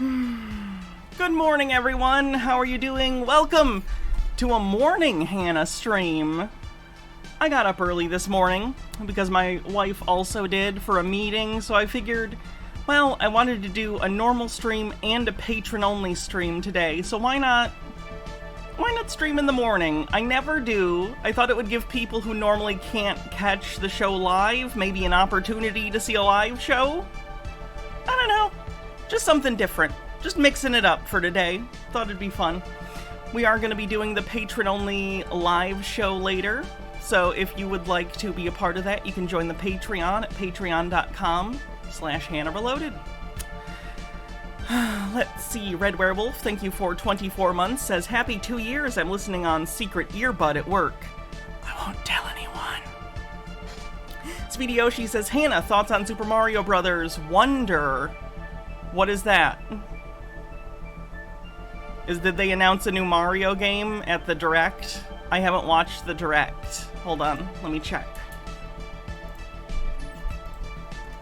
Good morning, everyone. How are you doing? Welcome to a morning Hannah stream. I got up early this morning because my wife also did for a meeting, so I figured, well, I wanted to do a normal stream and a patron-only stream today, so why not stream in the morning? I never do. I thought it would give people who normally can't catch the show live maybe an opportunity to see a live show. I don't know. Just something different. Just mixing it up for today. Thought it'd be fun. We are going to be doing the patron-only live show later. So if you would like to be a part of that, you can join the Patreon at patreon.com/Hannah Reloaded. Let's see. Red Werewolf, thank you for 24 months, says, happy 2 years. I'm listening on secret earbud at work. I won't tell anyone. Speedy Yoshi says, Hannah, thoughts on Super Mario Brothers Wonder? What is that? Did they announce a new Mario game at the Direct? I haven't watched the Direct. Hold on, let me check.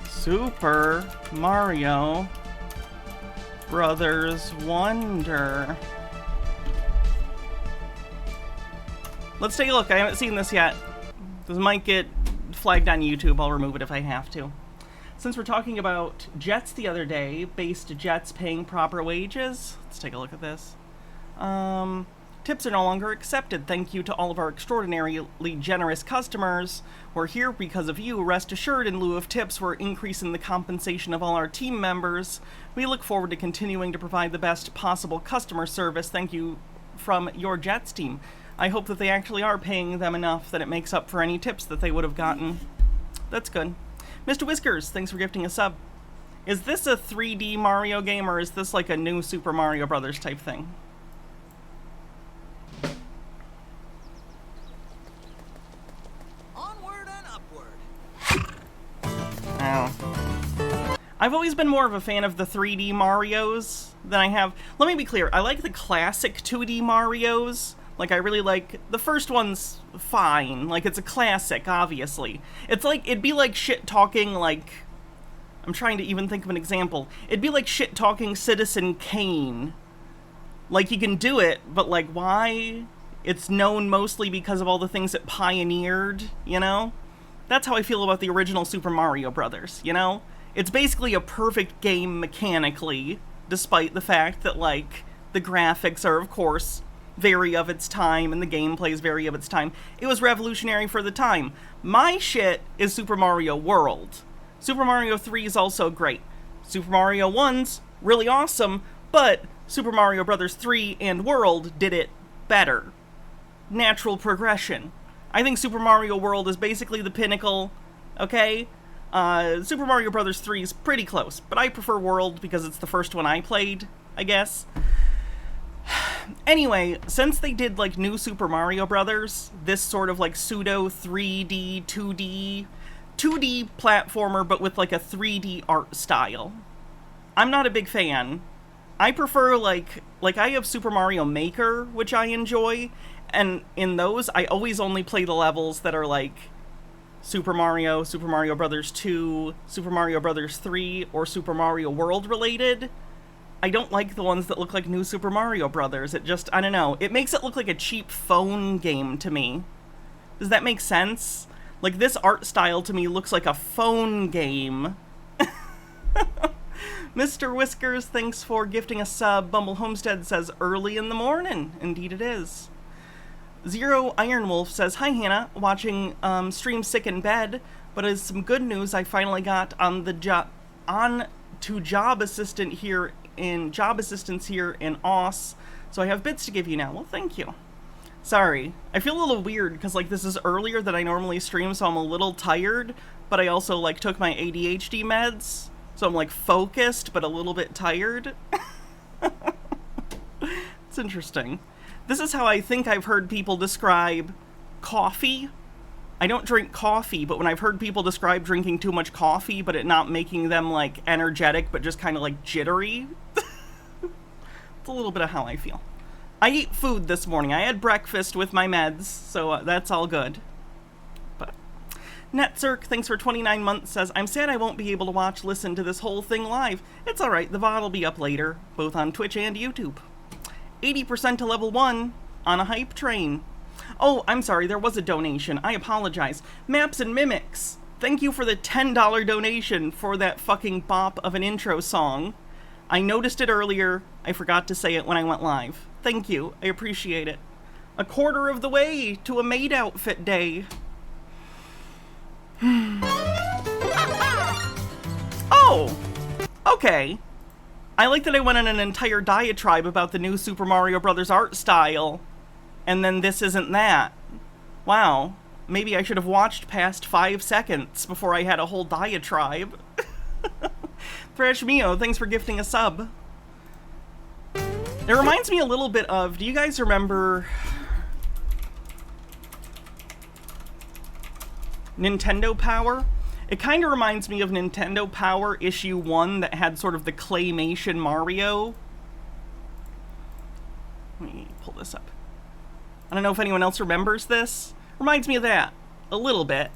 Super Mario Brothers Wonder. Let's take a look. I haven't seen this yet. This might get flagged on YouTube. I'll remove it if I have to. Since we're talking about jets the other day, based jets paying proper wages, let's take a look at this. Tips are no longer accepted. Thank you to all of our extraordinarily generous customers. We're here because of you. Rest assured, in lieu of tips, we're increasing the compensation of all our team members. We look forward to continuing to provide the best possible customer service. Thank you from your Jets team. I hope that they actually are paying them enough that it makes up for any tips that they would have gotten. That's good. Mr. Whiskers, thanks for gifting a sub. Is this a 3D Mario game, or is this like a new Super Mario Brothers type thing? Onward and upward. Oh. I've always been more of a fan of the 3D Marios than I have... Let me be clear, I like the classic 2D Marios. Like, I really like... The first one's fine. Like, it's a classic, obviously. It's like... It'd be like shit-talking, like... I'm trying to even think of an example. It'd be like shit-talking Citizen Kane. Like, you can do it, but, like, why? It's known mostly because of all the things it pioneered, you know? That's how I feel about the original Super Mario Brothers, you know? It's basically a perfect game mechanically, despite the fact that, like, the graphics are, of course... very of its time, and the gameplay is very of its time. It was revolutionary for the time. My shit is Super Mario World. Super Mario 3 is also great. Super Mario 1's really awesome, but Super Mario Bros. 3 and World did it better. Natural progression. I think Super Mario World is basically the pinnacle, okay? Super Mario Bros. 3 is pretty close, but I prefer World because it's the first one I played, I guess. Anyway, since they did, like, new Super Mario Brothers, this sort of, like, pseudo 3D, 2D platformer, but with, like, a 3D art style, I'm not a big fan. I prefer, like I have Super Mario Maker, which I enjoy, and in those, I always only play the levels that are, like, Super Mario Brothers 2, Super Mario Brothers 3, or Super Mario World related. I don't like the ones that look like new Super Mario Brothers. It just, I don't know. It makes it look like a cheap phone game to me. Does that make sense? Like, this art style to me looks like a phone game. Mr. Whiskers, thanks for gifting a sub. Bumble Homestead says, early in the morning. Indeed it is. Zero Iron Wolf says, hi Hannah, watching stream sick in bed, but as some good news, I finally got on to job assistance here in Oss, so I have bits to give you now. Well, thank you. Sorry. I feel a little weird, because, like, this is earlier than I normally stream, so I'm a little tired, but I also, like, took my ADHD meds, so I'm, like, focused, but a little bit tired. It's interesting. This is how I think I've heard people describe coffee. I don't drink coffee, but when I've heard people describe drinking too much coffee, but it not making them, like, energetic, but just kind of, like, jittery, it's a little bit of how I feel. I ate food this morning. I had breakfast with my meds, so that's all good. But Netzerk, thanks for 29 months, says, I'm sad I won't be able to listen to this whole thing live. It's alright, the VOD will be up later, both on Twitch and YouTube. 80% to level 1 on a hype train. Oh, I'm sorry, there was a donation. I apologize. Maps and Mimics, thank you for the $10 donation for that fucking bop of an intro song. I noticed it earlier. I forgot to say it when I went live. Thank you. I appreciate it. A quarter of the way to a maid outfit day. Oh! Okay. I like that I went on an entire diatribe about the new Super Mario Bros. Art style, and then this isn't that. Wow. Maybe I should have watched past 5 seconds before I had a whole diatribe. Thrash Mio, thanks for gifting a sub. It reminds me a little bit of, do you guys remember Nintendo Power? It kind of reminds me of Nintendo Power issue 1 that had sort of the claymation Mario. Let me pull this up. I don't know if anyone else remembers this. Reminds me of that a little bit.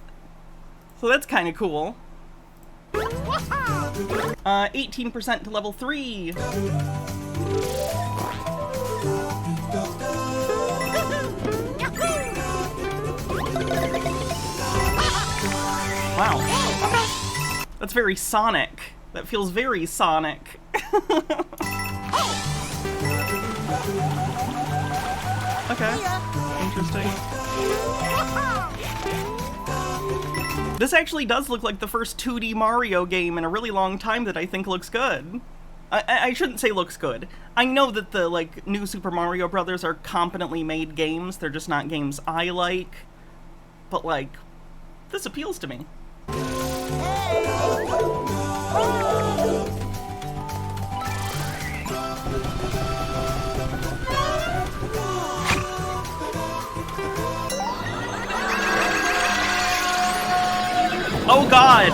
So that's kind of cool. 18% to level 3. Wow. That's very Sonic. That feels very Sonic. Okay. Interesting. This actually does look like the first 2D Mario game in a really long time that I think looks good. I shouldn't say looks good. I know that the, like, new Super Mario Brothers are competently made games. They're just not games I like. But, like, this appeals to me. Oh god!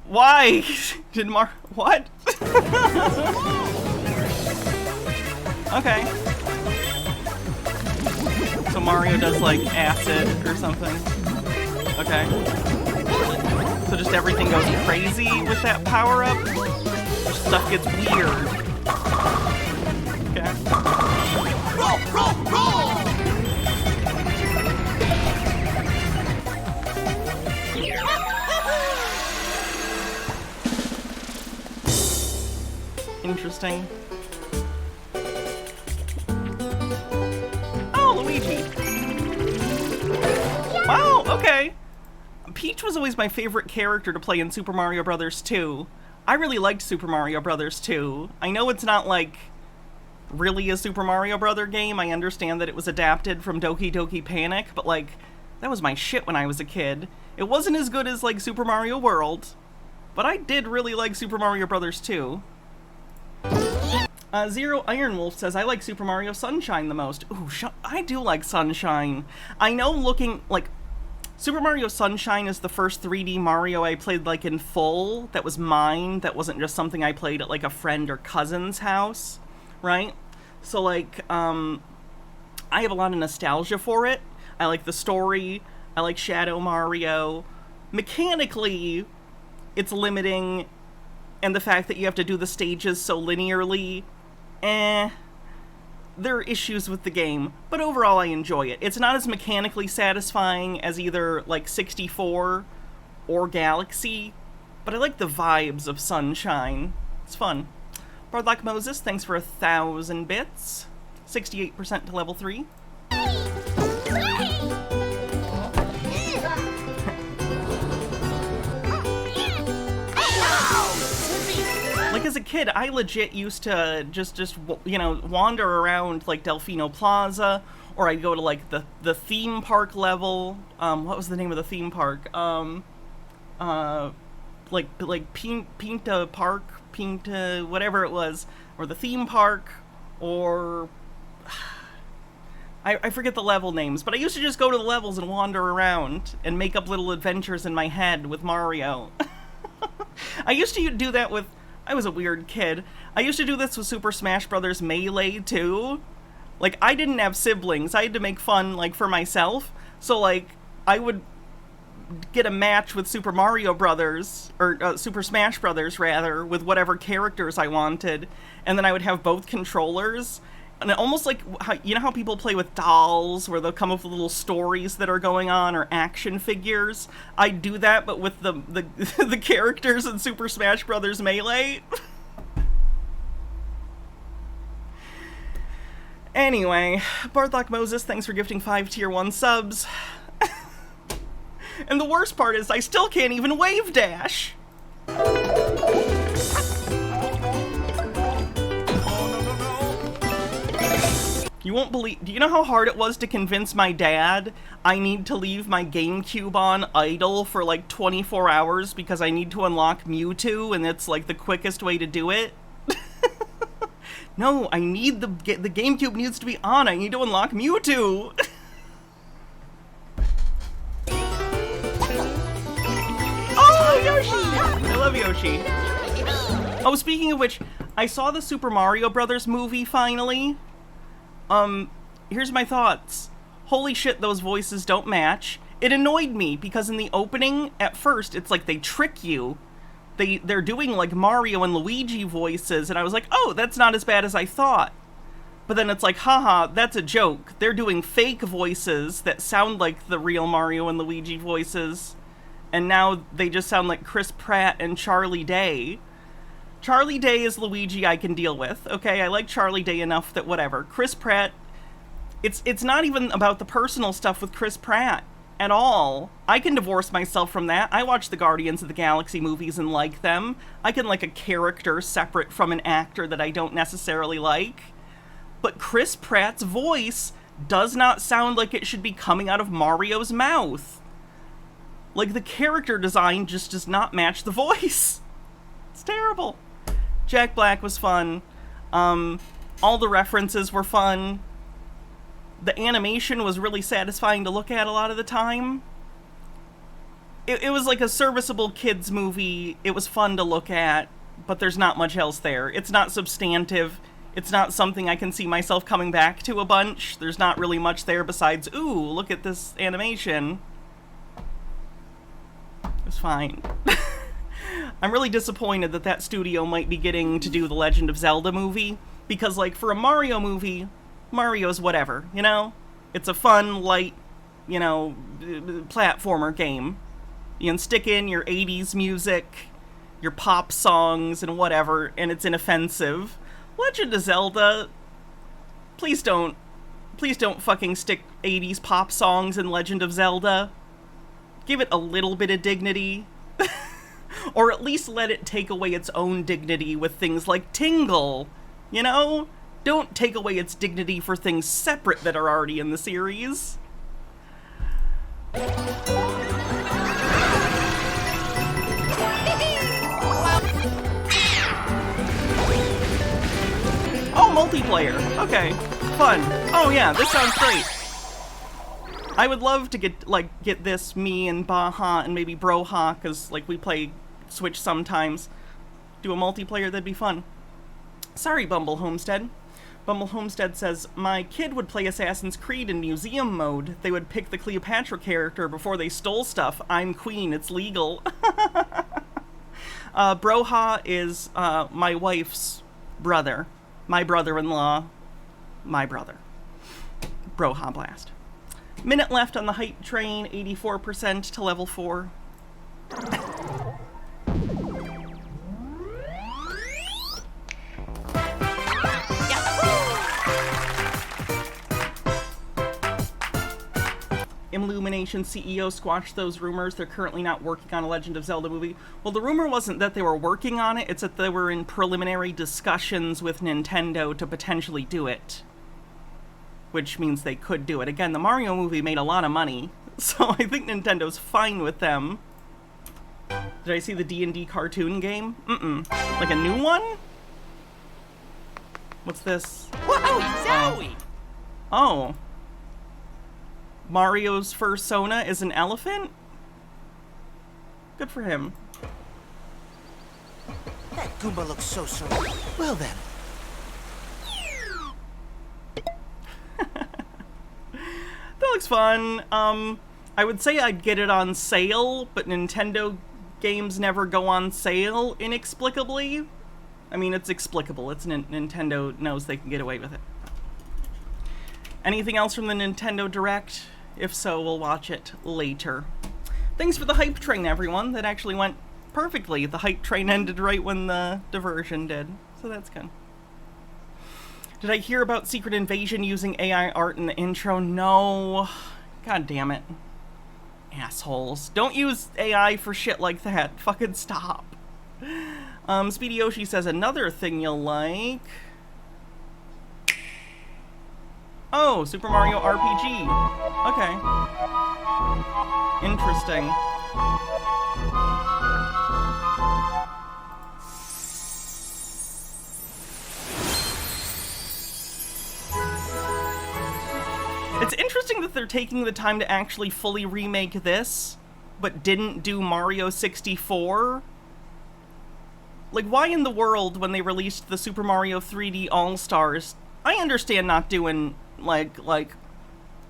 Why? Did what? Okay. So Mario does, like, acid or something. Okay. So just everything goes crazy with that power-up? Stuff gets weird. Okay. Roll, roll, roll! Interesting. Oh, Luigi! Wow, okay. Peach was always my favorite character to play in Super Mario Bros. 2. I really liked Super Mario Bros. 2. I know it's not, like, really a Super Mario Bros. Game. I understand that it was adapted from Doki Doki Panic, but, like, that was my shit when I was a kid. It wasn't as good as, like, Super Mario World, but I did really like Super Mario Bros. 2. Zero Iron Wolf says, I like Super Mario Sunshine the most. Ooh, I do like Sunshine. I know looking, like, Super Mario Sunshine is the first 3D Mario I played, like, in full. That was mine. That wasn't just something I played at, like, a friend or cousin's house, right? So, like, I have a lot of nostalgia for it. I like the story. I like Shadow Mario. Mechanically, it's limiting, and the fact that you have to do the stages so linearly, there are issues with the game, but overall I enjoy it. It's not as mechanically satisfying as either, like, 64 or Galaxy, but I like the vibes of Sunshine. It's fun. Bardlock Moses, thanks for 1,000 bits. 68% to level 3. Like, as a kid, I legit used to just you know, wander around, like, Delfino Plaza, or I'd go to, like, the theme park level. What was the name of the theme park? Like Pinta Park, Pinta, whatever it was, or the theme park, or I forget the level names, but I used to just go to the levels and wander around and make up little adventures in my head with Mario. I used to do that with, I was a weird kid. I used to do this with Super Smash Bros. Melee, too. Like, I didn't have siblings. I had to make fun, like, for myself. So, like, I would get a match with Super Mario Brothers, or Super Smash Brothers, rather, with whatever characters I wanted, and then I would have both controllers. And almost like, you know how people play with dolls, where they'll come up with little stories that are going on, or action figures? I'd do that, but with the the characters in Super Smash Bros. Melee. Anyway, Barthok Moses, thanks for gifting 5 Tier 1 subs. And the worst part is, I still can't even wave dash. You won't believe... Do you know how hard it was to convince my dad I need to leave my GameCube on idle for like 24 hours because I need to unlock Mewtwo, and it's like the quickest way to do it? No, I need the GameCube needs to be on. I need to unlock Mewtwo. Oh, Yoshi! I love Yoshi. Oh, speaking of which, I saw the Super Mario Brothers movie finally. Here's my thoughts. Holy shit, those voices don't match. It annoyed me because in the opening, at first, it's like they trick you. They're doing like Mario and Luigi voices, and I was like, oh, that's not as bad as I thought. But then it's like, haha, that's a joke. They're doing fake voices that sound like the real Mario and Luigi voices, and now they just sound like Chris Pratt and Charlie Day. Charlie Day is Luigi I can deal with, okay? I like Charlie Day enough that whatever. Chris Pratt, it's not even about the personal stuff with Chris Pratt at all. I can divorce myself from that. I watch the Guardians of the Galaxy movies and like them. I can like a character separate from an actor that I don't necessarily like. But Chris Pratt's voice does not sound like it should be coming out of Mario's mouth. Like, the character design just does not match the voice. It's terrible. Jack Black was fun. All the references were fun. The animation was really satisfying to look at a lot of the time. It was like a serviceable kids movie. It was fun to look at, but there's not much else there. It's not substantive. It's not something I can see myself coming back to a bunch. There's not really much there besides, ooh, look at this animation. It's fine. I'm really disappointed that that studio might be getting to do the Legend of Zelda movie, because, like, for a Mario movie, Mario's whatever, you know? It's a fun, light, you know, platformer game. You can stick in your 80s music, your pop songs, and whatever, and it's inoffensive. Legend of Zelda, please don't fucking stick 80s pop songs in Legend of Zelda. Give it a little bit of dignity. Or at least let it take away its own dignity with things like Tingle, you know? Don't take away its dignity for things separate that are already in the series. Oh, multiplayer. Okay, fun. Oh yeah, this sounds great. I would love to get this, me and Baha and maybe Broha, because, like, we play Switch sometimes. Do a multiplayer, that'd be fun. Sorry, Bumble Homestead. Bumble Homestead says, my kid would play Assassin's Creed in museum mode. They would pick the Cleopatra character before they stole stuff. I'm queen, it's legal. Broha is my wife's brother. My brother-in-law. My brother. Broha Blast. Minute left on the hype train, 84% to level 4. Illumination CEO squashed those rumors. They're currently not working on a Legend of Zelda movie. Well, the rumor wasn't that they were working on it, it's that they were in preliminary discussions with Nintendo to potentially do it. Which means they could do it. Again, the Mario movie made a lot of money, so I think Nintendo's fine with them. Did I see the D&D cartoon game? Mm-mm. Like a new one? What's this? Whoa, Zowie! Oh. Mario's fursona is an elephant? Good for him. That Goomba looks so well then. That looks fun. I would say I'd get it on sale, but Nintendo games never go on sale inexplicably. I mean, it's explicable. It's Nintendo knows they can get away with it. Anything else from the Nintendo Direct? If so, we'll watch it later. Thanks for the hype train, everyone. That actually went perfectly. The hype train ended right when the diversion did, so that's good. Did I hear about Secret Invasion using AI art in the intro? No. God damn it. Assholes. Don't use AI for shit like that. Fucking stop. Speedy Yoshi says another thing you'll like. Oh, Super Mario RPG. Okay. Interesting. It's interesting that they're taking the time to actually fully remake this, but didn't do Mario 64. Like, why in the world, when they released the Super Mario 3D All-Stars, I understand not doing, I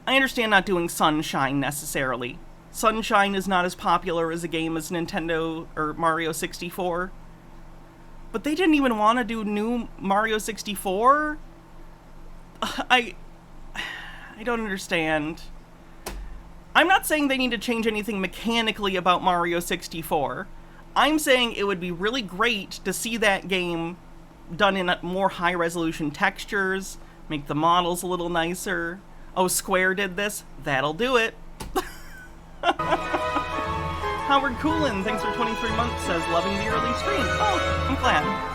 understand not doing Sunshine, necessarily. Sunshine is not as popular as a game as Nintendo or Mario 64. But they didn't even want to do new Mario 64? I don't understand. I'm not saying they need to change anything mechanically about Mario 64. I'm saying it would be really great to see that game done in more high-resolution textures, make the models a little nicer. Oh, Square did this? That'll do it. Howard Coolin, thanks for 23 months, says, loving the early stream. Oh, I'm glad.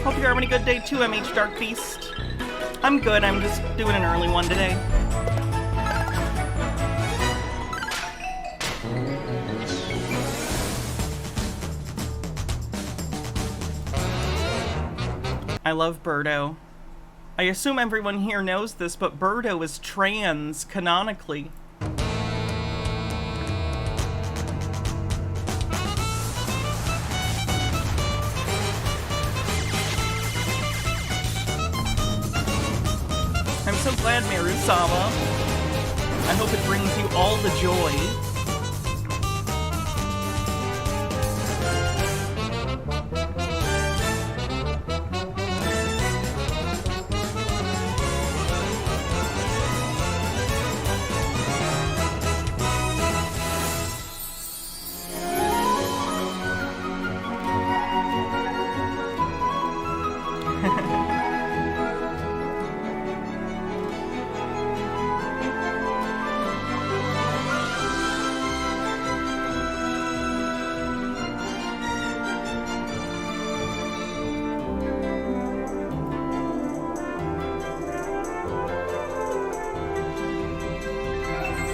Hope you're having a good day too, MH Dark Beast. I'm good, I'm just doing an early one today. I love Birdo. I assume everyone here knows this, but Birdo is trans, canonically. I'm so glad, Miru-sama. I hope it brings you all the joy.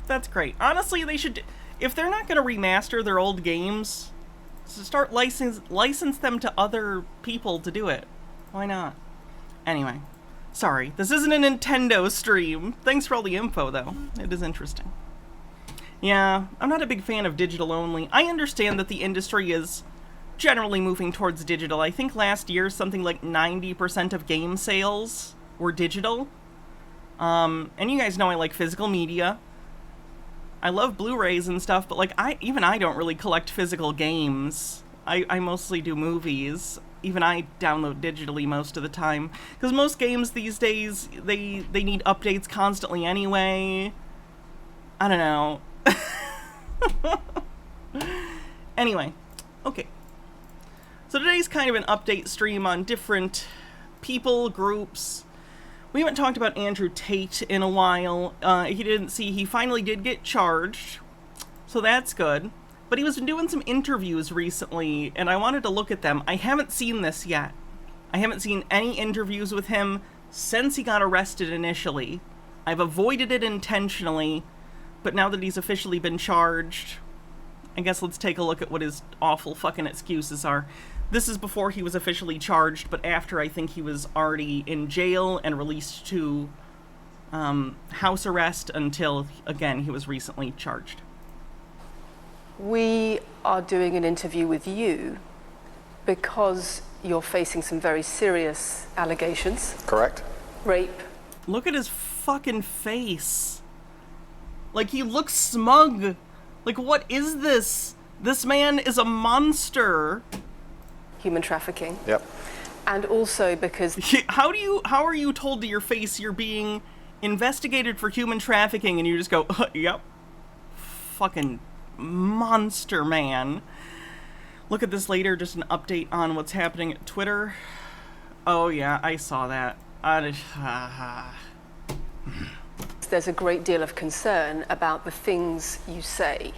That's great. Honestly, they should, if they're not going to remaster their old games, start license them to other people to do it. Why not? Anyway, sorry, this isn't a Nintendo stream. Thanks for all the info, though. It is interesting. Yeah, I'm not a big fan of digital only. I understand that the industry is generally moving towards digital. I think last year something like 90% of game sales were digital. And you guys know I like physical media. I love Blu-rays and stuff, but like I don't really collect physical games. I mostly do movies. Even I download digitally most of the time, because most games these days they need updates constantly anyway. I don't know. Anyway, okay. So today's kind of an update stream on different people, groups. We haven't talked about Andrew Tate in a while. He finally did get charged, so that's good. But he was doing some interviews recently, and I wanted to look at them. I haven't seen this yet. I haven't seen any interviews with him since he got arrested initially. I've avoided it intentionally, but now that he's officially been charged, I guess let's take a look at what his awful fucking excuses are. This is before he was officially charged, but after I think he was already in jail and released to house arrest until, again, he was recently charged. We are doing an interview with you because you're facing some very serious allegations. Correct. Rape. Look at his fucking face. Like, he looks smug. Like, what is this? This man is a monster. Human trafficking. Yep. And also because... How are you told to your face you're being investigated for human trafficking and you just go, yep. Fucking monster, man. Look at this later, just an update on what's happening at Twitter. Oh yeah, I saw that. There's a great deal of concern about the things you say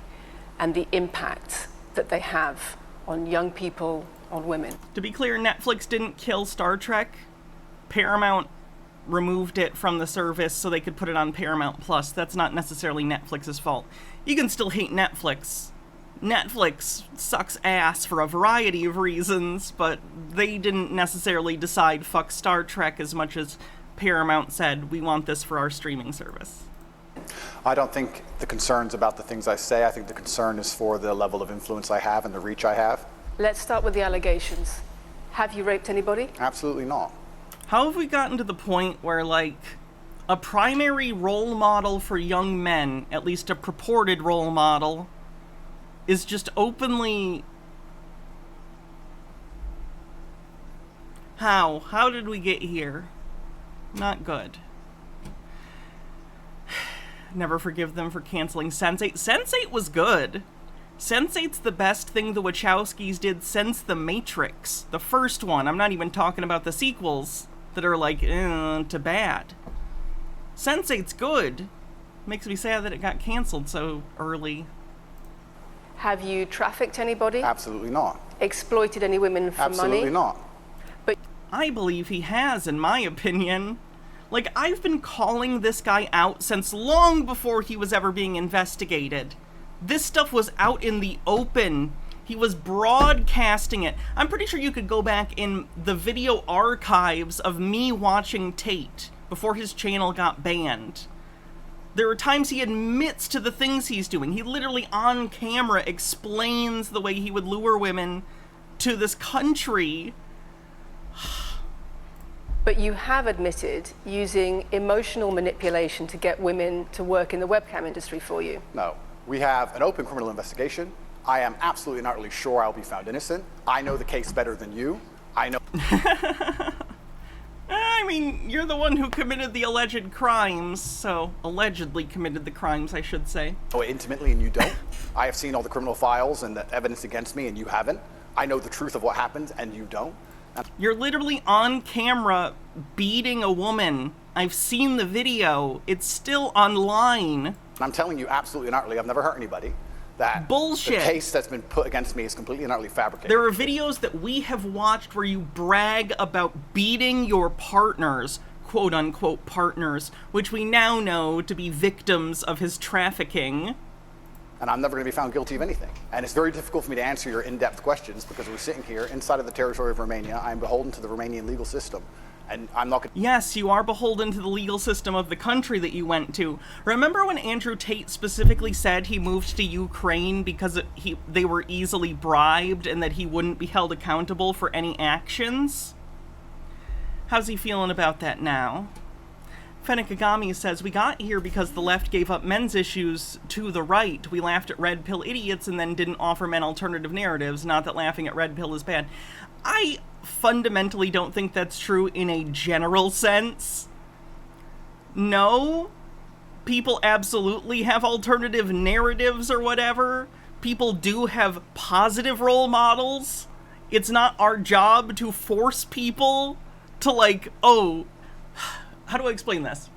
and the impact that they have on young people, on women. To be clear, Netflix didn't kill Star Trek. Paramount removed it from the service so they could put it on Paramount Plus. That's not necessarily Netflix's fault. You can still hate Netflix. Netflix sucks ass for a variety of reasons, but they didn't necessarily decide fuck Star Trek as much as Paramount said, we want this for our streaming service. I don't think the concern's about the things I say. I think the concern is for the level of influence I have and the reach I have. Let's start with the allegations. Have you raped anybody? Absolutely not. How have we gotten to the point where, like, a primary role model for young men, at least a purported role model, is just openly... How? How did we get here? Not good. Never forgive them for canceling Sense8. Sense8 was good. Sense8's the best thing the Wachowskis did since The Matrix. The first one. I'm not even talking about the sequels that are like, to bad. Sense8's good. Makes me sad that it got canceled so early. Have you trafficked anybody? Absolutely not. Exploited any women for money? Absolutely not. But I believe he has, in my opinion. Like, I've been calling this guy out since long before he was ever being investigated. This stuff was out in the open. He was broadcasting it. I'm pretty sure you could go back in the video archives of me watching Tate before his channel got banned. There are times he admits to the things he's doing. He literally on camera explains the way he would lure women to this country. But you have admitted using emotional manipulation to get women to work in the webcam industry for you. No. We have an open criminal investigation. I am absolutely and utterly sure I'll be found innocent. I know the case better than you. I know... I mean, you're the one who committed the alleged crimes, so allegedly committed the crimes, I should say. Oh, intimately, and you don't. I have seen all the criminal files and the evidence against me, and you haven't. I know the truth of what happened, and you don't. You're literally on camera beating a woman. I've seen the video. It's still online. And I'm telling you absolutely and utterly, I've never hurt anybody. That bullshit. The case that's been put against me is completely and utterly fabricated. There are videos that we have watched where you brag about beating your partners, quote-unquote partners, which we now know to be victims of his trafficking. And I'm never going to be found guilty of anything. And it's very difficult for me to answer your in-depth questions because we're sitting here inside of the territory of Romania. I'm beholden to the Romanian legal system. And I'm not going to... Yes, you are beholden to the legal system of the country that you went to. Remember when Andrew Tate specifically said he moved to Ukraine because they were easily bribed and that he wouldn't be held accountable for any actions? How's he feeling about that now? Fenekagami says, we got here because the left gave up men's issues to the right. We laughed at red pill idiots and then didn't offer men alternative narratives. Not that laughing at red pill is bad. I fundamentally don't think that's true in a general sense. No, people absolutely have alternative narratives or whatever. People do have positive role models. It's not our job to force people to, like, oh, how do I explain this?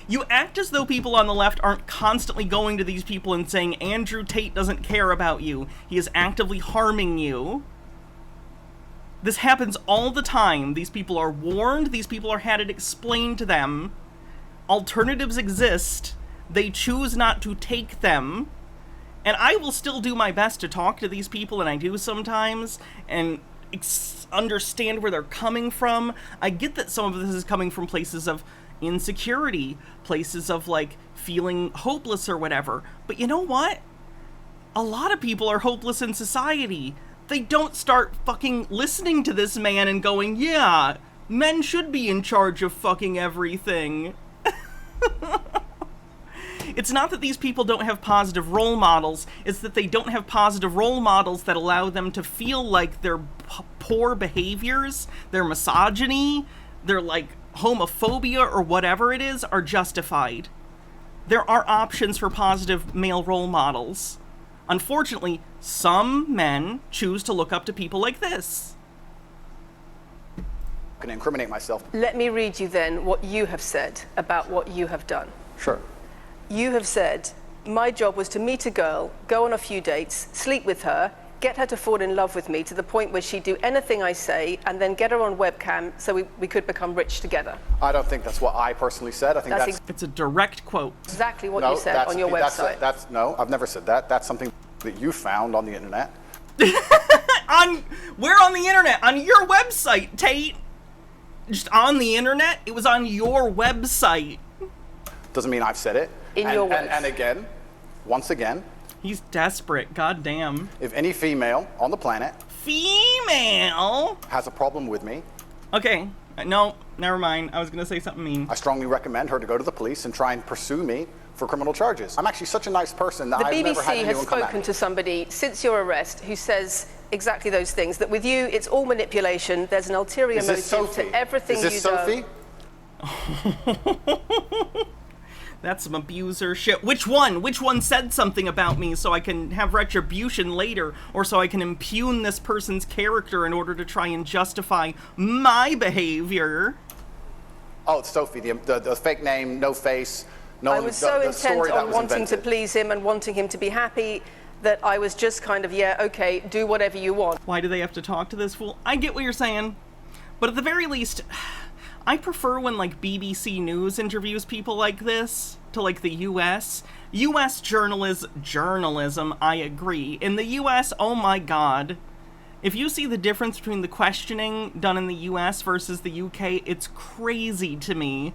You act as though people on the left aren't constantly going to these people and saying, Andrew Tate doesn't care about you. He is actively harming you. This happens all the time. These people are warned. These people are had it explained to them. Alternatives exist. They choose not to take them. And I will still do my best to talk to these people, and I do sometimes, and understand where they're coming from. I get that some of this is coming from places of insecurity, places of, like, feeling hopeless or whatever. But you know what? A lot of people are hopeless in society. They don't start fucking listening to this man and going, yeah, men should be in charge of fucking everything. It's not that these people don't have positive role models, it's that they don't have positive role models that allow them to feel like their poor behaviors, their misogyny, their, like, homophobia or whatever it is, are justified. There are options for positive male role models. Unfortunately, some men choose to look up to people like this. I'm going to incriminate myself. Let me read you then what you have said about what you have done. Sure. You have said, my job was to meet a girl, go on a few dates, sleep with her, get her to fall in love with me to the point where she'd do anything I say, and then get her on webcam so we could become rich together. I don't think that's what I personally said. I think that's It's a direct quote. Exactly what you said on your website. No, I've never said that. That's something that you found on the internet. Where on the internet? On your website, Tate. Just on the internet? It was on your website. Doesn't mean I've said it. Your words. And again, once again, He's desperate, goddamn. if any female on the planet Female? has a problem with me, Okay, no, never mind. I was gonna say something mean. I strongly recommend her to go to the police and try and pursue me for criminal charges. I'm actually such a nice person that The I've never had BBC has anyone come at spoken me. to somebody since your arrest who says exactly those things, that with you it's all manipulation, there's an ulterior Is this motive Sophie? to everything Is this you Sophie? do. That's some abuser shit. Which one? Which one said something about me so I can have retribution later, or so I can impugn this person's character in order to try and justify my behavior? Oh, it's Sophie, the fake name, no face. No I one, was so the intent story that on was wanting to invented. please him and wanting him to be happy that I was just kind of, yeah, okay, do whatever you want. Why do they have to talk to this fool? I get what you're saying. But at the very least, I prefer when, like, BBC News interviews people like this to, like, the US. US journalism, I agree. In the US, oh my god. If you see the difference between the questioning done in the US versus the UK, it's crazy to me.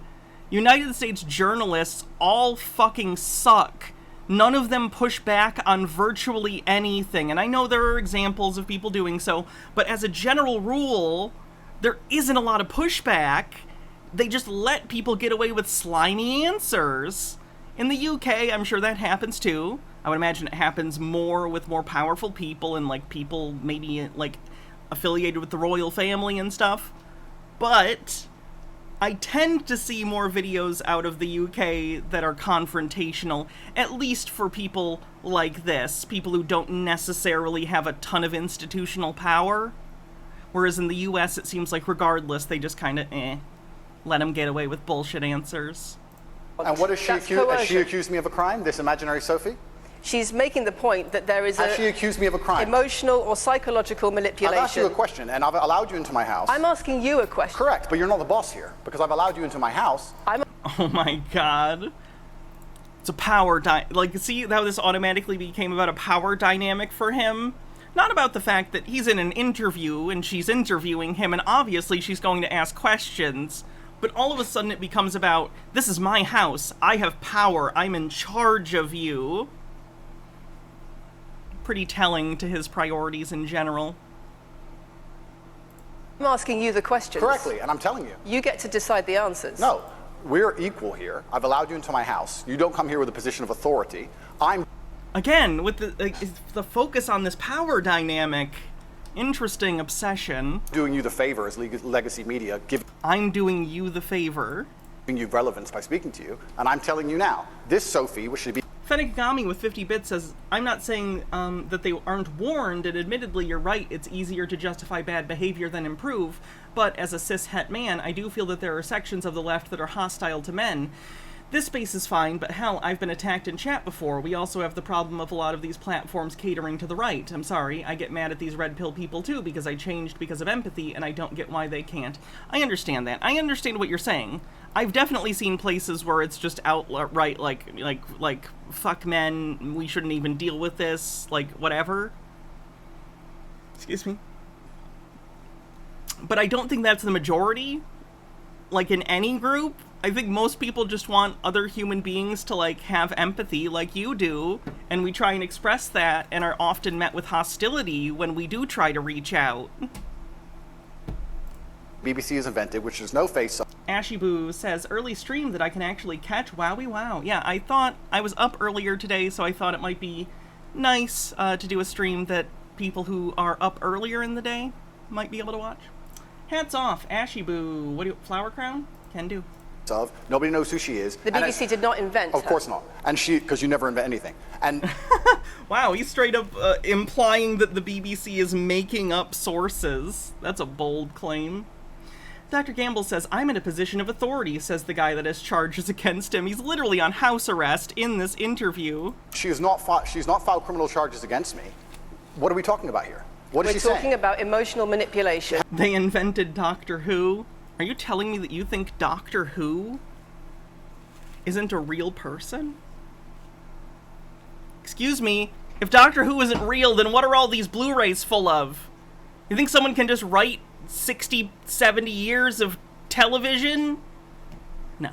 United States journalists all fucking suck. None of them push back on virtually anything. And I know there are examples of people doing so, but as a general rule, there isn't a lot of pushback. They just let people get away with slimy answers. In the UK, I'm sure that happens too. I would imagine it happens more with more powerful people and, like, people maybe, like, affiliated with the royal family and stuff. But I tend to see more videos out of the UK that are confrontational, at least for people like this, people who don't necessarily have a ton of institutional power. Whereas in the US, it seems like regardless, they just kind of, let them get away with bullshit answers. And what has she That's accused? Has she coercion. accused me of a crime, this imaginary Sophie? She's making the point that there is Has she accused me of a crime? emotional or psychological manipulation. I've asked you a question, and I've allowed you into my house. I'm asking you a question. Correct, but you're not the boss here, because I've allowed you into my house. Oh my god. It's a power like, see how this automatically became about a power dynamic for him? Not about the fact that he's in an interview and she's interviewing him and obviously she's going to ask questions, but all of a sudden it becomes about, this is my house, I have power, I'm in charge of you. Pretty telling to his priorities in general. I'm asking you the questions. Correctly, and I'm telling you. You get to decide the answers. No, we're equal here. I've allowed you into my house. You don't come here with a position of authority. I'm Again, with the focus on this power dynamic, interesting obsession. doing you the favor as legacy media, giving I'm doing you the favor. you relevance by speaking to you, and I'm telling you now, this Sophie should be Fenigami with 50 bits says, I'm not saying that they aren't warned, and admittedly you're right, it's easier to justify bad behavior than improve, but as a cis-het man, I do feel that there are sections of the left that are hostile to men. This space is fine, but hell, I've been attacked in chat before. We also have the problem of a lot of these platforms catering to the right. I'm sorry, I get mad at these red pill people too because I changed because of empathy, and I don't get why they can't. I understand that. I understand what you're saying. I've definitely seen places where it's just outright like fuck men, we shouldn't even deal with this, like whatever. Excuse me. But I don't think that's the majority. Like in any group, I think most people just want other human beings to like have empathy like you do, and we try and express that and are often met with hostility when we do try to reach out. BBC has invented, which is no face. Ashy Boo says, early stream that I can actually catch. Wowie wow. Yeah, I thought I was up earlier today, so I thought it might be nice to do a stream that people who are up earlier in the day might be able to watch. Hats off, Ashy Boo. What do you, Flower Crown? Can do. Of nobody knows who she is. The BBC did not invent Of her. course not. And because you never invent anything. And Wow, he's straight up implying that the BBC is making up sources. That's a bold claim. Dr. Gamble says, I'm in a position of authority, says the guy that has charges against him. He's literally on house arrest in this interview. she's not filed criminal charges against me. What are we talking about here? What is she saying? We're talking about emotional manipulation. They invented Doctor Who. Are you telling me that you think Doctor Who isn't a real person? Excuse me, if Doctor Who isn't real, then what are all these Blu-rays full of? You think someone can just write 60, 70 years of television? No.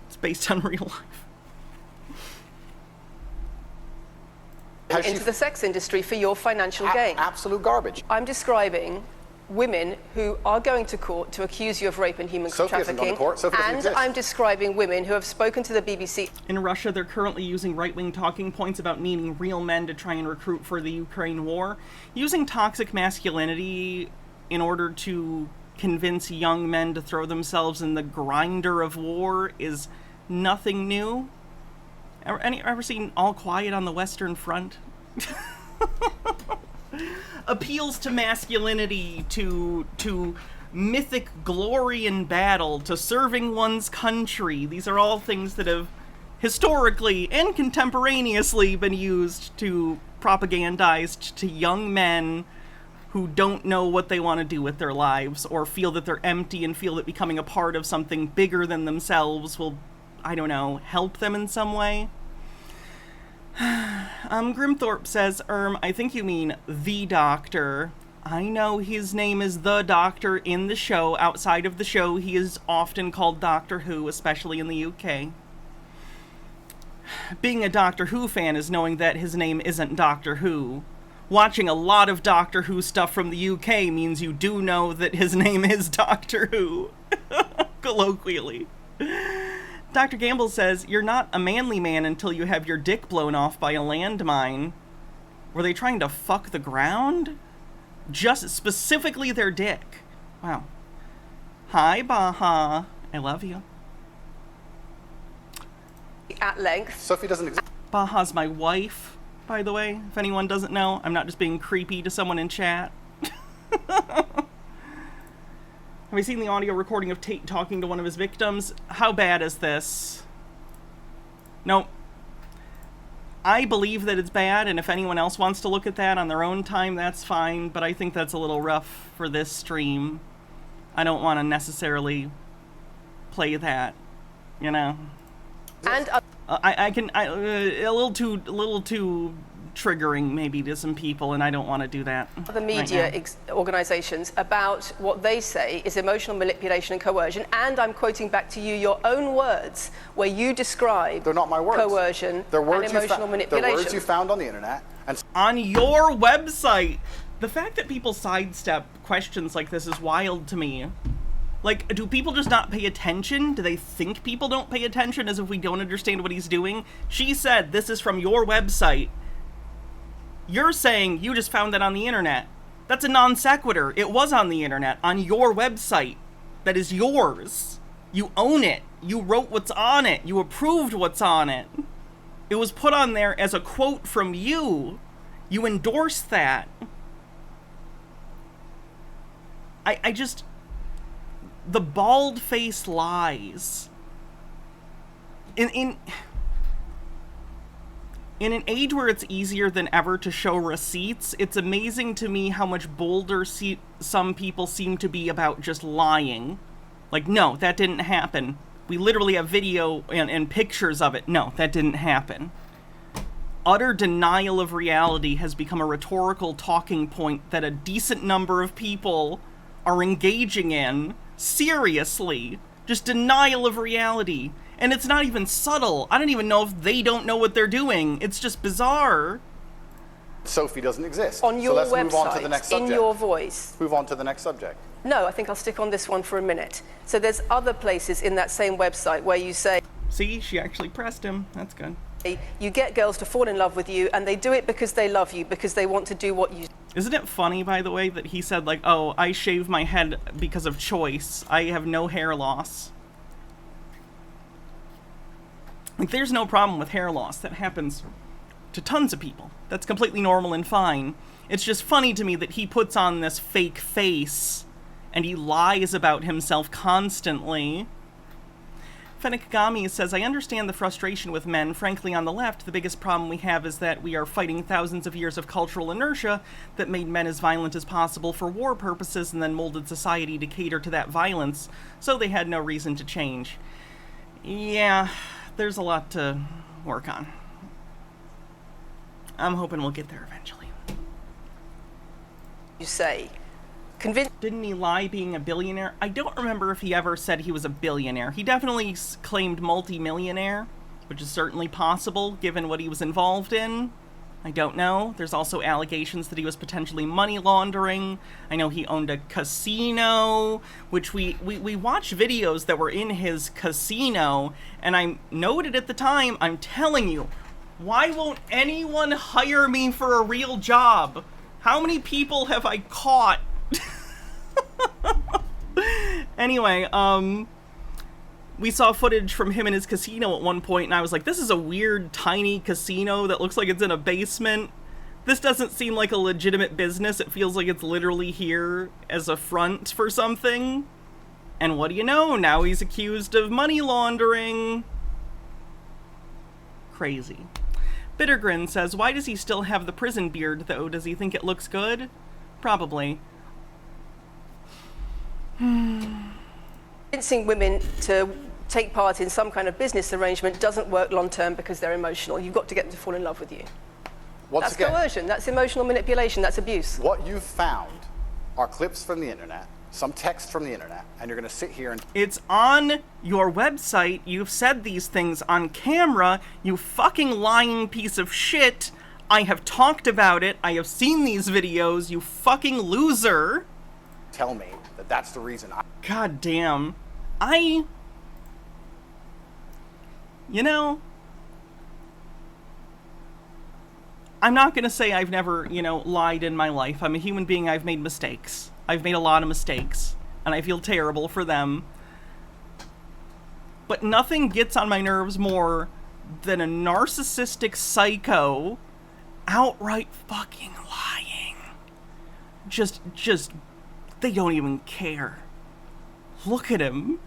It's based on real life. Into the sex industry for your financial gain. Absolute garbage. I'm describing women who are going to court to accuse you of rape and human Sophie hasn't gone to trafficking, court. Sophie doesn't and exist. I'm describing women who have spoken to the BBC. In Russia, they're currently using right-wing talking points about needing real men to try and recruit for the Ukraine war. Using toxic masculinity in order to convince young men to throw themselves in the grinder of war is nothing new. Ever seen All Quiet on the Western Front? Appeals to masculinity, to mythic glory in battle, to serving one's country. These are all things that have historically and contemporaneously been used to propagandize to young men who don't know what they want to do with their lives, or feel that they're empty and feel that becoming a part of something bigger than themselves will, I don't know, help them in some way. Grimthorpe says, I think you mean the Doctor. I know his name is the Doctor in the show. Outside of the show, he is often called Doctor Who, especially in the UK. Being a Doctor Who fan is knowing that his name isn't Doctor Who. Watching a lot of Doctor Who stuff from the UK means you do know that his name is Doctor Who. Colloquially. Dr. Gamble says, you're not a manly man until you have your dick blown off by a landmine. Were they trying to fuck the ground? Just specifically their dick. Wow. Hi, Baha. I love you. At length. Sophie doesn't exist. Baha's my wife, by the way. If anyone doesn't know, I'm not just being creepy to someone in chat. Have you seen the audio recording of Tate talking to one of his victims? How bad is this? No. I believe that it's bad, and if anyone else wants to look at that on their own time, that's fine, but I think that's a little rough for this stream. I don't want to necessarily play that, you know? And a little too triggering maybe to some people, and I don't want to do that. other media right organizations about what they say is emotional manipulation and coercion, and I'm quoting back to you your own words where you describe They're not my words. coercion They're words and emotional manipulation. They're words you found on the internet. And on your website. The fact that people sidestep questions like this is wild to me. Like, do people just not pay attention? Do they think people don't pay attention, as if we don't understand what he's doing? She said this is from your website. You're saying you just found that on the internet. That's a non sequitur. It was on the internet, on your website. That is yours. You own it. You wrote what's on it. You approved what's on it. It was put on there as a quote from you. You endorsed that. I just... The bald-faced lies In an age where it's easier than ever to show receipts, it's amazing to me how much bolder some people seem to be about just lying. Like, no, that didn't happen. We literally have video and pictures of it. No, that didn't happen. Utter denial of reality has become a rhetorical talking point that a decent number of people are engaging in. Seriously. Just denial of reality. And it's not even subtle. I don't even know if they don't know what they're doing. It's just bizarre. Sophie doesn't exist. On your so let's website, move on to the next subject. in your voice. Move on to the next subject. No, I think I'll stick on this one for a minute. So there's other places in that same website where you say... See, she actually pressed him. That's good. You get girls to fall in love with you, and they do it because they love you, because they want to do what you... Isn't it funny, by the way, that he said, like, oh, I shave my head because of choice. I have no hair loss. Like, there's no problem with hair loss. That happens to tons of people. That's completely normal and fine. It's just funny to me that he puts on this fake face and he lies about himself constantly. Fenekagami says, I understand the frustration with men. Frankly, on the left, the biggest problem we have is that we are fighting thousands of years of cultural inertia that made men as violent as possible for war purposes and then molded society to cater to that violence, so they had no reason to change. Yeah, there's a lot to work on. I'm hoping we'll get there eventually. You say. Didn't he lie being a billionaire? I don't remember if he ever said he was a billionaire. He definitely claimed multi-millionaire, which is certainly possible given what he was involved in. I don't know. There's also allegations that he was potentially money laundering. I know he owned a casino, which we watched videos that were in his casino, and I noted at the time, I'm telling you, why won't anyone hire me for a real job? How many people have I caught? Anyway, we saw footage from him in his casino at one point, and I was like, this is a weird, tiny casino that looks like it's in a basement. This doesn't seem like a legitimate business. It feels like it's literally here as a front for something. And what do you know? Now he's accused of money laundering. Crazy. Bittergrin says, why does he still have the prison beard, though? Does he think it looks good? Probably. Convincing women to take part in some kind of business arrangement doesn't work long term because they're emotional. You've got to get them to fall in love with you. That's coercion, that's emotional manipulation, that's abuse. What you've found are clips from the internet, some text from the internet, and you're going to sit here and... It's on your website. You've said these things on camera. You fucking lying piece of shit. I have talked about it. I have seen these videos. You fucking loser. Tell me that that's the reason God damn. You know, I'm not gonna say I've never, lied in my life. I'm a human being. I've made mistakes. I've made a lot of mistakes, and I feel terrible for them. But nothing gets on my nerves more than a narcissistic psycho outright fucking lying. Just, they don't even care. Look at him.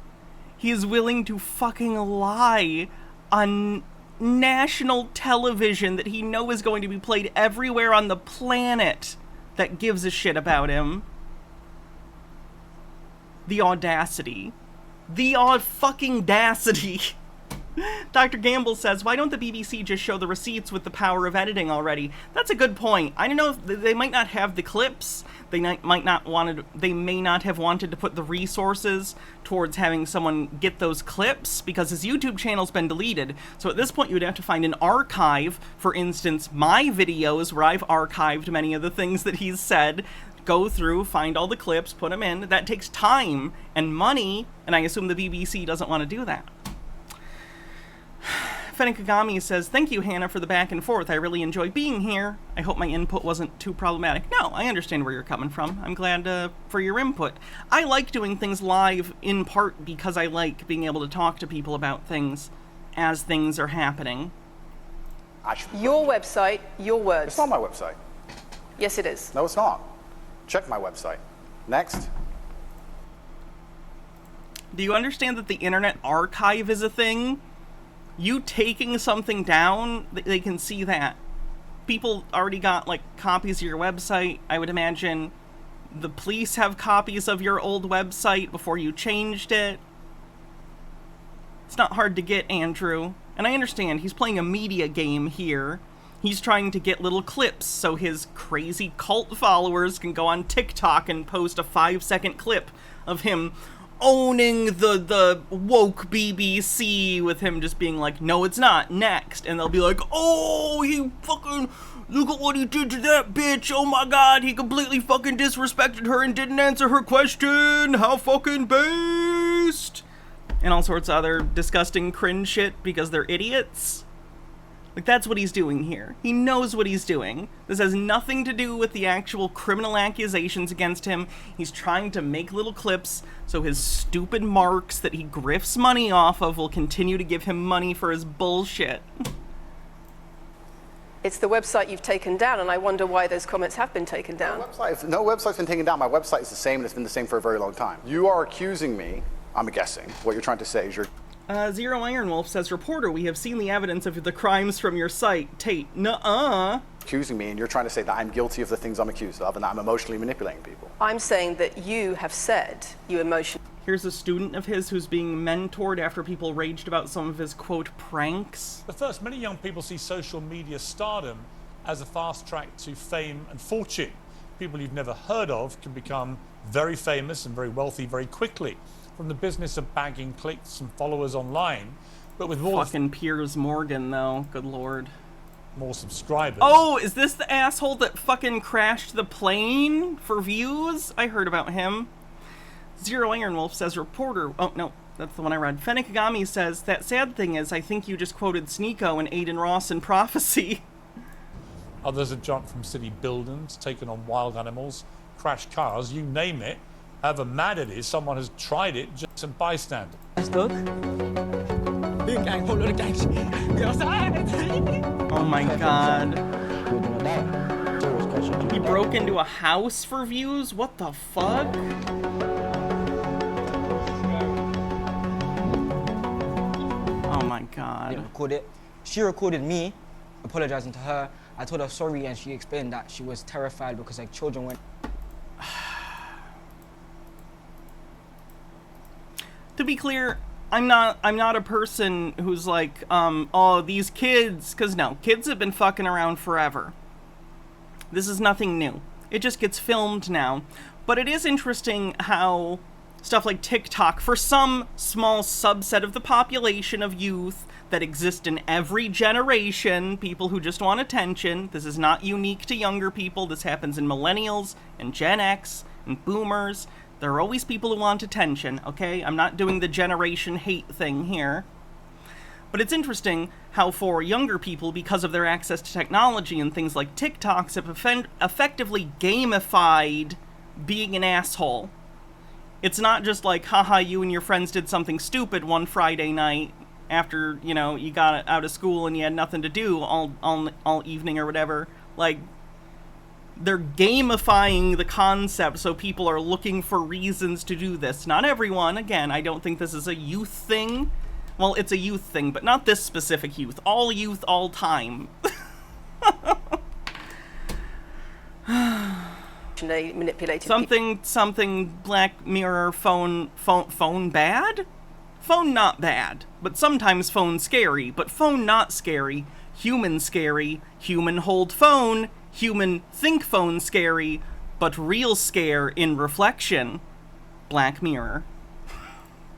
He is willing to fucking lie on national television that he knows is going to be played everywhere on the planet that gives a shit about him. The audacity. The fucking audacity. Dr. Gamble says, why don't the BBC just show the receipts with the power of editing already? That's a good point. I don't know, they might not have the clips. They may not have wanted to put the resources towards having someone get those clips because his YouTube channel's been deleted. So at this point, you would have to find an archive. For instance, my videos where I've archived many of the things that he's said. Go through, find all the clips, put them in. That takes time and money, and I assume the BBC doesn't want to do that. Fenekagami says, thank you, Hannah, for the back and forth. I really enjoy being here. I hope my input wasn't too problematic. No, I understand where you're coming from. I'm glad for your input. I like doing things live in part because I like being able to talk to people about things as things are happening. Your website, your words. It's not my website. Yes, it is. No, it's not. Check my website. Next. Do you understand that the Internet Archive is a thing? You taking something down, they can see that. People already got, like, copies of your website. I would imagine the police have copies of your old website before you changed it. It's not hard to get, Andrew. And I understand, he's playing a media game here. He's trying to get little clips so his crazy cult followers can go on TikTok and post a 5-second clip of him owning the woke BBC with him just being like, no, it's not, next. And they'll be like, oh, he fucking, look at what he did to that bitch. Oh my god, he completely fucking disrespected her and didn't answer her question. How fucking based. And all sorts of other disgusting cringe shit because they're idiots. Like, that's what he's doing here. He knows what he's doing. This has nothing to do with the actual criminal accusations against him. He's trying to make little clips so his stupid marks that he grifts money off of will continue to give him money for his bullshit. It's the website you've taken down, and I wonder why those comments have been taken down. No website's been taken down. My website is the same, and it's been the same for a very long time. You are accusing me, I'm guessing, what you're trying to say is you're... Zero Iron Wolf says, reporter, we have seen the evidence of the crimes from your site. Tate, nuh-uh. Accusing me, and you're trying to say that I'm guilty of the things I'm accused of, and that I'm emotionally manipulating people. I'm saying that you have said you emotionally... Here's a student of his who's being mentored after people raged about some of his, quote, pranks. But first, many young people see social media stardom as a fast track to fame and fortune. People you've never heard of can become very famous and very wealthy very quickly from the business of bagging clicks and followers online. But with more... Fucking Piers Morgan, though. Good lord. More subscribers. Oh, is this the asshole that fucking crashed the plane for views? I heard about him. Zero Iron Wolf says, reporter... Oh, no. That's the one I read. Fennikagami says, that sad thing is, I think you just quoted Sneeko and Aiden Ross in Prophecy. Others have jumped from city buildings, taken on wild animals, crashed cars, you name it. However mad it is, someone has tried it, just some bystander. Oh my god. He broke into a house for views? What the fuck? Oh my god. I didn't record it. She recorded me apologizing to her. I told her sorry and she explained that she was terrified because like children went... To be clear, I'm not a person who's like, oh, these kids, because no, kids have been fucking around forever. This is nothing new. It just gets filmed now. But it is interesting how stuff like TikTok, for some small subset of the population of youth that exist in every generation, people who just want attention, this is not unique to younger people, this happens in millennials and Gen X and boomers. There are always people who want attention, okay? I'm not doing the generation hate thing here. But it's interesting how for younger people, because of their access to technology and things like TikToks, have effectively gamified being an asshole. It's not just like, haha, you and your friends did something stupid one Friday night after, you know, you got out of school and you had nothing to do all evening or whatever. Like, they're gamifying the concept so people are looking for reasons to do this. Not everyone. Again, I don't think this is a youth thing. Well, it's a youth thing, but not this specific youth. All youth, all time. manipulated something Black Mirror phone bad? Phone not bad, but sometimes phone scary, but phone not scary. Human scary, human hold phone, human think phone scary, but real scare in reflection. Black Mirror.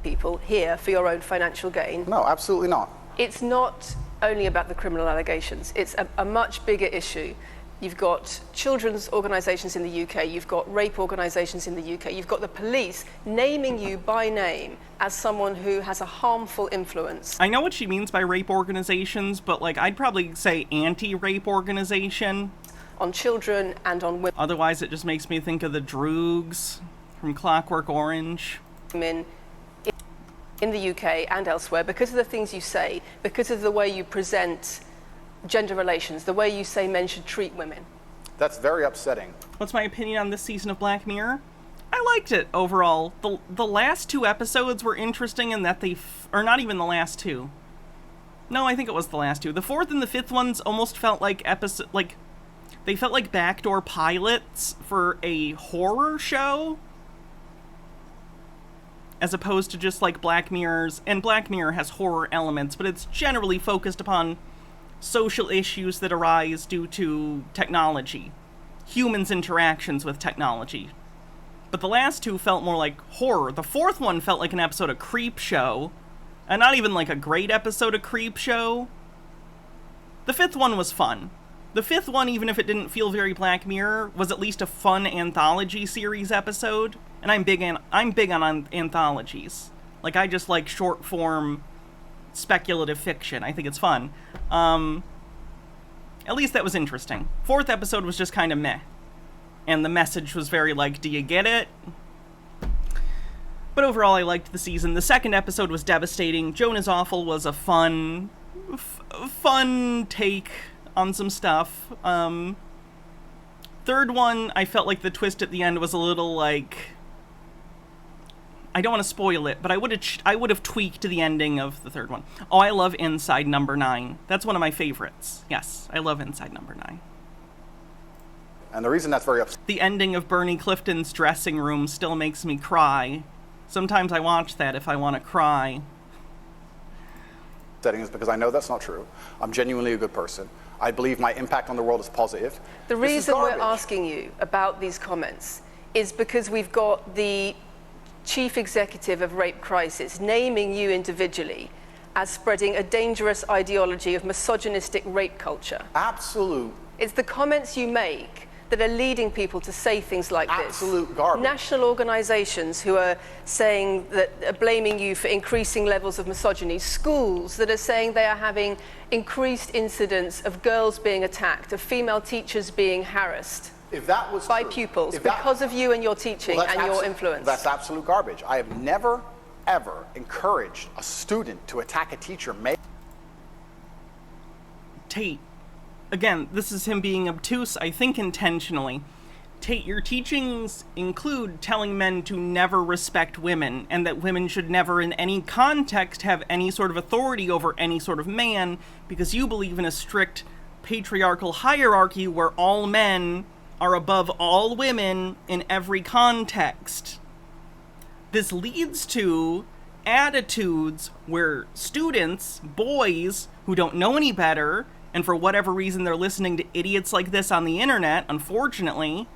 people here for your own financial gain. No, absolutely not. It's not only about the criminal allegations. It's a much bigger issue. You've got children's organisations in the UK, you've got rape organisations in the UK, you've got the police naming you by name as someone who has a harmful influence. I know what she means by rape organizations, but like I'd probably say anti-rape organization. On children and on women. Otherwise it just makes me think of the Droogs from Clockwork Orange. In the UK and elsewhere, because of the things you say, because of the way you present gender relations, the way you say men should treat women. That's very upsetting. What's my opinion on this season of Black Mirror? I liked it overall. The last two episodes were interesting in that or not even the last two. No, I think it was the last two. The fourth and the fifth ones almost felt like they felt like backdoor pilots for a horror show, as opposed to just like Black Mirror's. And Black Mirror has horror elements, but it's generally focused upon social issues that arise due to technology, humans' interactions with technology. But the last two felt more like horror. The fourth one felt like an episode of Creep Show, and not even like a great episode of Creep Show. The fifth one was fun. The fifth one, even if it didn't feel very Black Mirror, was at least a fun anthology series episode. And I'm big on anthologies. Like, I just like short form speculative fiction. I think it's fun. At least that was interesting. Fourth episode was just kind of meh. And the message was very like, do you get it? But overall, I liked the season. The second episode was devastating. Joan is Awful was a fun take on some stuff. Third one, I felt like the twist at the end was a little like... I don't want to spoil it, but I would have tweaked the ending of the third one. Oh, I love Inside Number 9. That's one of my favorites. Yes, I love Inside Number 9. And the reason that's very The ending of Bernie Clifton's dressing room still makes me cry. Sometimes I watch that if I want to cry. upsetting is because I know that's not true. I'm genuinely a good person. I believe my impact on the world is positive. The reason we're asking you about these comments is because we've got the chief executive of Rape Crisis naming you individually as spreading a dangerous ideology of misogynistic rape culture. Absolute. It's the comments you make that are leading people to say things like this. Absolute garbage. National organizations who are saying that, are blaming you for increasing levels of misogyny. Schools that are saying they are having increased incidents of girls being attacked, of female teachers being harassed. If that was by true, pupils because of you and your teaching and your influence. That's absolute garbage. I have never, ever encouraged a student to attack a teacher. Tate, again, this is him being obtuse, I think intentionally. Tate, your teachings include telling men to never respect women, and that women should never in any context have any sort of authority over any sort of man, because you believe in a strict patriarchal hierarchy where all men are above all women in every context. This leads to attitudes where students, boys, who don't know any better, and for whatever reason they're listening to idiots like this on the internet, unfortunately,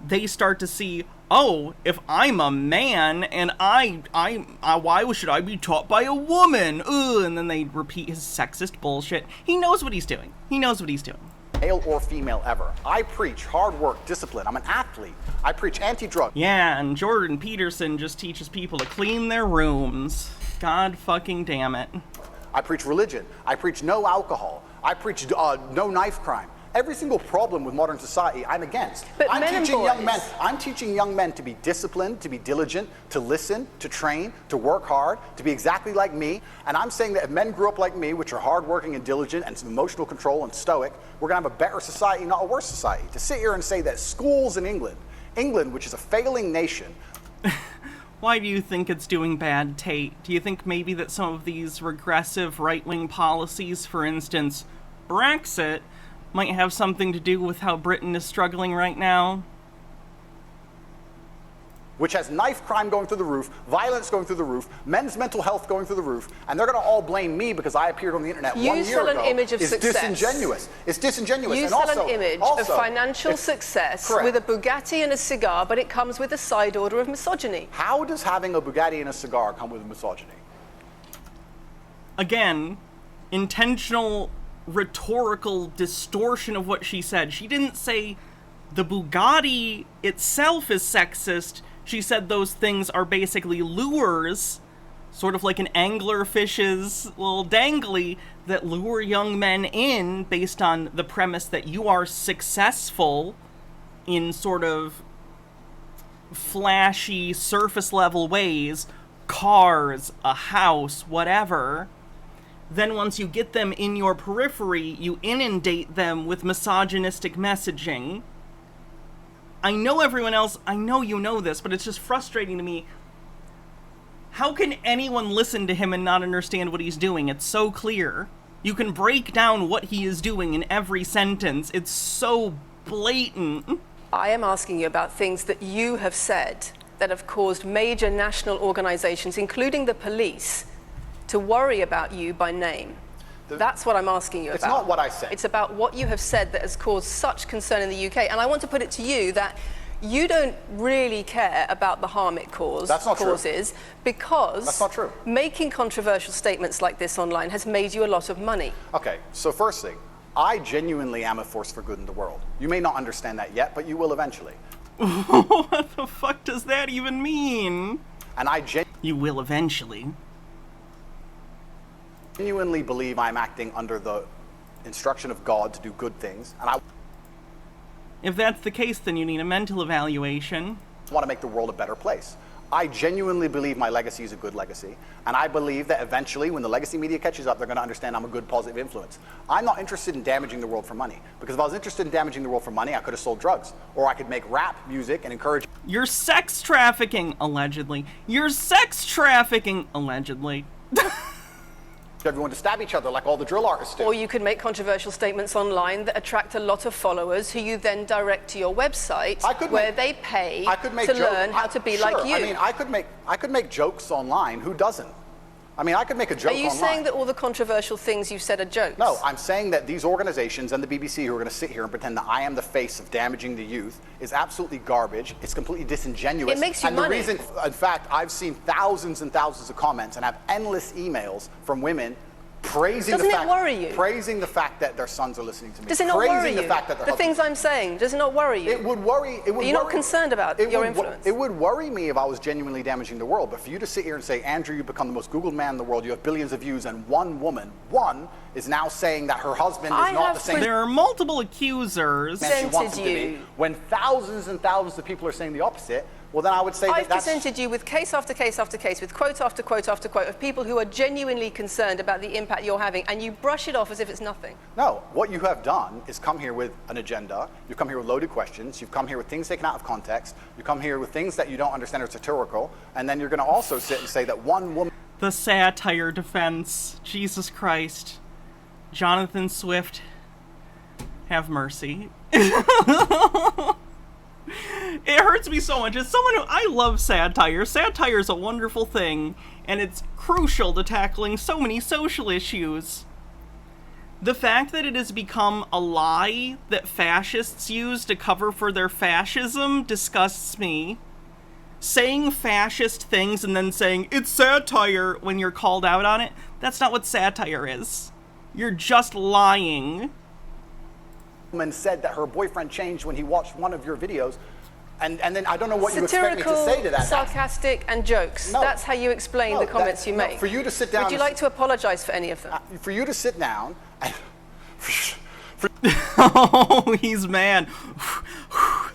they start to see, oh, if I'm a man and why should I be taught by a woman? Ugh, and then they repeat his sexist bullshit. He knows what he's doing. He knows what he's doing. Male or female ever. I preach hard work, discipline. I'm an athlete. I preach anti-drug. Yeah, and Jordan Peterson just teaches people to clean their rooms. God fucking damn it. I preach religion. I preach no alcohol. I preach no knife crime. Every single problem with modern society, I'm against. But I'm men teaching and young boys. men. I'm teaching young men to be disciplined, to be diligent, to listen, to train, to work hard, to be exactly like me. And I'm saying that if men grew up like me, which are hardworking and diligent and some emotional control and stoic, we're going to have a better society, not a worse society. To sit here and say that schools in England, which is a failing nation. Why do you think it's doing bad, Tate? Do you think maybe that some of these regressive right-wing policies, for instance, Brexit, might have something to do with how Britain is struggling right now? Which has knife crime going through the roof, violence going through the roof, men's mental health going through the roof, and they're going to all blame me because I appeared on the internet 1 year ago. You sell an image of it's success. Disingenuous. It's disingenuous. You and sell also, an image of financial success correct. with a Bugatti and a cigar, but it comes with a side order of misogyny. How does having a Bugatti and a cigar come with misogyny? Again, intentional rhetorical distortion of what she said. She didn't say the Bugatti itself is sexist. She said those things are basically lures, sort of like an anglerfish's little dangly, that lure young men in based on the premise that you are successful in sort of flashy, surface-level ways, cars, a house, whatever. Then once you get them in your periphery, you inundate them with misogynistic messaging. I know everyone else, I know you know this, but it's just frustrating to me. How can anyone listen to him and not understand what he's doing? It's so clear. You can break down what he is doing in every sentence. It's so blatant. I am asking you about things that you have said that have caused major national organizations, including the police, to worry about you by name. That's what I'm asking you about. It's not what I said. It's about what you have said that has caused such concern in the UK. And I want to put it to you that you don't really care about the harm it causes. That's not true. Because that's not true. Making controversial statements like this online has made you a lot of money. Okay, so first thing, I genuinely am a force for good in the world. You may not understand that yet, but you will eventually. What the fuck does that even mean? And I You will eventually. genuinely believe I'm acting under the instruction of God to do good things, and I If that's the case, then you need a mental evaluation. want to make the world a better place. I genuinely believe my legacy is a good legacy, and I believe that eventually, when the legacy media catches up, they're going to understand I'm a good, positive influence. I'm not interested in damaging the world for money, because if I was interested in damaging the world for money, I could have sold drugs, or I could make rap music and encourage You're sex trafficking, allegedly. You're sex trafficking, allegedly. everyone to stab each other like all the drill artists do. Or you could make controversial statements online that attract a lot of followers who you then direct to your website where they pay to learn how to be sure, like you. I mean, I could make jokes online. Who doesn't? I mean, I could make a joke Are you online. saying that all the controversial things you've said are jokes? No, I'm saying that these organizations and the BBC who are going to sit here and pretend that I am the face of damaging the youth is absolutely garbage. It's completely disingenuous. It makes you and money. The reason, in fact, I've seen thousands and thousands of comments and have endless emails from women praising Doesn't the fact, it worry you? praising the fact that their sons are listening to me. Does it not praising worry you? the fact that their The things I'm saying, does it not worry you? It would worry. It would Are you not worry- concerned about it your would influence? It would worry me if I was genuinely damaging the world. But for you to sit here and say, Andrew, you've become the most Googled man in the world, you have billions of views, and one woman, is now saying that her husband is not the same There are multiple accusers. man she wants him to Presented be. you. When thousands and thousands of people are saying the opposite, well, then I would say I've that's... presented you with case after case after case, with quote after quote after quote of people who are genuinely concerned about the impact you're having, and you brush it off as if it's nothing. No, what you have done is come here with an agenda. You've come here with loaded questions. You've come here with things taken out of context. You come here with things that you don't understand are satirical. And then you're going to also sit and say that one woman... The satire defense. Jesus Christ. Jonathan Swift, have mercy. It hurts me so much. As someone who, I love satire. Satire is a wonderful thing, and it's crucial to tackling so many social issues. The fact that it has become a lie that fascists use to cover for their fascism disgusts me. Saying fascist things and then saying, it's satire, when you're called out on it, that's not what satire is. You're just lying. woman said that her boyfriend changed when he watched one of your videos, and then I don't know what you expect me to Satirical, say to that. sarcastic, and jokes. No. That's how you explain No, the comments that- you no, make. for you to sit down Would you and like to apologize for any of them? For you to sit down and... Oh, he's mad.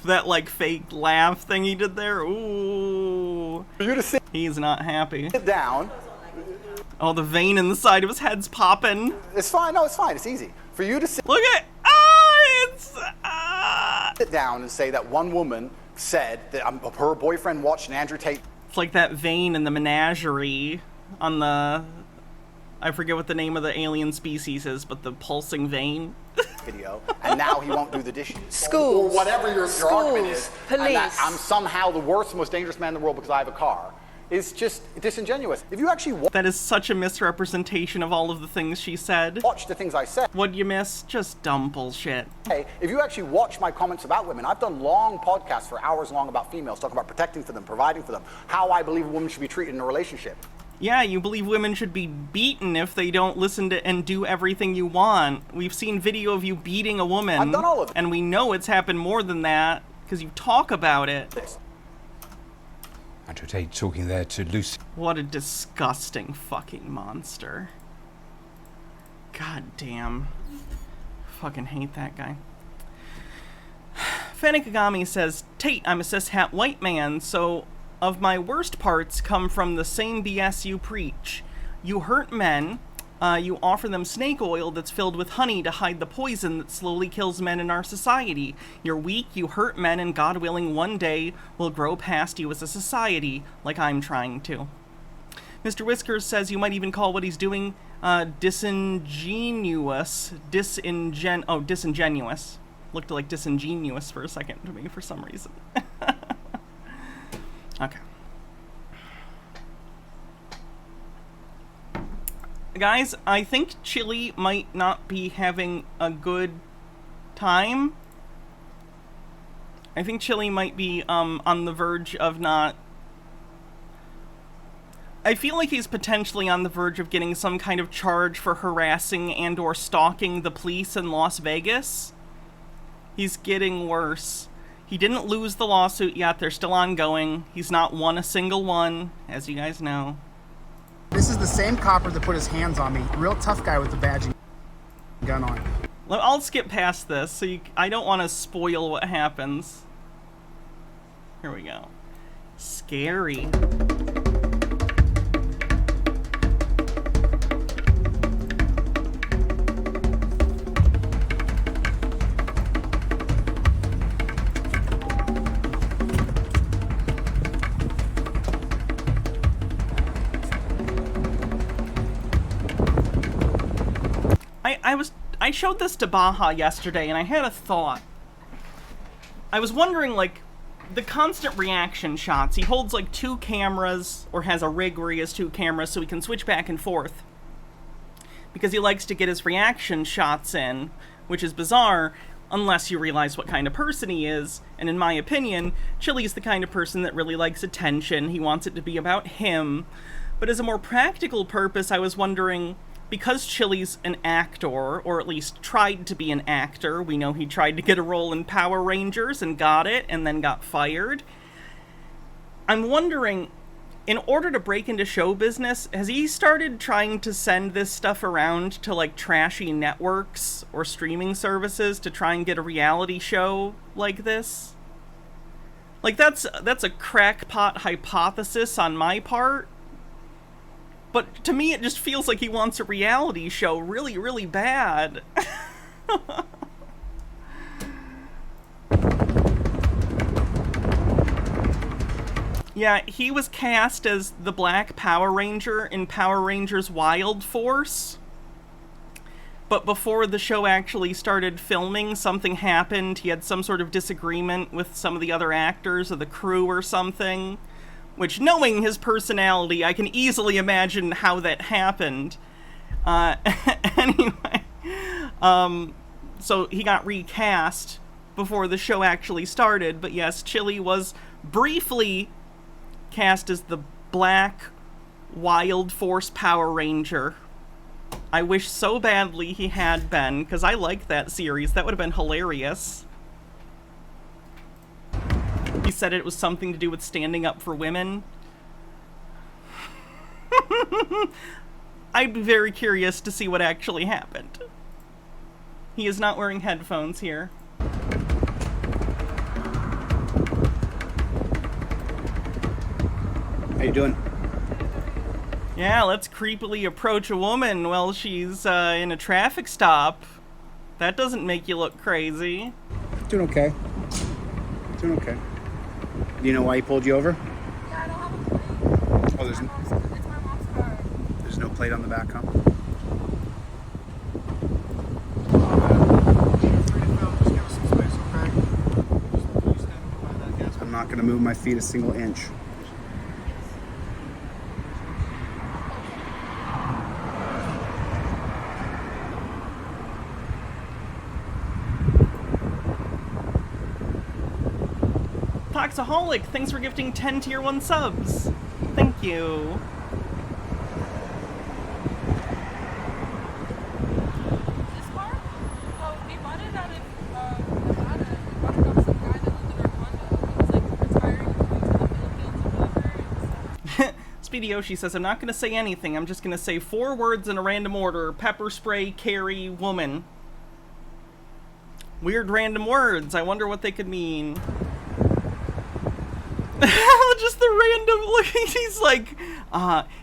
That, like, fake laugh thing he did there. Ooh. For you to sit He's not happy. down... Oh, the vein in the side of his head's popping. It's fine. No, it's fine. It's easy. For you to sit Look at... it's down and say that one woman said that her boyfriend watched an Andrew Tate It's like that vein in the menagerie on the... I forget what the name of the alien species is, but the pulsing vein. video, and now he won't do the dishes. Schools. Or whatever your argument is. Police. And that I'm somehow the worst, most dangerous man in the world because I have a car. It's just disingenuous. If you actually That is such a misrepresentation of all of the things she said. watch the things I said, What'd you miss? Just dumb bullshit. if you actually watch my comments about women, I've done long podcasts for hours long about females, talking about protecting for them, providing for them, how I believe a woman should be treated in a relationship. Yeah, you believe women should be beaten if they don't listen to and do everything you want. We've seen video of you beating a woman. I've done all of it. And we know it's happened more than that, because you talk about it. Andrew Tate talking there to Lucy. What a disgusting fucking monster. God damn. Fucking hate that guy. Fanikagami says, Tate, I'm a cis-hat white man, so of my worst parts come from the same BS you preach. You hurt men, you offer them snake oil that's filled with honey to hide the poison that slowly kills men in our society. You're weak, you hurt men, and God willing, one day we'll grow past you as a society, like I'm trying to. Mr. Whiskers says you might even call what he's doing disingenuous. Disingenuous. Looked like disingenuous for a second to me for some reason. Okay. Guys, I think Chili might not be having a good time. I think Chili might be on the verge of not... I feel like he's potentially on the verge of getting some kind of charge for harassing and or stalking the police in Las Vegas. He's getting worse. He didn't lose the lawsuit yet. They're still ongoing. He's not won a single one, as you guys know. This is the same copper that put his hands on me. Real tough guy with the badge and gun on. I'll skip past this, so I don't want to spoil what happens. Here we go. Scary. I showed this to Baja yesterday, and I had a thought. I was wondering, like, the constant reaction shots. He holds, like, 2 cameras, or has a rig where he has 2 cameras, so he can switch back and forth. Because he likes to get his reaction shots in, which is bizarre, unless you realize what kind of person he is. And in my opinion, Chili's the kind of person that really likes attention. He wants it to be about him. But as a more practical purpose, I was wondering... Because Chili's an actor, or at least tried to be an actor, we know he tried to get a role in Power Rangers and got it, and then got fired. I'm wondering, in order to break into show business, has he started trying to send this stuff around to, like, trashy networks or streaming services to try and get a reality show like this? Like, that's a crackpot hypothesis on my part. But to me, it just feels like he wants a reality show really, really bad. Yeah, he was cast as the Black Power Ranger in Power Rangers Wild Force. But before the show actually started filming, something happened. He had some sort of disagreement with some of the other actors or the crew or something. Which, knowing his personality, I can easily imagine how that happened. Anyway, so he got recast before the show actually started. But yes, Chili was briefly cast as the Black Wild Force Power Ranger. I wish so badly he had been, because I liked that series. That would have been hilarious. He said it was something to do with standing up for women. I'd be very curious to see what actually happened. He is not wearing headphones here. How you doing? Yeah, let's creepily approach a woman while she's in a traffic stop. That doesn't make you look crazy. Doing okay. Doing okay. Do you know why he pulled you over? Yeah, I don't have a plate. Oh, It's my mom's car. there's no plate on the back, huh? I'm not going to move my feet a single inch. Toxaholic, thanks for gifting 10 tier 1 subs. Thank you. This car? Well, we bought it out of Nevada. We bought it off some guy that lived in our condo. He was like retiring and moving to the Philippines or whatever. Speedy Yoshi says, I'm not going to say anything. I'm just going to say 4 words in a random order. Pepper spray, carry, woman. Weird random words. I wonder what they could mean. Just the random look. He's like,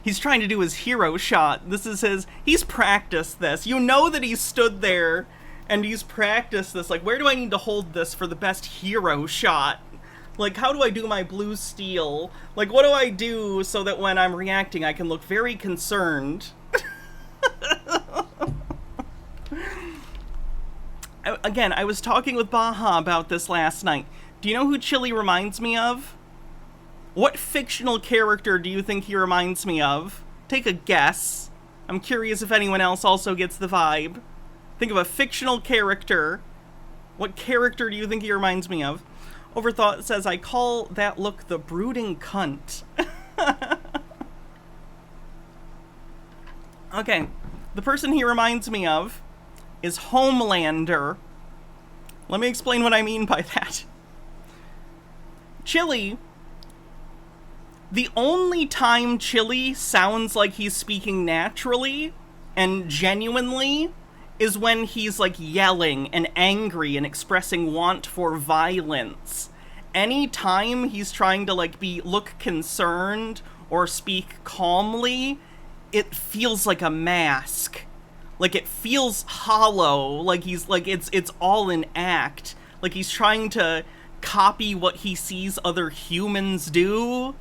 he's trying to do his hero shot. This is his, he's practiced this. You know that he's stood there and he's practiced this. Like, where do I need to hold this for the best hero shot? Like, how do I do my blue steel? Like, what do I do so that when I'm reacting, I can look very concerned? Again, I was talking with Baha about this last night. Do you know who Chili reminds me of? What fictional character do you think he reminds me of? Take a guess. I'm curious if anyone else also gets the vibe. Think of a fictional character. What character do you think he reminds me of? Overthought says, I call that look the brooding cunt. Okay, the person he reminds me of is Homelander. Let me explain what I mean by that. Chili, the only time Chili sounds like he's speaking naturally and genuinely is when he's like yelling and angry and expressing want for violence. Any time he's trying to like look concerned or speak calmly, it feels like a mask. Like it feels hollow, like he's like it's all an act. Like he's trying to copy what he sees other humans do.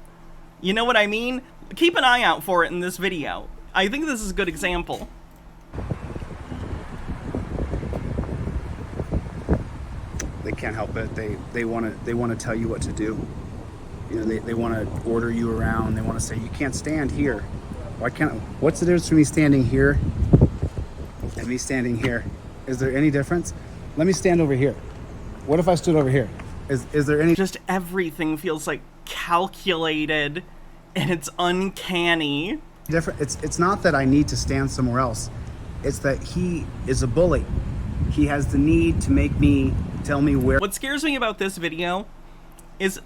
You know what I mean? Keep an eye out for it in this video. I think this is a good example. They can't help it. They want to tell you what to do. You know, they want to order you around. They want to say you can't stand here. Why can't? What's the difference between me standing here and me standing here? Is there any difference? Let me stand over here. What if I stood over here? Is there any? Just everything feels like calculated, and it's uncanny. Different. It's not that I need to stand somewhere else. It's that he is a bully. He has the need to make me tell me where. What scares me about this video is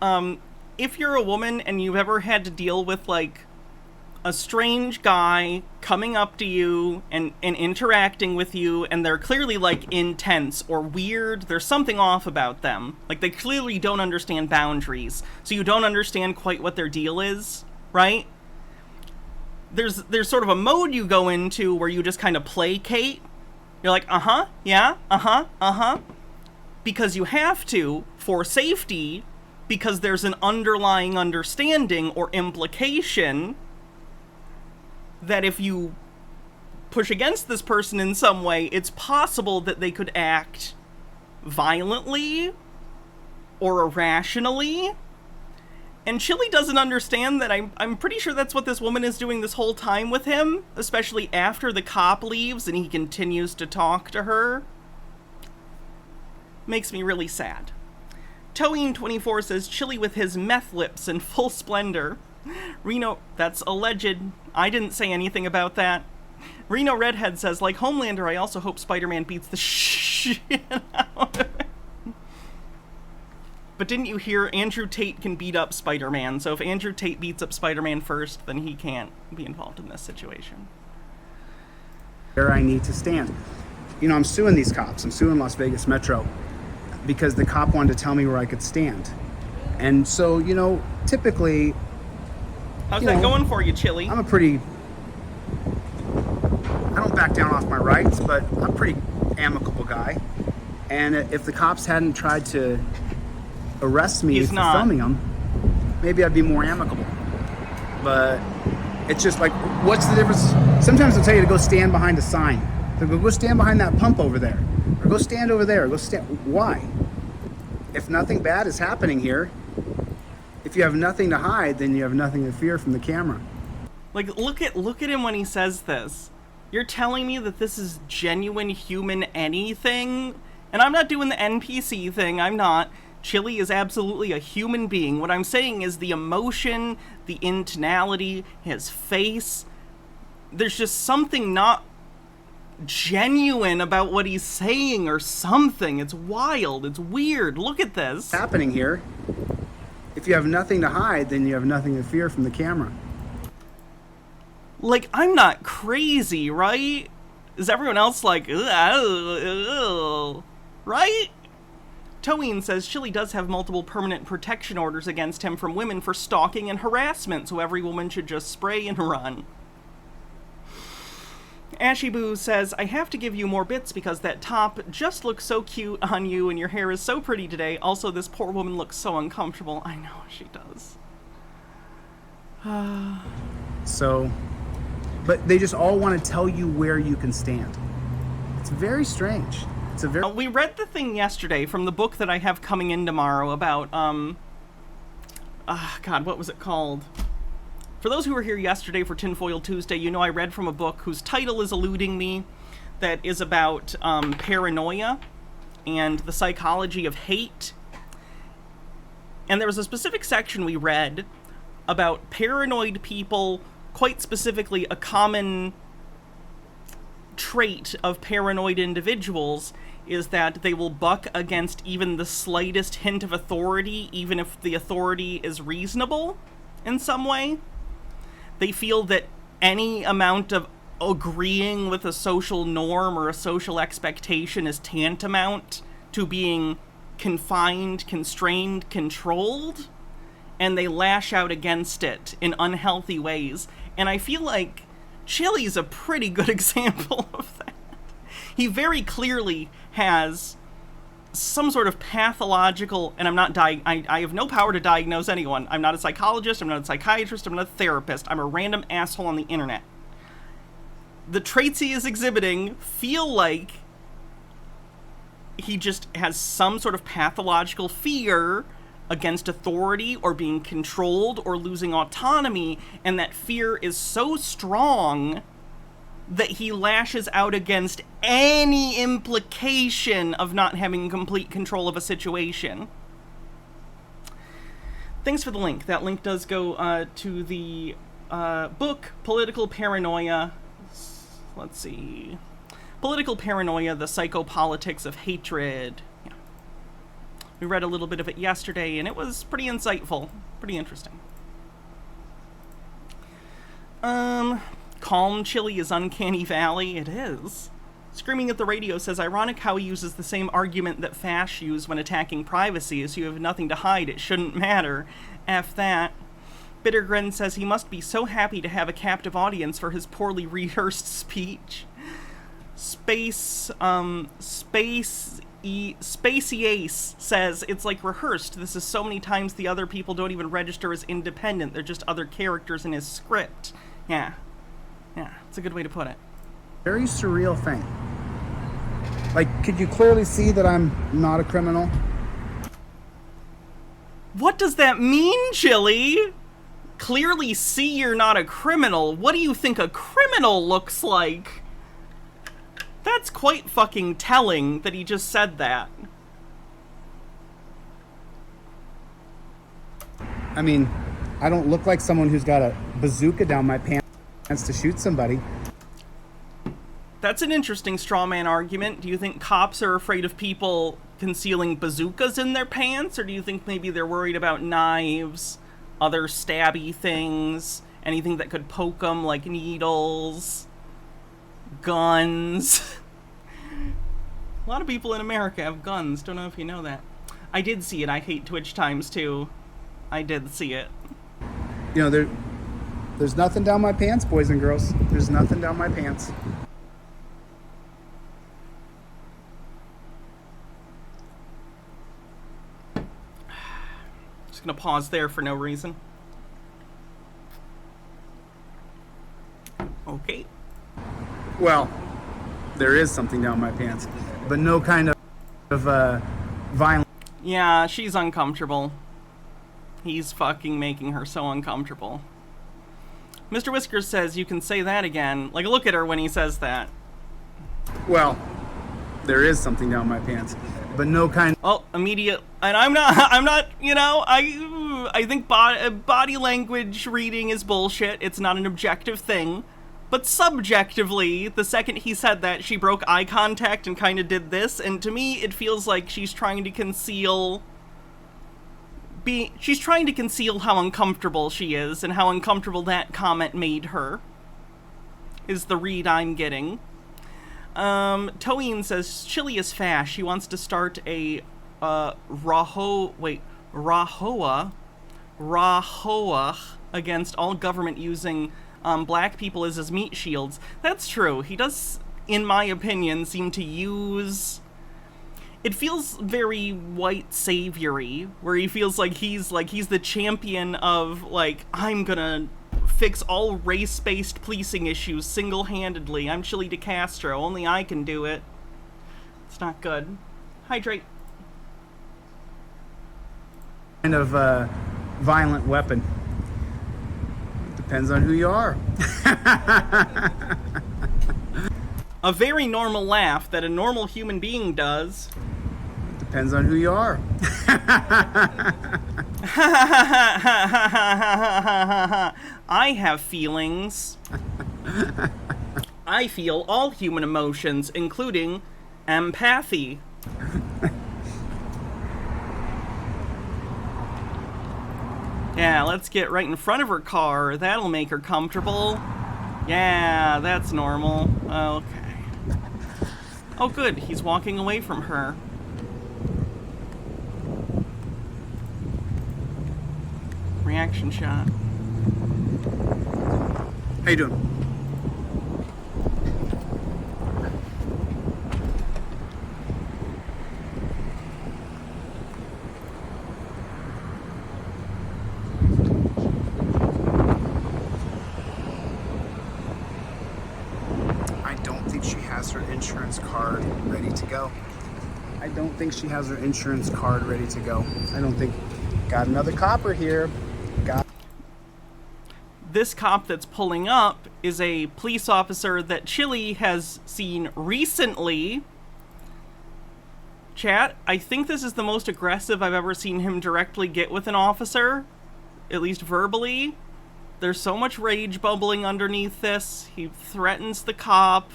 if you're a woman and you've ever had to deal with like a strange guy coming up to you and interacting with you, and they're clearly like intense or weird, there's something off about them. Like they clearly don't understand boundaries, so you don't understand quite what their deal is, right? There's sort of a mode you go into where you just kind of placate. You're like, uh-huh, yeah, uh-huh, uh-huh. Because you have to, for safety, because there's an underlying understanding or implication that if you push against this person in some way, it's possible that they could act violently or irrationally. And Chili doesn't understand that. I'm pretty sure that's what this woman is doing this whole time with him, especially after the cop leaves and he continues to talk to her. Makes me really sad. Toeing24 says, Chili with his meth lips in full splendor. Reno, that's alleged. I didn't say anything about that. Reno Redhead says, like Homelander, I also hope Spider-Man beats the shit out of him. But didn't you hear Andrew Tate can beat up Spider-Man? So if Andrew Tate beats up Spider-Man first, then he can't be involved in this situation. Where I need to stand. You know, I'm suing these cops. I'm suing Las Vegas Metro because the cop wanted to tell me where I could stand. And so, you know, typically... How's that going for you, Chili? I'm a pretty... I don't back down off my rights, but I'm a pretty amicable guy. And if the cops hadn't tried to arrest me for filming them, maybe I'd be more amicable. But it's just like, what's the difference? Sometimes they'll tell you to go stand behind a sign. They'll go stand behind that pump over there. Or go stand over there. Go stand. Why? If nothing bad is happening here, if you have nothing to hide, then you have nothing to fear from the camera. Like, look at him when he says this. You're telling me that this is genuine human anything? And I'm not doing the NPC thing, I'm not. Chili is absolutely a human being. What I'm saying is the emotion, the intonality, his face. There's just something not genuine about what he's saying or something. It's wild. It's weird. Look at this. Happening here. If you have nothing to hide, then you have nothing to fear from the camera. Like, I'm not crazy, right? Is everyone else like, ugh, right? Toeing says Chili does have multiple permanent protection orders against him from women for stalking and harassment, so every woman should just spray and run. Ashy Boo says, I have to give you more bits because that top just looks so cute on you and your hair is so pretty today. Also, this poor woman looks so uncomfortable. I know, she does. So, but they just all want to tell you where you can stand. It's very strange. It's a very... We read the thing yesterday from the book that I have coming in tomorrow about, God, what was it called? For those who were here yesterday for Tinfoil Tuesday, you know I read from a book whose title is eluding me, that is about paranoia and the psychology of hate. And there was a specific section we read about paranoid people, quite specifically a common trait of paranoid individuals is that they will buck against even the slightest hint of authority, even if the authority is reasonable in some way. They feel that any amount of agreeing with a social norm or a social expectation is tantamount to being confined, constrained, controlled, and they lash out against it in unhealthy ways. And I feel like Chili's a pretty good example of that. He very clearly has some sort of pathological, and I have no power to diagnose anyone. I'm not a psychologist, I'm not a psychiatrist, I'm not a therapist. I'm a random asshole on the internet. The traits he is exhibiting feel like he just has some sort of pathological fear against authority or being controlled or losing autonomy, and that fear is so strong that he lashes out against any implication of not having complete control of a situation. Thanks for the link. That link does go to the book, Political Paranoia. Let's see. Political Paranoia, The Psychopolitics of Hatred. Yeah. We read a little bit of it yesterday, and it was pretty insightful. Pretty interesting. Calm Chili is Uncanny Valley. It is. Screaming at the Radio says, ironic how he uses the same argument that Fash used when attacking privacy, as you have nothing to hide, it shouldn't matter. F that. Bittergrin says he must be so happy to have a captive audience for his poorly rehearsed speech. Spacey Ace says, it's like rehearsed. This is so many times the other people don't even register as independent. They're just other characters in his script. Yeah, it's a good way to put it. Very surreal thing. Like, could you clearly see that I'm not a criminal? What does that mean, Chili? Clearly see you're not a criminal. What do you think a criminal looks like? That's quite fucking telling that he just said that. I mean, I don't look like someone who's got a bazooka down my pants to shoot somebody. That's an interesting straw man argument. Do you think cops are afraid of people concealing bazookas in their pants? Or do you think maybe they're worried about knives, other stabby things, anything that could poke them, like needles, guns? A lot of people in America have guns. Don't know if you know that. I did see it. I hate Twitch Times too. I did see it. You know, there's nothing down my pants, boys and girls. There's nothing down my pants. Just gonna pause there for no reason. Okay. Well, there is something down my pants, but no kind of violence. Yeah, she's uncomfortable. He's fucking making her so uncomfortable. Mr. Whiskers says, you can say that again. Like, look at her when he says that. Well, there is something down my pants, but no kind. Oh, immediate. And I'm not, you know, I think body language reading is bullshit. It's not an objective thing. But subjectively, the second he said that, she broke eye contact and kind of did this, and to me, it feels like she's trying to conceal how uncomfortable she is, and how uncomfortable that comment made her, is the read I'm getting. Toeen says, Chili is fash. She wants to start a, Rahoa against all government using black people as his meat shields. That's true. He does, in my opinion, seem to use... It feels very white saviory, where he feels like he's the champion of, like, I'm gonna fix all race-based policing issues single-handedly. I'm Chili DeCastro. Only I can do it. It's not good. Hydrate. Kind of violent weapon. Depends on who you are. A very normal laugh that a normal human being does. Depends on who you are. I have feelings. I feel all human emotions, including empathy. Yeah, let's get right in front of her car. That'll make her comfortable. Yeah, that's normal. Okay. Oh, good. He's walking away from her. Reaction shot. How you doing? I don't think she has her insurance card ready to go. I don't think she has her insurance card ready to go. I don't think. Got another copper here. This cop that's pulling up is a police officer that Chili has seen recently. Chat, I think this is the most aggressive I've ever seen him directly get with an officer, at least verbally. There's so much rage bubbling underneath this. He threatens the cop.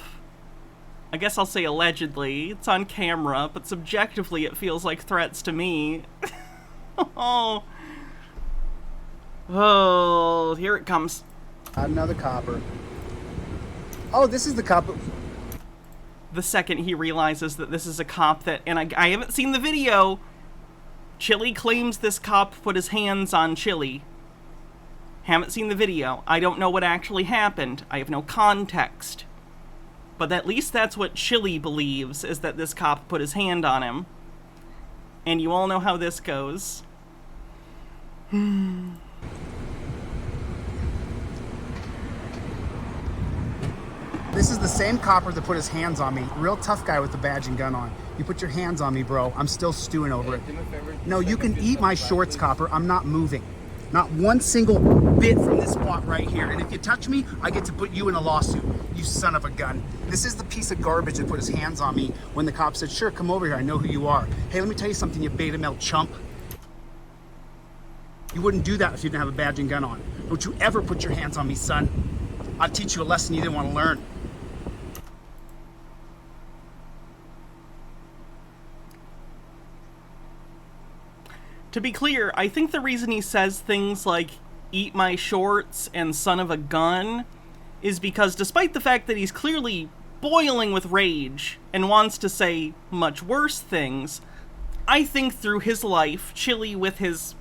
I guess I'll say allegedly. It's on camera, but subjectively it feels like threats to me. Oh. Oh, here it comes. Another copper. Oh, this is the copper. The second he realizes that this is a cop that, and I haven't seen the video, Chili claims this cop put his hands on Chili. Haven't seen the video. I don't know what actually happened. I have no context. But at least that's what Chili believes, is that this cop put his hand on him. And you all know how this goes. This is the same copper that put his hands on me. Real tough guy with the badge and gun on. You put your hands on me, bro. I'm still stewing over it. No, you can eat my shorts, copper. I'm not moving. Not one single bit from this spot right here. And if you touch me, I get to put you in a lawsuit, you son of a gun. This is the piece of garbage that put his hands on me when the cop said, sure, come over here. I know who you are. Hey, let me tell you something, you beta male chump. You wouldn't do that if you didn't have a badge and gun on. Don't you ever put your hands on me, son. I'll teach you a lesson you didn't want to learn. To be clear, I think the reason he says things like, eat my shorts and son of a gun, is because despite the fact that he's clearly boiling with rage and wants to say much worse things, I think through his life, Chili with his,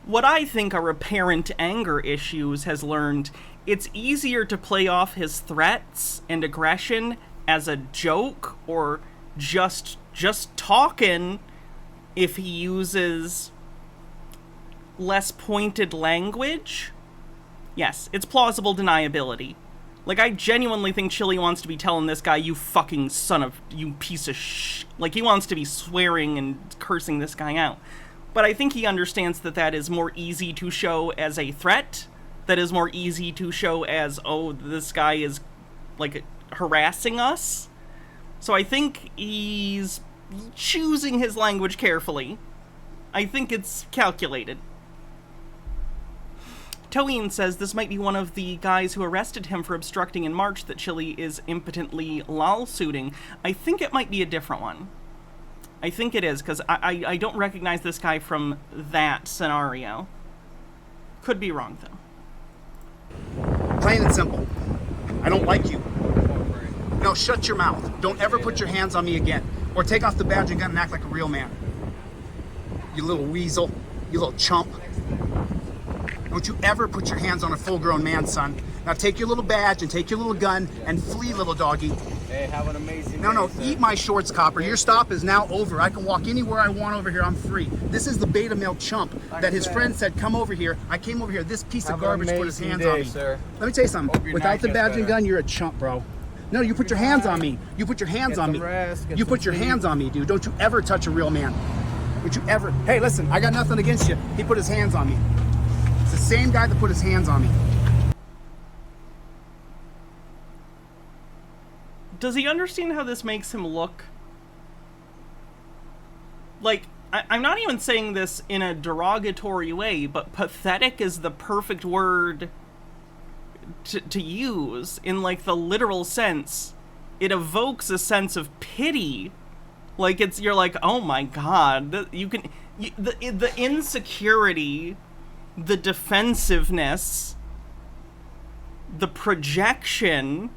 what I think are apparent anger issues, has learned it's easier to play off his threats and aggression as a joke or just talking if he uses less pointed language. Yes, it's plausible deniability. Like, I genuinely think Chili wants to be telling this guy, you fucking son of, you piece of like, he wants to be swearing and cursing this guy out. But I think he understands that that is more easy to show as a threat, that is more easy to show as, oh, this guy is, like, harassing us. So I think he's choosing his language carefully. I think it's calculated. Toeen says this might be one of the guys who arrested him for obstructing in March that Chili is impotently lawsuiting. I think it might be a different one. I think it is, because I don't recognize this guy from that scenario. Could be wrong, though. Plain and simple. I don't like you. No, shut your mouth. Don't ever put your hands on me again. Or take off the badge and gun and act like a real man. You little weasel. You little chump. Don't you ever put your hands on a full-grown man, son. Now take your little badge and take your little gun and flee, little doggy. Hey, have an amazing day, No, sir. eat my shorts, copper. Your stop is now over. I can walk anywhere I want over here. I'm free. This is the beta male chump that his friend said, come over here. I came over here. This piece of garbage put his hands on me. Sir. Let me tell you something. Hope your Without night the gets badge and better. gun, you're a chump, bro. No, you put your hands on me. You put your hands on me. You put your hands on me, dude. Don't you ever touch a real man. Don't you ever. Hey, listen, I got nothing against you. He put his hands on me. It's the same guy that put his hands on me. Does he understand how this makes him look? Like, I'm not even saying this in a derogatory way, but pathetic is the perfect word to use in, like, the literal sense. It evokes a sense of pity. Like, you're like, oh my god, the insecurity, the defensiveness, the projection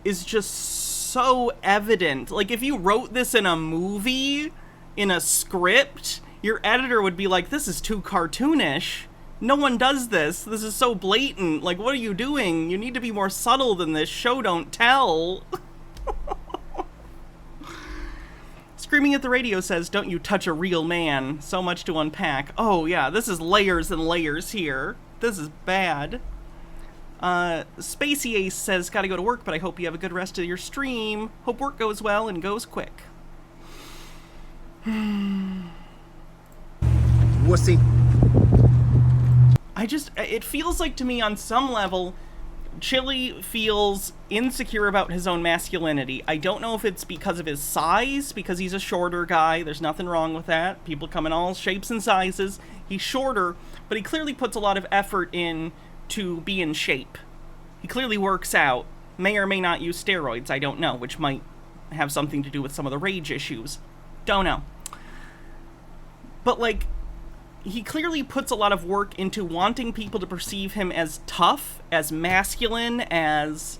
is just so evident. Like, if you wrote this in a movie, in a script, your editor would be like, this is too cartoonish. No one does this. This is so blatant. Like, what are you doing? You need to be more subtle than this. Show don't tell. Screaming at the Radio says, don't you touch a real man. So much to unpack. Oh, yeah, this is layers and layers here. This is bad. Spacey Ace says, gotta go to work, but I hope you have a good rest of your stream. Hope work goes well and goes quick. Wussy. It feels like to me on some level, Chili feels insecure about his own masculinity. I don't know if it's because of his size, because he's a shorter guy. There's nothing wrong with that. People come in all shapes and sizes. He's shorter, but he clearly puts a lot of effort in to be in shape. He clearly works out. May or may not use steroids, I don't know, which might have something to do with some of the rage issues. Don't know. But, like, he clearly puts a lot of work into wanting people to perceive him as tough, as masculine, as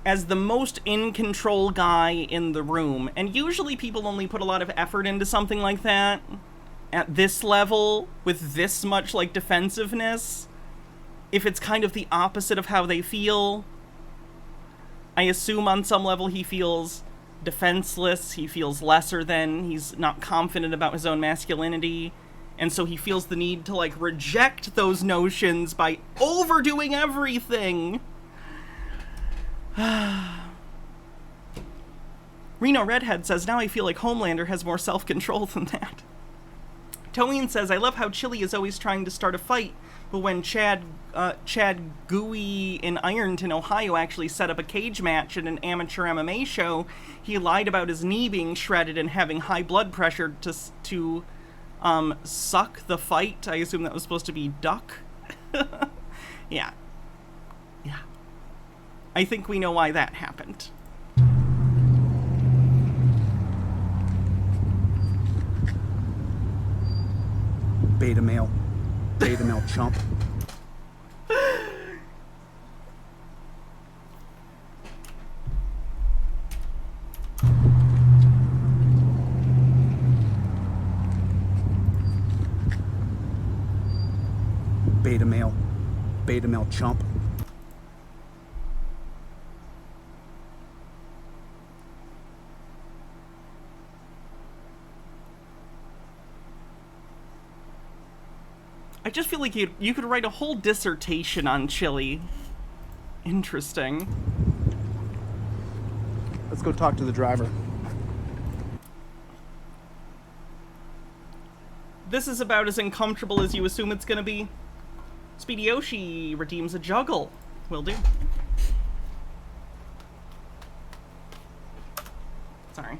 the most in-control guy in the room. And usually people only put a lot of effort into something like that at this level, with this much, like, defensiveness, if it's kind of the opposite of how they feel. I assume on some level he feels defenseless, he feels lesser than, he's not confident about his own masculinity, and so he feels the need to, like, reject those notions by overdoing everything. Reno Redhead says, now I feel like Homelander has more self-control than that. Toeen says, I love how Chili is always trying to start a fight, but when Chad Gooey in Ironton, Ohio actually set up a cage match at an amateur MMA show, he lied about his knee being shredded and having high blood pressure to suck the fight. I assume that was supposed to be duck. Yeah. Yeah. I think we know why that happened. Beta male chump. Beta male chump. I just feel like you could write a whole dissertation on Chili. Interesting. Let's go talk to the driver. This is about as uncomfortable as you assume it's gonna be. Speedy Yoshi redeems a juggle. Will do. Sorry.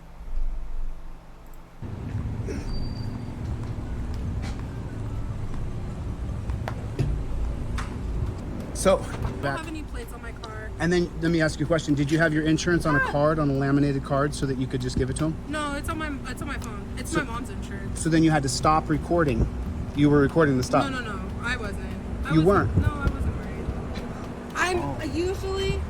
So, I don't have any plates on my car. and then let me ask you a question. Did you have your insurance on a card, on a laminated card, so that you could just give it to him? No, it's on my phone. It's my mom's insurance. So then you had to stop recording. You were recording the stop. No, I wasn't. You weren't? No, I wasn't worried. I usually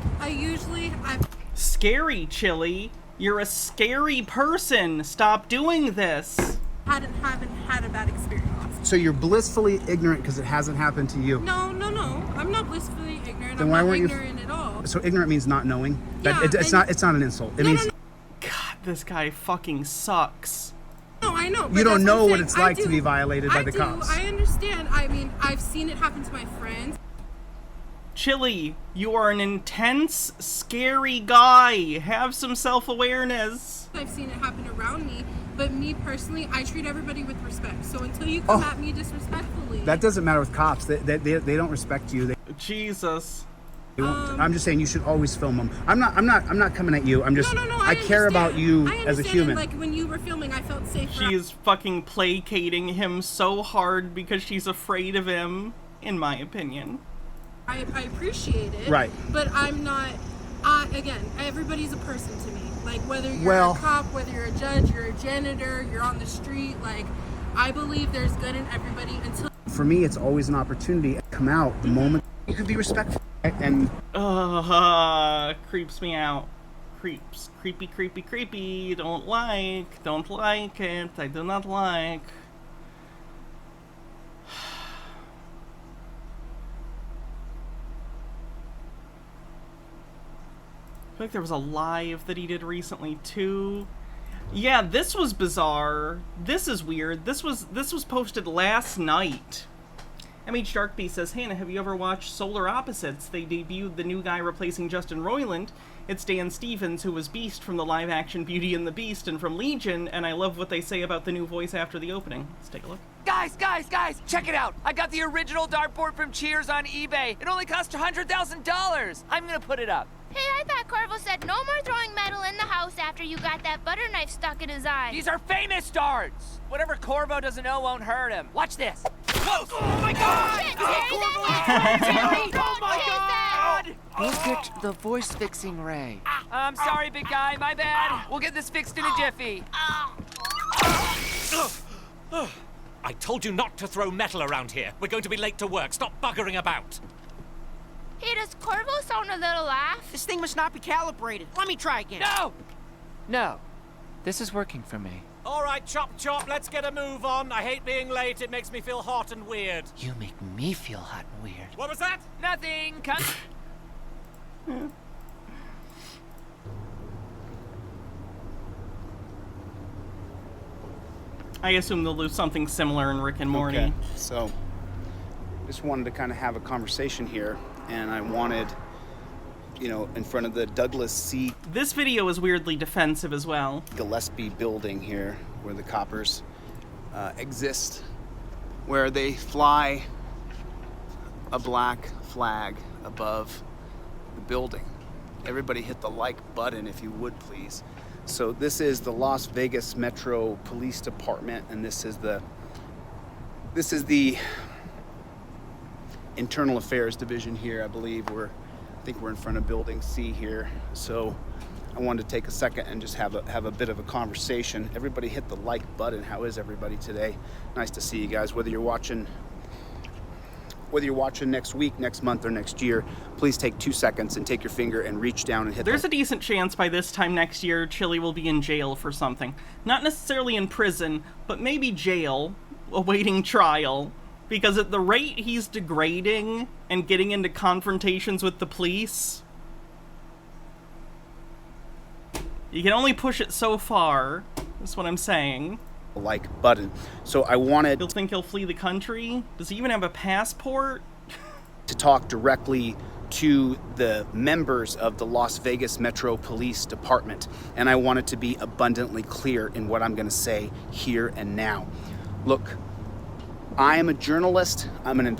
Scary, Chili. You're a scary person. Stop doing this. haven't had a bad experience. So you're blissfully ignorant because it hasn't happened to you. No. I'm not blissfully ignorant. Then I'm why not weren't ignorant at all. So ignorant means not knowing. Yeah, It's not an insult. It means God, this guy fucking sucks. No, I know. you don't know what I'm it's saying. like to be violated by the cops. I understand. I mean, I've seen it happen to my friends. Chili, you are an intense, scary guy. Have some self-awareness. I've seen it happen around me, but me personally, I treat everybody with respect. So until you come at me disrespectfully, That doesn't matter with cops. They don't respect you. Jesus. They won't. I'm just saying you should always film them. I'm not coming at you. I'm just. No, I care about you I as a understand, human. Like when you were filming, I felt safe. She's fucking placating him so hard because she's afraid of him, in my opinion. I appreciate it. Right. But I'm not. Again, everybody's a person to me. Like whether you're a cop, whether you're a judge, you're a janitor, you're on the street. Like I believe there's good in everybody until. For me, it's always an opportunity to come out the moment you can be respectful. And creeps me out. Creeps. Creepy. Don't like it. I do not like. I feel like there was a live that he did recently too. Yeah, this was bizarre. This is weird. This was posted last night. MH Darkbeast says, Hannah, have you ever watched Solar Opposites? They debuted the new guy replacing Justin Roiland. It's Dan Stevens, who was Beast from the live-action Beauty and the Beast and from Legion, and I love what they say about the new voice after the opening. Let's take a look. Guys, check it out. I got the original dartboard from Cheers on eBay. It only cost $100,000. I'm gonna put it up. Hey, I thought Corvo said no more throwing metal in the house after you got that butter knife stuck in his eye. These are famous darts. Whatever Corvo doesn't know won't hurt him. Watch this. Oh my God! Shit, Terry! Oh my God! Look at the voice fixing ray. I'm sorry, big guy. My bad. We'll get this fixed in a jiffy. I told you not to throw metal around here. We're going to be late to work. Stop buggering about. Hey, does Corvo sound a little off? This thing must not be calibrated. Let me try again. No. This is working for me. All right, chop, let's get a move on. I hate being late. It makes me feel hot and weird. You make me feel hot and weird. What was that? Nothing. I assume they'll do something similar in Rick and Morty. Okay, so just wanted to kind of have a conversation here, and I wanted, in front of the Douglas C. This video is weirdly defensive as well. Gillespie building here, where the coppers exist, where they fly a black flag above the building. Everybody hit the like button if you would, please. So this is the Las Vegas Metro Police Department, and this is the Internal Affairs Division here. I believe I think we're in front of Building C here. So I wanted to take a second and just have a bit of a conversation. Everybody hit the like button. How is everybody today? Nice to see you guys. Whether you're watching next week, next month, or next year, please take 2 seconds and take your finger and reach down and hit. There's a decent chance by this time next year, Chili will be in jail for something. Not necessarily in prison, but maybe jail, awaiting trial. Because at the rate he's degrading and getting into confrontations with the police, you can only push it so far. That's what I'm saying. Like button. So I wanted... You'll think he'll flee the country? Does he even have a passport? To talk directly to the members of the Las Vegas Metro Police Department. And I wanted to be abundantly clear in what I'm going to say here and now. Look, I am a journalist. I'm an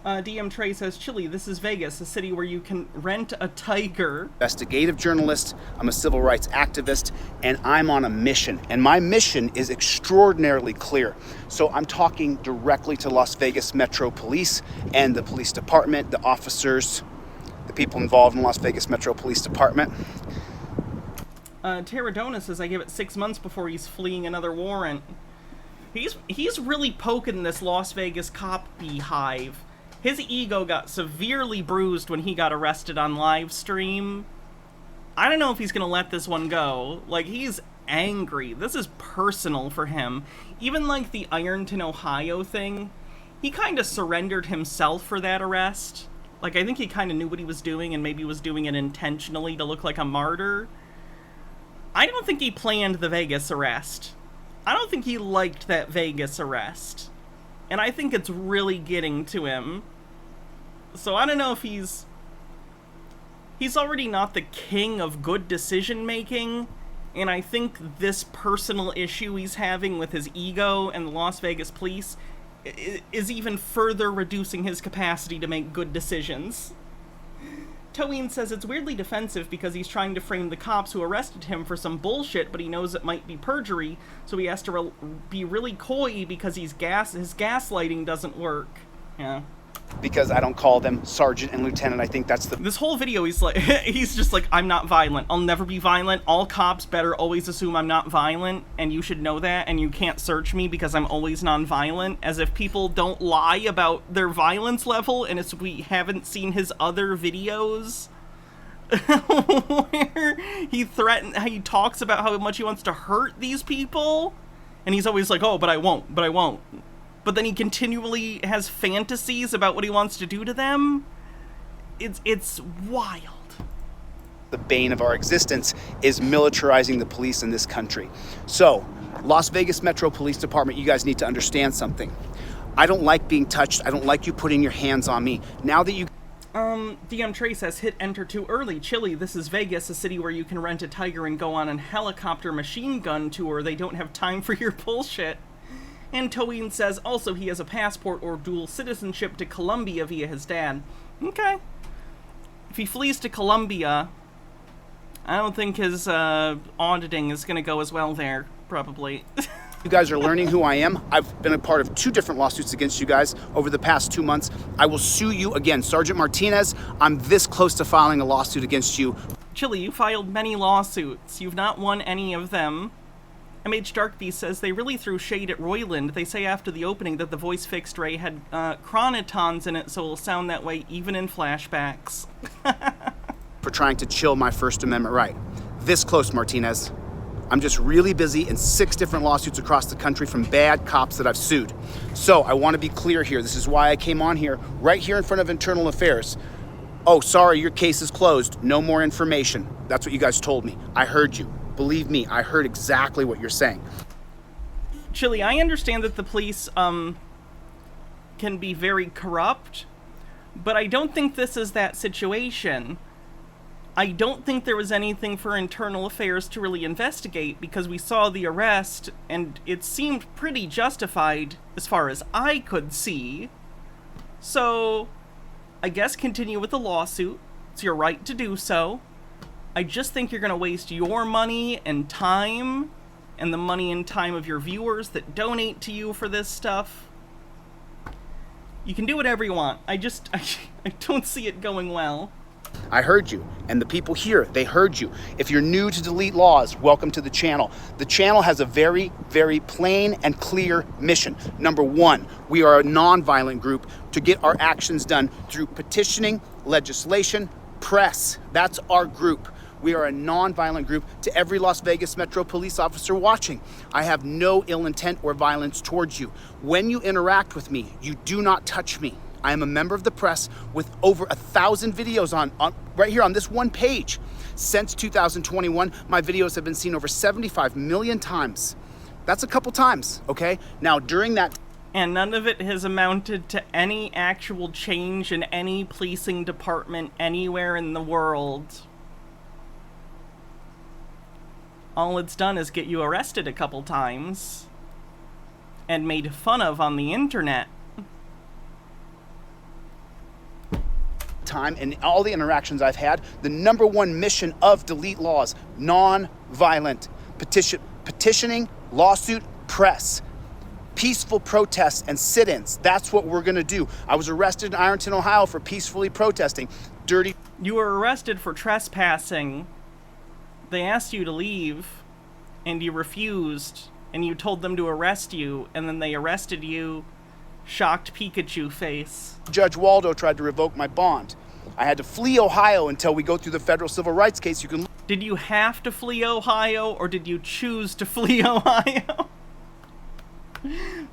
DM Trey says, Chili, this is Vegas, a city where you can rent a tiger. Investigative journalist, I'm a civil rights activist, and I'm on a mission. And my mission is extraordinarily clear. So I'm talking directly to Las Vegas Metro Police and the police department, the officers, the people involved in Las Vegas Metro Police Department. Terradona says, I give it 6 months before he's fleeing another warrant. He's really poking this Las Vegas cop beehive. His ego got severely bruised when he got arrested on live stream. I don't know if he's gonna let this one go. Like, he's angry. This is personal for him. Even like the Ironton, Ohio thing, he kind of surrendered himself for that arrest. Like, I think he kind of knew what he was doing and maybe was doing it intentionally to look like a martyr. I don't think he planned the Vegas arrest. I don't think he liked that Vegas arrest. And I think it's really getting to him. So I don't know if he's already not the king of good decision-making, and I think this personal issue he's having with his ego and the Las Vegas police is even further reducing his capacity to make good decisions. Toween says it's weirdly defensive because he's trying to frame the cops who arrested him for some bullshit, but he knows it might be perjury, so he has to be really coy because his gaslighting doesn't work. Yeah. Because I don't call them sergeant and lieutenant. I think that's This whole video, he's like, he's just like, I'm not violent. I'll never be violent. All cops better always assume I'm not violent, and you should know that, and you can't search me because I'm always non-violent, as if people don't lie about their violence level, and it's we haven't seen his other videos where he talks about how much he wants to hurt these people, and he's always like, oh, but I won't. But then he continually has fantasies about what he wants to do to them. It's wild. The bane of our existence is militarizing the police in this country. So, Las Vegas Metro Police Department, you guys need to understand something. I don't like being touched. I don't like you putting your hands on me. Now that you... DM Trey says, hit enter too early. Chilly, this is Vegas, a city where you can rent a Tiger and go on a helicopter machine gun tour. They don't have time for your bullshit. And Toween says also he has a passport or dual citizenship to Colombia via his dad. Okay. If he flees to Colombia, I don't think his auditing is going to go as well there, probably. You guys are learning who I am. I've been a part of 2 different lawsuits against you guys over the past 2 months. I will sue you again. Sergeant Martinez, I'm this close to filing a lawsuit against you. Chili, you filed many lawsuits. You've not won any of them. MH Darkbeast says they really threw shade at Royland. They say after the opening that the voice fixed Ray had chronotons in it, so it'll sound that way even in flashbacks. For trying to chill my First Amendment right. This close, Martinez. I'm just really busy in 6 different lawsuits across the country from bad cops that I've sued. So I want to be clear here. This is why I came on here, right here in front of Internal Affairs. Oh, sorry, your case is closed. No more information. That's what you guys told me. I heard you. Believe me, I heard exactly what you're saying. Chili, I understand that the police can be very corrupt, but I don't think this is that situation. I don't think there was anything for Internal Affairs to really investigate because we saw the arrest and it seemed pretty justified as far as I could see. So, I guess continue with the lawsuit. It's your right to do so. I just think you're going to waste your money and time, and the money and time of your viewers that donate to you for this stuff. You can do whatever you want. I don't see it going well. I heard you, and the people here, they heard you. If you're new to Delete Laws, welcome to the channel. The channel has a very, very plain and clear mission. Number 1, we are a non-violent group to get our actions done through petitioning, legislation, press. That's our group. We are a non-violent group to every Las Vegas Metro police officer watching. I have no ill intent or violence towards you. When you interact with me, you do not touch me. I am a member of the press with over 1,000 videos on right here on this one page. Since 2021, my videos have been seen over 75 million times. That's a couple times, okay? Now, during that... And none of it has amounted to any actual change in any policing department anywhere in the world. All it's done is get you arrested a couple times and made fun of on the internet. Time and all the interactions I've had, the number 1 mission of Delete Laws, non-violent petitioning, lawsuit, press, peaceful protests and sit-ins. That's what we're gonna do. I was arrested in Ironton, Ohio for peacefully protesting. You were arrested for trespassing. They asked you to leave, and you refused, and you told them to arrest you, and then they arrested you. Shocked Pikachu face. Judge Waldo tried to revoke my bond. I had to flee Ohio until we go through the federal civil rights case. You can Did you have to flee Ohio, or did you choose to flee Ohio?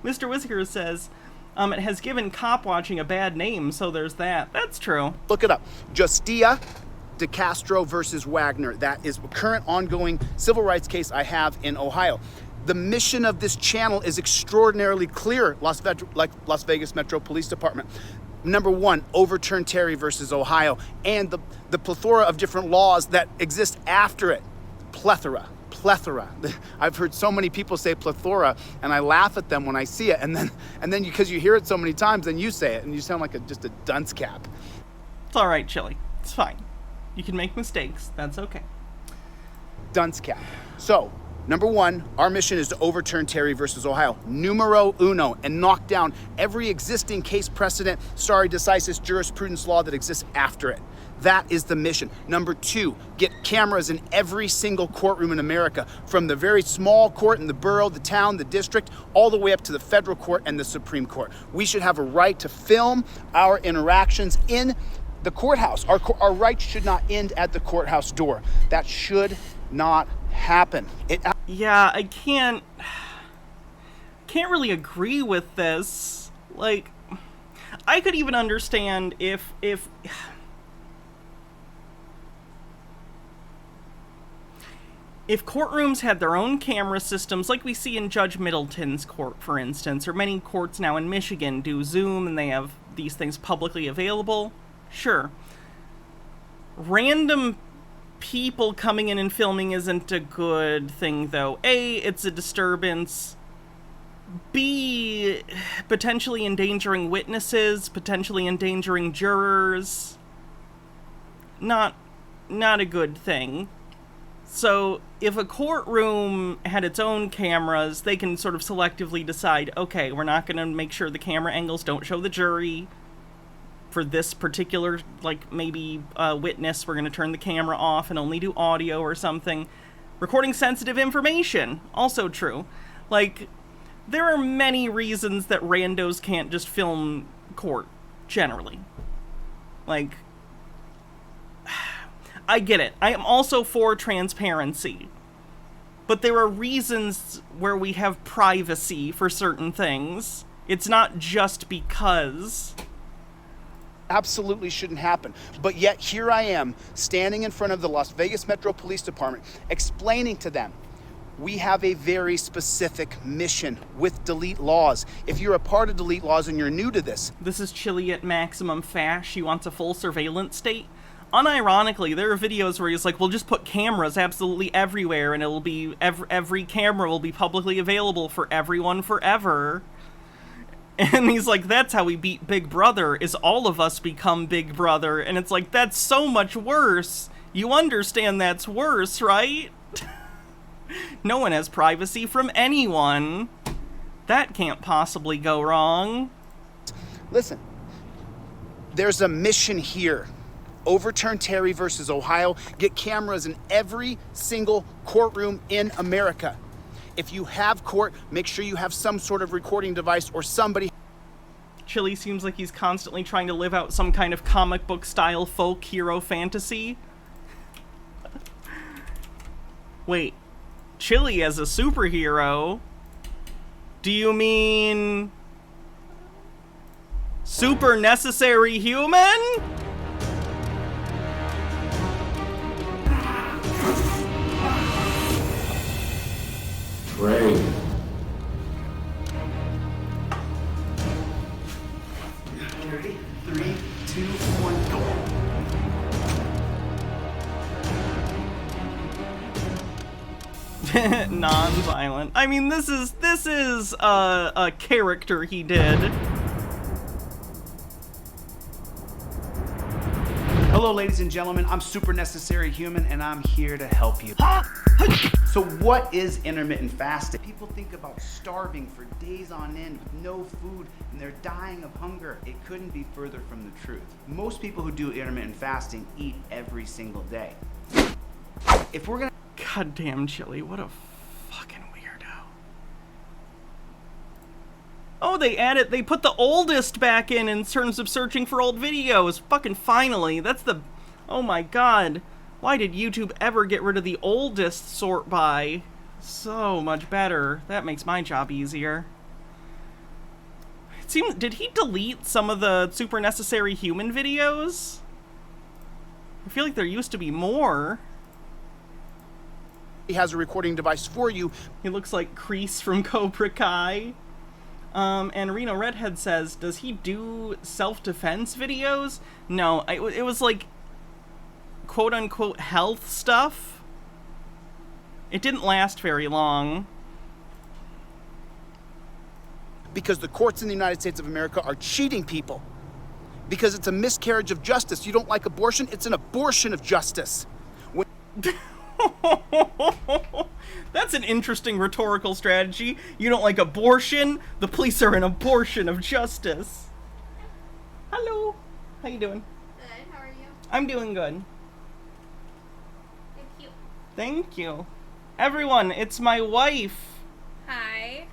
Mr. Whisker says, it has given cop watching a bad name, so there's that. That's true. Look it up. Justia de Castro versus Wagner. That is a current ongoing civil rights case I have in Ohio. The mission of this channel is extraordinarily clear, Las Vegas Metro Police Department. Number one, overturn Terry versus Ohio, and the plethora of different laws that exist after it. Plethora. I've heard so many people say plethora, and I laugh at them when I see it, and then because you hear it so many times, then you say it, and you sound like just a dunce cap. It's all right, Chili. It's fine. You can make mistakes. That's okay. Dunce cap. So, number one, our mission is to overturn Terry versus Ohio, numero uno, and knock down every existing case precedent, stare decisis jurisprudence law that exists after it. That is the mission. Number two, get cameras in every single courtroom in America, from the very small court in the borough, the town, the district, all the way up to the federal court and the Supreme Court. We should have a right to film our interactions in the courthouse. Our rights should not end at the courthouse door. That should not happen. Yeah, I can't really agree with this. Like, I could even understand if courtrooms had their own camera systems, like we see in Judge Middleton's court, for instance, or many courts now in Michigan do Zoom and they have these things publicly available. Sure. Random people coming in and filming isn't a good thing, though. A, it's a disturbance. B, potentially endangering witnesses, potentially endangering jurors. Not a good thing. So, if a courtroom had its own cameras, they can sort of selectively decide, okay, we're not going to make sure the camera angles don't show the jury. For this particular, like, maybe witness, we're going to turn the camera off and only do audio or something. Recording sensitive information, also true. Like, there are many reasons that randos can't just film court, generally. Like, I get it. I am also for transparency. But there are reasons where we have privacy for certain things. It's not just because. Absolutely shouldn't happen. But yet here I am, standing in front of the Las Vegas Metro Police Department, explaining to them, we have a very specific mission with delete laws. If you're a part of delete laws and you're new to this. This is Chili at maximum fash. She wants a full surveillance state. Unironically, there are videos where he's like, we'll just put cameras absolutely everywhere and it'll be, every camera will be publicly available for everyone forever. And he's like, that's how we beat Big Brother, is all of us become Big Brother. And it's like, that's so much worse. You understand that's worse, right? No one has privacy from anyone. That can't possibly go wrong. Listen, there's a mission here. Overturn Terry versus Ohio. Get cameras in every single courtroom in America. If you have court, make sure you have some sort of recording device or somebody. Chili seems like he's constantly trying to live out some kind of comic book style folk hero fantasy. Wait, Chili as a superhero? Do you mean super necessary human? Great. Ready? 3, 2, 1, go. Non-violent. I mean, this is a character he did. Hello, ladies and gentlemen. I'm Super Necessary Human, and I'm here to help you. So what is intermittent fasting? People think about starving for days on end with no food, and they're dying of hunger. It couldn't be further from the truth. Most people who do intermittent fasting eat every single day. If we're gonna... Goddamn Chili, what a fucking weirdo. Oh, they put the oldest back in terms of searching for old videos. Fucking finally. That's the... Oh my god. Why did YouTube ever get rid of the oldest sort by? So much better. That makes my job easier. It seems, did he delete some of the super necessary human videos? I feel like there used to be more. He has a recording device for you. He looks like Kreese from Cobra Kai. And Reno Redhead says, does he do self-defense videos? No, it was like quote-unquote health stuff. It didn't last very long. Because the courts in the United States of America are cheating people. Because it's a miscarriage of justice. You don't like abortion? It's an abortion of justice. That's an interesting rhetorical strategy. You don't like abortion? The police are an abortion of justice. Hello. How you doing? Good. How are you? I'm doing good. Thank you. Thank you. Everyone, it's my wife. Hi.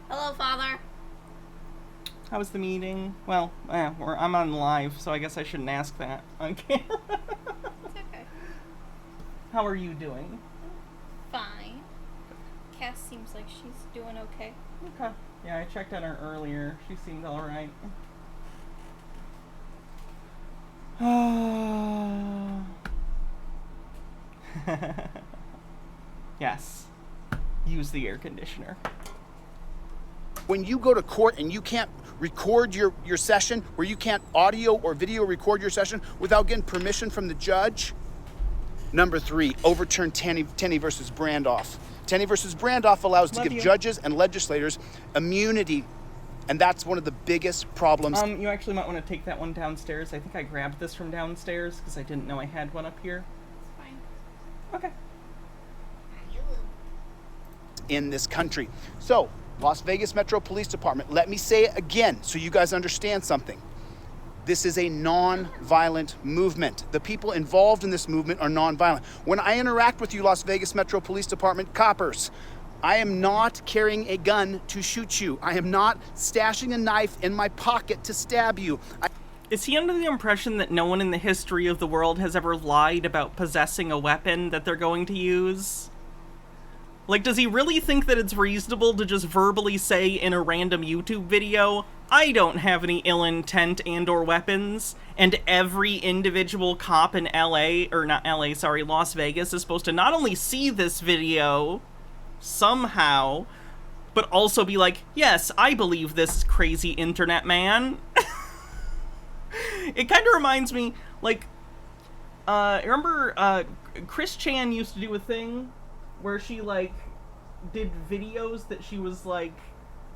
Hello, Father. How was the meeting? Well, I'm on live, so I guess I shouldn't ask that on camera. It's okay. How are you doing? Fine. Cass seems like she's doing okay. Okay. Yeah, I checked on her earlier. She seemed alright. Yes. Use the air conditioner. When you go to court and you can't record your session, where you can't audio or video record your session without getting permission from the judge. Number 3, overturn Tenney versus Brandoff. Tenney versus Brandoff allows to give judges and legislators immunity, and that's one of the biggest problems. You actually might want to take that one downstairs. I think I grabbed this from downstairs because I didn't know I had one up here. It's fine. Okay. In this country. So, Las Vegas Metro Police Department, let me say it again so you guys understand something. This is a non-violent movement. The people involved in this movement are non-violent. When I interact with you, Las Vegas Metro Police Department coppers, I am not carrying a gun to shoot you. I am not stashing a knife in my pocket to stab you. Is he under the impression that no one in the history of the world has ever lied about possessing a weapon that they're going to use? Like, does he really think that it's reasonable to just verbally say in a random YouTube video, I don't have any ill intent and/or weapons, and every individual cop in Las Vegas is supposed to not only see this video somehow, but also be like, yes, I believe this crazy internet man. It kind of reminds me, like, remember Chris Chan used to do a thing where she, like, did videos that she was, like,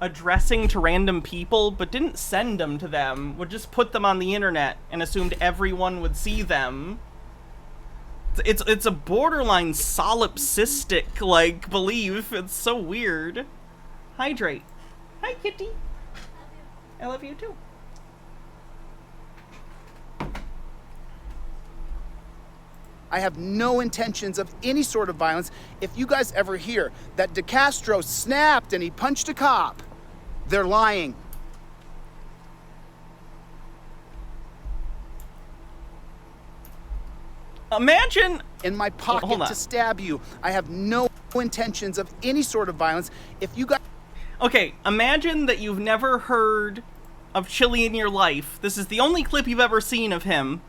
addressing to random people, but didn't send them to them, would just put them on the internet and assumed everyone would see them. It's a borderline solipsistic, like, belief. It's so weird. Hydrate. Hi, kitty. I love you, too. I have no intentions of any sort of violence. If you guys ever hear that DeCastro snapped and he punched a cop, they're lying. Imagine in my pocket to stab you. I have no intentions of any sort of violence. If you guys... Okay, imagine that you've never heard of Chili in your life. This is the only clip you've ever seen of him.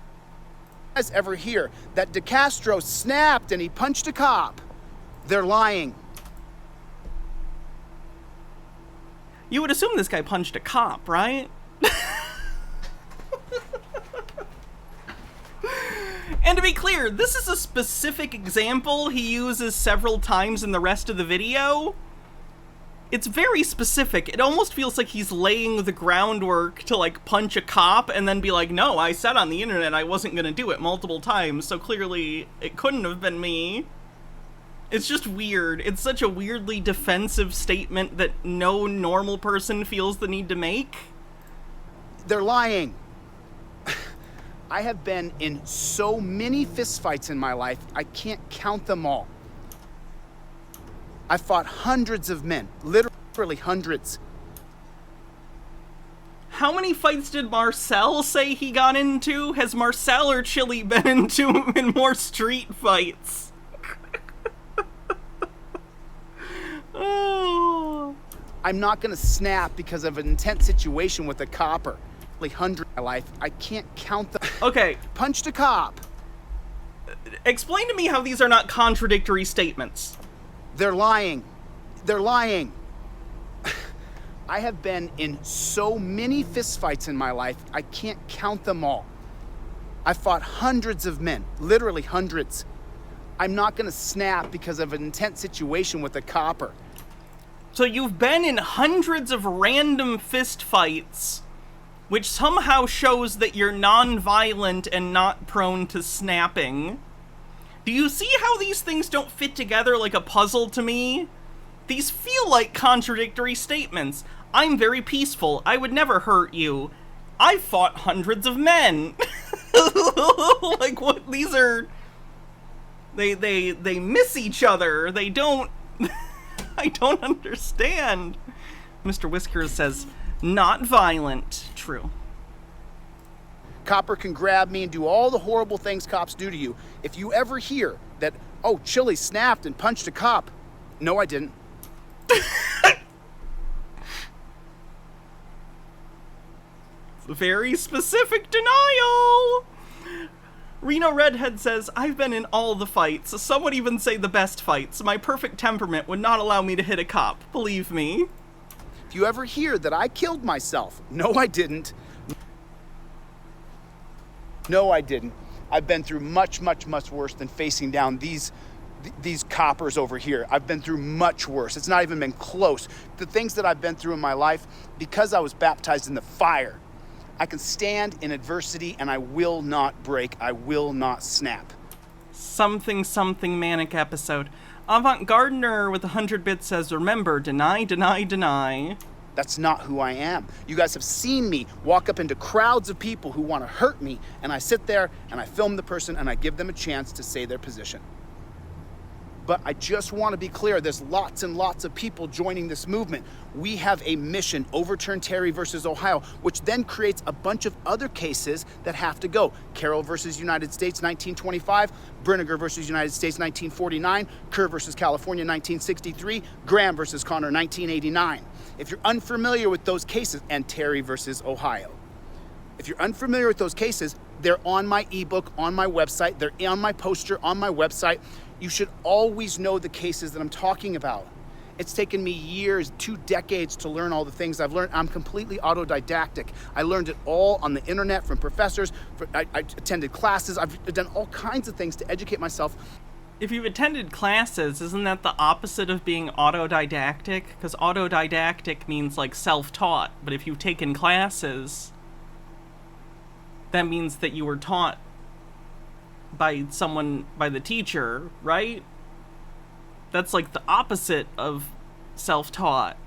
Guys ever hear that DeCastro snapped and he punched a cop, they're lying. You would assume this guy punched a cop, right? And to be clear, this is a specific example he uses several times in the rest of the video. It's very specific. It almost feels like he's laying the groundwork to, like, punch a cop and then be like, no, I said on the internet I wasn't gonna do it multiple times, so clearly it couldn't have been me. It's just weird. It's such a weirdly defensive statement that no normal person feels the need to make. They're lying. I have been in so many fistfights in my life, I can't count them all. I fought hundreds of men, literally hundreds. how many fights did Marcel say he got into? Has Marcel or Chili been in more street fights? Oh. I'm not gonna snap because of an intense situation with a copper. Like 100 in my life, I can't count them. Okay. Punched a cop. Explain to me how these are not contradictory statements. They're lying. They're lying. I have been in so many fistfights in my life, I can't count them all. I fought hundreds of men, literally hundreds. I'm not gonna snap because of an intense situation with a copper. So you've been in hundreds of random fistfights, which somehow shows that you're non-violent and not prone to snapping. Do you see how these things don't fit together like a puzzle to me? These feel like contradictory statements. I'm very peaceful. I would never hurt you. I've fought hundreds of men. Like, what? These are... They miss each other. They don't... I don't understand. Mr. Whiskers says, not violent. True. Copper can grab me and do all the horrible things cops do to you. If you ever hear that, oh, Chili snapped and punched a cop. No, I didn't. Very specific denial. Reno Redhead says, I've been in all the fights. Some would even say the best fights. My perfect temperament would not allow me to hit a cop. Believe me. If you ever hear that I killed myself. No, I didn't. No, I didn't. I've been through much, much, much worse than facing down these coppers over here. I've been through much worse. It's not even been close. The things that I've been through in my life, because I was baptized in the fire, I can stand in adversity and I will not break. I will not snap. Something manic episode. Avant Gardener with 100 bits says, remember, deny, deny, deny. That's not who I am. You guys have seen me walk up into crowds of people who want to hurt me, and I sit there and I film the person and I give them a chance to say their position. But I just want to be clear, there's lots and lots of people joining this movement. We have a mission, overturn Terry versus Ohio, which then creates a bunch of other cases that have to go. Carroll versus United States, 1925, Brinegar versus United States, 1949, Kerr versus California, 1963, Graham versus Connor, 1989. If you're unfamiliar with those cases, and Terry versus Ohio, if you're unfamiliar with those cases, they're on my ebook, on my website, they're on my poster, on my website. You should always know the cases that I'm talking about. It's taken me years, 2 decades to learn all the things I've learned. I'm completely autodidactic. I learned it all on the internet from professors. I attended classes. I've done all kinds of things to educate myself. If you've attended classes, isn't that the opposite of being autodidactic? Because autodidactic means like self-taught, but if you've taken classes, that means that you were taught by someone, by the teacher, right? That's like the opposite of self-taught,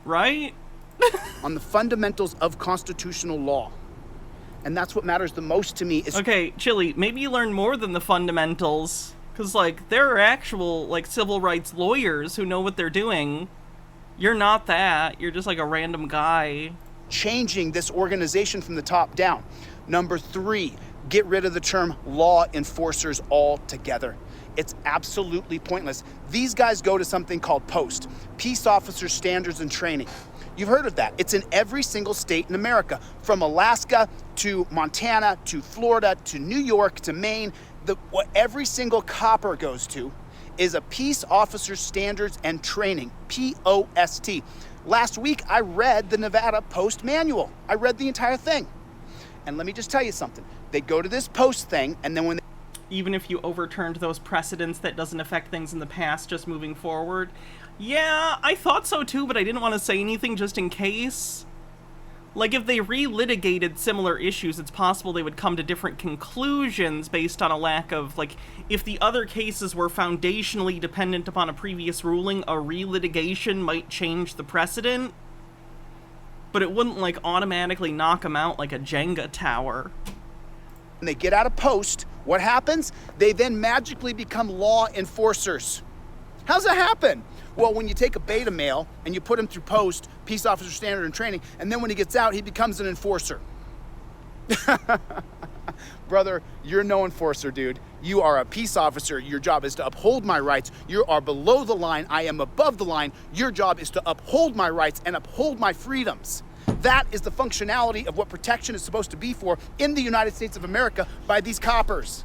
right? On the fundamentals of constitutional law. And that's what matters the most to me is... Okay, Chili, maybe you learn more than the fundamentals, because, like, there are actual, like, civil rights lawyers who know what they're doing. You're not that. You're just, like, a random guy. Changing this organization from the top down. Number 3, get rid of the term law enforcers altogether. It's absolutely pointless. These guys go to something called POST, Peace Officer Standards and Training. You've heard of that. It's in every single state in America, from Alaska to Montana to Florida to New York to Maine. What every single copper goes to is a Peace Officer Standards and Training, POST. Last week, I read the Nevada POST manual. I read the entire thing. And let me just tell you something. They go to this POST thing, and then when they... Even if you overturned those precedents, that doesn't affect things in the past, just moving forward. Yeah, I thought so too, but I didn't want to say anything just in case. Like, if they relitigated similar issues, it's possible they would come to different conclusions based on a lack of, like, if the other cases were foundationally dependent upon a previous ruling, a relitigation might change the precedent. But it wouldn't, like, automatically knock them out like a Jenga tower. When they get out of POST, what happens? They then magically become law enforcers. How's that happen? Well, when you take a beta male and you put him through post, peace officer standard and training, and then when he gets out, he becomes an enforcer. Brother, you're no enforcer, dude. You are a peace officer. Your job is to uphold my rights. You are below the line. I am above the line. Your job is to uphold my rights and uphold my freedoms. That is the functionality of what protection is supposed to be for in the United States of America by these coppers.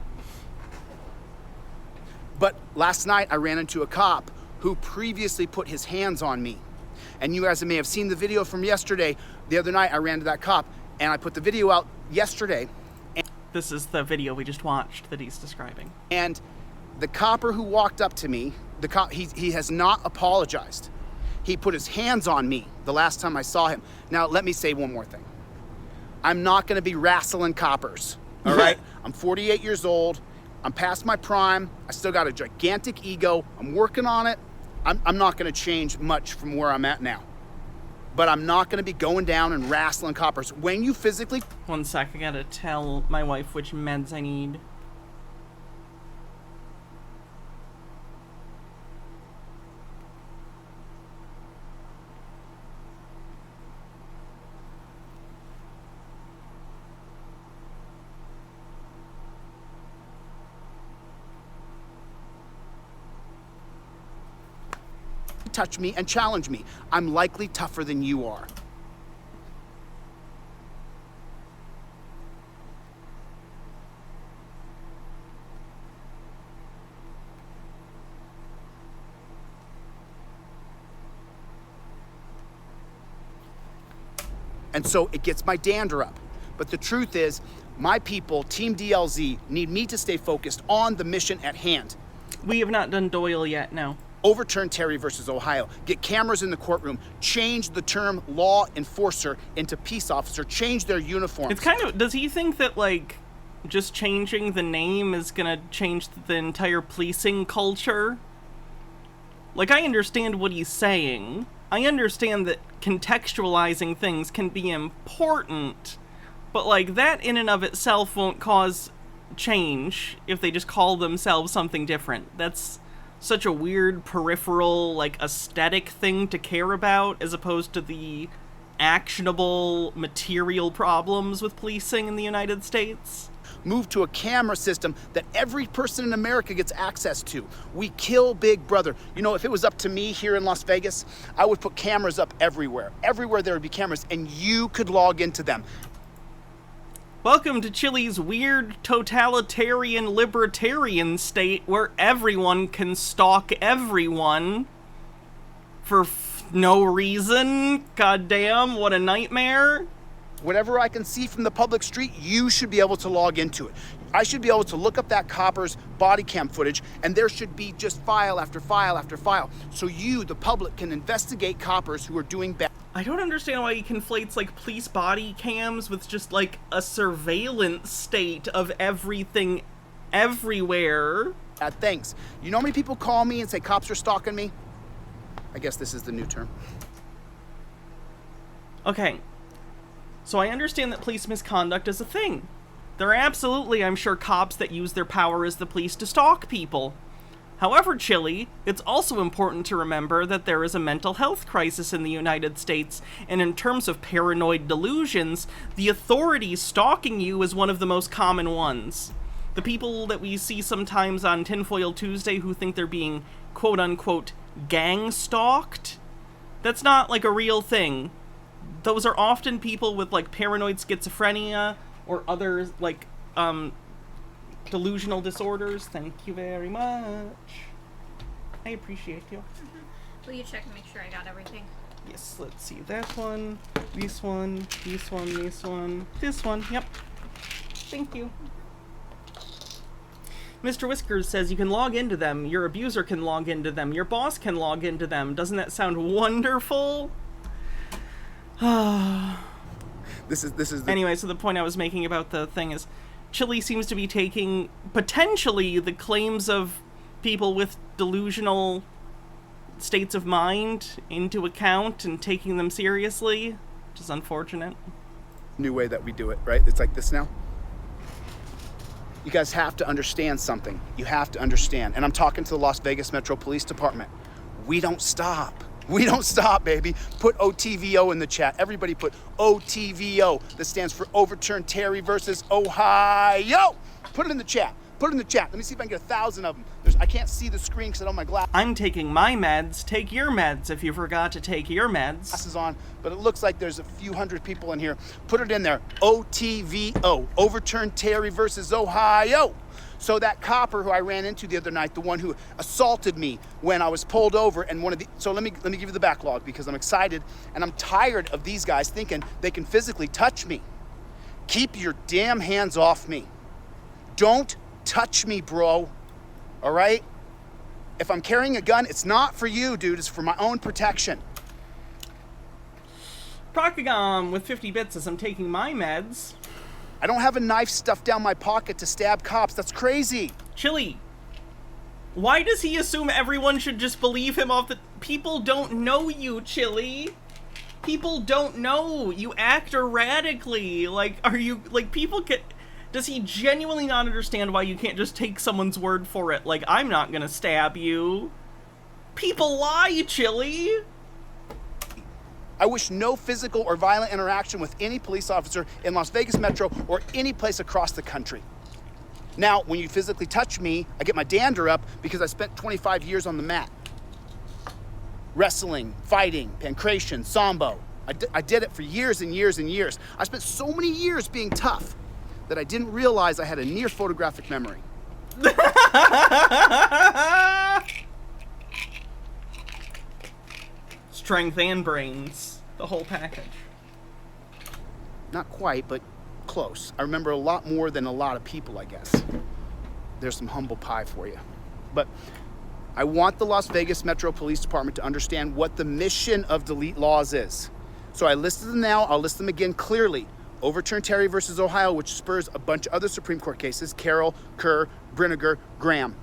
But last night I ran into a cop who previously put his hands on me. And you guys may have seen the video from yesterday. The other night I ran to that cop and I put the video out yesterday. This is the video we just watched that he's describing. And the copper who walked up to me, he has not apologized. He put his hands on me the last time I saw him. Now, let me say one more thing. I'm not gonna be wrestling coppers, all right? I'm 48 years old. I'm past my prime. I still got a gigantic ego. I'm working on it. I'm not gonna change much from where I'm at now. But I'm not gonna be going down and wrestling coppers. When you physically... One sec, I gotta tell my wife which meds I need. touch me and challenge me, I'm likely tougher than you are. And so it gets my dander up. But the truth is, my people, Team DLZ, need me to stay focused on the mission at hand. We have not done Doyle yet, no. Overturn Terry versus Ohio. Get cameras in the courtroom. Change the term law enforcer into peace officer. Change their uniforms. It's kind of, does he think that, like, just changing the name is gonna change the entire policing culture? Like, I understand what he's saying. I understand that contextualizing things can be important, but, like, that in and of itself won't cause change if they just call themselves something different. That's such a weird peripheral, like, aesthetic thing to care about, as opposed to the actionable material problems with policing in the United States. Move to a camera system that every person in America gets access to. We kill Big Brother. You know, if it was up to me here in Las Vegas, I would put cameras up everywhere. Everywhere there would be cameras, and you could log into them. Welcome to Chile's weird totalitarian libertarian state where everyone can stalk everyone for no reason. Goddamn, what a nightmare. Whatever I can see from the public street, you should be able to log into it. I should be able to look up that copper's body cam footage, and there should be just file after file after file, so you, the public, can investigate coppers who are doing bad. I don't understand why he conflates, like, police body cams with just, like, a surveillance state of everything everywhere. Bad things. You know how many people call me and say cops are stalking me? I guess this is the new term. Okay. So I understand that police misconduct is a thing. There are absolutely, I'm sure, cops that use their power as the police to stalk people. However, Chile, it's also important to remember that there is a mental health crisis in the United States, and in terms of paranoid delusions, the authorities stalking you is one of the most common ones. The people that we see sometimes on Tinfoil Tuesday who think they're being quote-unquote gang stalked, that's not, like, a real thing. Those are often people with, like, paranoid schizophrenia or other, like, delusional disorders. Thank you very much. I appreciate you. Will you check and make sure I got everything? Yes, let's see. That one, this one, this one, this one, this one. Yep. Thank you. Mr. Whiskers says you can log into them. Your abuser can log into them. Your boss can log into them. Doesn't that sound wonderful? This is Anyway, so the point I was making about the thing is Chile seems to be taking potentially the claims of people with delusional states of mind into account and taking them seriously, which is unfortunate. New way that we do it, right? It's like this now. You guys have to understand something. You have to understand. And I'm talking to the Las Vegas Metro Police Department. we don't stop. We don't stop, baby. Put OTVO in the chat. Everybody put OTVO. That stands for Overturn Terry versus Ohio. Put it in the chat. Put it in the chat. Let me see if I can get 1,000 of them. I can't see the screen because I don't have my glasses. I'm taking my meds. Take your meds if you forgot to take your meds. Glasses on, but it looks like there's a few hundred people in here. Put it in there. OTVO. Overturn Terry versus Ohio. So that copper who I ran into the other night, the one who assaulted me when I was pulled over, and so let me give you the backlog because I'm excited and I'm tired of these guys thinking they can physically touch me. Keep your damn hands off me. Don't touch me, bro. All right? If I'm carrying a gun, it's not for you, dude. It's for my own protection. Proctagon with 50 bits as I'm taking my meds. I don't have a knife stuffed down my pocket to stab cops. That's crazy. Chili, why does he assume everyone should just believe him off the... People don't know you, Chili. People don't know. You act erratically. Like, are you... Like, people can... Does he genuinely not understand why you can't just take someone's word for it? Like, I'm not gonna stab you. People lie, Chili. I wish no physical or violent interaction with any police officer in Las Vegas Metro or any place across the country. Now, when you physically touch me, I get my dander up because I spent 25 years on the mat. Wrestling, fighting, pancration, sambo. I did it for years and years and years. I spent so many years being tough that I didn't realize I had a near photographic memory. Strength and brains. The whole package. Not quite, but close. I remember a lot more than a lot of people, I guess. There's some humble pie for you. But I want the Las Vegas Metro Police Department to understand what the mission of Delete Laws is. So I listed them now, I'll list them again clearly. Overturn Terry versus Ohio, which spurs a bunch of other Supreme Court cases, Carroll, Kerr, Brinegar, Graham.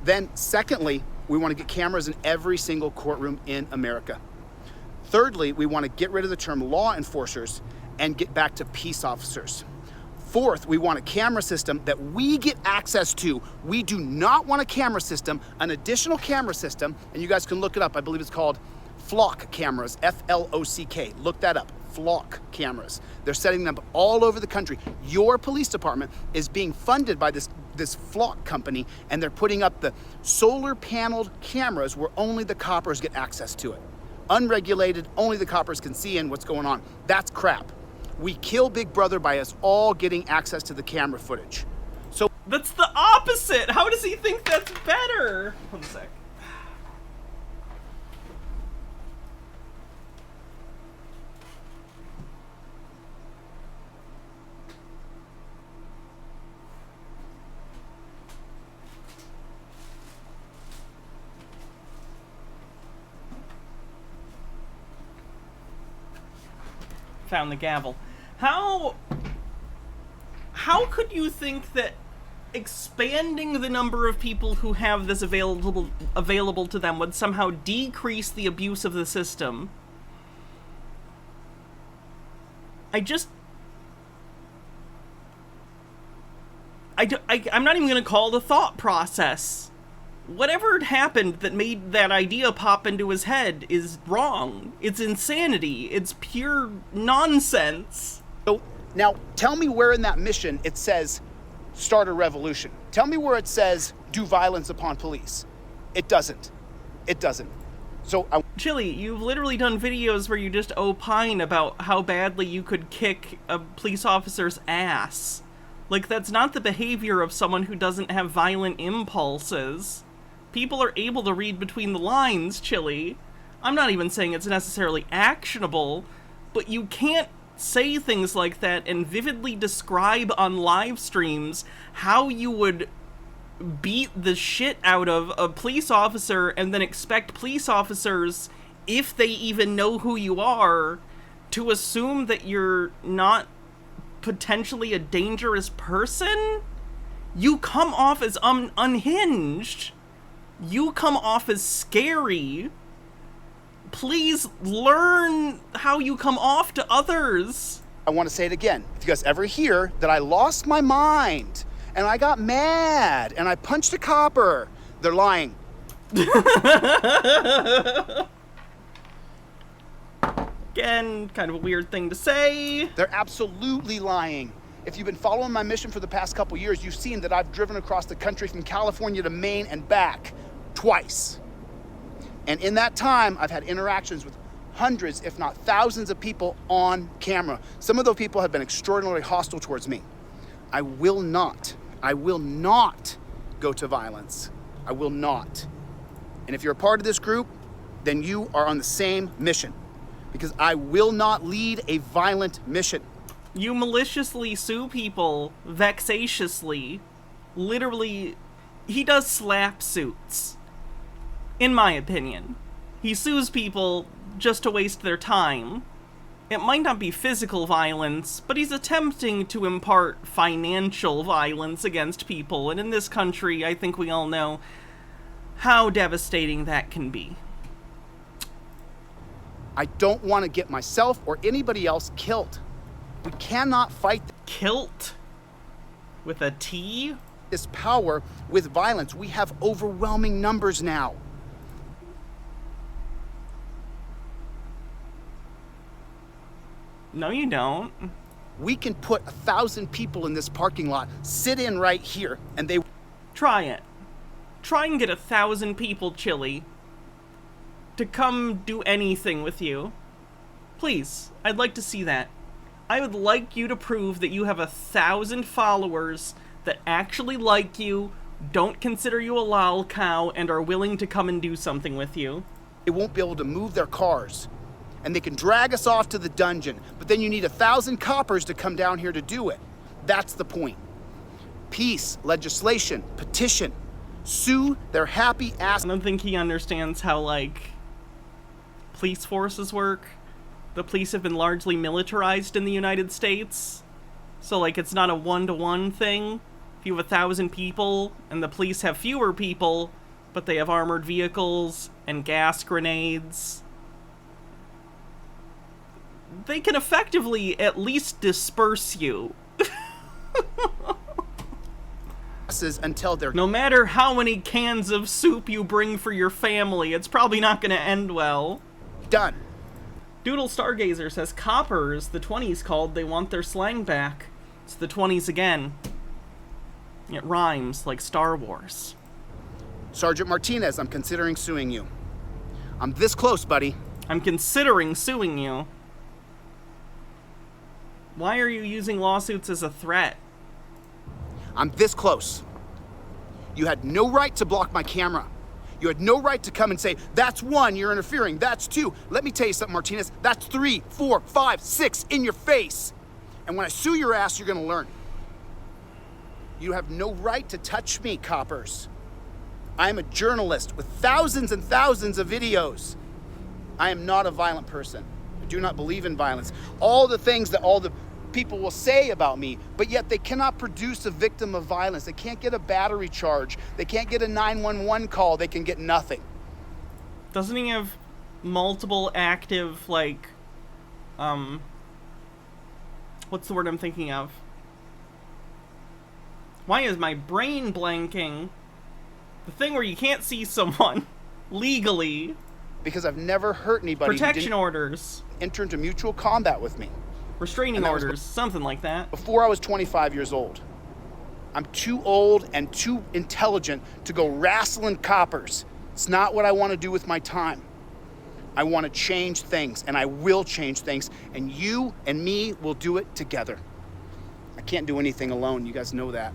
Then, secondly, we want to get cameras in every single courtroom in America. Thirdly, we want to get rid of the term law enforcers and get back to peace officers. Fourth, we want a camera system that we get access to. We do not want a camera system, an additional camera system, and you guys can look it up. I believe it's called Flock cameras, F-L-O-C-K. Look that up, Flock cameras. They're setting them up all over the country. Your police department is being funded by this Flock company, and they're putting up the solar paneled cameras where only the coppers get access to it. Unregulated, only the coppers can see in what's going on. That's crap. We kill Big Brother by us all getting access to the camera footage. So that's the opposite. How does he think that's better? One sec. Found the gavel. How could you think that expanding the number of people who have this available to them would somehow decrease the abuse of the system? I'm not even going to call it a thought process. Whatever had happened that made that idea pop into his head is wrong. It's insanity. It's pure nonsense. So now tell me where in that mission it says start a revolution. Tell me where it says do violence upon police. It doesn't. It doesn't. So Chili, you've literally done videos where you just opine about how badly you could kick a police officer's ass. Like, that's not the behavior of someone who doesn't have violent impulses. People are able to read between the lines, Chili. I'm not even saying it's necessarily actionable, but you can't say things like that and vividly describe on live streams how you would beat the shit out of a police officer and then expect police officers, if they even know who you are, to assume that you're not potentially a dangerous person? You come off as unhinged. You come off as scary. Please learn how you come off to others. I want to say it again. If you guys ever hear that I lost my mind and I got mad and I punched a copper, they're lying. Again, kind of a weird thing to say. They're absolutely lying. If you've been following my mission for the past couple years, you've seen that I've driven across the country from California to Maine and back twice. And in that time, I've had interactions with hundreds, if not thousands of people on camera. Some of those people have been extraordinarily hostile towards me. I will not go to violence. I will not. And if you're a part of this group, then you are on the same mission, because I will not lead a violent mission. You maliciously sue people vexatiously. Literally, he does slap suits. In my opinion. He sues people just to waste their time. It might not be physical violence, but he's attempting to impart financial violence against people, and in this country, I think we all know how devastating that can be. I don't want to get myself or anybody else killed. We cannot fight kilt with a T? This power with violence. We have overwhelming numbers now. No, you don't. We can put 1,000 people in this parking lot, sit in right here, and they... Try it. Try and get 1,000 people, Chili, to come do anything with you. Please, I'd like to see that. I would like you to prove that you have 1,000 followers that actually like you, don't consider you a lol cow, and are willing to come and do something with you. They won't be able to move their cars, and they can drag us off to the dungeon, but then you need 1,000 coppers to come down here to do it. That's the point. Peace, legislation, petition, sue their happy ass. I don't think he understands how, like, police forces work. The police have been largely militarized in the United States. So, like, it's not a one-to-one thing. If you have 1,000 people, and the police have fewer people, but they have armored vehicles and gas grenades, they can effectively at least disperse you. Until they're... No matter how many cans of soup you bring for your family, it's probably not going to end well. Done. Doodle Stargazer says, coppers, the 20s called, they want their slang back. It's the 20s again. It rhymes like Star Wars. Sergeant Martinez, I'm considering suing you. I'm this close, buddy. I'm considering suing you. Why are you using lawsuits as a threat? I'm this close. You had no right to block my camera. You had no right to come and say, that's 1, you're interfering, that's 2. Let me tell you something, Martinez, that's 3, 4, 5, 6 in your face. And when I sue your ass, you're gonna learn. You have no right to touch me, coppers. I am a journalist with thousands and thousands of videos. I am not a violent person. I do not believe in violence. All the things that all the people will say about me, but yet they cannot produce a victim of violence. They can't get a battery charge. They can't get a 911 call. They can get nothing. Doesn't he have multiple active, like, what's the word I'm thinking of? Why is my brain blanking? The thing where you can't see someone legally. Because I've never hurt anybody. Protection orders. Enter into mutual combat with me. Restraining orders, something like that. Before I was 25 years old. I'm too old and too intelligent to go wrestling coppers. It's not what I want to do with my time. I want to change things, and I will change things, and you and me will do it together. I can't do anything alone, you guys know that.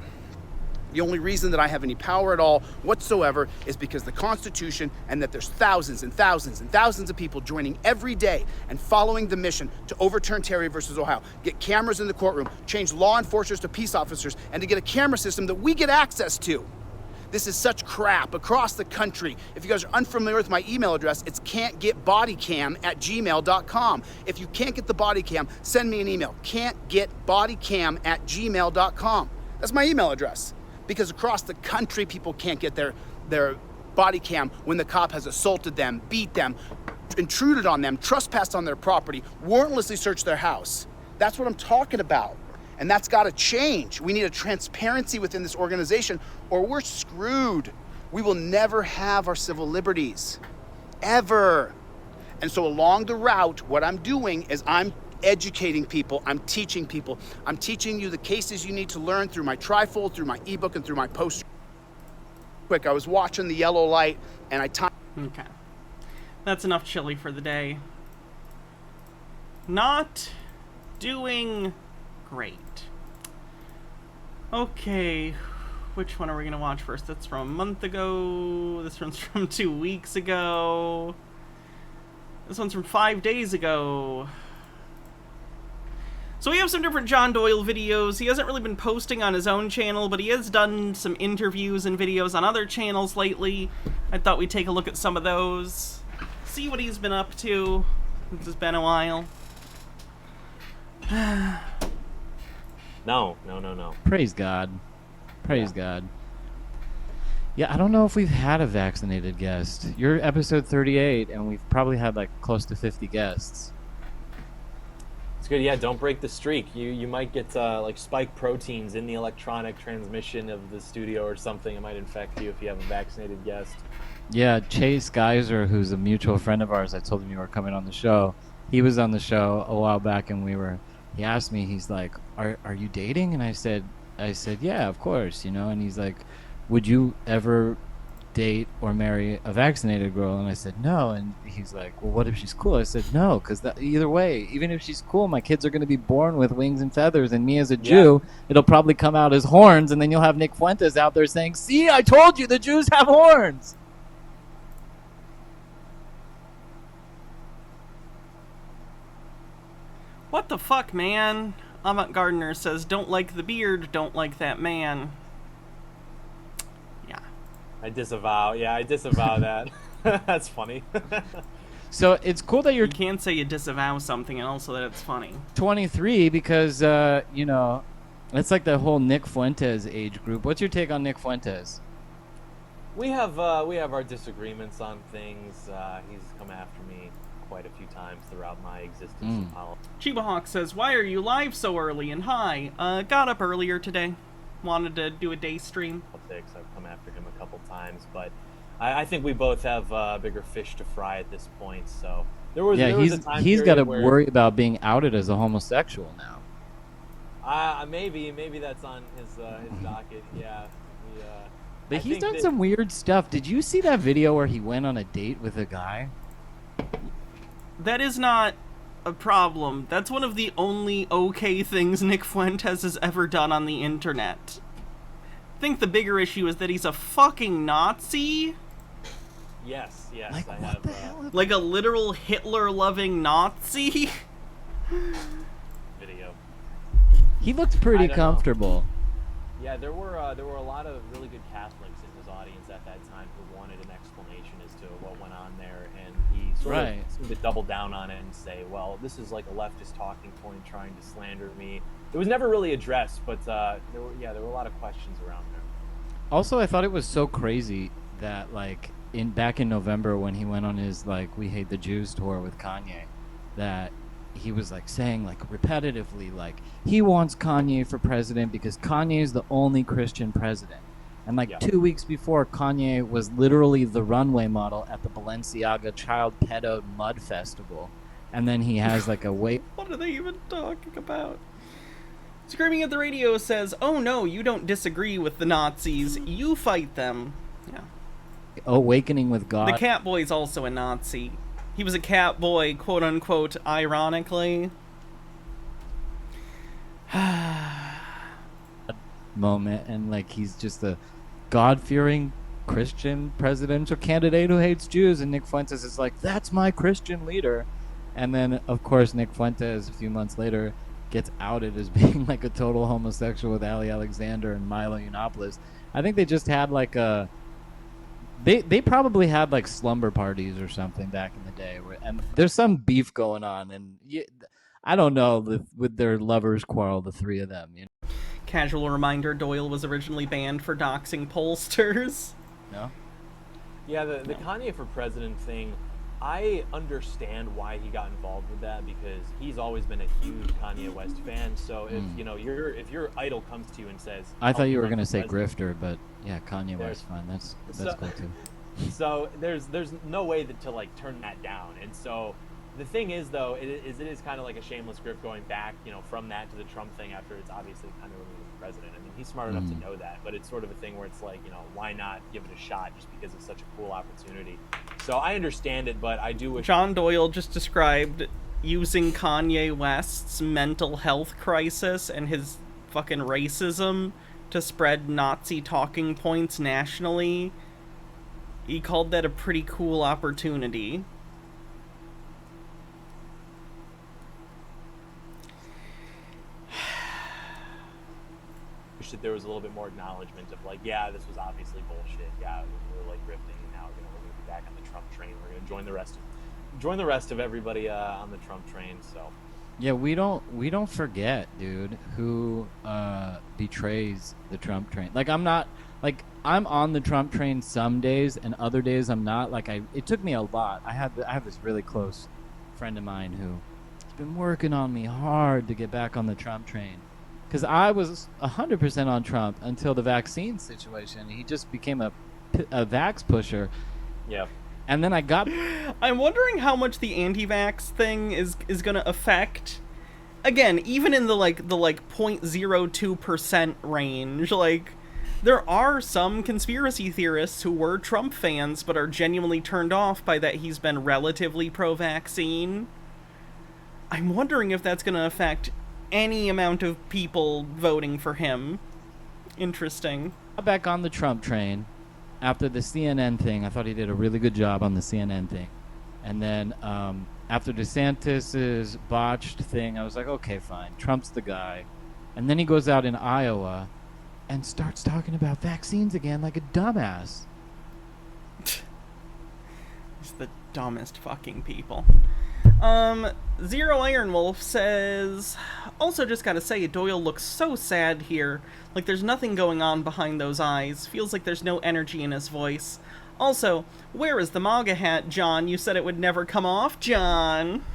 The only reason that I have any power at all whatsoever is because the Constitution, and that there's thousands and thousands and thousands of people joining every day and following the mission to overturn Terry versus Ohio, get cameras in the courtroom, change law enforcers to peace officers, and to get a camera system that we get access to. This is such crap across the country. If you guys are unfamiliar with my email address, it's can'tgetbodycam@gmail.com. If you can't get the body cam, send me an email, can'tgetbodycam@gmail.com. That's my email address. Because across the country, people can't get their body cam when the cop has assaulted them, beat them, intruded on them, trespassed on their property, warrantlessly searched their house. That's what I'm talking about. And that's got to change. We need a transparency within this organization, or we're screwed. we will never have our civil liberties, ever. And so along the route, what I'm doing is I'm educating people, I'm teaching people. I'm teaching you the cases you need to learn through my trifold, through my ebook, and through my post. Quick, I was watching the yellow light, and Okay. That's enough chili for the day. Not doing great. Okay, which one are we going to watch first? That's from a month ago. This one's from 2 weeks ago. This one's from 5 days ago. So we have some different John Doyle videos. He hasn't really been posting on his own channel, but he has done some interviews and videos on other channels lately. I thought we'd take a look at some of those. See what he's been up to. It's been a while. No. Praise God. Praise God. Yeah, I don't know if we've had a vaccinated guest. You're episode 38, and we've probably had like close to 50 guests. It's good. Yeah, don't break the streak. You might get like spike proteins in the electronic transmission of the studio or something. It might infect you if you have a vaccinated guest. Yeah, Chase Geyser, who's a mutual friend of ours, I told him you were coming on the show. He was on the show a while back, and he asked me, he's like, are you dating? And I said, yeah, of course, and he's like, would you ever date or marry a vaccinated girl? And I said, no. And he's like, well, what if she's cool? I said, no, because either way, even if she's cool, my kids are going to be born with wings and feathers, and me as a Jew, it'll probably come out as horns, and then you'll have Nick Fuentes out there saying, see, I told you, the Jews have horns. What the fuck, man? Avant Gardner says, don't like the beard, don't like that man. Yeah. I disavow that. That's funny. So it's cool that you can't say you disavow something and also that it's funny. 23 because, it's like the whole Nick Fuentes age group. What's your take on Nick Fuentes? We have our disagreements on things. He's come after me quite a few times throughout my existence in politics. Chiba Hawk says, why are you live so early? And hi, got up earlier today. Wanted to do a day stream. I've come after him a couple times, but I think we both have bigger fish to fry at this point. So there was a time he's got to where, worry about being outed as a homosexual now. Maybe that's on his docket. Yeah. But he's done some weird stuff. Did you see that video where he went on a date with a guy? That is not a problem. That's one of the only okay things Nick Fuentes has ever done on the internet. I think the bigger issue is that he's a fucking Nazi. Yes, like, I what have. The hell? Like a literal Hitler-loving Nazi. Video. He looked pretty comfortable. Yeah, there were a lot of really good Catholics in his audience at that time who wanted an explanation as to what went on there, and he sort of seemed to double down on it and say, well, this is like a leftist talking point trying to slander me. It was never really addressed, but there were a lot of questions around there. Also, I thought it was so crazy that back in November when he went on his We Hate the Jews tour with Kanye, that he was saying repetitively he wants Kanye for president because Kanye is the only Christian president. And 2 weeks before, Kanye was literally the runway model at the Balenciaga Child Pedo Mud Festival. And then he has a wait. What are they even talking about? Screaming at the Radio says, oh no, you don't disagree with the Nazis. You fight them. Yeah. Awakening with God. The Cat Boy's also a Nazi. He was a cat boy, quote unquote, ironically. Moment, and he's just a God-fearing Christian presidential candidate who hates Jews, and Nick Fuentes is that's my Christian leader. And then, of course, Nick Fuentes, a few months later, gets outed as being a total homosexual with Ali Alexander and Milo Yiannopoulos. I think they just had They probably had slumber parties or something back in the day, and there's some beef going on, and I don't know with their lovers quarrel, the three of them. Casual reminder: Doyle was originally banned for doxing pollsters. No. Yeah, the Kanye for president thing. I understand why he got involved with that, because he's always been a huge Kanye West fan. So if if your idol comes to you and says, I thought you were going to say grifter, but yeah, Kanye West fine. That's cool too. So there's no way to like turn that down. And so the thing is, though, it is kind of like a shameless grift going back, from that to the Trump thing after it's obviously kind of removed the president. I mean, he's smart enough to know that, but it's sort of a thing where it's like, why not give it a shot just because it's such a cool opportunity. So I understand it, but I do wish... John Doyle just described using Kanye West's mental health crisis and his fucking racism to spread Nazi talking points nationally. He called that a pretty cool opportunity. That there was a little bit more acknowledgement of like, yeah, this was obviously bullshit. Yeah, we were like riffing, and now we're gonna be back on the Trump train. We're gonna join the rest of everybody on the Trump train. So yeah, we don't forget, dude, who betrays the Trump train. Like I'm on the Trump train some days, and other days I'm not. Like it took me a lot. I have this really close friend of mine who has been working on me hard to get back on the Trump train. Because I was 100% on Trump until the vaccine situation. He just became a vax pusher. Yeah. And then I'm wondering how much the anti-vax thing is going to affect. Again, even in the 0.02% range, like there are some conspiracy theorists who were Trump fans but are genuinely turned off by that he's been relatively pro-vaccine. I'm wondering if that's going to affect any amount of people voting for him. Interesting. Back on the Trump train after the CNN thing. I thought he did a really good job on the CNN thing. And then after DeSantis's botched thing, I was like, okay, fine. Trump's the guy. And then he goes out in Iowa and starts talking about vaccines again like a dumbass. He's the dumbest fucking people. Zero Iron Wolf says, also just gotta say, Doyle looks so sad here. Like there's nothing going on behind those eyes. Feels like there's no energy in his voice. Also, where is the MAGA hat, John? You said it would never come off, John.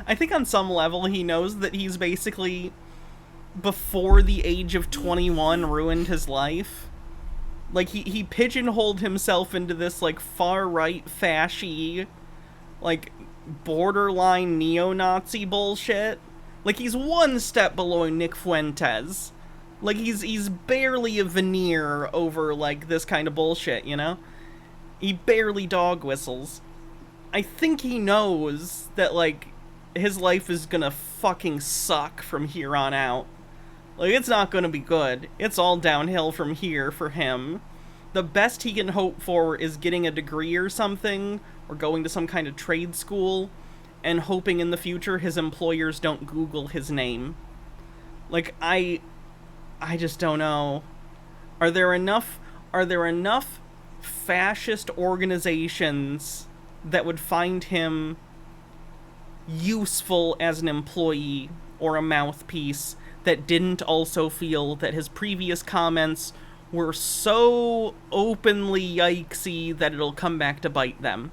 I think on some level he knows that he's basically, before the age of 21, ruined his life. Like, he pigeonholed himself into this, like, far-right, fascy, like, borderline neo-Nazi bullshit. Like, he's one step below Nick Fuentes. Like, he's barely a veneer over, like, this kind of bullshit, you know? He barely dog whistles. I think he knows that, like, his life is gonna fucking suck from here on out. Like, it's not gonna be good. It's all downhill from here for him. The best he can hope for is getting a degree or something, or going to some kind of trade school, and hoping in the future his employers don't Google his name. Like, I just don't know. Are there enough fascist organizations that would find him useful as an employee or a mouthpiece that didn't also feel that his previous comments were so openly yikesy that it'll come back to bite them?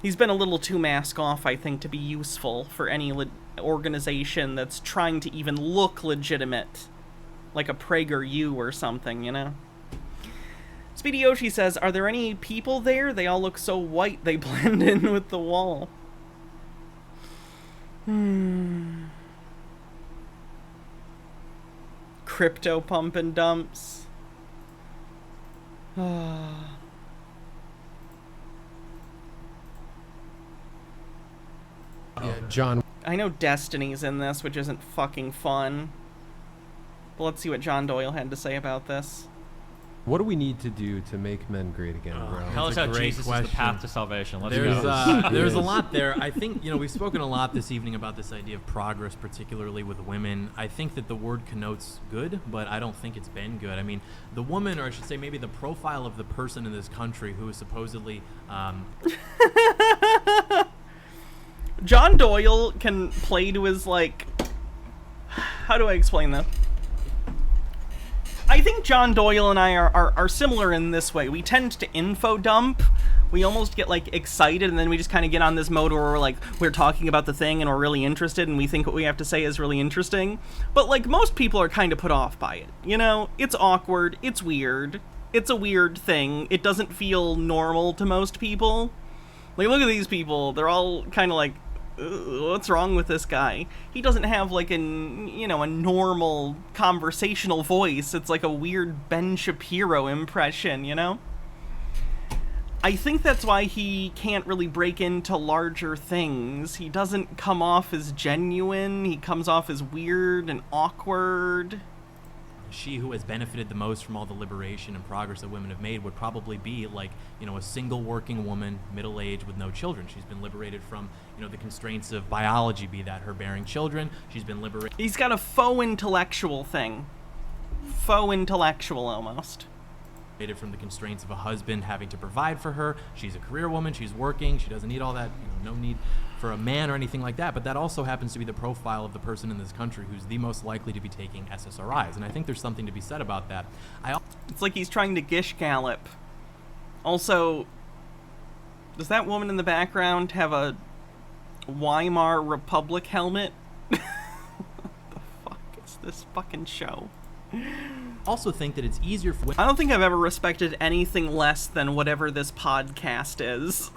He's been a little too mask off, I think, to be useful for any organization that's trying to even look legitimate. Like a PragerU or something, you know? Speedy Yoshi says, are there any people there? They all look so white they blend in with the wall. Crypto pump and dumps. Yeah, John. I know Destiny's in this, which isn't fucking fun. But let's see what John Doyle had to say about this. What do we need to do to make men great again, bro? Tell us how Jesus is the path to salvation. Let's there's go. There's a lot there. I think, we've spoken a lot this evening about this idea of progress, particularly with women. I think that the word connotes good, but I don't think it's been good. I mean, the woman, or I should say maybe the profile of the person in this country who is supposedly... John Doyle can play to his, like... How do I explain that? I think John Doyle and I are similar in this way. We tend to info dump we almost get like excited, and then we just kind of get on this mode where we're talking about the thing and we're really interested and we think what we have to say is really interesting. But like most people are kind of put off by it, you know? It's awkward, it's weird, it's a weird thing. It doesn't feel normal to most people. Like, look at these people, they're all kind of like, what's wrong with this guy? He doesn't have like a normal conversational voice. It's like a weird Ben Shapiro impression, you know? I think that's why he can't really break into larger things. He doesn't come off as genuine. He comes off as weird and awkward. She who has benefited the most from all the liberation and progress that women have made would probably be like, a single working woman, middle-aged with no children. She's been liberated from, the constraints of biology, be that her bearing children. She's been liberated. He's got a faux intellectual thing. Faux intellectual, almost. From the constraints of a husband having to provide for her. She's a career woman, she's working, she doesn't need all that, no need for a man or anything like that, but that also happens to be the profile of the person in this country who's the most likely to be taking SSRIs, and I think there's something to be said about that. It's like he's trying to gish gallop. Also, does that woman in the background have a Weimar Republic helmet? What the fuck is this fucking show? Also think that it's easier for... I don't think I've ever respected anything less than whatever this podcast is.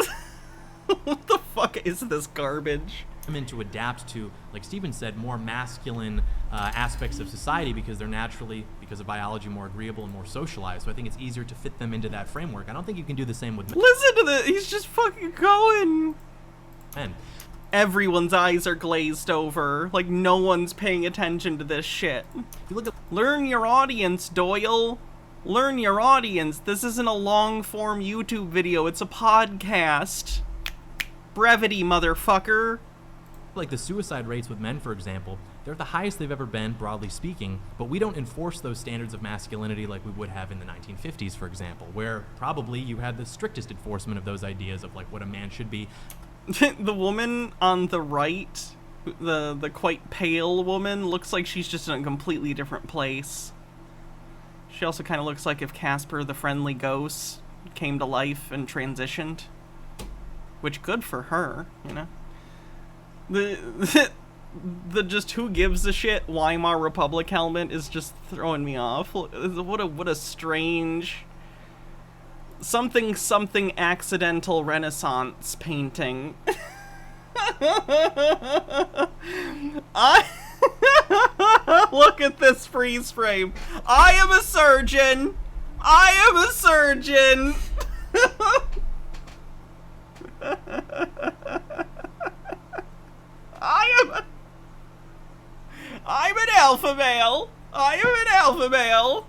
What the fuck is this garbage? Women to adapt to, like Stephen said, more masculine aspects of society because they're naturally, because of biology, more agreeable and more socialized. So I think it's easier to fit them into that framework. I don't think you can do the same with men. Listen to this! He's just fucking going! Men. Everyone's eyes are glazed over. Like, no one's paying attention to this shit. Learn your audience, Doyle. Learn your audience. This isn't a long-form YouTube video. It's a podcast. Brevity, motherfucker. Like the suicide rates with men, for example, they're the highest they've ever been, broadly speaking, but we don't enforce those standards of masculinity like we would have in the 1950s, for example, where probably you had the strictest enforcement of those ideas of like what a man should be. The woman on the right, the quite pale woman, looks like she's just in a completely different place. She also kind of looks like if Casper the Friendly Ghost came to life and transitioned. Which, good for her, you know? The just who gives a shit Weimar Republic helmet is just throwing me off. What a strange... something accidental Renaissance painting. Look at this freeze frame. I am a surgeon. I am a surgeon. I'm an alpha male. I am an alpha male.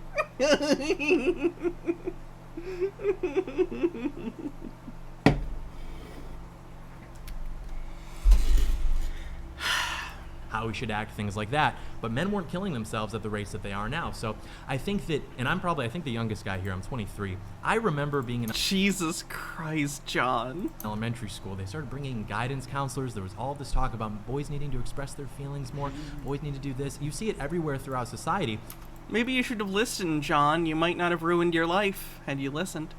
How we should act, things like that. But men weren't killing themselves at the rates that they are now. So I think that, and I think the youngest guy here, I'm 23. I remember being in... Jesus Christ, John. Elementary school, they started bringing in guidance counselors. There was all this talk about boys needing to express their feelings more. Boys need to do this. You see it everywhere throughout society. Maybe you should have listened, John. You might not have ruined your life had you listened.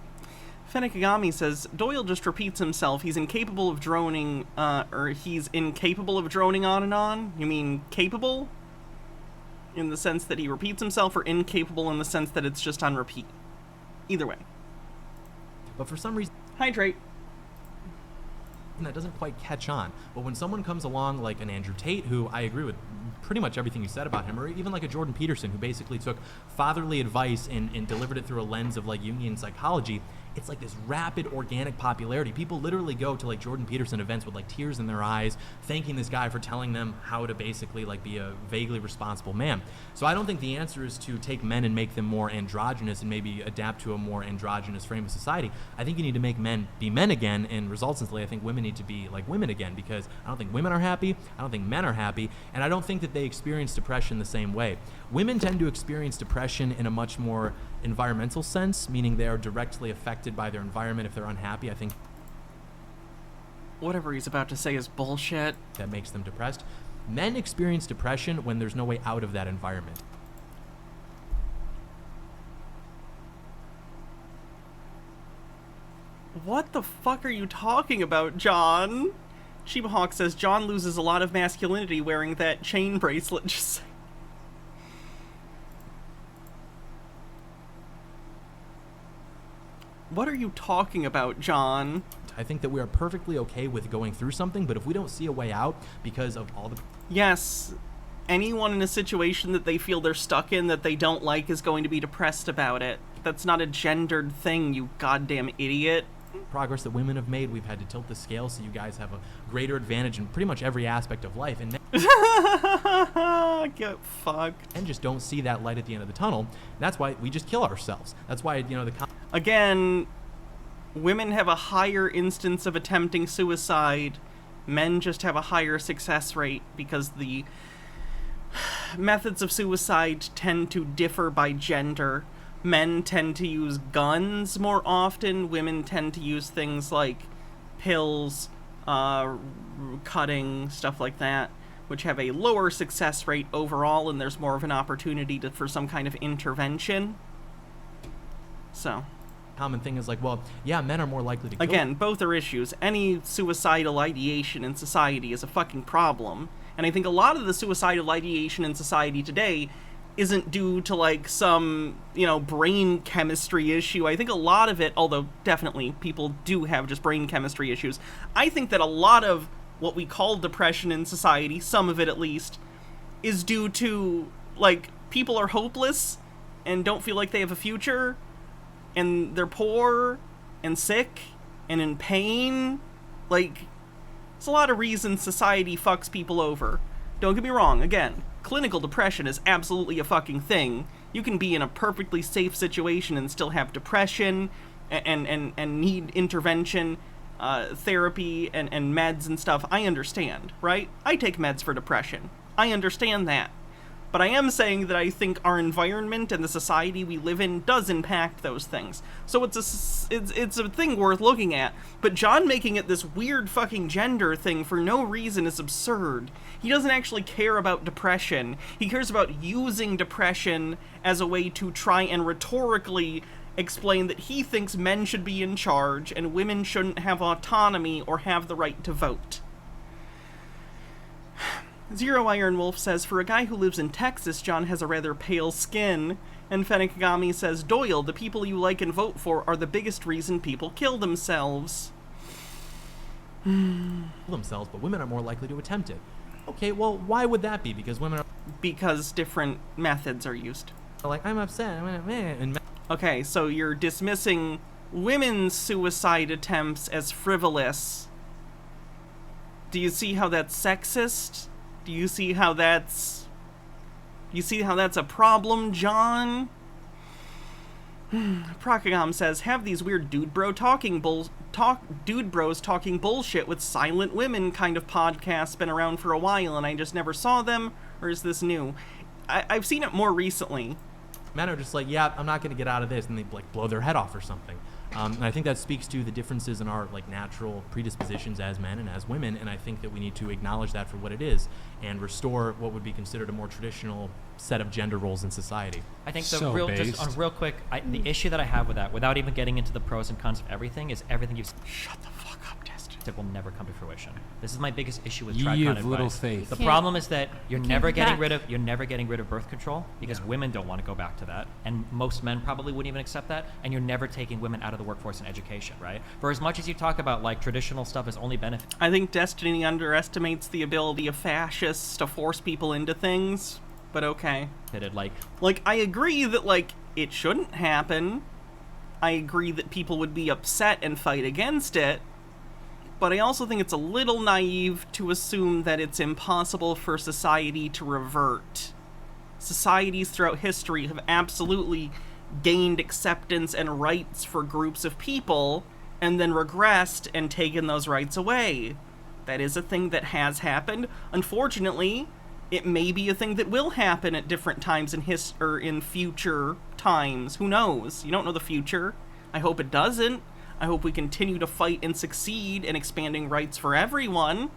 Fenekagami says, Doyle just repeats himself. He's incapable of droning, he's incapable of droning on and on? You mean capable? In the sense that he repeats himself, or incapable in the sense that it's just on repeat? Either way. But for some reason... Hydrate. That doesn't quite catch on. But when someone comes along like an Andrew Tate, who I agree with pretty much everything you said about him, or even like a Jordan Peterson, who basically took fatherly advice and delivered it through a lens of like Jungian psychology, it's like this rapid organic popularity. People literally go to like Jordan Peterson events with like tears in their eyes, thanking this guy for telling them how to basically like be a vaguely responsible man. So I don't think the answer is to take men and make them more androgynous and maybe adapt to a more androgynous frame of society. I think you need to make men be men again, and resultantly I think women need to be like women again, because I don't think women are happy, I don't think men are happy, and I don't think that they experience depression the same way. Women tend to experience depression in a much more environmental sense, meaning they are directly affected by their environment if they're unhappy. I think whatever he's about to say is bullshit. That makes them depressed. Men experience depression when there's no way out of that environment. What the fuck are you talking about, John? Shebahawk says John loses a lot of masculinity wearing that chain bracelet. Just what are you talking about, John? I think that we are perfectly okay with going through something, but if we don't see a way out because of all the... Yes, anyone in a situation that they feel they're stuck in that they don't like is going to be depressed about it. That's not a gendered thing, you goddamn idiot. Progress that women have made, we've had to tilt the scale so you guys have a greater advantage in pretty much every aspect of life. And get fucked. And just don't see that light at the end of the tunnel. That's why we just kill ourselves. That's why, you know, Again, women have a higher instance of attempting suicide. Men just have a higher success rate because the methods of suicide tend to differ by gender. Men tend to use guns more often. Women tend to use things like pills, cutting, stuff like that, which have a lower success rate overall, and there's more of an opportunity for some kind of intervention. So... common thing is like, well, yeah, men are more likely to kill. Again, both are issues. Any suicidal ideation in society is a fucking problem. And I think a lot of the suicidal ideation in society today isn't due to, like, some, you know, brain chemistry issue. I think a lot of it, although definitely people do have just brain chemistry issues, I think that a lot of what we call depression in society, some of it at least, is due to, like, people are hopeless and don't feel like they have a future, and they're poor and sick and in pain. Like, it's a lot of reasons society fucks people over. Don't get me wrong, again, clinical depression is absolutely a fucking thing. You can be in a perfectly safe situation and still have depression and need intervention, therapy and meds and stuff. I understand, right? I take meds for depression. I understand that. But I am saying that I think our environment and the society we live in does impact those things. So it's a thing worth looking at. But John making it this weird fucking gender thing for no reason is absurd. He doesn't actually care about depression. He cares about using depression as a way to try and rhetorically explain that he thinks men should be in charge and women shouldn't have autonomy or have the right to vote. Zero Iron Wolf says, for a guy who lives in Texas, John has a rather pale skin. And Fenekagami says, Doyle, the people you like and vote for are the biggest reason people kill themselves. Themselves, but women are more likely to attempt it. Okay, well, why would that be? Because women are... Because different methods are used. Like, I'm upset. Okay, so you're dismissing women's suicide attempts as frivolous. Do you see how that's sexist? Do you see how that's... a problem, John? Prokagam says, have these weird dude bros talking bullshit with silent women kind of podcasts been around for a while and I just never saw them, or is this new? I've seen it more recently. Men are just like, yeah, I'm not going to get out of this, and they like blow their head off or something. And I think that speaks to the differences in our like natural predispositions as men and as women, and I think that we need to acknowledge that for what it is and restore what would be considered a more traditional set of gender roles in society. I think real quick, the issue that I have with that, without even getting into the pros and cons of everything, is everything you've... Shut the fuck up, Destin. That will never come to fruition. This is my biggest issue with Ye Tricon of little advice. faith. The problem is that you're never getting rid of birth control because women don't want to go back to that, and most men probably wouldn't even accept that, and you're never taking women out of the workforce and education, right? For as much as you talk about like traditional stuff as only benefit, I think Destiny underestimates the ability of fascists to force people into things, but okay. Like I agree that like it shouldn't happen. I agree that people would be upset and fight against it. But I also think it's a little naive to assume that it's impossible for society to revert. Societies throughout history have absolutely gained acceptance and rights for groups of people, and then regressed and taken those rights away. That is a thing that has happened. Unfortunately, it may be a thing that will happen at different times in future times. Who knows? You don't know the future. I hope it doesn't. I hope we continue to fight and succeed in expanding rights for everyone.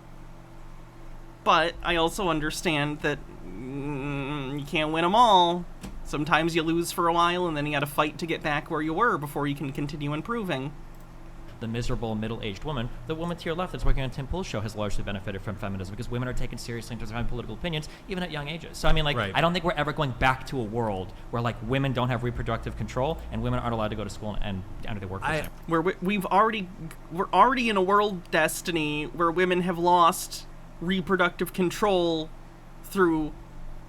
But I also understand that you can't win them all. Sometimes you lose for a while and then you gotta fight to get back where you were before you can continue improving. the miserable middle-aged woman. The woman to your left that's working on Tim Pool's show has largely benefited from feminism because women are taken seriously in terms of having political opinions, even at young ages. So I mean, like, I don't think we're ever going back to a world where like women don't have reproductive control and women aren't allowed to go to school and enter the workforce. Where we're already in a world, Destiny, where women have lost reproductive control through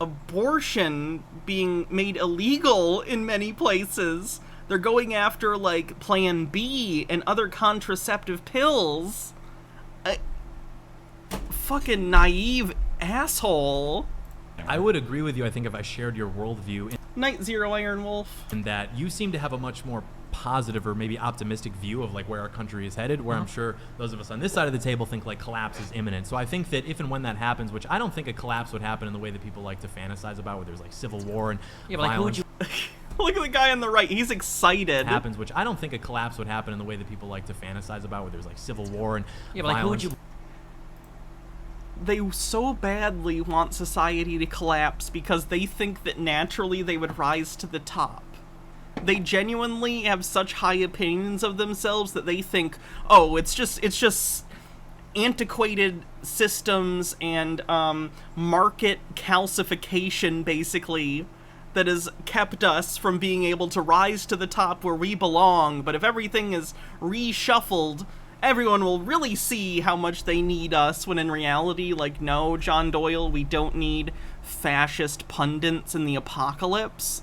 abortion being made illegal in many places. They're going after, like, Plan B and other contraceptive pills. Fucking naive asshole. I would agree with you, I think, if I shared your worldview. Night Zero, Iron Wolf. And that you seem to have a much more positive or maybe optimistic view of, like, where our country is headed, where I'm sure those of us on this side of the table think, like, collapse is imminent. So I think that if and when that happens, which I don't think a collapse would happen in the way that people like to fantasize about, where there's, like, civil war and violence. Look at the guy on the right. He's excited. Happens, which I don't think a collapse would happen in the way that people like to fantasize about, where there's like civil war and but like, who would you? They so badly want society to collapse because they think that naturally they would rise to the top. They genuinely have such high opinions of themselves that they think, oh, it's just antiquated systems and market calcification, basically, that has kept us from being able to rise to the top where we belong. But if everything is reshuffled, everyone will really see how much they need us, when in reality, like, no, John Doyle, we don't need fascist pundits in the apocalypse.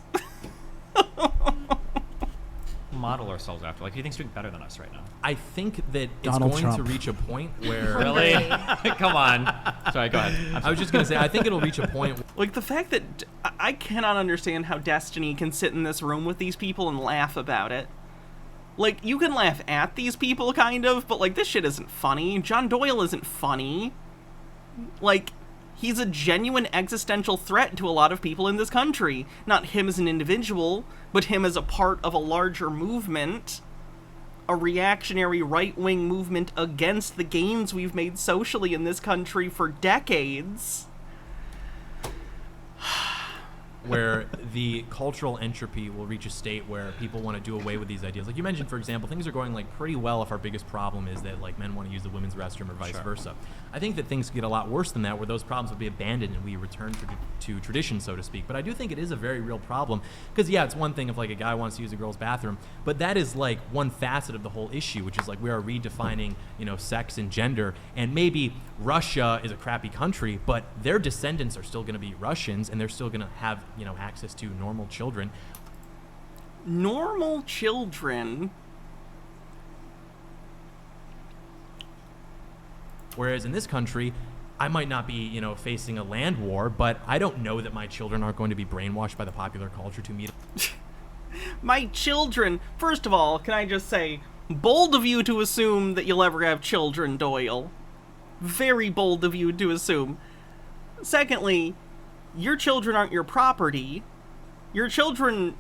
Model ourselves after. Like, who do you think's doing better than us right now? I think that Donald it's going Trump. to reach a point where... Really? Come on. Sorry, go ahead. I was just going to say, I think it'll reach a point... Like, the fact that I cannot understand how Destiny can sit in this room with these people and laugh about it. Like, you can laugh at these people, kind of, but, like, this shit isn't funny. John Doyle isn't funny. Like, he's a genuine existential threat to a lot of people in this country. Not him as an individual, but him as a part of a larger movement. A reactionary right-wing movement against the gains we've made socially in this country for decades. Where the cultural entropy will reach a state where people want to do away with these ideas. Like you mentioned, for example, things are going like pretty well if our biggest problem is that like men want to use the women's restroom or vice versa. I think that things get a lot worse than that, where those problems would be abandoned and we return to tradition, so to speak. But I do think it is a very real problem, because yeah, it's one thing if like a guy wants to use a girl's bathroom, but that is like one facet of the whole issue, which is like we are redefining, you know, sex and gender. And maybe Russia is a crappy country, but their descendants are still going to be Russians, and they're still going to have, you know, access to normal children. Normal children? Whereas in this country, I might not be, you know, facing a land war, but I don't know that my children aren't going to be brainwashed by the popular culture to meet. My children, first of all, can I just say, bold of you to assume that you'll ever have children, Doyle. Very bold of you to assume. Secondly, your children aren't your property. Your children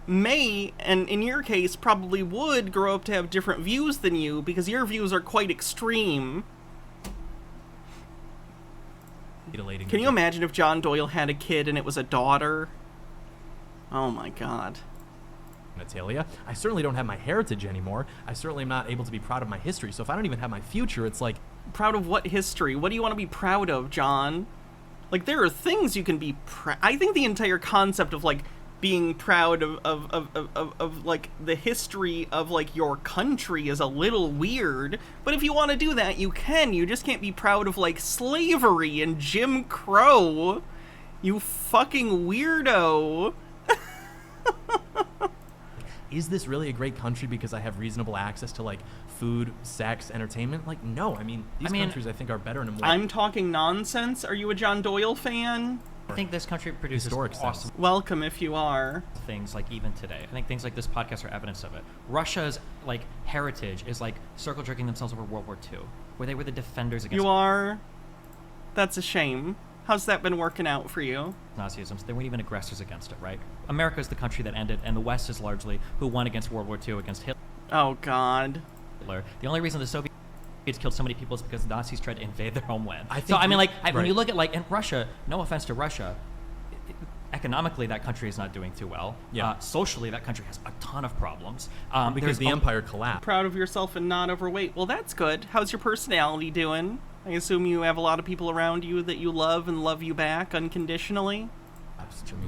may, and in your case probably would, grow up to have different views than you, because your views are quite extreme. Can you imagine if John Doyle had a kid and it was a daughter? Oh my god. Natalia, I certainly don't have my heritage anymore. I certainly am not able to be proud of my history. So if I don't even have my future, it's like... Proud of what history? What do you want to be proud of, John? Like, there are things you can be proud... I think the entire concept of, like, being proud of like, the history of, like, your country is a little weird. But if you want to do that, you can. You just can't be proud of, like, slavery and Jim Crow. You fucking weirdo. Is this really a great country because I have reasonable access to, like, food, sex, entertainment? Like, no. I mean, these countries, I think, are better in a more... I'm talking nonsense. Are you a John Doyle fan? I think this country produces awesome Welcome if you are. Things, like, even today. I think things like this podcast are evidence of it. Russia's, like, heritage is, like, circle jerking themselves over World War II, where they were the defenders against... You are? That's a shame. How's that been working out for you? Nazism. They weren't even aggressors against it, right? America is the country that ended, and the West is largely who won against World War II against Hitler. Oh, God. The only reason the Soviets killed so many people is because the Nazis tried to invade their homeland. When you look at, like, in Russia, no offense to Russia, economically, that country is not doing too well. Yeah. Socially, that country has a ton of problems. Because the empire collapsed. Proud of yourself and not overweight. Well, that's good. How's your personality doing? I assume you have a lot of people around you that you love and love you back unconditionally.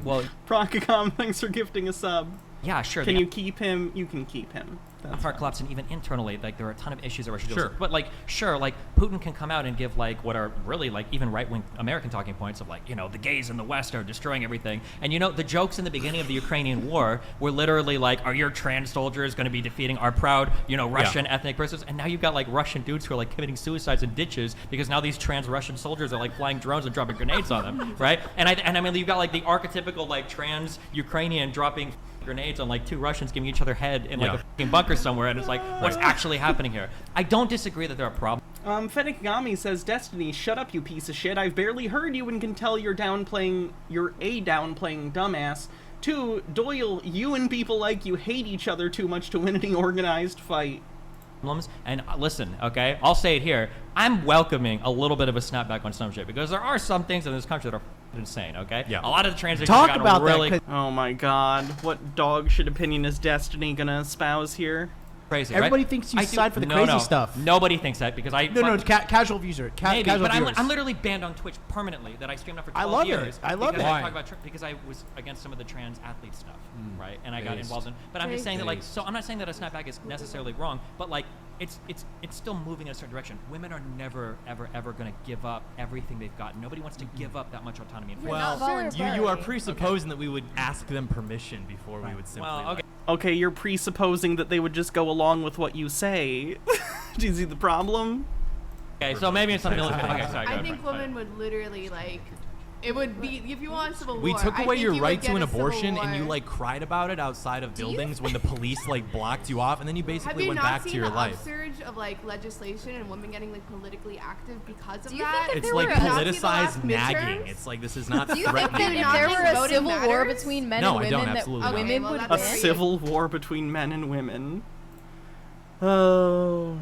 Well, Procacom, thanks for gifting a sub. Yeah, sure. Can you keep him? You can keep him. Empire collapse, and even internally, like there are a ton of issues that Russia deals Sure. with. But like, sure, like Putin can come out and give like what are really like even right-wing American talking points of like, you know, the gays in the West are destroying everything. And you know, the jokes in the beginning of the Ukrainian war were literally like, are your trans soldiers going to be defeating our proud, you know, Russian ethnic persons? And now you've got like Russian dudes who are like committing suicides in ditches because now these trans Russian soldiers are like flying drones and dropping grenades on them, right? And I mean, you've got like the archetypical like trans Ukrainian dropping grenades on like two Russians giving each other head in like a fucking bunker somewhere, and it's like, what's actually happening here? I don't disagree that there are problems. Fenekigami says, Destiny, shut up, you piece of shit. I've barely heard you and can tell you're downplaying dumbass. 2, Doyle, you and people like you hate each other too much to win any organized fight. And listen, okay, I'll say it here. I'm welcoming a little bit of a snapback on some shit because there are some things in this country that are insane, okay? Yeah. A lot of the transitions Talk have about really that. Oh my god, what dog shit opinion is Destiny gonna espouse here? Crazy, Everybody right? thinks you side for the no, crazy no. stuff. Nobody thinks that because I... Casual user. Maybe, Casual but viewers. I'm literally banned on Twitch permanently that I streamed up for 12 I love years. it. I love because it. I talk about because I was against some of the trans athlete stuff, right? And I got Based. involved in... But I'm just saying that, like, so I'm not saying that a snapback is necessarily wrong, but, like, it's still moving in a certain direction. Women are never, ever, ever going to give up everything they've got. Nobody wants to give up that much autonomy and freedom. Well, you are presupposing that we would ask them permission before we would simply... Well, okay. Okay, you're presupposing that they would just go along with what you say. Do you see the problem? Okay, so maybe it's something... Okay, sorry. I think women would literally, like... It would be, if you want civil war, We took away your right to an abortion, war. and you like cried about it outside of buildings when the police like blocked you off, and then you basically went back to your Have you life. not seen the upsurge of like legislation and women getting like politically active because of Do you that? think It's like politicized nagging. It's like this is not Do you think threatening. that if there were a voting civil war matters? between men No, and I don't, women, that absolutely not. women well, would that's A win? great. civil war between men and women. Oh.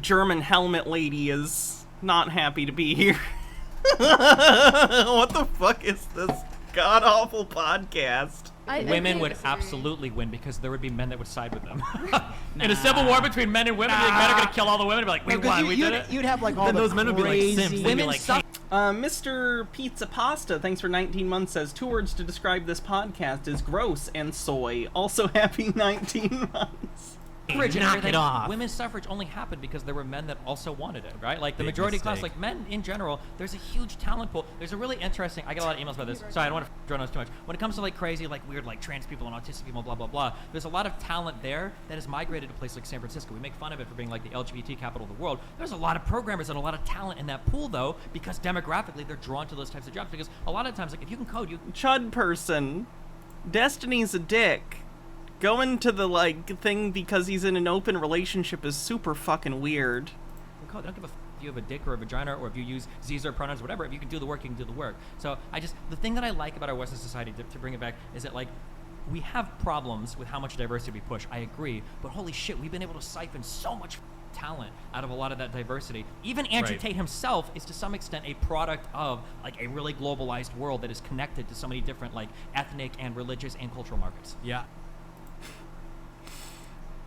German helmet lady is not happy to be here. What the fuck is this god-awful podcast? Women would absolutely win because there would be men that would side with them. In a civil war between men and women, like, men are going to kill all the women and be like, we won, we did it. You'd have like all Then the those men would be like crazy... simps. They'd be Women like, suck. Mr. Pizza Pasta, thanks for 19 months, says 2 words to describe this podcast is gross and soy. Also happy 19 months. Suffrage and Knock everything. it off. Women's suffrage only happened because there were men that also wanted it, right? Like the Big majority class, mistake. like men in general, there's a huge talent pool. There's a really interesting, I get a lot of emails about this, so I don't want to drone on too much. When it comes to like crazy, like weird, like trans people and autistic people, blah, blah, blah, there's a lot of talent there that has migrated to places like San Francisco. We make fun of it for being like the LGBT capital of the world. There's a lot of programmers and a lot of talent in that pool though, because demographically they're drawn to those types of jobs because a lot of times, like if you can code, you Chud person. Destiny's a dick. Going to the, like, thing because he's in an open relationship is super fucking weird. can code. They don't give a if you have a dick or a vagina or if you use Caesar pronouns, whatever. If you can do the work, you can do the work. So the thing that I like about our Western society, to bring it back, is that like we have problems with how much diversity we push. I agree, but holy shit, we've been able to siphon so much talent out of a lot of that diversity. Even Andrew Tate himself is to some extent a product of like a really globalized world that is connected to so many different like ethnic and religious and cultural markets. Yeah.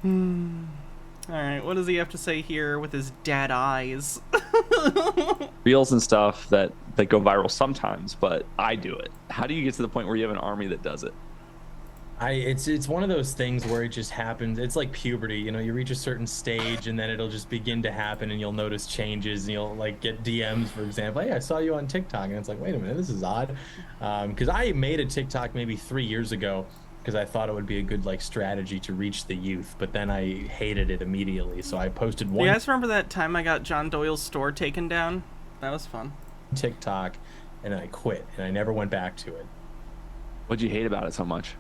All right, what does he have to say here with his dead eyes? Reels and stuff that go viral sometimes, but I do it. How do you get to the point where you have an army that does it? It's one of those things where it just happens. It's like puberty, you know, you reach a certain stage and then it'll just begin to happen and you'll notice changes and you'll like get DMs, for example. Hey, I saw you on TikTok. And it's like, wait a minute, this is odd. Because I made a TikTok maybe 3 years ago because I thought it would be a good like strategy to reach the youth, but then I hated it immediately. So I posted one. You guys remember that time I got John Doyle's store taken down? That was fun. TikTok, and then I quit and I never went back to it. What'd you hate about it so much?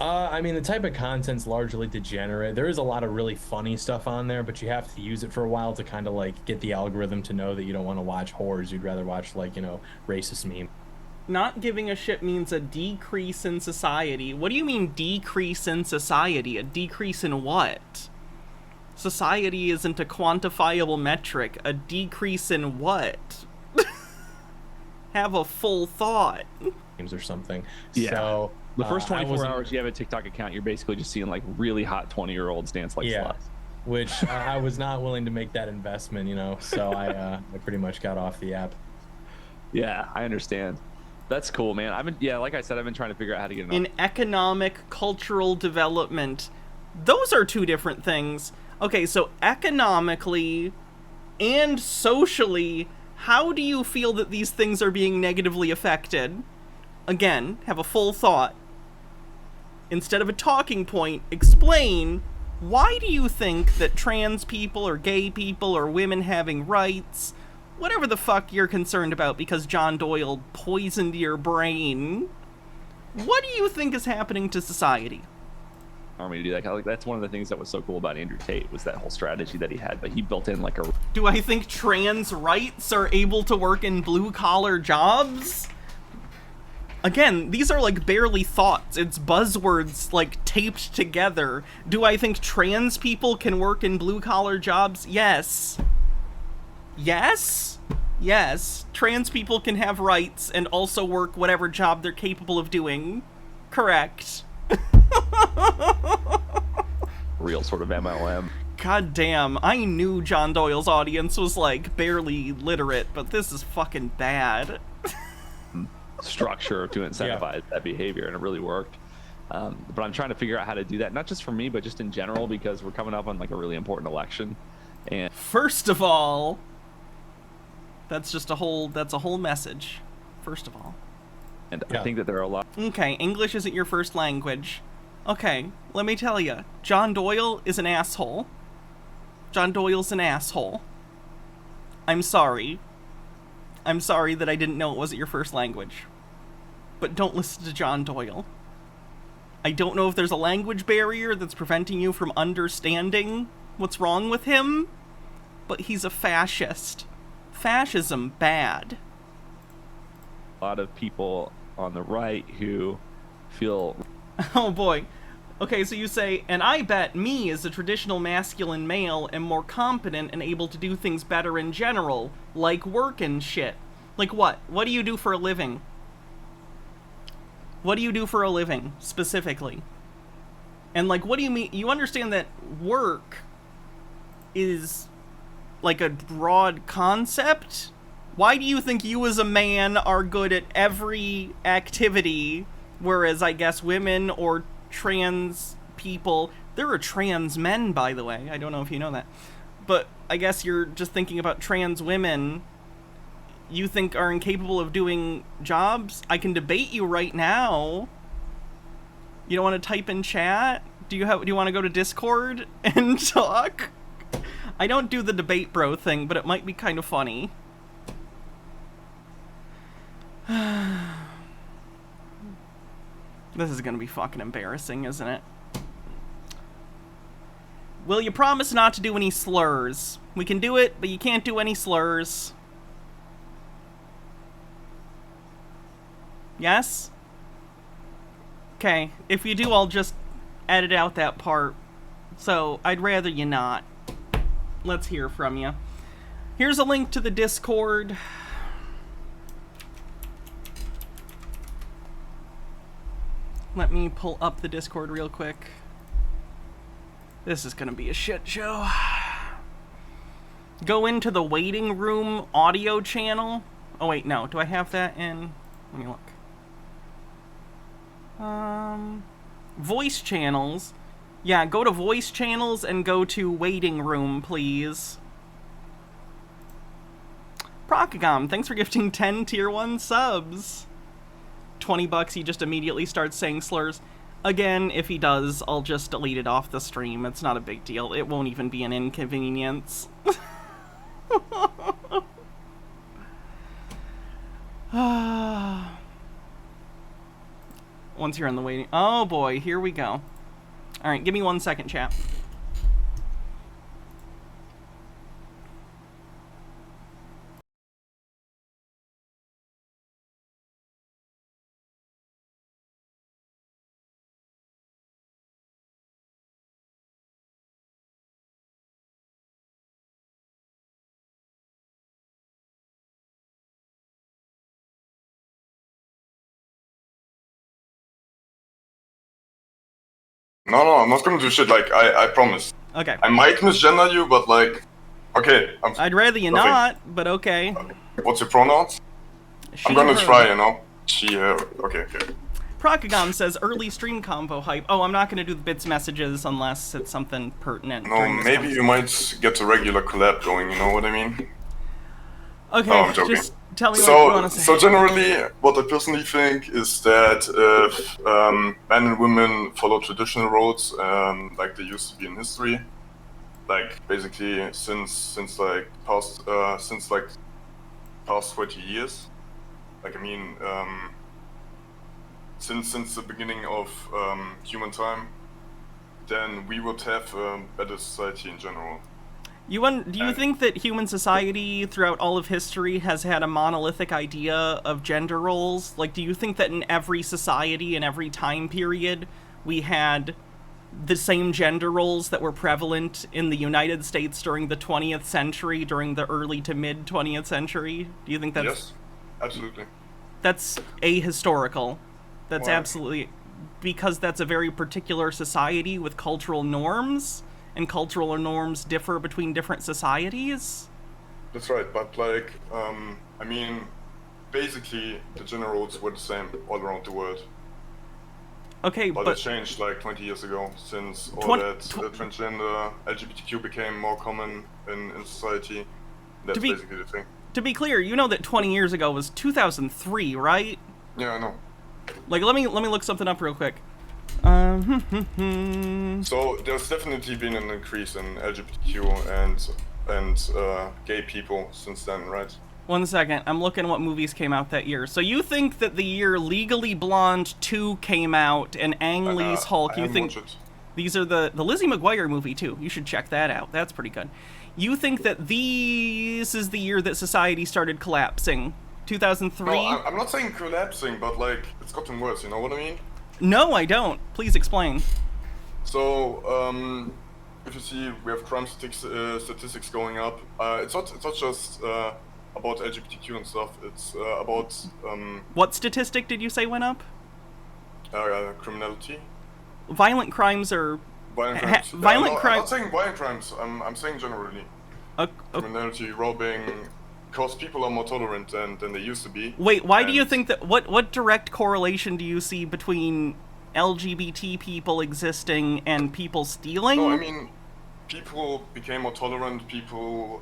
I mean, the type of content's largely degenerate. There is a lot of really funny stuff on there, but you have to use it for a while to kind of like get the algorithm to know that you don't want to watch horrors. You'd rather watch like, you know, racist meme. Not giving a shit means a decrease in society. What do you mean decrease in society? A decrease in what? Society isn't a quantifiable metric. A decrease in what? have a full thought. Or something. Yeah. So the first I 24 wasn't- hours you have a TikTok account, you're basically just seeing like really hot 20-year-olds dance like Yeah. sluts. Which I was not willing to make that investment, you know. So I pretty much got off the app. Yeah, I understand. That's cool, man. Like I said, I've been trying to figure out how to get In economic, cultural development, those are two different things. Okay, so economically and socially, how do you feel that these things are being negatively affected? Again, have a full thought. Instead of a talking point, explain, why do you think that trans people or gay people or women having rights, whatever the fuck you're concerned about because John Doyle poisoned your brain, what do you think is happening to society? army to do that. Like, that's one of the things that was so cool about Andrew Tate, was that whole strategy that he had, but he built in like a... Do I think trans rights are able to work in blue-collar jobs? Again, these are like barely thoughts. It's buzzwords like taped together. Do I think trans people can work in blue-collar jobs? Yes. Yes? Yes. Trans people can have rights and also work whatever job they're capable of doing. Correct. Real sort of MLM. God damn, I knew John Doyle's audience was like barely literate, but this is fucking bad. Structure to incentivize that behavior, and it really worked. But I'm trying to figure out how to do that, not just for me, but just in general, because we're coming up on like a really important election. And first of all, that's a whole message. First of all. And I think that there are a lot... Okay, English isn't your first language. Okay, let me tell you, John Doyle is an asshole. John Doyle's an asshole. I'm sorry. I'm sorry that I didn't know it wasn't your first language. But don't listen to John Doyle. I don't know if there's a language barrier that's preventing you from understanding what's wrong with him, but he's a fascist. Fascism, bad. A lot of people on the right who feel... Oh boy. Okay, so you say, and I bet me as a traditional masculine male am more competent and able to do things better in general, like work and shit. Like what? What do you do for a living? What do you do for a living, specifically? And like, what do you mean? You understand that work is like a broad concept? Why do you think you as a man are good at every activity, whereas I guess women or trans people... There are trans men, by the way. I don't know if you know that. But I guess you're just thinking about trans women you think are incapable of doing jobs. I can debate you right now. You don't want to type in chat? Do you want to go to Discord and talk? I don't do the debate bro thing, but it might be kind of funny. This is gonna be fucking embarrassing, isn't it? Will you promise not to do any slurs? We can do it, but you can't do any slurs. Yes? Okay, if you do, I'll just edit out that part. So, I'd rather you not. Let's hear from you. Here's a link to the Discord. Let me pull up the Discord real quick. This is gonna be a shit show. Go into the waiting room audio channel. Oh wait, no. Do I have that in? Let me look. Voice channels. Yeah, go to voice channels and go to waiting room, please. Procagom, thanks for gifting 10 tier 1 subs. $20, he just immediately starts saying slurs. Again, if he does, I'll just delete it off the stream. It's not a big deal. It won't even be an inconvenience. Once you're in the waiting... Oh boy, here we go. Alright, give me 1 second, chat. No, I'm not gonna do shit. Like I promise. Okay. I might misgender you, but like, okay. I'd rather you not, but okay. What's your pronouns? I'm gonna her. try, you know. She, okay. Procagon says early stream combo hype. Oh, I'm not gonna do the bits messages unless it's something pertinent. No, maybe you might get a regular collab going. You know what I mean? Okay, no, I'm joking. just tell me what you want to say. So generally, what I personally think is that if men and women follow traditional roles, like they used to be in history, like basically since past 20 years, like I mean, since the beginning of human time, then we would have a better society in general. Do you think that human society throughout all of history has had a monolithic idea of gender roles? Like, do you think that in every society, in every time period, we had the same gender roles that were prevalent in the United States during the 20th century, during the early to mid 20th century? Do you think that's... Yes, absolutely. That's ahistorical. That's Why? absolutely... Because that's a very particular society with cultural norms, and cultural norms differ between different societies? That's right, but like, I mean, basically the gender roles were the same all around the world. Okay, but it changed like 20 years ago, since all that transgender LGBTQ became more common in society. That's basically the thing. To be clear, you know that 20 years ago was 2003, right? Yeah, I know. Like, let me look something up real quick. So there's definitely been an increase in LGBTQ and gay people since then, right? 1 second, I'm looking what movies came out that year. So you think that the year Legally Blonde 2 came out and Ang Lee's Hulk, you think these are the Lizzie McGuire movie too. You should check that out. That's pretty good. You think that this is the year that society started collapsing? 2003? No, I'm not saying collapsing, but like it's gotten worse, you know what I mean? No, I don't. Please explain. So, if you see, we have crime statistics going up. It's not just about LGBTQ and stuff. It's about what statistic did you say went up? Criminality. Violent crimes are violent crimes. Violent crimes. I'm not saying violent crimes. I'm saying generally. Criminality, robbing. Because people are more tolerant than they used to be. Wait, why do you think that... What direct correlation do you see between LGBT people existing and people stealing? No, I mean, people became more tolerant, people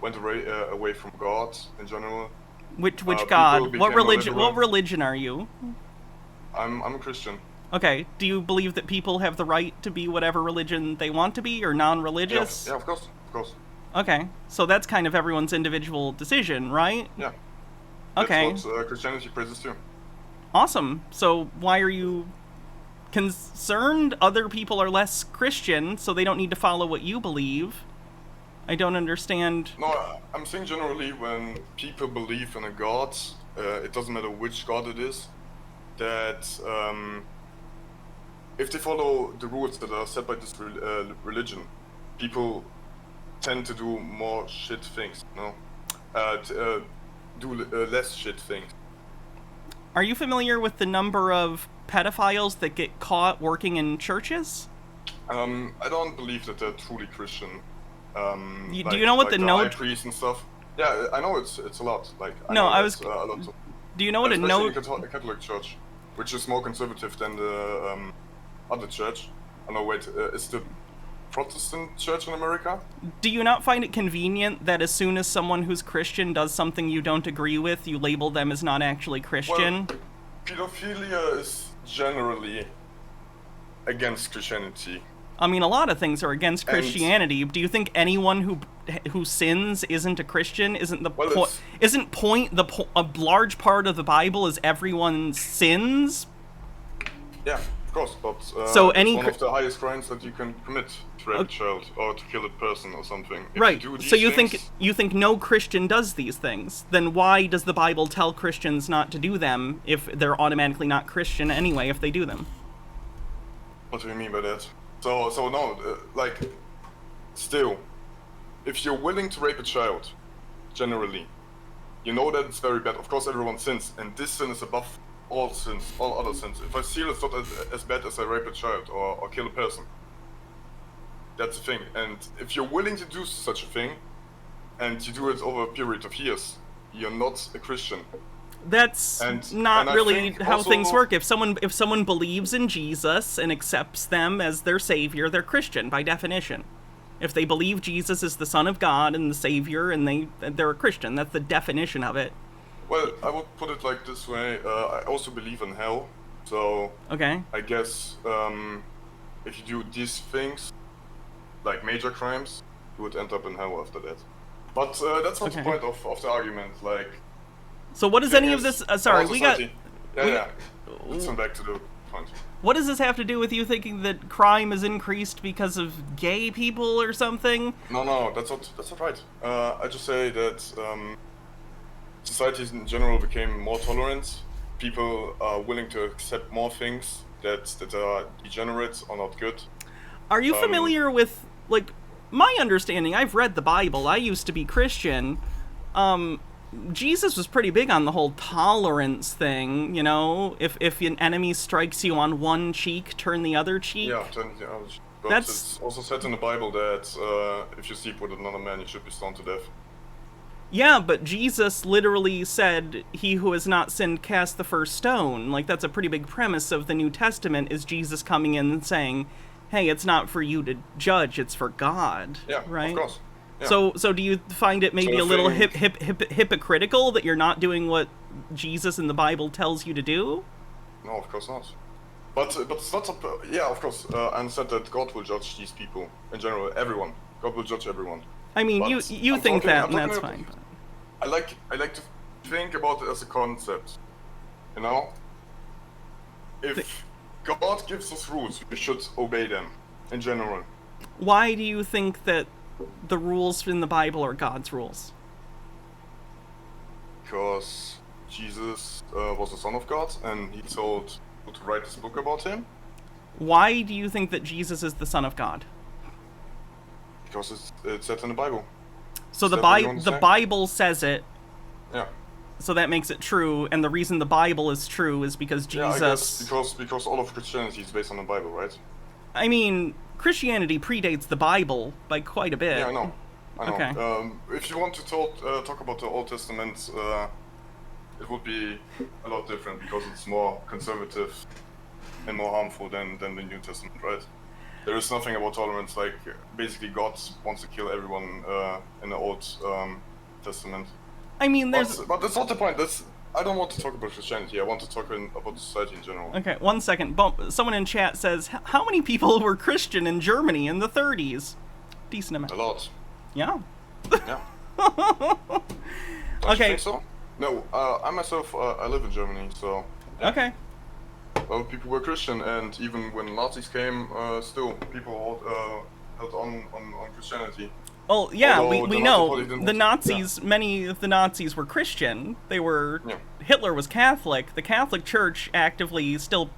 went away from God in general. Which God? What religion are you? I'm a Christian. Okay, do you believe that people have the right to be whatever religion they want to be, or non-religious? Yeah, of course. Okay, so that's kind of everyone's individual decision, right? Yeah. Okay. That's what Christianity praises too. Awesome. So why are you concerned other people are less Christian, so they don't need to follow what you believe? I don't understand. No, I'm saying generally when people believe in a god, it doesn't matter which god it is, that if they follow the rules that are set by this religion, people tend to do more shit things, no? Do less shit things. Are you familiar with the number of pedophiles that get caught working in churches? I don't believe that they're truly Christian. Do you know what the high priest and stuff? Yeah, I know it's a lot. Like a lot. Do you know what a node? Especially in Catholic Church, which is more conservative than the other church. Oh no, wait, is the Protestant church in America? Do you not find it convenient that as soon as someone who's Christian does something you don't agree with, you label them as not actually Christian? Well, pedophilia is generally against Christianity. I mean, a lot of things are against Christianity. Do you think anyone who sins isn't a Christian? Isn't the a large part of the Bible is everyone sins? Yeah, of course, but so it's one of the highest crimes that you can commit, to rape a child or to kill a person or something. Right. So you think no Christian does these things? Then why does the Bible tell Christians not to do them if they're automatically not Christian anyway if they do them? What do you mean by that? So no, like, still, if you're willing to rape a child, generally, you know that it's very bad. Of course, everyone sins, and this sin is above all sins, all other sins. If I steal, it's not as bad as I rape a child or kill a person. That's the thing. And if you're willing to do such a thing, and you do it over a period of years, you're not a Christian. That's not really how things work. If someone believes in Jesus and accepts them as their savior, they're Christian by definition. If they believe Jesus is the Son of God and the Savior, and they're a Christian, that's the definition of it. Well, I would put it like this way. I also believe in hell, so okay. I guess if you do these things, like major crimes, you would end up in hell after that. But that's not the point of the argument. Like, so what does any of this? Sorry, we got. Yeah. Let's come back to the point. What does this have to do with you thinking that crime is increased because of gay people or something? No, that's not right. I just say that societies in general became more tolerant. People are willing to accept more things that are degenerate or not good. Are you familiar with, like, my understanding? I've read the Bible. I used to be Christian. Jesus was pretty big on the whole tolerance thing, you know? If an enemy strikes you on one cheek, turn the other cheek. Yeah, turn the other cheek. But it's also said in the Bible that if you sleep with another man, you should be stoned to death. Yeah, but Jesus literally said, "He who has not sinned, cast the first stone." Like, that's a pretty big premise of the New Testament, is Jesus coming in and saying, hey, it's not for you to judge, it's for God. Yeah, right? Of course. Yeah. So do you find it maybe a little hypocritical that you're not doing what Jesus in the Bible tells you to do? No, of course not. But it's not. Yeah, of course. I understand that God will judge these people in general. Everyone. God will judge everyone. I mean, you think that, and that's fine. I like to think about it as a concept. You know, if God gives us rules, we should obey them in general. Why do you think that the rules in the Bible are God's rules? Because Jesus was the Son of God, and he told people to write this book about him. Why do you think that Jesus is the Son of God? Because it's said in the Bible. So the Bible says it. Yeah. So that makes it true, and the reason the Bible is true is because Jesus... Yeah, I guess because all of Christianity is based on the Bible, right? I mean, Christianity predates the Bible by quite a bit. Yeah, I know. Okay. If you want to talk about the Old Testament, it would be a lot different because it's more conservative and more harmful than the New Testament, right? There is nothing about tolerance. Like, basically, God wants to kill everyone in the Old Testament. I mean, but that's not the point. I don't want to talk about Christianity. I want to talk about society in general. Okay, 1 second. Someone in chat says, how many people were Christian in Germany in the 30s? Decent amount. A lot. Yeah. Yeah. Don't okay. You think so? No, I myself, I live in Germany, so... Yeah. Okay. Well, people were Christian, and even when Nazis came, still, people held on Christianity. Well, yeah, we know the Nazis, many of the Nazis were Christian. They were, Hitler was Catholic. The Catholic Church actively still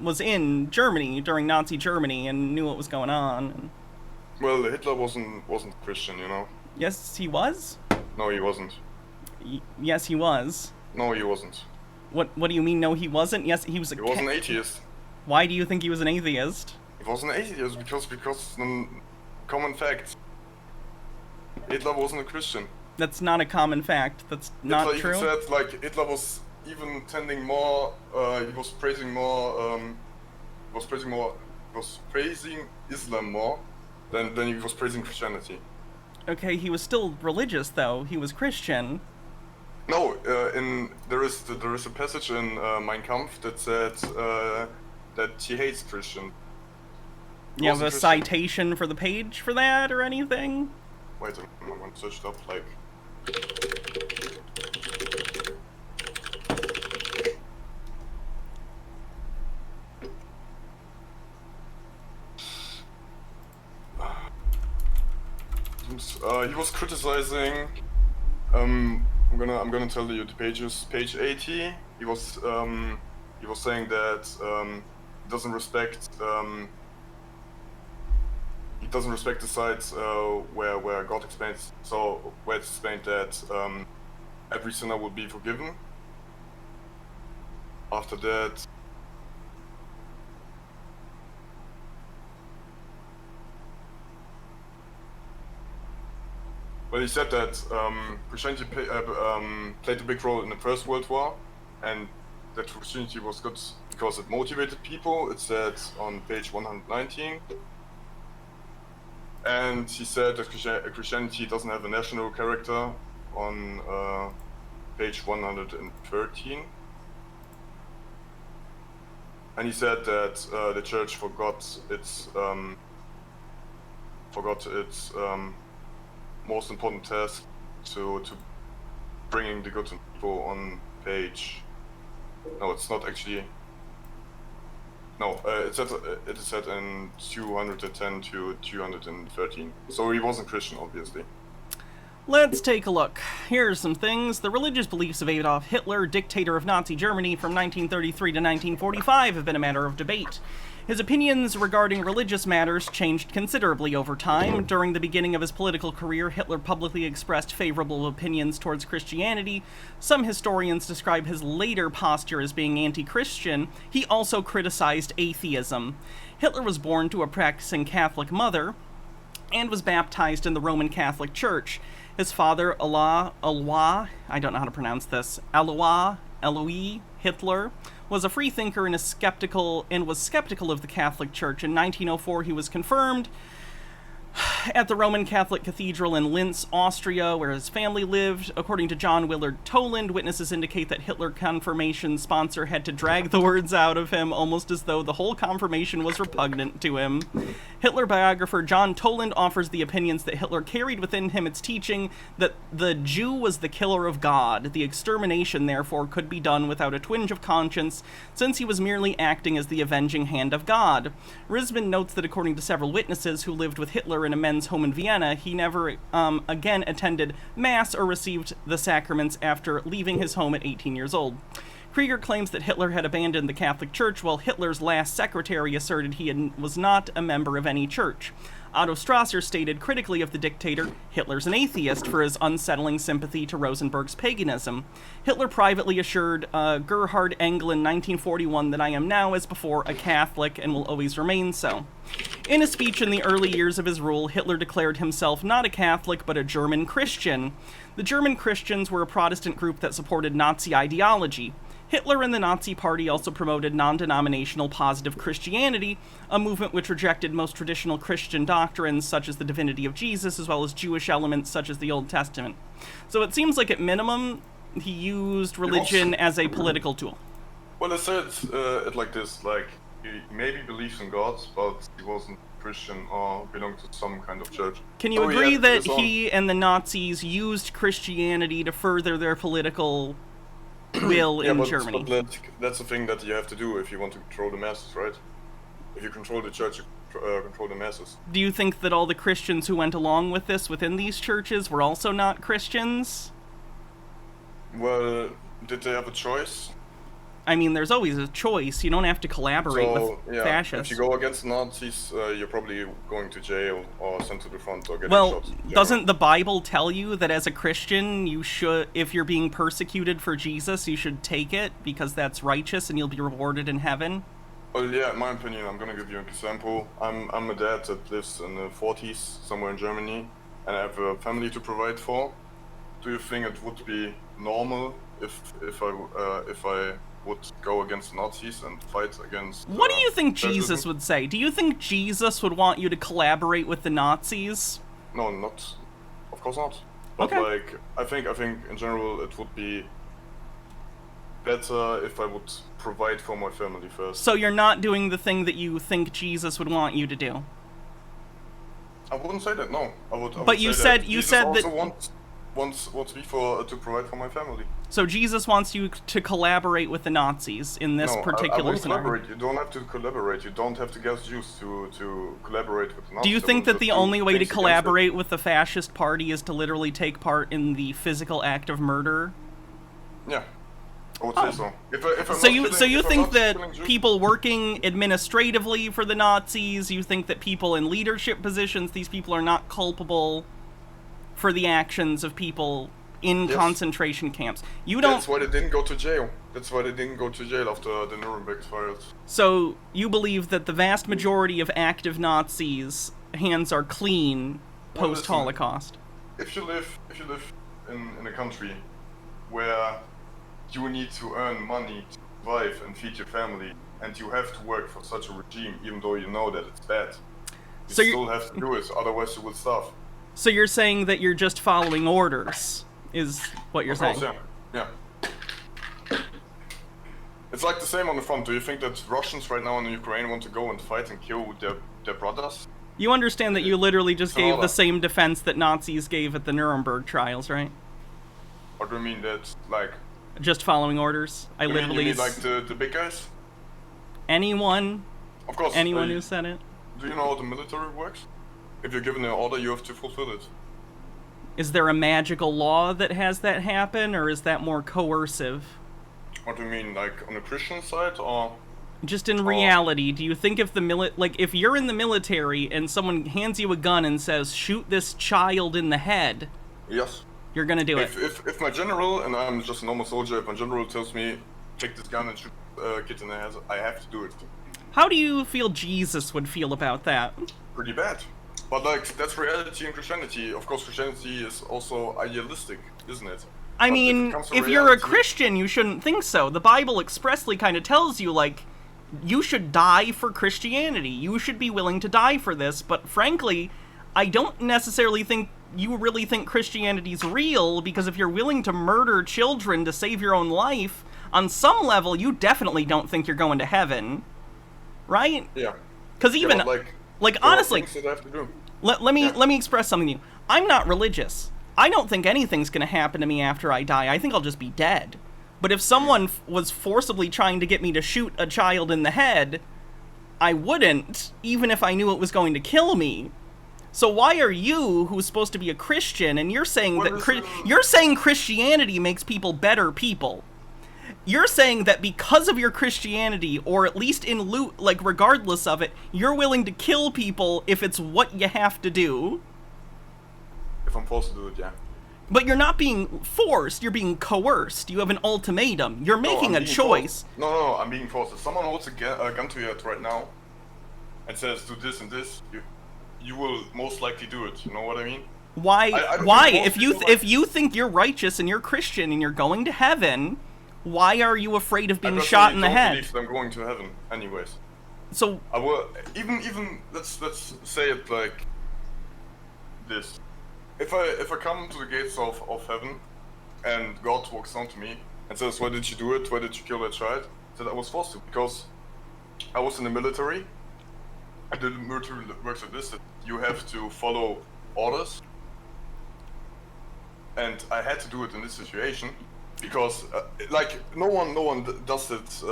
was in Germany during Nazi Germany and knew what was going on. Well, Hitler wasn't Christian, you know. Yes, he was? No, he wasn't. Yes, he was. No, he wasn't. What do you mean, no, he wasn't? Yes, he was He was an atheist. Why do you think he was an atheist? He was an atheist because common fact. Hitler wasn't a Christian. That's not a common fact. That's not true. Hitler even said, like, Hitler was even tending more, he was praising Islam more than he was praising Christianity. Okay, he was still religious, though. He was Christian. No, there is a passage in Mein Kampf that said that he hates Christian. You have a citation for the page for that or anything? Wait, I'm going to search it up, like... he was criticizing... I'm gonna tell you the pages. Page 80. He was saying that he doesn't respect the sides where God explains. So where it's explained that every sinner will be forgiven. after that, well, he said that Christianity played a big role in the First World War, and that Christianity was good because it motivated people. It said on page 119. And he said that Christianity doesn't have a national character on page 113. And he said that the church forgot its most important task to bringing the good to people on page. No, it's not actually. No, it is said in 210 to 213. So he wasn't Christian, obviously. Let's take a look. Here are some things. The religious beliefs of Adolf Hitler, dictator of Nazi Germany from 1933 to 1945, have been a matter of debate. His opinions regarding religious matters changed considerably over time. During the beginning of his political career, Hitler publicly expressed favorable opinions towards Christianity. Some historians describe his later posture as being anti-Christian. He also criticized atheism. Hitler was born to a practicing Catholic mother and was baptized in the Roman Catholic Church. His father, Alois Hitler, was a freethinker and was skeptical of the Catholic Church. In 1904, he was confirmed at the Roman Catholic Cathedral in Linz, Austria, where his family lived. According to John Willard Toland, witnesses indicate that Hitler confirmation sponsor had to drag the words out of him, almost as though the whole confirmation was repugnant to him. Hitler biographer John Toland offers the opinions that Hitler carried within him its teaching that the Jew was the killer of God. The extermination, therefore, could be done without a twinge of conscience, since he was merely acting as the avenging hand of God. Risman notes that according to several witnesses who lived with Hitler in a men's home in Vienna, he never again attended Mass or received the sacraments after leaving his home at 18 years old. Krieger claims that Hitler had abandoned the Catholic Church, while Hitler's last secretary asserted he was not a member of any church. Otto Strasser stated critically of the dictator, "Hitler's an atheist," for his unsettling sympathy to Rosenberg's paganism. Hitler privately assured Gerhard Engel in 1941 that "I am now, as before, a Catholic and will always remain so." In a speech in the early years of his rule, Hitler declared himself not a Catholic but a German Christian. The German Christians were a Protestant group that supported Nazi ideology. Hitler and the Nazi Party also promoted non-denominational positive Christianity, a movement which rejected most traditional Christian doctrines such as the divinity of Jesus, as well as Jewish elements such as the Old Testament. So it seems like at minimum, he used religion as a political tool. Well, I said it like this, like, he maybe believes in God, but he wasn't Christian or belonged to some kind of church. Can you agree that he and the Nazis used Christianity to further their political will in Germany? But that's the thing that you have to do if you want to control the masses, right? If you control the church, you control the masses. Do you think that all the Christians who went along with this within these churches were also not Christians? Well, did they have a choice? I mean, there's always a choice. You don't have to collaborate with fascists. If you go against Nazis, you're probably going to jail or sent to the front or getting shot. Doesn't the Bible tell you that as a Christian, you should, if you're being persecuted for Jesus, you should take it because that's righteous and you'll be rewarded in heaven? Well, yeah, in my opinion, I'm gonna give you an example. I'm a dad that lives in the 40s, somewhere in Germany, and I have a family to provide for. Do you think it would be normal if I would go against Nazis and fight against... What do you think Jesus would say? Do you think Jesus would want you to collaborate with the Nazis? No, not... Of course not. But like, I think in general it would be better if I would provide for my family first. So you're not doing the thing that you think Jesus would want you to do? I wouldn't say that, no. I would but you said that... wants me to provide for my family. So Jesus wants you to collaborate with the Nazis in this particular scenario. Collaborate. You don't have to collaborate. You don't have to get Jews to collaborate with the Nazis. Do you think that the only way to collaborate with the fascist party is to literally take part in the physical act of murder? Yeah. I would say so. So you think that people working administratively for the Nazis, you think that people in leadership positions, these people are not culpable for the actions of people in Yes. concentration camps. You don't. That's why they didn't go to jail. That's why they didn't go to jail after the Nuremberg trials. So you believe that the vast majority of active Nazis' hands are clean Well, post-Holocaust? If you live in a country where you need to earn money to survive and feed your family, and you have to work for such a regime, even though you know that it's bad, you still have to do it. Otherwise, you will starve. So you're saying that you're just following orders, is what you're saying? Of course, yeah. It's like the same on the front. Do you think that Russians right now in Ukraine want to go and fight and kill their brothers? You understand that you literally just It's gave all the that. same defense that Nazis gave at the Nuremberg trials, right? Or do you mean that, like... Just following orders? I you literally... mean like the big guys? Anyone? Of course. Anyone who said it? Do you know how the military works? If you're given an order, you have to fulfill it. Is there a magical law that has that happen, or is that more coercive? What do you mean, like on the Christian side, or...? Just in reality, do you think if if you're in the military and someone hands you a gun and says, shoot this child in the head, Yes. you're gonna do it? If my general, and I'm just a normal soldier, if my general tells me, take this gun and shoot a kid in the head, I have to do it. How do you feel Jesus would feel about that? Pretty bad. But like, that's reality in Christianity. Of course, Christianity is also idealistic, isn't it? I But mean, it comes to if you're a reality- Christian, you shouldn't think so. The Bible expressly kind of tells you, like, you should die for Christianity. You should be willing to die for this, but frankly, I don't necessarily think you really think Christianity's real, because if you're willing to murder children to save your own life, on some level, you definitely don't think you're going to heaven. Right? Yeah. Because even, Yeah, but, like there are honestly, things that I have to do. let me express something to you. I'm not religious. I don't think anything's going to happen to me after I die. I think I'll just be dead. But if someone was forcibly trying to get me to shoot a child in the head, I wouldn't, even if I knew it was going to kill me. So why are you, who's supposed to be a Christian, and you're saying you're saying Christianity makes people better people? You're saying that because of your Christianity, or at least regardless of it, you're willing to kill people if it's what you have to do. If I'm forced to do it, yeah. But you're not being forced, you're being coerced. You have an ultimatum. You're making I'm a being choice. forced. No, I'm being forced. If someone holds a gun to your head right now and says, do this and this, you will most likely do it. You know what I mean? Why? I don't Why? think most people If you think you're righteous and you're Christian and you're going to heaven, why are you afraid of being shot in the head? I believe that I'm going to heaven, anyways. So I will even let's say it like this. If I come to the gates of heaven, and God walks on to me and says, "Why did you do it? Why did you kill that child?" I said I was forced to, because I was in the military. And the military works like this: that you have to follow orders, and I had to do it in this situation because, like, no one does it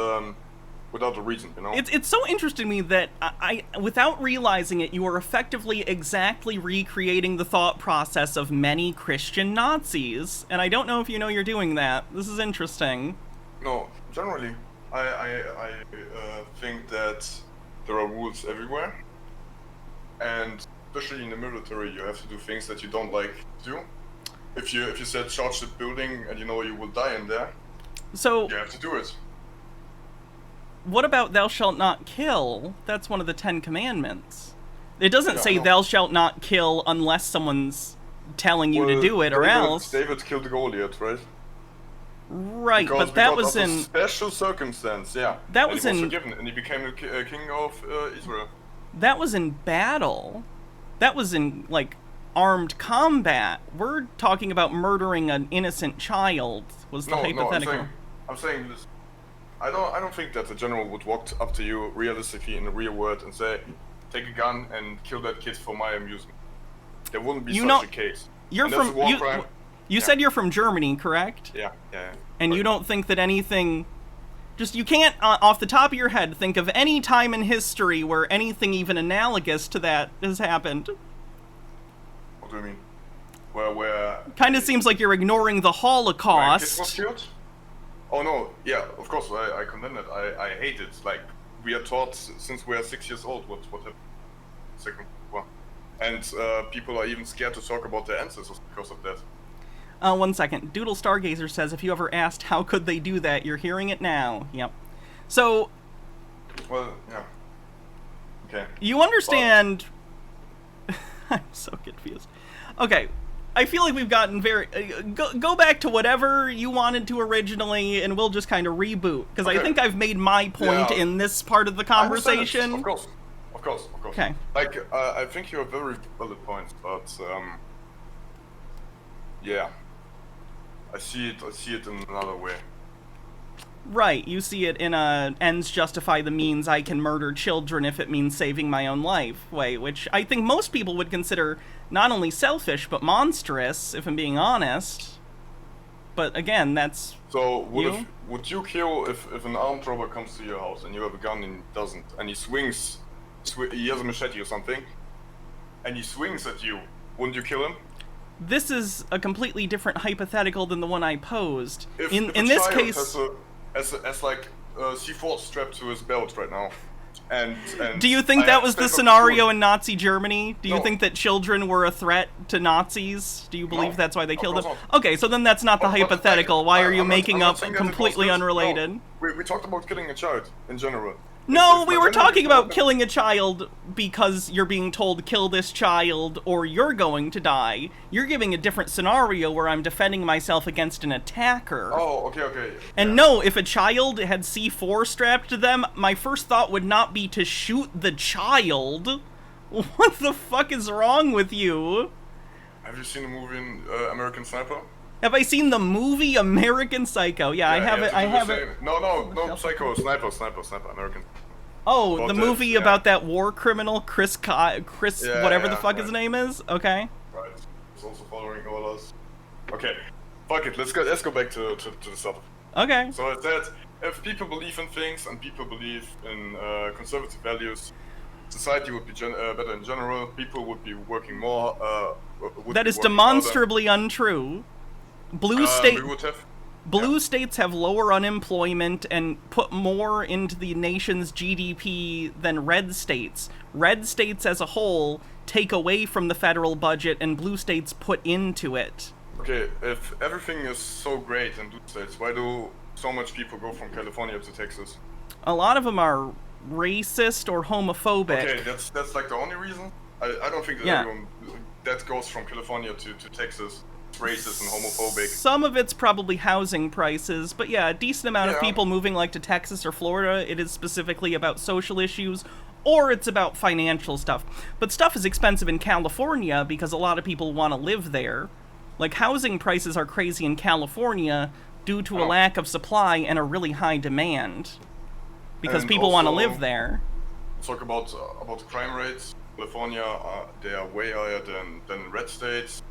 without a reason, you know. It's so interesting to me that I without realizing it, you are effectively exactly recreating the thought process of many Christian Nazis, and I don't know if you know you're doing that. This is interesting. No, generally, I think that there are rules everywhere, and especially in the military, you have to do things that you don't like to do. If you said charge the building and you know you will die in there, so you have to do it. What about thou shalt not kill? That's one of the 10 Commandments. It doesn't Yeah, say no. thou shalt not kill unless someone's telling you to do it, or else. David killed Goliath, right? Right, Because but that was of a in special circumstance, yeah. That and was he was in- forgiven, and he became the king of Israel. that was in battle. That was in like armed combat. We're talking about murdering an innocent child. Was the hypothetical? I'm saying this. I don't think that the general would walk up to you realistically in the real world and say, "Take a gun and kill that kid for my amusement." There wouldn't be such a case. You're And that's from a war crime. you Yeah. said you're from Germany, correct? Yeah. And you don't think that anything, just you can't off the top of your head think of any time in history where anything even analogous to that has happened. What do you mean? Where Kind of seems like you're ignoring the my kid was Holocaust. killed? Oh no, yeah, of course I condemn it. I hate it. Like, we are taught since we are 6 years old what happened. Second War. And people are even scared to talk about their ancestors because of that. 1 second. Doodle Stargazer says, if you ever asked how could they do that, you're hearing it now. Yep. So... Well, yeah. Okay. You understand... I'm so confused. Okay. I feel like we've gotten very... go back to whatever you wanted to originally, and we'll just kind of reboot. Because I think I've made my point in this part of the conversation. Of course. Okay. Like, I think you have very valid points, but, yeah. I see it in another way. Right, you see it in a ends justify the means, I can murder children if it means saving my own life way, which I think most people would consider not only selfish, but monstrous, if I'm being honest. But again, that's... So, would you kill if an armed robber comes to your house and you have a gun and he doesn't, and he swings, he has a machete or something, and he swings at you, wouldn't you kill him? This is a completely different hypothetical than the one I posed. If in this case... Has like C4 strapped to his belt right now. And do you think that was the scenario in Nazi Germany? Do you think that children were a threat to Nazis? Do you believe that's why they killed them? Okay, so then that's not the hypothetical. Why are you making up completely unrelated? No. We talked about killing a child in general. No, we were talking about killing a child because you're being told kill this child or you're going to die. You're giving a different scenario where I'm defending myself against an attacker. Oh, okay. And no, if a child had C4 strapped to them, my first thought would not be to shoot the child. What the fuck is wrong with you? Have you seen the movie American Sniper? Have I seen the movie American Psycho? Yeah, I have it. I have it. No, Psycho, Sniper, American. Oh, about the movie about that war criminal, Chris, whatever the fuck his name is. Okay. Right. He's also following orders. Okay. Fuck it. Let's go back to the stuff. Okay. So I said, if people believe in things and people believe in conservative values, society would be better in general. People would be working more. That is demonstrably untrue. Blue states have lower unemployment and put more into the nation's GDP than red states. Red states as a whole take away from the federal budget and blue states put into it. Okay, if everything is so great in blue states, why do so much people go from California to Texas? A lot of them are racist or homophobic. Okay, that's like the only reason? I don't think that everyone that goes from California to Texas racist and homophobic. Some of it's probably housing prices, but yeah, a decent amount of people moving like to Texas or Florida, it is specifically about social issues, or it's about financial stuff. But stuff is expensive in California because a lot of people want to live there. Like, housing prices are crazy in California due to a lack of supply and a really high demand. Because people want to live there. Talk about the crime rates. California, they are way higher than red states.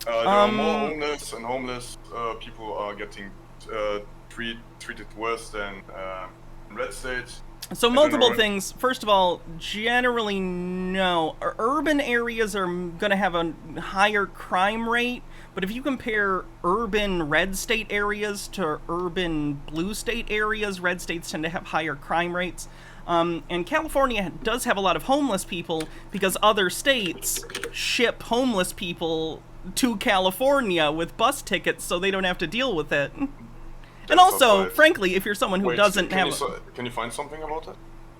There are more homeless, and homeless people are getting treated worse than red states. So multiple things. First of all, generally no. Urban areas are going to have a higher crime rate, but if you compare urban red state areas to urban blue state areas, red states tend to have higher crime rates. And California does have a lot of homeless people because other states ship homeless people to California with bus tickets so they don't have to deal with it. And also, frankly, if you're someone who doesn't have... Can you find something about it?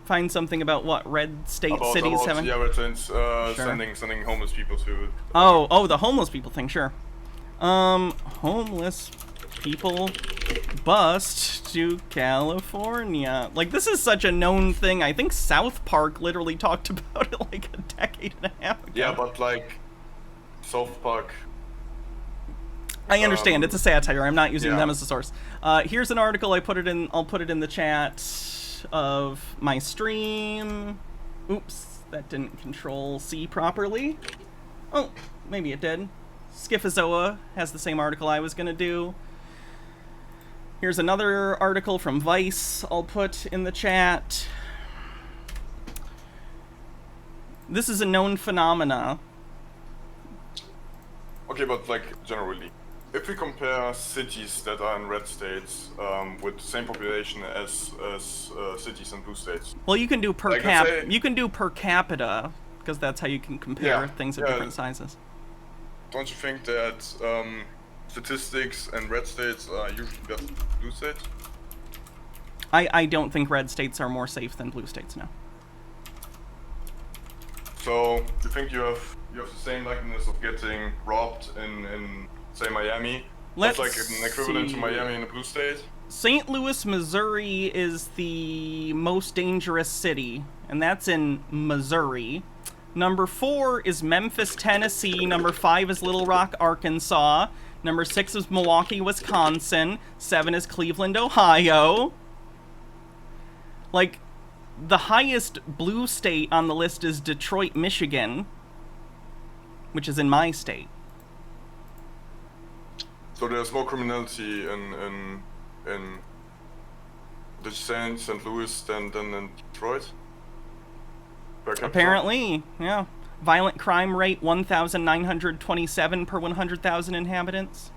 Find something about what? Red state cities having... Yeah, red states sending homeless people to... Oh, the homeless people thing, sure. Homeless people bust to California. Like, this is such a known thing. I think South Park literally talked about it like a decade and a half ago. Yeah, but like... South Park. I understand. It's a satire. I'm not using them as a source. Here's an article. I'll put it in the chat of my stream. Oops, that didn't control C properly. Oh, maybe it did. Schifazoa has the same article I was gonna do. Here's another article from Vice I'll put in the chat. This is a known phenomena. Okay, but like generally, if we compare cities that are in red states with the same population as cities in blue states. Well, you can do per capita because that's how you can compare things of different sizes. Don't you think that statistics and red states are usually better than blue states? I don't think red states are more safe than blue states, no. So you think you have the same likeliness of getting robbed in say Miami? Let's like an equivalent see. to Miami in a blue state? St. Louis, Missouri is the most dangerous city, and that's in Missouri. Number 4 is Memphis, Tennessee. Number 5 is Little Rock, Arkansas. Number 6 is Milwaukee, Wisconsin. 7 is Cleveland, Ohio. Like, the highest blue state on the list is Detroit, Michigan, which is in my state. So there's more criminality in did you say in St. Louis than in Detroit? Per capita? Apparently, yeah. Violent crime rate 1,927 per 100,000 inhabitants.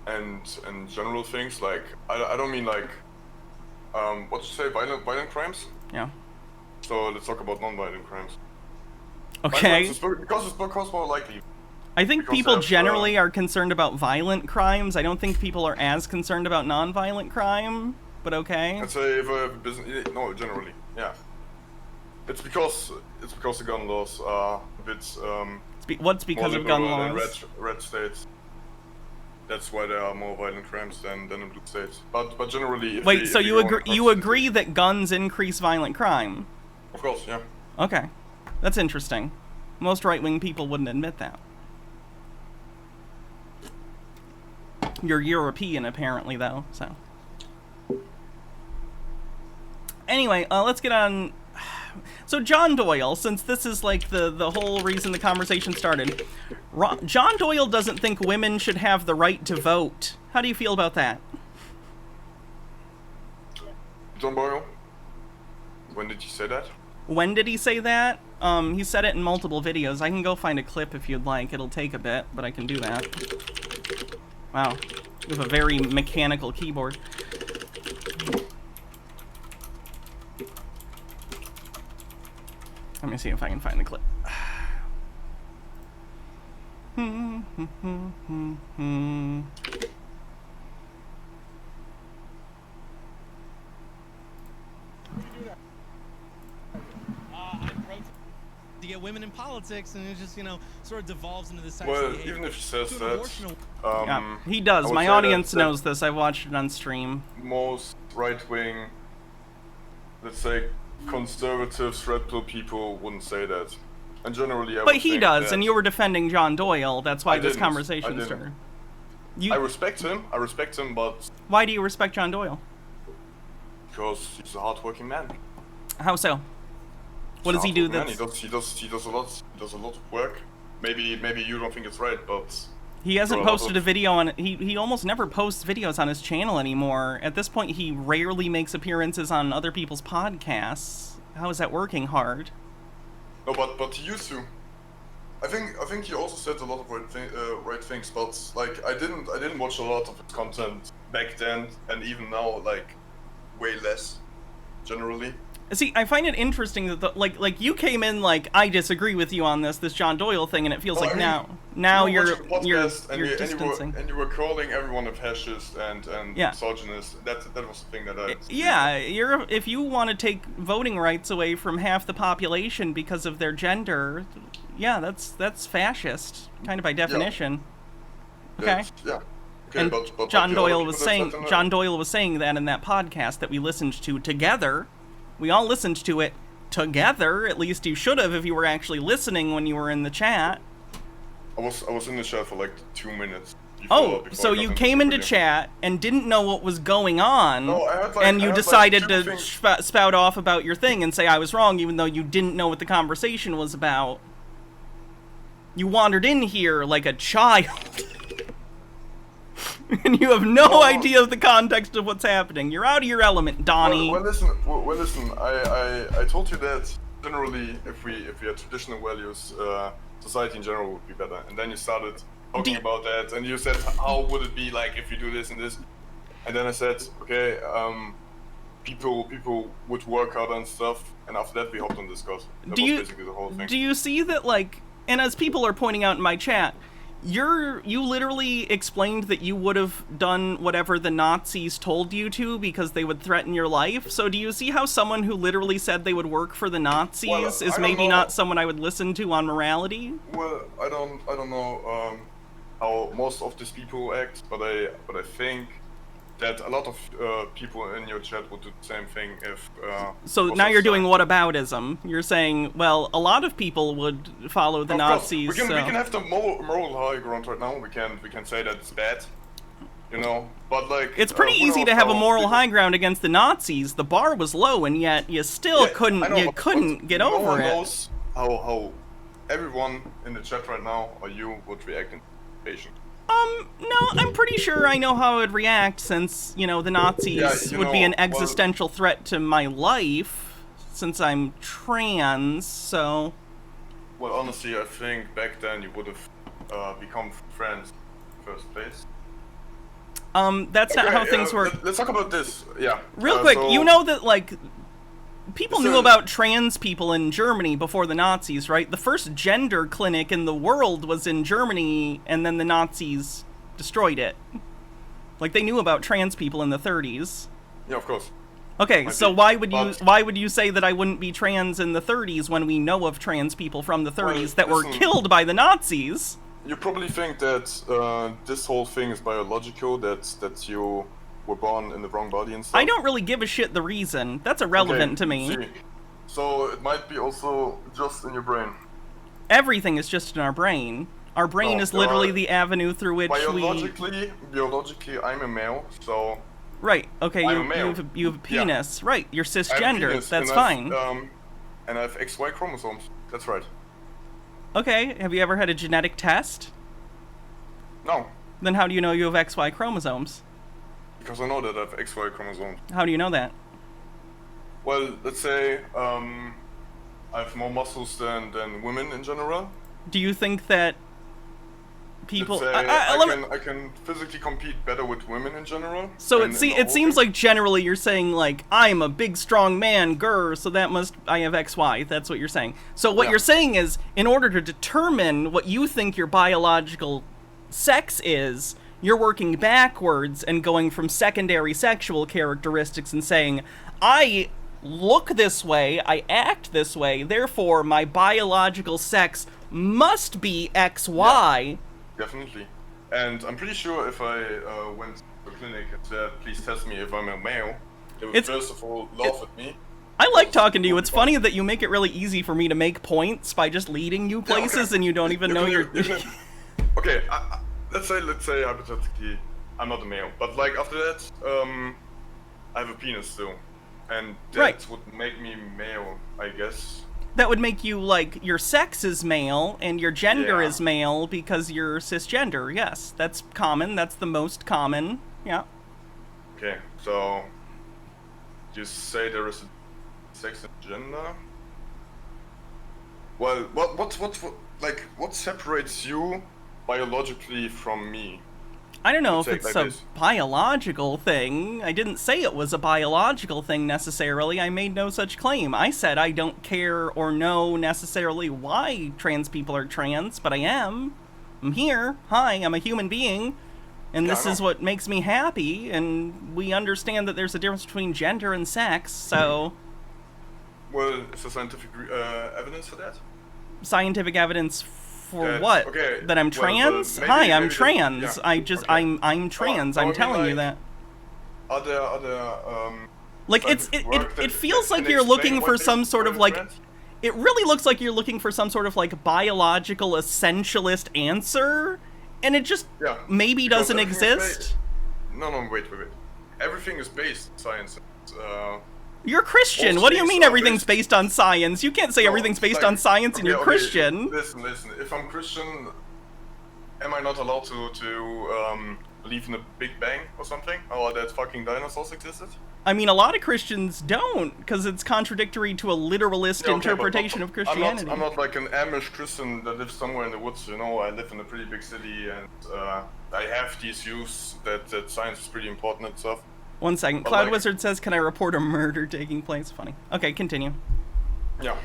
And general things like I don't mean like what did you say, violent crimes? Yeah. So let's talk about non-violent crimes. Okay. Because it's more likely. I think Because people there's, generally are concerned about violent crimes. I don't think people are as concerned about non-violent crime, but okay. I'd say if a business, no, generally, yeah. It's because the gun laws are a bit what's because more of gun liberal in laws? red states. That's why there are more violent crimes than in blue states. But generally, if Wait, so if you go agree? across You agree that guns increase violent crime? Of course, yeah. Okay, that's interesting. Most right-wing people wouldn't admit that. You're European, apparently, though. So, anyway, let's get on. So John Doyle, since this is like the whole reason the conversation started, John Doyle doesn't think women should have the right to vote. How do you feel about that? John Doyle? When did you say that? When did he say that? He said it in multiple videos. I can go find a clip if you'd like. It'll take a bit, but I can do that. Wow. You have a very mechanical keyboard. Let me see if I can find the clip. To get women in politics, and it just, sort of devolves into this type Well, of behavior. even if he says that, Yeah, he does. My audience knows this. I watched it on stream. Most right-wing, let's say, conservative, red pill people wouldn't say that. And generally, I But would he think does, that and you were defending John Doyle. That's why I this didn't. I conversation didn't. started. I respect him, but Why do you respect John Doyle? because he's a hardworking man. How so? What does he do Man, that's... he does a lot of work. Maybe you don't think it's right, but He hasn't for a lot posted a video on... He almost never posts videos on his channel anymore. At this point, he rarely makes appearances on other people's podcasts. How is that working hard? No, but he used to. I think he also said a lot of right things, but like I didn't watch a lot of his content back then, and even now, like way less, generally. See, I find it interesting that like you came in like I disagree with you on this John Doyle thing, and it feels like now you're distancing. And you were calling everyone a fascist and Yeah. misogynist. That was the thing that I. Yeah, if you want to take voting rights away from half the population because of their gender, yeah, that's fascist, kind of by definition. Okay. Yeah. Okay, And but John the other Doyle people was that saying said John Doyle was saying that in that podcast that we listened to together. We all listened to it together. At least you should have if you were actually listening when you were in the chat. I was in the chat for like 2 minutes. Before so you came into chat and didn't know what was going on, No, I had, like- and I you had, like, decided two to things- spout off about your thing and say I was wrong, even though you didn't know what the conversation was about. You wandered in here like a child. And you have no idea of the context of what's happening. You're out of your element, Donnie. Well, listen. I told you that generally, if we had traditional values, society in general would be better. And then you started talking about that, and you said, how would it be like if you do this and this? And then I said, okay, people would work hard and stuff. And after that, we hopped on Discord. That was basically the whole thing. Do you see that, like, and as people are pointing out in my chat, You literally explained that you would have done whatever the Nazis told you to because they would threaten your life. So do you see how someone who literally said they would work for the Nazis is maybe not someone I would listen to on morality? Well, I don't know how most of these people act, but I think that a lot of people in your chat would do the same thing if... so now you're doing whataboutism. You're saying, well, a lot of people would follow the Nazis. We can have the moral high ground right now. We can say that it's bad, you know. But like, it's pretty easy to have a moral high ground against the Nazis. The bar was low, and yet you still couldn't get over it. No one knows how everyone in the chat right now or you would react in patient. No, I'm pretty sure I know how I would react since, you know, the Nazis would be an existential threat to my life since I'm trans, so... Well, honestly, I think back then you would have become friends in the first place. That's not how things work. Let's talk about this, yeah. Real quick, you know that, like... People knew about trans people in Germany before the Nazis, right? The first gender clinic in the world was in Germany, and then the Nazis destroyed it. Like, they knew about trans people in the 30s. Yeah, of course. Okay, so why would you say that I wouldn't be trans in the 30s when we know of trans people from the 30s that were killed by the Nazis? You probably think that this whole thing is biological, that you were born in the wrong body and stuff. I don't really give a shit the reason. That's irrelevant to me. See. So it might be also just in your brain. Everything is just in our brain. Our brain is literally the avenue through which biologically, I'm a male, so... Right, okay, I'm a male. you have a penis. Yeah. Right, you're cisgender, penis, that's fine. And I have XY chromosomes, that's right. Okay, have you ever had a genetic test? No. Then how do you know you have XY chromosomes? Because I know that I have XY chromosomes. How do you know that? Well, let's say I have more muscles than women in general. Do you think that people... I can physically compete better with women in general. So it seems like generally you're saying, like, I'm a big, strong man, grr, so that must... I have XY, that's what you're saying. So what you're saying is, in order to determine what you think your biological sex is... You're working backwards and going from secondary sexual characteristics and saying, I look this way, I act this way, therefore my biological sex must be XY. Yeah, definitely. And I'm pretty sure if I went to a clinic and said, please test me if I'm a male, they would first of all laugh at me. I like talking to you. It's funny that you make it really easy for me to make points by just leading you places and you don't even know you're... Okay, let's say hypothetically, I'm not a male, but like after that, I have a penis still, and that would make me male, I guess. That would make you, like, your sex is male and your gender is male because you're cisgender. Yes, that's common. That's the most common. Yeah. Okay, so you say there is a sex and gender. Well, what separates you biologically from me? I don't know if it's a biological thing. I didn't say it was a biological thing necessarily. I made no such claim. I said I don't care or know necessarily why trans people are trans, but I am. I'm here. Hi, I'm a human being. And this is what makes me happy, and we understand that there's a difference between gender and sex, so... Well, is there scientific evidence for that? Scientific evidence for what? Okay. That I'm trans? Hi, I'm trans. I'm trans. I'm telling you that. Are there like it feels like you're looking for some sort of like it really looks like you're looking for some sort of like biological essentialist answer, and it just maybe doesn't exist. No, wait. Everything is based on science. You're Christian. What do you mean everything's based on science? You can't say everything's based on science and you're Christian. Listen. If I'm Christian, am I not allowed to believe in a Big Bang or something? Or that fucking dinosaurs existed? I mean, a lot of Christians don't, because it's contradictory to a literalist interpretation of Christianity. I'm not like an Amish Christian that lives somewhere in the woods, you know. I live in a pretty big city, and I have these views that science is pretty important and stuff. 1 second. But Cloud Wizard says, can I report a murder taking place? Funny. Okay, continue. Yeah.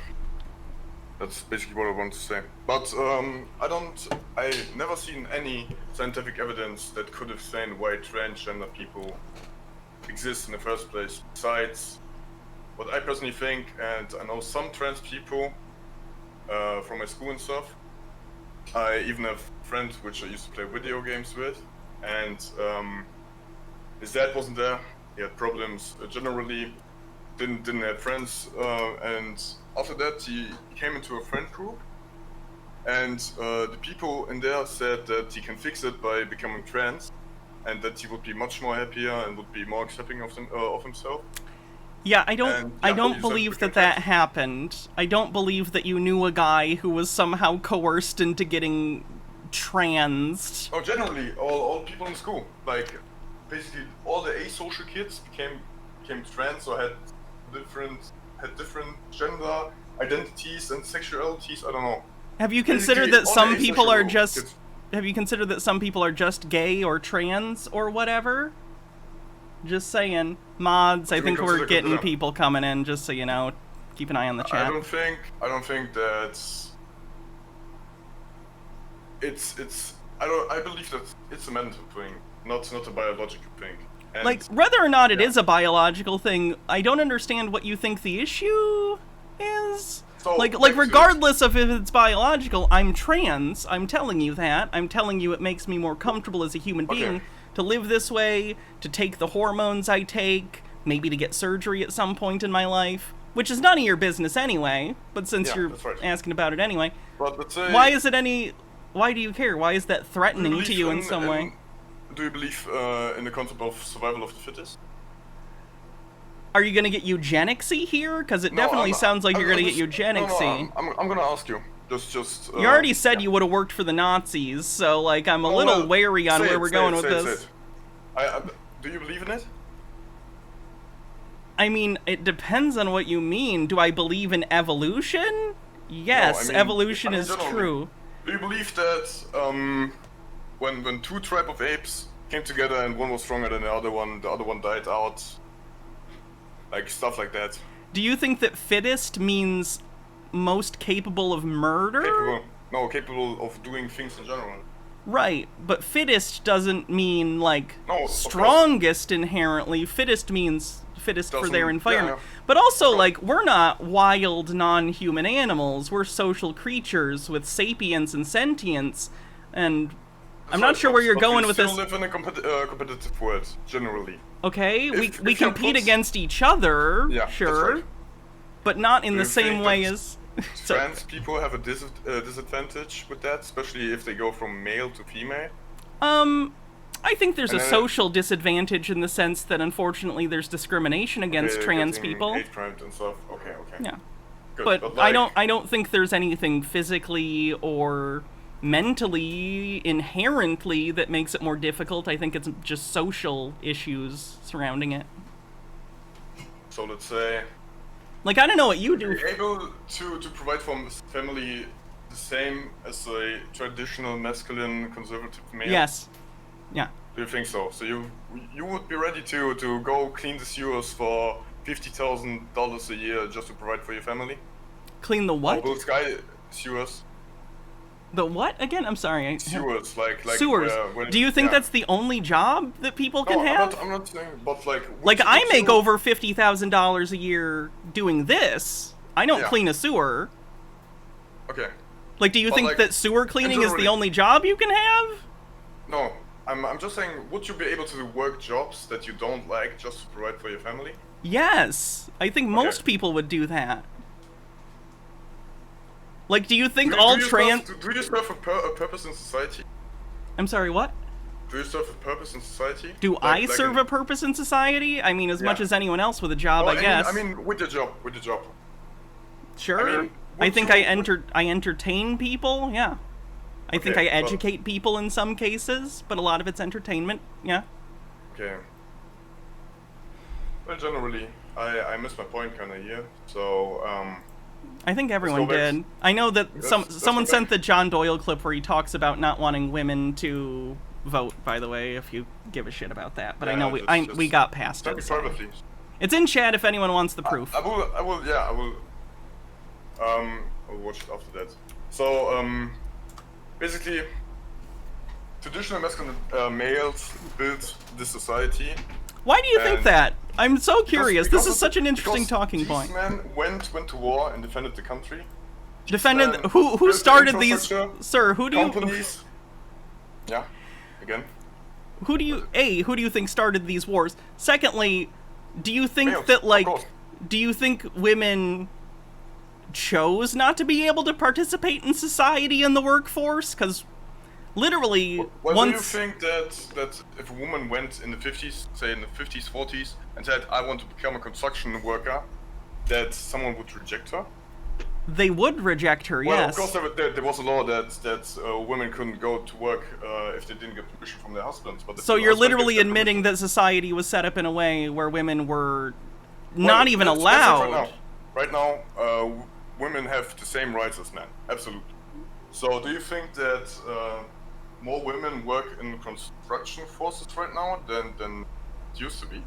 That's basically what I want to say. But I never seen any scientific evidence that could explain why transgender people exist in the first place. Besides, what I personally think, and I know some trans people from my school and stuff. I even have friends which I used to play video games with, and his dad wasn't there. He had problems generally. Didn't have friends, and after that he came into a friend group, and the people in there said that he can fix it by becoming trans, and that he would be much more happier and would be more accepting of himself. Yeah, I don't believe that happened. I don't believe that you knew a guy who was somehow coerced into getting trans. Oh, generally, all people in school, like basically all the asocial kids became trans or had different gender identities and sexualities. I don't know. Have you considered that some people are just? Have you considered that some people are just gay or trans or whatever? Just saying, mods. I think we're getting people coming in. Just so you know, keep an eye on the chat. I don't think that it's. I believe that it's a mental thing, not a biological thing. And like, whether or not it is a biological thing, I don't understand what you think the issue is. So, like regardless of if it's biological, I'm trans. I'm telling you that. I'm telling you it makes me more comfortable as a human being to live this way, to take the hormones I take, maybe to get surgery at some point in my life, which is none of your business anyway, but since you're asking about it anyway, why is it any... Why do you care? Why is that threatening to you in some way? Do you believe in the concept of survival of the fittest? Are you gonna get eugenicsy here? Because it definitely sounds like you're gonna get eugenicsy. No, I'm gonna ask you. Just. You already said you would have worked for the Nazis, so like I'm a little wary on where we're going with this. Do you believe in it? I mean, it depends on what you mean. Do I believe in evolution? Yes, evolution is true. Do you believe that when two tribe of apes came together and one was stronger than the other one died out? Like, stuff like that. Do you think that fittest means most capable of murder? Capable of doing things in general. Right, but fittest doesn't mean, like, strongest inherently. Fittest means fittest for their environment. Yeah. But also, like, we're not wild, non-human animals. We're social creatures with sapience and sentience, and I'm not sure where you're going with this. We still live in a competitive world, generally. Okay, we compete against each other, sure, right. But not in the same way as... Trans people have a disadvantage with that, especially if they go from male to female? I think there's a social disadvantage in the sense that unfortunately there's discrimination against trans people. Hate crimes and stuff. Okay. Yeah. Good. But like, I don't think there's anything physically or mentally inherently that makes it more difficult. I think it's just social issues surrounding it. So let's say, like, I don't know what you do. You're able to provide for family the same as a traditional masculine conservative male? Yes. Yeah. Do you think so? So you would be ready to go clean the sewers for $50,000 a year just to provide for your family? Clean the what? Blue sky sewers. The what again? I'm sorry. Sewers, like sewers. Do you think that's the only job that people can have? I'm not saying, but like I make over $50,000 a year doing this. I don't clean a sewer. Okay. Like, do you think that sewer cleaning is the only job you can have? No, I'm just saying, would you be able to work jobs that you don't like just to provide for your family? Yes, I think most people would do that. Like, do you think all trans... Do you serve a purpose in society? I'm sorry, what? Do you serve a purpose in society? Do I serve a purpose in society? I mean, as much as anyone else with a job, I guess. I mean, with your job. Sure. I think I entertain people, yeah. I think I educate people in some cases, but a lot of it's entertainment, yeah. Okay. Well, generally, I missed my point kind of here, so, I think everyone did. I know that someone sent the John Doyle clip where he talks about not wanting women to vote, by the way, if you give a shit about that. But I know we got past it. It's in chat if anyone wants the proof. I will. I will watch it after that. So basically, traditional masculine males built this society. Why do you think that? I'm so curious. Because This is such an interesting talking point. These men went to war and defended the country. Defended who started these? Sir, who do you? Companies. Yeah. Again. Who do you think started these wars? Secondly, do you think that do you think women chose not to be able to participate in society and the workforce? Because literally, Why do you think that if a woman went in the 50s, say in the 50s, 40s, and said, I want to become a construction worker, that someone would reject her? They would reject her, well, yes. Of course, there was a law that women couldn't go to work if they didn't get permission from their husbands. But so you're literally admitting that society was set up in a way where women were not even allowed. Right now, women have the same rights as men, absolutely. So do you think that more women work in construction forces right now than it used to be?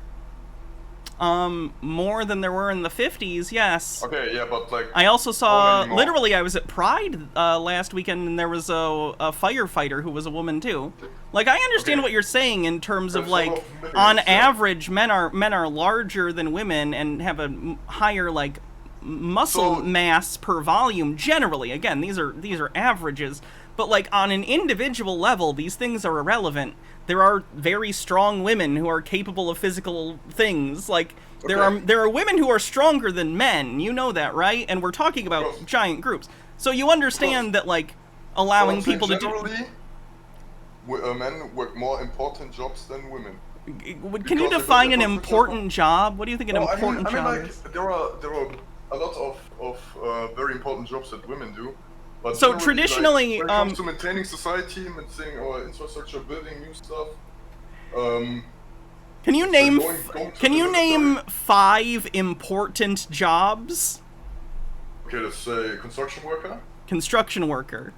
More than there were in the 50s, yes. Okay, yeah, but like... I also saw, literally, I was at Pride last weekend, and there was a firefighter who was a woman, too. Like, I understand what you're saying in terms of, like, on average, men are larger than women and have a higher, like, muscle mass per volume, generally. Again, these are averages. But, like, on an individual level, these things are irrelevant. There are very strong women who are capable of physical things. Like, there are women who are stronger than men. You know that, right? And we're talking about giant groups. So you understand that, like, allowing people to do... men work more important jobs than women. Can you define an important job? What do you think an important job is? There are a lot of very important jobs that women do. But so traditionally, like, when it comes to maintaining society, maintaining our infrastructure, building new stuff. Can you name 5 important jobs? Okay, let's say construction worker. Construction worker.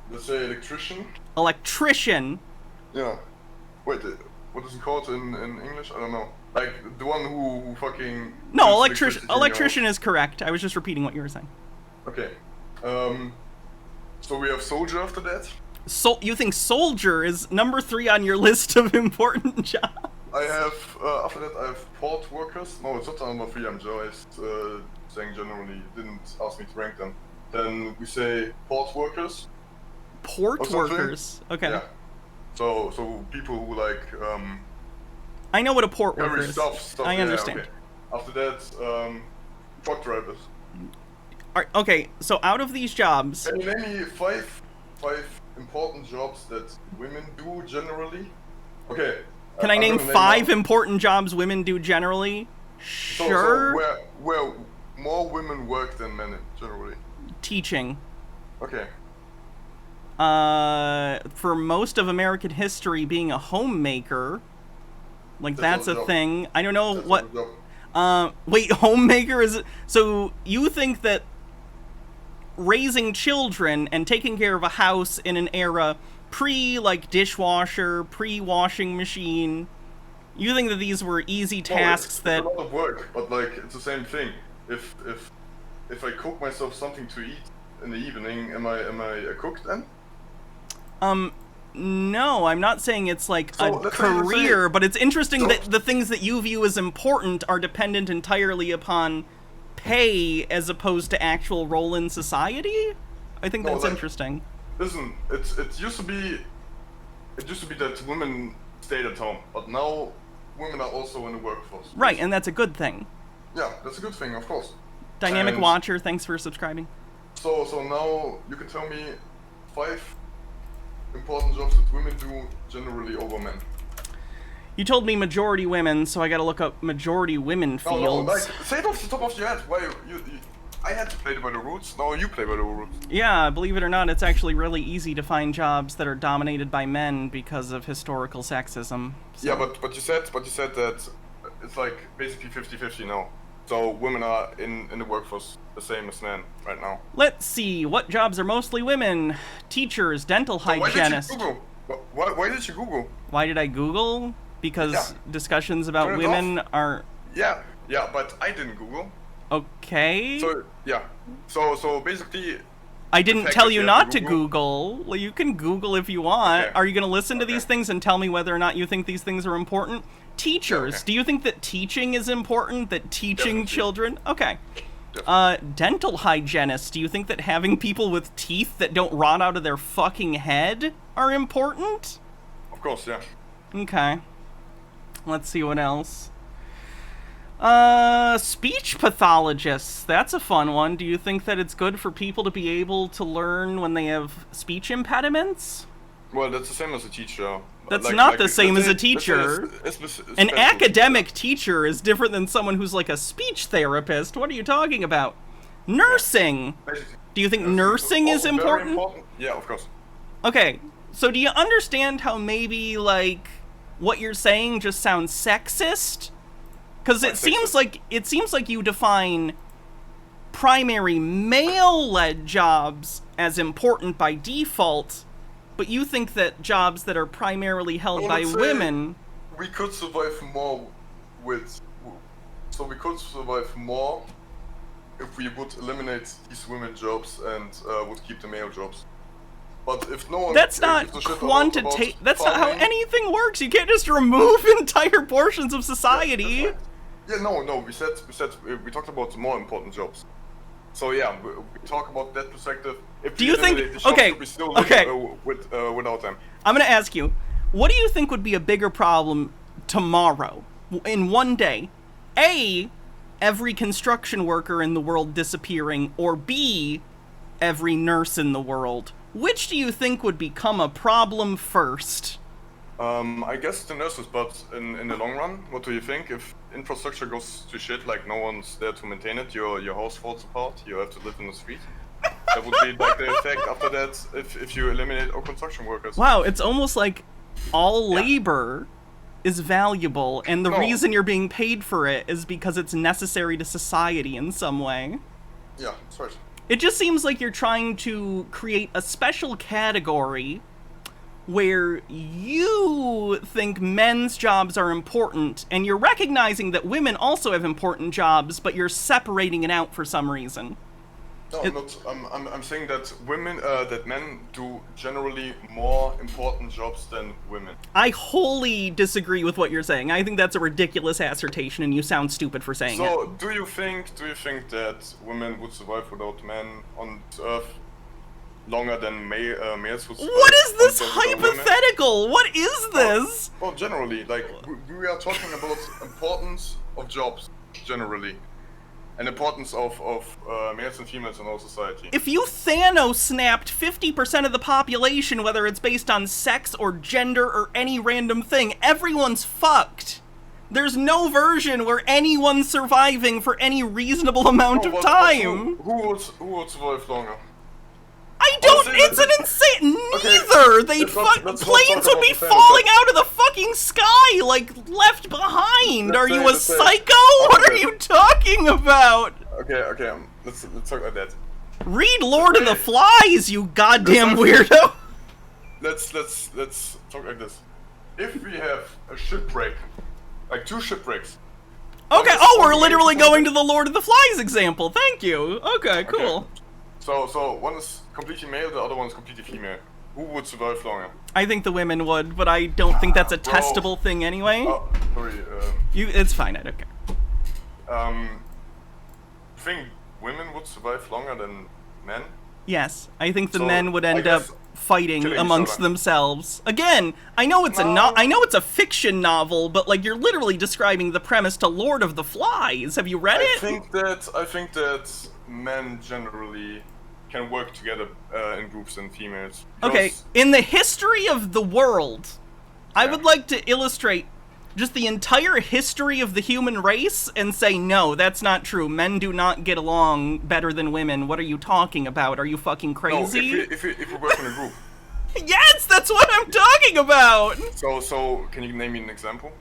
Let's say electrician. Electrician. Yeah. Wait, what is it called in English? I don't know. Like the one who fucking. No, electrician is correct. I was just repeating what you were saying. Okay. So we have soldier after that. So you think soldier is number 3 on your list of important jobs? I have after that I have port workers. No, it's not number 3. I'm just saying generally. Didn't ask me to rank them. Then we say port workers. Port workers. Okay. Yeah. So people who like. I know what a port worker is. Stuff. I understand. Okay. After that, truck drivers. Alright, okay, so out of these jobs... Can you name me five important jobs that women do generally? Okay. Can I name 5 important jobs women do generally? Sure. So where more women work than men generally? Teaching. Okay. For most of American history, being a homemaker, like that's a thing. I don't know what... wait, homemaker is... So you think that raising children and taking care of a house in an era like dishwasher, pre-washing machine, you think that these were easy tasks that... It's a lot of work, but like it's the same thing. If I cook myself something to eat in the evening, am I a cook then? No, I'm not saying it's like a career, but it's interesting that the things that you view as important are dependent entirely upon pay as opposed to actual role in society. I think that's interesting. Listen, it used to be that women stayed at home, but now women are also in the workforce. Right, and that's a good thing. Yeah, that's a good thing, of course. Dynamic Watcher, thanks for subscribing. So now you can tell me 5 important jobs that women do generally over men. You told me majority women, so I gotta look up majority women fields. No, like, say it off the top of your head. Why I had to play by the rules, now you play by the rules. Yeah, believe it or not, it's actually really easy to find jobs that are dominated by men because of historical sexism. So. Yeah, but you said that it's like basically 50-50 now. So women are in the workforce the same as men right now. Let's see, what jobs are mostly women? Teachers, dental hygienists. Why did you Google? Why did I Google? Because discussions about women are... Yeah, but I didn't Google. Okay. So yeah. So basically. I didn't tell you not to Google. Well, you can Google if you want. Okay. Are you going to listen to these things and tell me whether or not you think these things are important? Teachers, okay. Do you think that teaching is important? That teaching children? Okay. Dental hygienists, do you think that having people with teeth that don't rot out of their fucking head are important? Of course, yeah. Okay. Let's see what else. Speech pathologists. That's a fun one. Do you think that it's good for people to be able to learn when they have speech impediments? Well, that's the same as a teacher. That's not the same as a teacher. An academic teacher is different than someone who's like a speech therapist. What are you talking about? Nursing. Do you think nursing is important? Yeah, of course. Okay, so do you understand how maybe, like, what you're saying just sounds sexist? Because it seems like you define primary male-led jobs as important by default, but you think that jobs that are primarily held by women... We could survive more with... So we could survive more if we would eliminate these women jobs and would keep the male jobs. But if no one... That's not quantitative. That's not how anything works. You can't just remove entire portions of society. Yeah, no. We talked about the more important jobs. So yeah, we talk about that perspective. If do you think? Without them. I'm gonna ask you, what do you think would be a bigger problem tomorrow, in one day? A, every construction worker in the world disappearing, or B, every nurse in the world. Which do you think would become a problem first? I guess the nurses, but in the long run, what do you think? If infrastructure goes to shit, like no one's there to maintain it, your house falls apart, you have to live in the street. That would be like the effect after that if you eliminate all construction workers. Wow, it's almost like all labor is valuable, and the reason you're being paid for it is because it's necessary to society in some way. Yeah, that's right. It just seems like you're trying to create a special category where you think men's jobs are important, and you're recognizing that women also have important jobs, but you're separating it out for some reason. No, I'm saying that that men do generally more important jobs than women. I wholly disagree with what you're saying. I think that's a ridiculous assertion, and you sound stupid for saying it. So, do you think that women would survive without men on Earth longer than males would survive? What is this hypothetical? What is this? Well, generally, like we are talking about importance of jobs generally. And importance of males and females in our society. If you Thanos snapped 50% of the population, whether it's based on sex or gender or any random thing, everyone's fucked. There's no version where anyone's surviving for any reasonable amount of time. Who would survive longer? I don't. It's an insane. Neither. Planes would be falling out of the fucking sky, like left behind. Are you a psycho? What are you talking about? Okay. Let's talk about that. Read Lord of the Flies, you goddamn weirdo. Let's talk like this. If we have a shipwreck, like 2 shipwrecks. Okay. We're literally going to the Lord of the Flies example. Thank you. Okay, cool. So one is completely male, the other one is completely female. Who would survive longer? I think the women would, but I don't think that's a testable thing anyway. Oh, sorry. It's fine. I don't care. I think women would survive longer than men. Yes, I think the men would end up fighting amongst themselves. Again, I know it's a fiction novel, but like you're literally describing the premise to Lord of the Flies. Have you read it? I think that men generally can work together in groups than females. Okay, in the history of the world, I would like to illustrate just the entire history of the human race and say, no, that's not true. Men do not get along better than women. What are you talking about? Are you fucking crazy? No, if we work in a group. Yes, that's what I'm talking about! So, can you name me an example?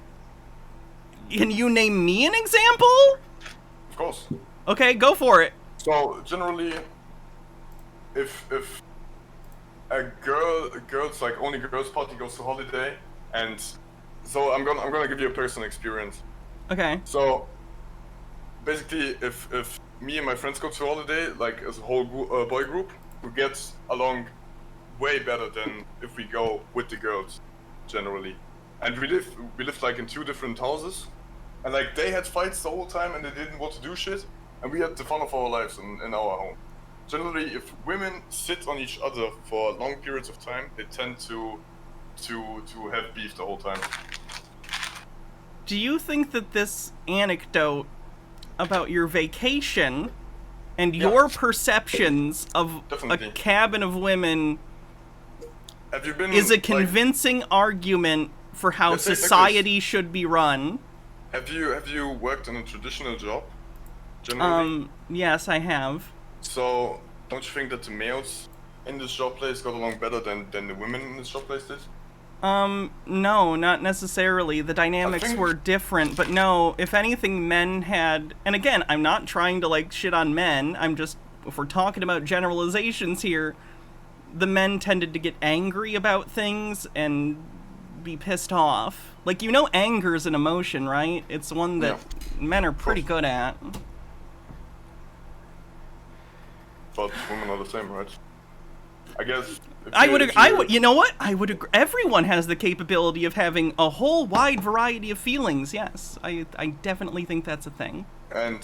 Can you name me an example? Of course. Okay, go for it. So, generally, if a girl's like only girls party goes to holiday, and so I'm gonna give you a personal experience. Okay. So basically, if me and my friends go to holiday, like as a whole boy group, we get along way better than if we go with the girls, generally. And we lived like in 2 different houses, and like they had fights the whole time and they didn't want to do shit, and we had the fun of our lives in our home. Generally, if women sit on each other for long periods of time, they tend to have beef the whole time. Do you think that this anecdote about your vacation and your perceptions of Definitely. a cabin of women Have you been, is a convincing argument for how Let's say it like society should be run? Have you worked in a traditional job? Generally? Yes, I have. So, don't you think that the males in this job place got along better than the women in this job place did? No, not necessarily. The dynamics were different, but no, if anything, men had, and again, I'm not trying to, like, shit on men, I'm just, if we're talking about generalizations here, the men tended to get angry about things and be pissed off. Like, you know anger is an emotion, right? It's one that men are pretty good at. But women are the same, right? I guess. You know what? I would agree. Everyone has the capability of having a whole wide variety of feelings. Yes, I definitely think that's a thing. And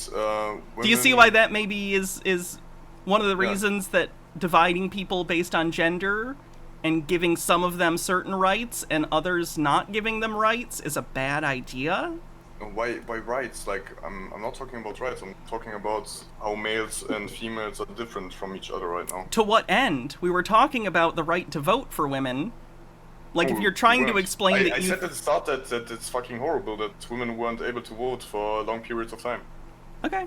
do you see why that maybe is one of the reasons that dividing people based on gender and giving some of them certain rights and others not giving them rights is a bad idea? Why rights? Like, I'm not talking about rights, I'm talking about how males and females are different from each other right now. To what end? We were talking about the right to vote for women. Like, if you're trying to explain that I said at the start that it's fucking horrible that women weren't able to vote for long periods of time. Okay.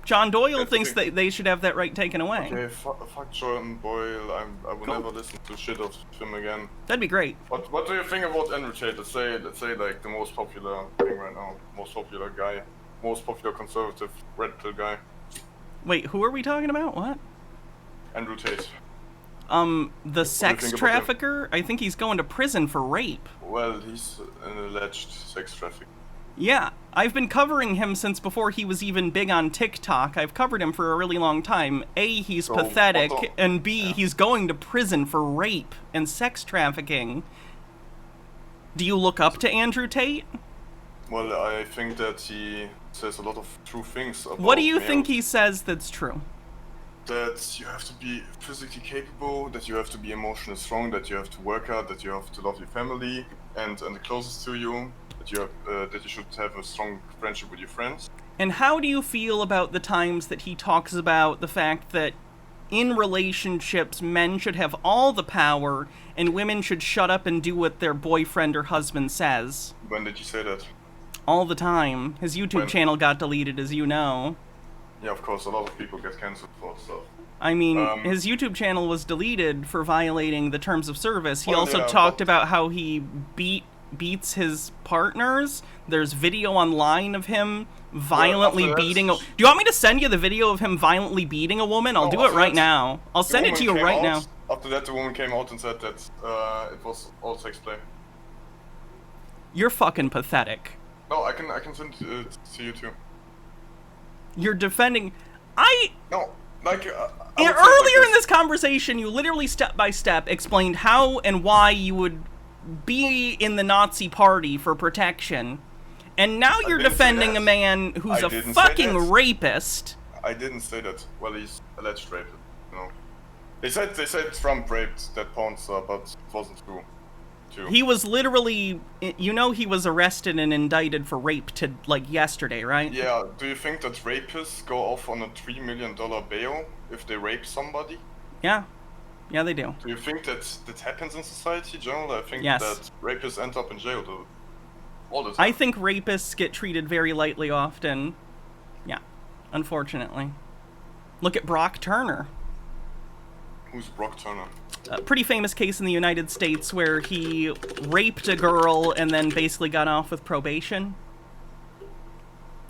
John Doyle thinks that they should have that right taken away. Okay, fuck John Doyle. I will never listen to shit of him again. That'd be great. What do you think about Andrew Tate? Let's say like the most popular thing right now, most popular guy, most popular conservative red pill guy. Wait, who are we talking about? What? Andrew Tate. The sex trafficker? I think he's going to prison for rape. Well, he's an alleged sex trafficker. Yeah, I've been covering him since before he was even big on TikTok. I've covered him for a really long time. A, he's pathetic, and B, he's going to prison for rape and sex trafficking. Do you look up to Andrew Tate? Well, I think that he says a lot of true things about What do you think he says that's true? That you have to be physically capable, that you have to be emotionally strong, that you have to work hard, that you have to love your family and the closest to you, that you should have a strong friendship with your friends. And how do you feel about the times that he talks about the fact that in relationships men should have all the power and women should shut up and do what their boyfriend or husband says? When did you say that? All the time. His YouTube channel got deleted, as you know. Yeah, of course, a lot of people get cancelled for stuff. I mean, his YouTube channel was deleted for violating the terms of service. He also talked about how he beats his partners. There's video online of him violently beating do you want me to send you the video of him violently beating a woman? I'll do it right now. I'll send it to you right now. After that, the woman came out and said that it was all sex play. You're fucking pathetic. No, I can send it to you too. You're defending... No, like... earlier in this conversation, you literally step by step explained how and why you would be in the Nazi party for protection. And now you're defending a man who's a fucking rapist. I didn't say that. Well, he's alleged rapist, you know. They said Trump raped that porn star, but it wasn't true. He was literally, you know, he was arrested and indicted for rape yesterday, right? Yeah, do you think that rapists go off on a $3 million bail if they rape somebody? Yeah. Yeah, they do. Do you think that happens in society generally? I think that rapists end up in jail all the time. I think rapists get treated very lightly often. Yeah, unfortunately. Look at Brock Turner. Who's Brock Turner? A pretty famous case in the United States where he raped a girl and then basically got off with probation.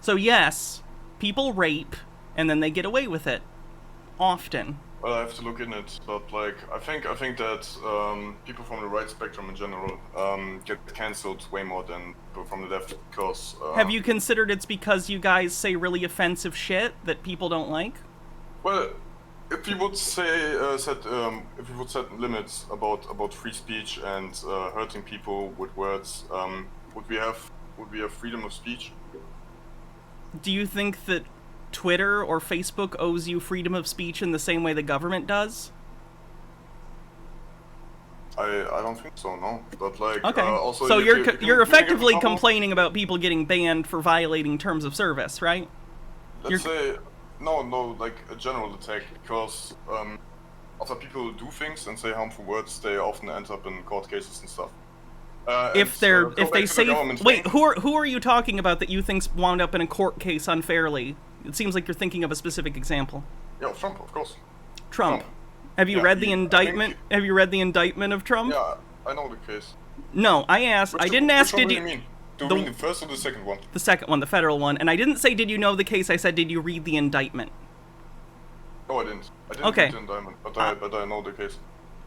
So yes, people rape and then they get away with it. Often. Well, I have to look in it, but like I think that people from the right spectrum in general get cancelled way more than people from the left because. Have you considered it's because you guys say really offensive shit that people don't like? Well, if we would say if we would set limits about free speech and hurting people with words, would we have freedom of speech? Do you think that Twitter or Facebook owes you freedom of speech in the same way the government does? I don't think so, no. But like, okay. Also, so you're effectively complaining about people getting banned for violating terms of service, right? Let's say no, like a general attack, because after people do things and say harmful words, they often end up in court cases and stuff. If they say wait, who are you talking about that you think's wound up in a court case unfairly? It seems like you're thinking of a specific example. Yeah, Trump, of course. Trump. Have you read the indictment? Have you read the indictment of Trump? Yeah, I know the case. No, I asked. I didn't ask. Did you mean? Do you mean the first or the second one? The second one, the federal one. And I didn't say did you know the case. I said did you read the indictment? No, I didn't. I didn't read the indictment, but I know the case.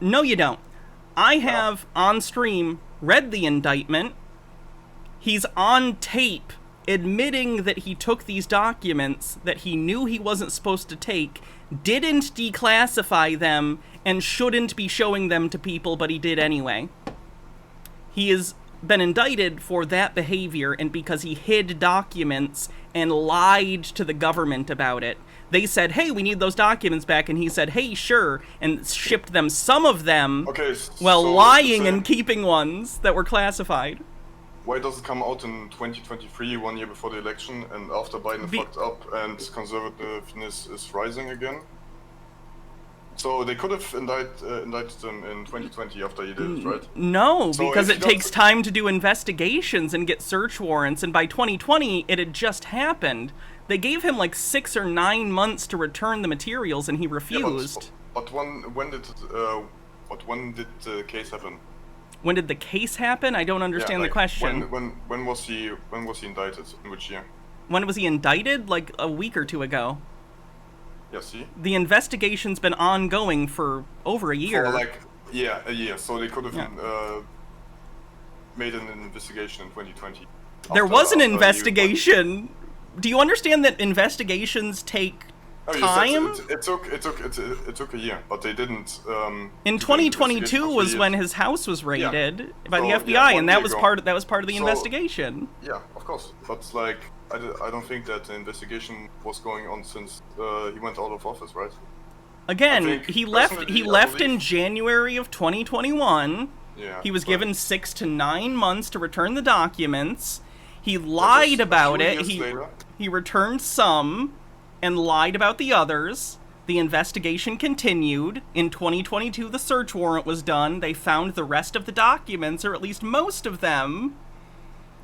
No, you don't. I have on stream read the indictment. He's on tape admitting that he took these documents that he knew he wasn't supposed to take, didn't declassify them, and shouldn't be showing them to people, but he did anyway. He has been indicted for that behavior and because he hid documents and lied to the government about it. They said, hey, we need those documents back, and he said, hey, sure, and shipped them, some of them, while lying and keeping ones that were classified. Why does it come out in 2023, 1 year before the election, and after Biden fucked up and conservativeness is rising again? So they could have indicted them in 2020 after he did it, right? No, so because it takes time to do investigations and get search warrants, and by 2020, it had just happened. They gave him like 6 or 9 months to return the materials, and he refused. Yeah, but when did the case happen? When did the case happen? I don't understand the question. When was he indicted? In which year? When was he indicted? Like a week or two ago. Yeah, see? The investigation's been ongoing for over a year. For like, yeah, a year. So they could have made an investigation in 2020. There was an investigation. Do you understand that investigations take time? It took a year, but they didn't. In 2022 was when his house was raided by the FBI, and that was part of the investigation. Yeah, of course. But like, I don't think that the investigation was going on since he went out of office, right? Again, he left in January of 2021. Yeah. He was given 6 to 9 months to return the documents. He lied about it. He returned some and lied about the others. The investigation continued. In 2022, the search warrant was done. They found the rest of the documents, or at least most of them.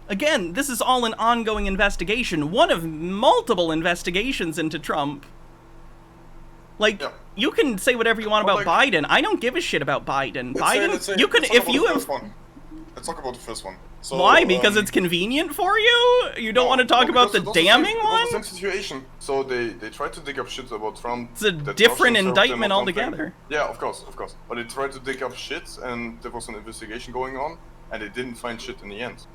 Again, this is all an ongoing investigation. One of multiple investigations into Trump. Like, you can say whatever you want about Biden. I don't give a shit about Biden. Let's talk about the first one. So, why? Because it's convenient for you? You don't want to talk about the damning one? It's the same situation. So they tried to dig up shit about Trump. It's a different indictment altogether. Yeah, of course. But they tried to dig up shit, and there was an investigation going on, and they didn't find shit in the end.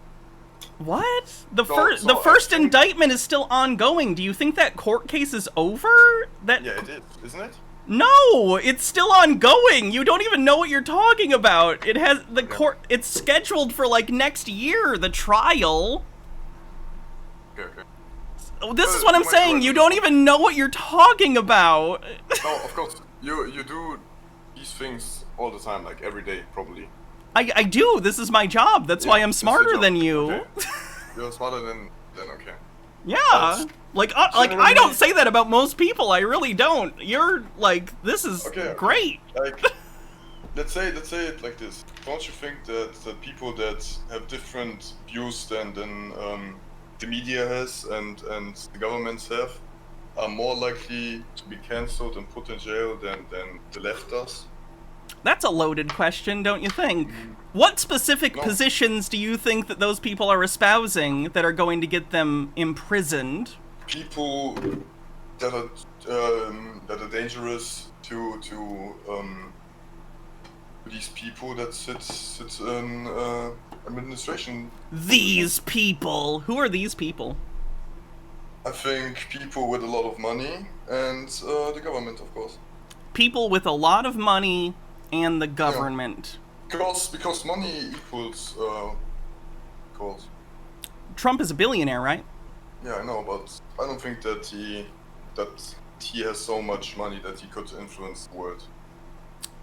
What? The first indictment is still ongoing. Do you think that court case is over? Yeah, it is, isn't it? No, it's still ongoing. You don't even know what you're talking about. It has the court. It's scheduled for like next year. The trial. Okay. This is what I'm saying. You don't even know what you're talking about. No, of course. You do these things all the time, like every day, probably. I do. This is my job. That's why I'm smarter than you. Okay. You're smarter than okay. Yeah. I don't say that about most people. I really don't. You're like, this is great. Like, let's say it like this. Don't you think that people that have different views than the media has and the governments have are more likely to be cancelled and put in jail than the left does? That's a loaded question, don't you think? What specific positions do you think that those people are espousing that are going to get them imprisoned? People that are dangerous to these people that sit in administration. These people. Who are these people? I think people with a lot of money and the government, of course. People with a lot of money and the government. Yeah. Because money equals cause. Trump is a billionaire, right? Yeah, I know, but I don't think that he has so much money that he could influence the world.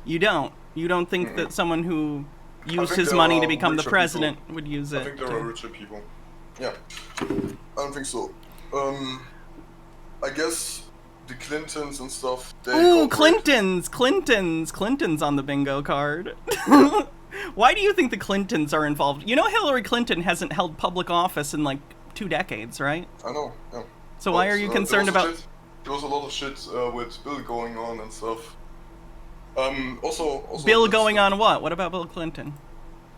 You don't? You don't think that someone who used his money to become the president would use it? I think there are richer people. Yeah. I don't think so. I guess the Clintons and stuff. Ooh, Clintons on the bingo card. Why do you think the Clintons are involved? You know Hillary Clinton hasn't held public office in like 2 decades, right? I know, yeah. So why are you concerned about... There was a lot of shit with Bill going on and stuff. Also Bill going on what? What about Bill Clinton?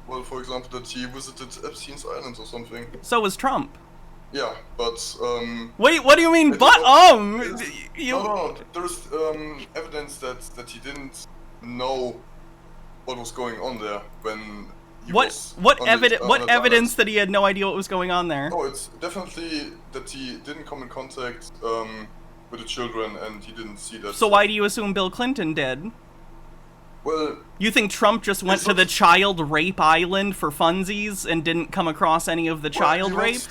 Well, for example, that he visited Epstein's Island or something. So was Trump. Yeah, but Wait, what do you mean? No, there's evidence that he didn't know what was going on there when he was what evidence that he had no idea what was going on there? Oh, it's definitely that he didn't come in contact with the children and he didn't see that. So why do you assume Bill Clinton did? Well, you think Trump just went to the child rape island for funsies and didn't come across any of the child rape?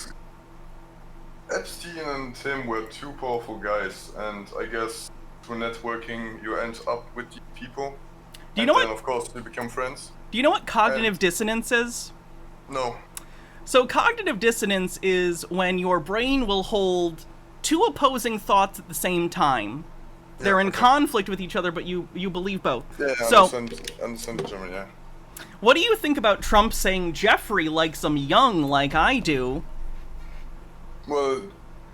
Epstein and him were two powerful guys, and I guess through networking you end up with these people. Do you know what? And of course you become friends. Do you know what cognitive dissonance is? No. So cognitive dissonance is when your brain will hold two opposing thoughts at the same time. They're in conflict with each other, but you believe both. Yeah, so, I understand the German, yeah. What do you think about Trump saying Jeffrey likes him young like I do? Well,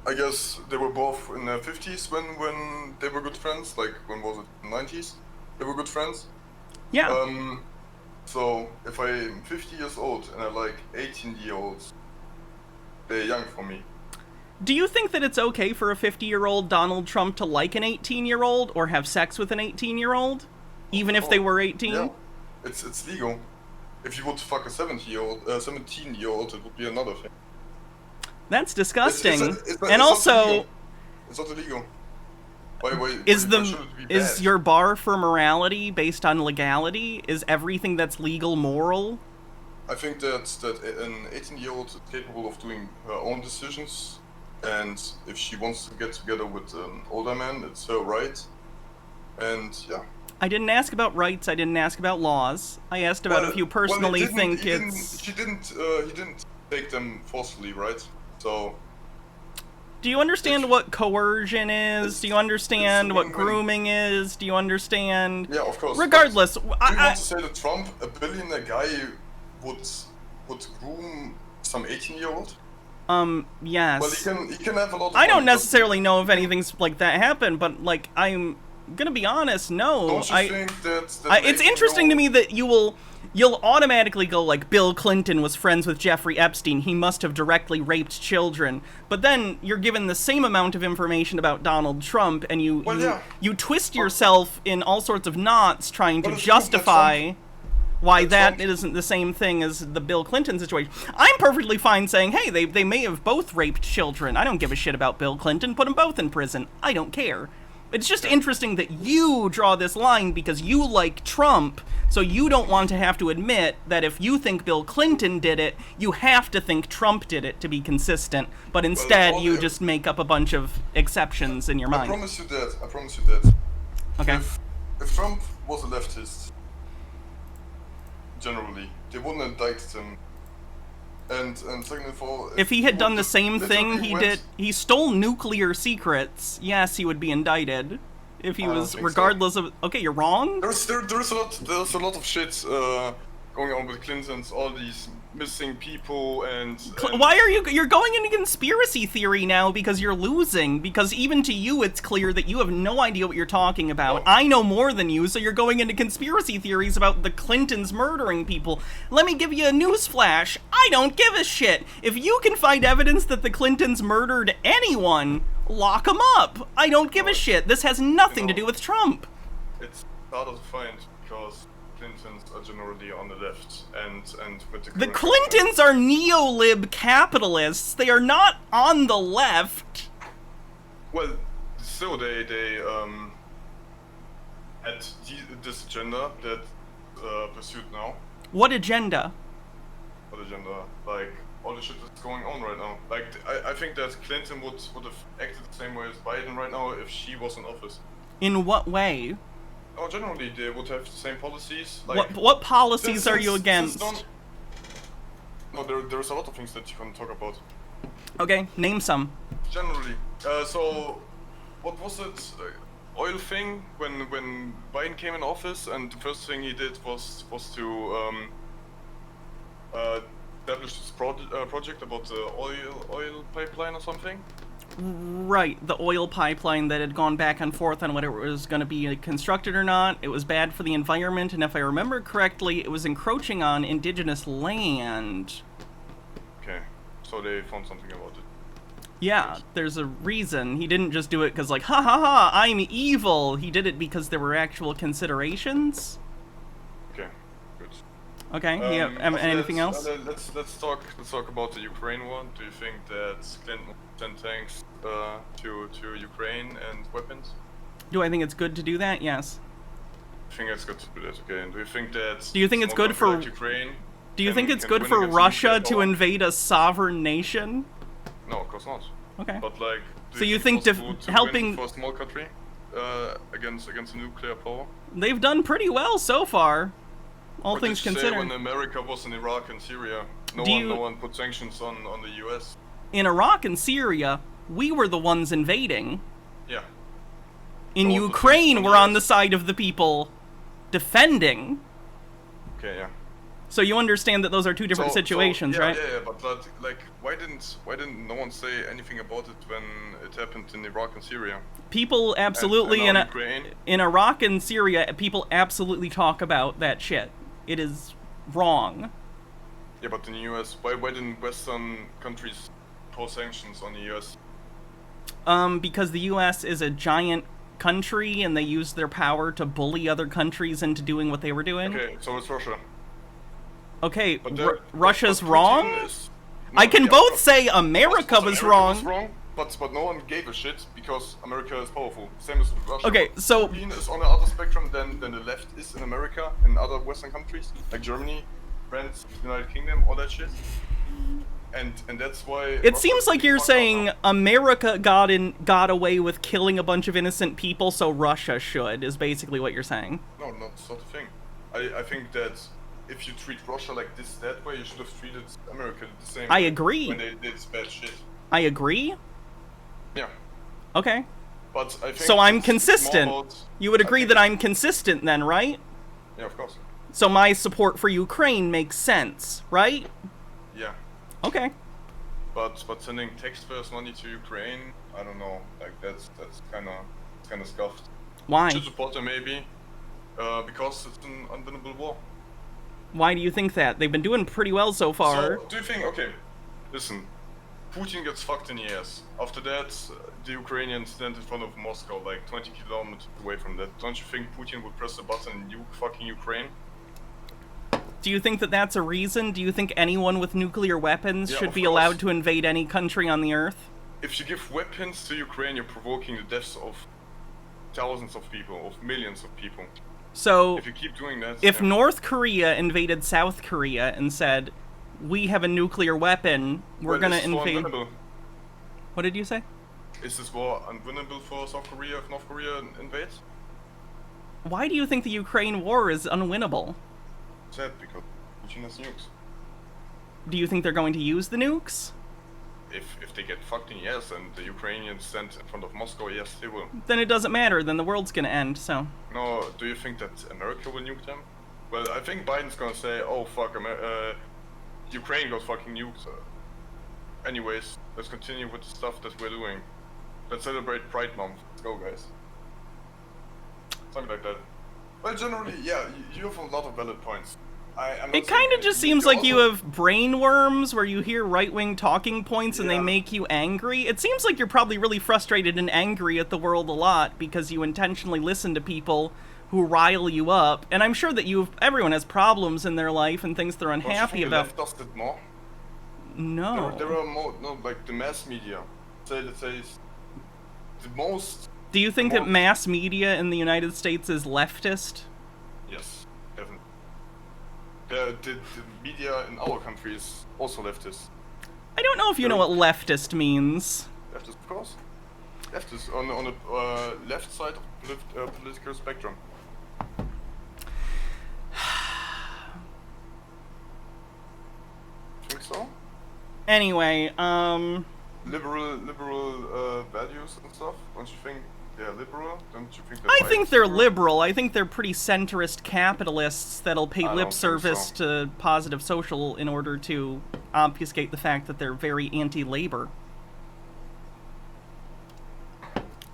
I guess they were both in their 50s when they were good friends. Like, when was it? 90s? They were good friends? Yeah. So, if I'm 50 years old and I like 18-year-olds, they're young for me. Do you think that it's okay for a 50-year-old Donald Trump to like an 18-year-old or have sex with an 18-year-old? Even if they were 18? Yeah, it's legal. If you would fuck a 17-year-old, it would be another thing. That's disgusting. It's and also... It's not illegal. Is your bar for morality based on legality? Is everything that's legal moral? I think that an 18-year-old is capable of doing her own decisions. And if she wants to get together with an older man, it's her right. And yeah. I didn't ask about rights. I didn't ask about laws. I asked about if you personally think it's. He didn't take them forcefully, right? So. Do you understand what coercion is? Do you understand what grooming is? Do you understand? Yeah, of course. Regardless, do you want to say that Trump, a billionaire guy, would groom some 18-year-old? Yes. Well, he can have a lot of I don't necessarily know if anything's like that happened, but like I'm gonna be honest, no. Don't you think that it's interesting to me that you'll automatically go like Bill Clinton was friends with Jeffrey Epstein. He must have directly raped children. But then you're given the same amount of information about Donald Trump, and you twist yourself in all sorts of knots trying to justify why that isn't the same thing as the Bill Clinton situation. I'm perfectly fine saying, hey, they may have both raped children. I don't give a shit about Bill Clinton. Put them both in prison. I don't care. It's just interesting that you draw this line because you like Trump, so you don't want to have to admit that if you think Bill Clinton did it, you have to think Trump did it to be consistent, but instead you just make up a bunch of exceptions in your mind. I promise you that. Okay. If Trump was a leftist, generally, they wouldn't have indicted him. And second of all, if he had done the same thing he stole nuclear secrets, yes, he would be indicted. If he was, regardless of, okay, you're wrong? There's a lot of shit going on with Clintons, all these missing people and why are you're going into conspiracy theory now because you're losing, because even to you it's clear that you have no idea what you're talking about. I know more than you, so you're going into conspiracy theories about the Clintons murdering people. Let me give you a news flash. I don't give a shit. If you can find evidence that the Clintons murdered anyone, lock them up. I don't give a shit. This has nothing to do with Trump. it's harder to find because Clintons are generally on the left, and with The Clintons are neo-lib capitalists. They are not on the left. Well, still they had this agenda that pursued now. What agenda? What agenda? Like all the shit that's going on right now. Like I think that Clinton would have acted the same way as Biden right now if she was in office. In what way? Oh, generally they would have the same policies. Like what policies are you against? No, there's a lot of things that you can talk about. Okay, name some. Generally, so what was it? Oil thing when Biden came in office, and the first thing he did was to establish this project about the oil pipeline or something. Right, the oil pipeline that had gone back and forth on whether it was going to be constructed or not. It was bad for the environment, and if I remember correctly, it was encroaching on indigenous land. Okay, so they found something about it. Yeah, there's a reason. He didn't just do it because, like, ha ha ha, I'm evil. He did it because there were actual considerations. Okay, good. Okay, yeah. Anything else? Let's talk about the Ukraine one. Do you think that Clinton will send tanks to Ukraine and weapons? Do I think it's good to do that? Yes. I think it's good to do that. Okay. And do you think that? Do you think it's good for like Ukraine? Do you think it's good for Russia to invade a sovereign nation? No, of course not. Okay. But like, so you think helping for a small country against a nuclear power? They've done pretty well so far, all what things did you considered. Say when America was in Iraq and Syria, no one put sanctions on the U.S. In Iraq and Syria, we were the ones invading. Yeah. In Ukraine, we're on the side of the people defending. Okay, yeah. So you understand that those are two different situations, right? Yeah, but like, why didn't no one say anything about it when it happened in Iraq and Syria? People absolutely and in Iraq and Syria, people absolutely talk about that shit. It is wrong. Yeah, but in the U.S., why didn't Western countries impose sanctions on the U.S.? Because the U.S. is a giant country and they use their power to bully other countries into doing what they were doing. Okay, so it's Russia. Okay, Russia's wrong? I can both say America was wrong. But no one gave a shit because America is powerful. Same as Russia. Okay, so Putin is on the other spectrum than the left is in America and other Western countries like Germany, France, United Kingdom, all that shit. And that's why it seems like you're saying America got away with killing a bunch of innocent people, so Russia should, is basically what you're saying. No, not sort of thing. I think that if you treat Russia like this that way, you should have treated America the same way. I agree. When they did bad shit. I agree. Yeah. Okay. But I think so I'm consistent. You would agree that I'm consistent then, right? Yeah, of course. So my support for Ukraine makes sense, right? Yeah. Okay. But sending taxpayers money to Ukraine, I don't know. Like that's kind of scuffed. Why? Should support them maybe, because it's an unwinnable war. Why do you think that? They've been doing pretty well so far. So, do you think, okay, listen, Putin gets fucked in the ass. After that, the Ukrainians stand in front of Moscow, like 20 kilometers away from that. Don't you think Putin would press a button and nuke fucking Ukraine? Do you think that that's a reason? Do you think anyone with nuclear weapons should be allowed to invade any country on the earth? If you give weapons to Ukraine, you're provoking the deaths of thousands of people, of millions of people. So, if you keep doing that, if North Korea invaded South Korea and said, we have a nuclear weapon, we're gonna invade... What did you say? Is this war unwinnable for South Korea if North Korea invades? Why do you think the Ukraine war is unwinnable? Sad, because Putin has nukes. Do you think they're going to use the nukes? If they get fucked in the ass and the Ukrainians stand in front of Moscow, yes, they will. Then it doesn't matter, then the world's gonna end, so... No, do you think that America will nuke them? Well, I think Biden's gonna say, oh fuck, Ukraine got fucking nuked. Anyways, let's continue with the stuff that we're doing. Let's celebrate Pride Month. Let's go, guys. Something like that. Well, generally, yeah, you have a lot of valid points. It kind of just seems like you have brain worms where you hear right-wing talking points and they make you angry. It seems like you're probably really frustrated and angry at the world a lot because you intentionally listen to people who rile you up, and I'm sure that everyone has problems in their life and things they're unhappy about. Left does it more? No. There are more, no, like the mass media. Let's say the most. Do you think that mass media in the United States is leftist? Yes, definitely. The media in our country is also leftist. I don't know if you know what leftist means. Leftist, of course. Leftist on the left side of the political spectrum. Think so? Anyway, liberal values and stuff. Don't you think they're liberal? Don't you think I think they're liberal. I think they're pretty centrist capitalists that'll pay lip service to positive social in order to obfuscate the fact that they're very anti-labor.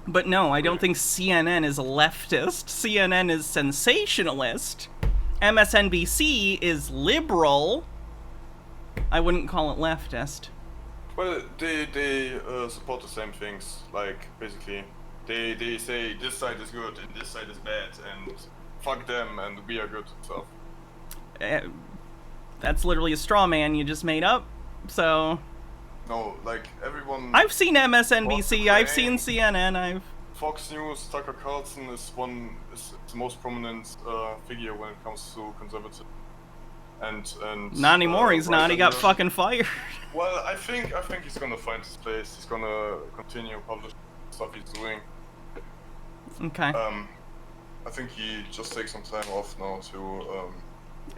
But no, I don't think CNN is leftist. CNN is sensationalist. MSNBC is liberal. I wouldn't call it leftist. Well, they support the same things. Like, basically, they say this side is good and this side is bad and fuck them and we are good and stuff. That's literally a straw man you just made up, so... No, like, everyone... I've seen MSNBC, I've seen CNN, Fox News, Tucker Carlson is the most prominent figure when it comes to conservative. And not anymore, he's not, he got fucking fired. Well, I think he's gonna find his place, he's gonna continue publishing stuff he's doing. Okay. I think he just takes some time off now to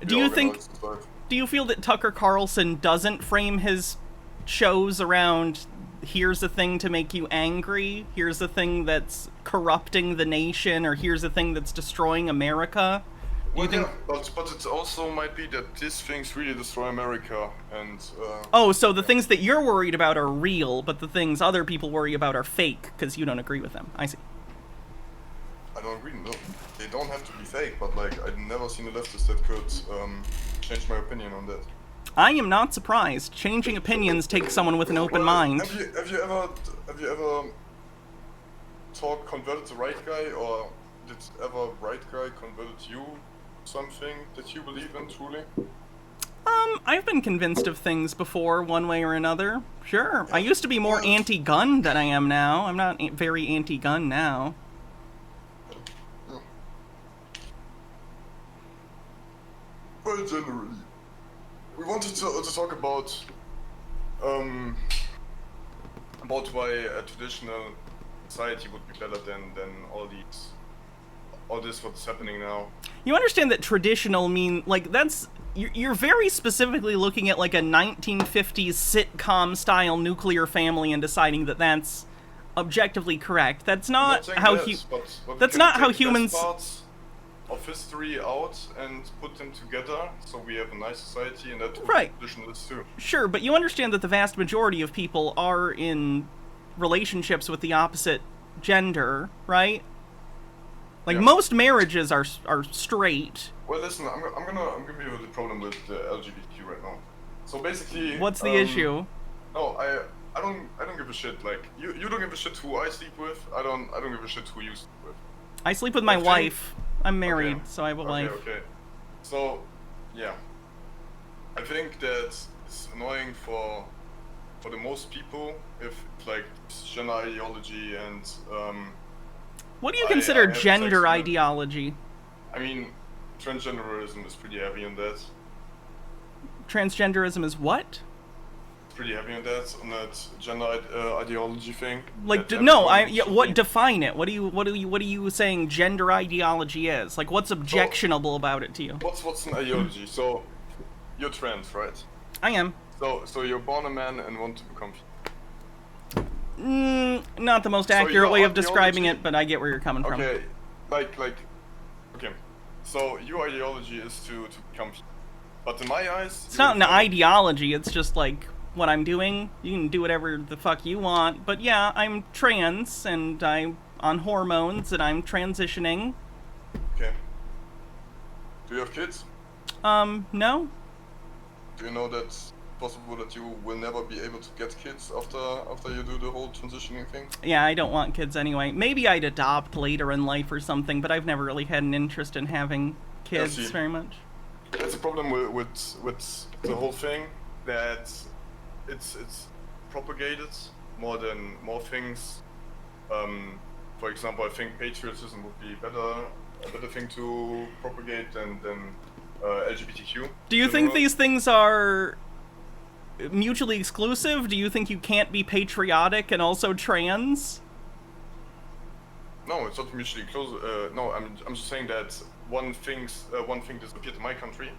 do you feel that Tucker Carlson doesn't frame his shows around here's a thing to make you angry, here's a thing that's corrupting the nation, or here's a thing that's destroying America? Well, yeah, but it also might be that these things really destroy America, and... Oh, so the things that you're worried about are real, but the things other people worry about are fake, because you don't agree with them. I see. I don't agree, no. They don't have to be fake, but, like, I've never seen a leftist that could change my opinion on that. I am not surprised. Changing opinions takes someone with an open mind. Have you ever converted the right guy, or did ever right guy converted you something that you believe in truly? I've been convinced of things before, one way or another. Sure. I used to be more anti-gun than I am now. I'm not very anti-gun now. Well, generally. We wanted to talk about why a traditional society would be better than all this what's happening now. You understand that traditional mean, like, that's... You're very specifically looking at, like, a 1950s sitcom-style nuclear family and deciding that that's objectively correct. That's not how... That's not how humans... Parts of history out and put them together so we have a nice society, and that's what traditional is too. Sure, but you understand that the vast majority of people are in relationships with the opposite gender, right? Like, most marriages are straight. Well, listen, I'm gonna give you the problem with the LGBTQ right now. So basically, what's the issue? No, I don't give a shit. Like, you don't give a shit who I sleep with. I don't give a shit who you sleep with. I sleep with my wife. I'm married, so I have a wife. Okay. So, yeah, I think that it's annoying for the most people if, like, gender ideology and what do you consider gender ideology? I mean, transgenderism is pretty heavy on that. Transgenderism is what? Pretty heavy on that gender ideology thing. Like, what define it? What are you saying gender ideology is? Like, what's objectionable about it to you? What's an ideology? So, you're trans, right? I am. So you're born a man and want to become. Not the most accurate way of describing it, but I get where you're coming from. Okay, okay. So your ideology is to become, but in my eyes, it's not an ideology. It's just like what I'm doing. You can do whatever the fuck you want, but yeah, I'm trans and I'm on hormones and I'm transitioning. Okay. Do you have kids? No. Do you know that possible that you will never be able to get kids after you do the whole transitioning thing? Yeah, I don't want kids anyway. Maybe I'd adopt later in life or something, but I've never really had an interest in having kids very much. That's the problem with the whole thing, that it's propagated more things. For example, I think patriotism would be a better thing to propagate than LGBTQ. Do you think these things are mutually exclusive? Do you think you can't be patriotic and also trans? No, it's not mutually exclusive. No, I'm just saying that one thing disappeared in my country,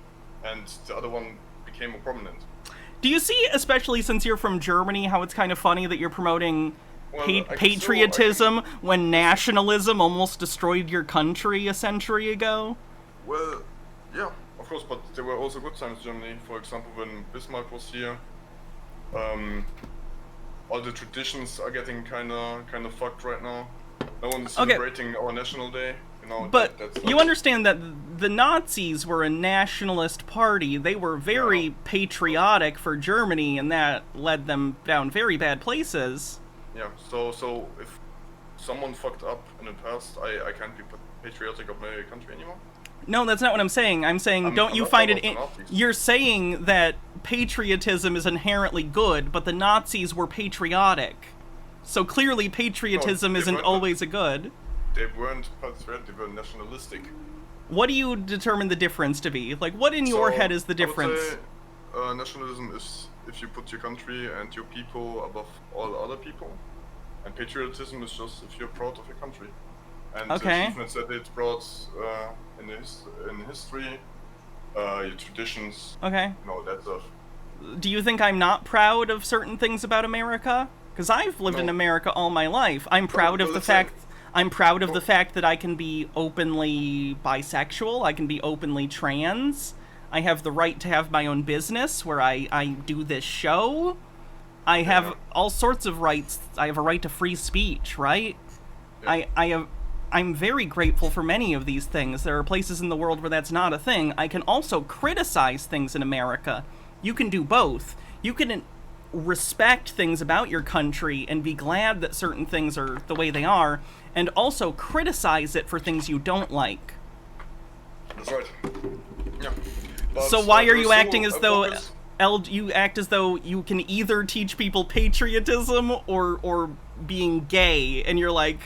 and the other one became more prominent. Do you see, especially since you're from Germany, how it's kind of funny that you're promoting patriotism when nationalism almost destroyed your country a century ago? Well, yeah, of course, but there were also good times in Germany. For example, when Bismarck was here, all the traditions are getting kind of fucked right now. No one's celebrating our national day. You know, but you understand that the Nazis were a nationalist party. They were very patriotic for Germany, and that led them down very bad places. Yeah, so if someone fucked up in the past, I can't be patriotic of my country anymore? No, that's not what I'm saying. I'm saying, don't you find it... You're saying that patriotism is inherently good, but the Nazis were patriotic. So clearly patriotism isn't always a good. They weren't patriotic, they were nationalistic. What do you determine the difference to be? Like, what in your head is the difference? I would say, nationalism is if you put your country and your people above all other people. And patriotism is just if you're proud of your country. And achievements that it brought in history, your traditions, that stuff. Do you think I'm not proud of certain things about America? Because I've lived in America all my life. I'm proud of the fact... I'm proud of the fact that I can be openly bisexual, I can be openly trans, I have the right to have my own business where I do this show. I have all sorts of rights. I have a right to free speech, right? Yeah. I'm very grateful for many of these things. There are places in the world where that's not a thing. I can also criticize things in America. You can do both. You can respect things about your country and be glad that certain things are the way they are, and also criticize it for things you don't like. That's right. Yeah. But, so why are you acting as though... you act as though you can either teach people patriotism or being gay, and you're like,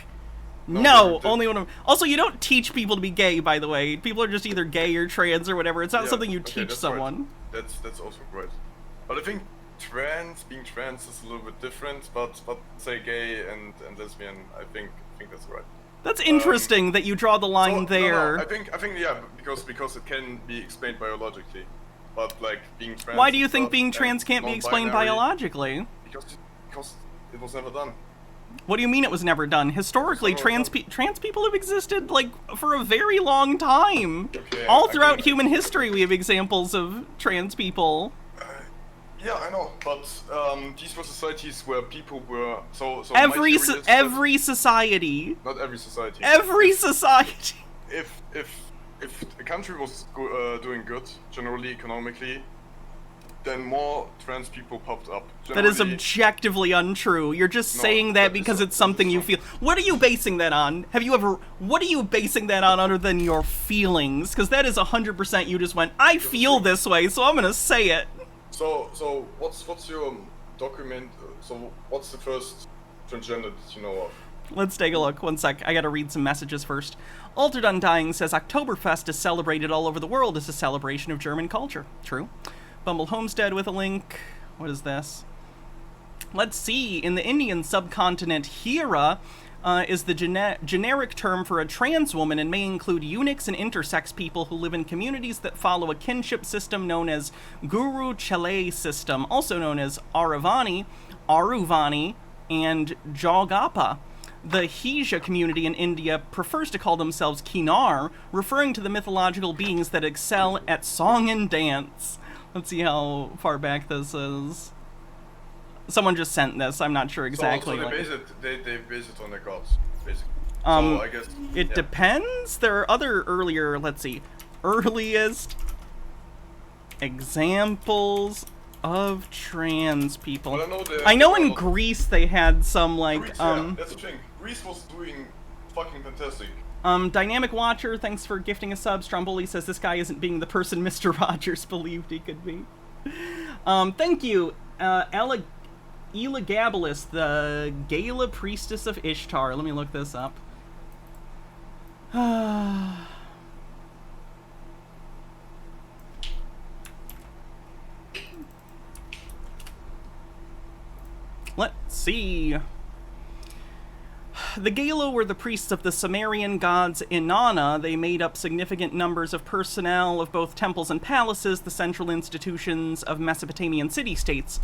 no, only one of... Also, you don't teach people to be gay, by the way. People are just either gay or trans or whatever. It's not something you teach someone. Right. That's also right. But I think being trans is a little bit different, but say gay and lesbian, I think that's right. That's interesting that you draw the line there. No, I think yeah, because it can be explained biologically. But like being trans. Why do you think being trans can't be explained biologically? Because it was never done. What do you mean it was never done? Historically, trans people have existed like for a very long time. Okay, all throughout human history, we have examples of trans people. Yeah, I know, but these were societies where people were so every society. Not every society. Every society. If a country was doing good, generally economically, then more trans people popped up. That is objectively untrue. You're just saying that because it's something you feel. What are you basing that on? What are you basing that on other than your feelings? Because that is 100% you just went, I feel this way, so I'm gonna say it. So what's your document? So what's the first transgender that you know of? Let's take a look. One sec. I gotta read some messages first. Altered Undying says Oktoberfest is celebrated all over the world as a celebration of German culture. True. Bumble Homestead with a link. What is this? Let's see. In the Indian subcontinent, Hira is the generic term for a trans woman and may include eunuchs and intersex people who live in communities that follow a kinship system known as Guru Chalay system, also known as Aruvani, and Jogapa. The Hija community in India prefers to call themselves Kinar, referring to the mythological beings that excel at song and dance. Let's see how far back this is. Someone just sent this. I'm not sure exactly. So they base it on their gods, basically. So I guess it depends. There are other earliest examples of trans people. Well, I know in Greece they had some like Greece, yeah, that's the thing. Greece was doing fucking fantastic. Dynamic Watcher, thanks for gifting a sub. Stromboli says this guy isn't being the person Mr. Rogers believed he could be. Thank you, Elagabalus, the Gala Priestess of Ishtar. Let me look this up. Let's see. The Gala were the priests of the Sumerian gods Inanna. They made up significant numbers of personnel of both temples and palaces, the central institutions of Mesopotamian city-states.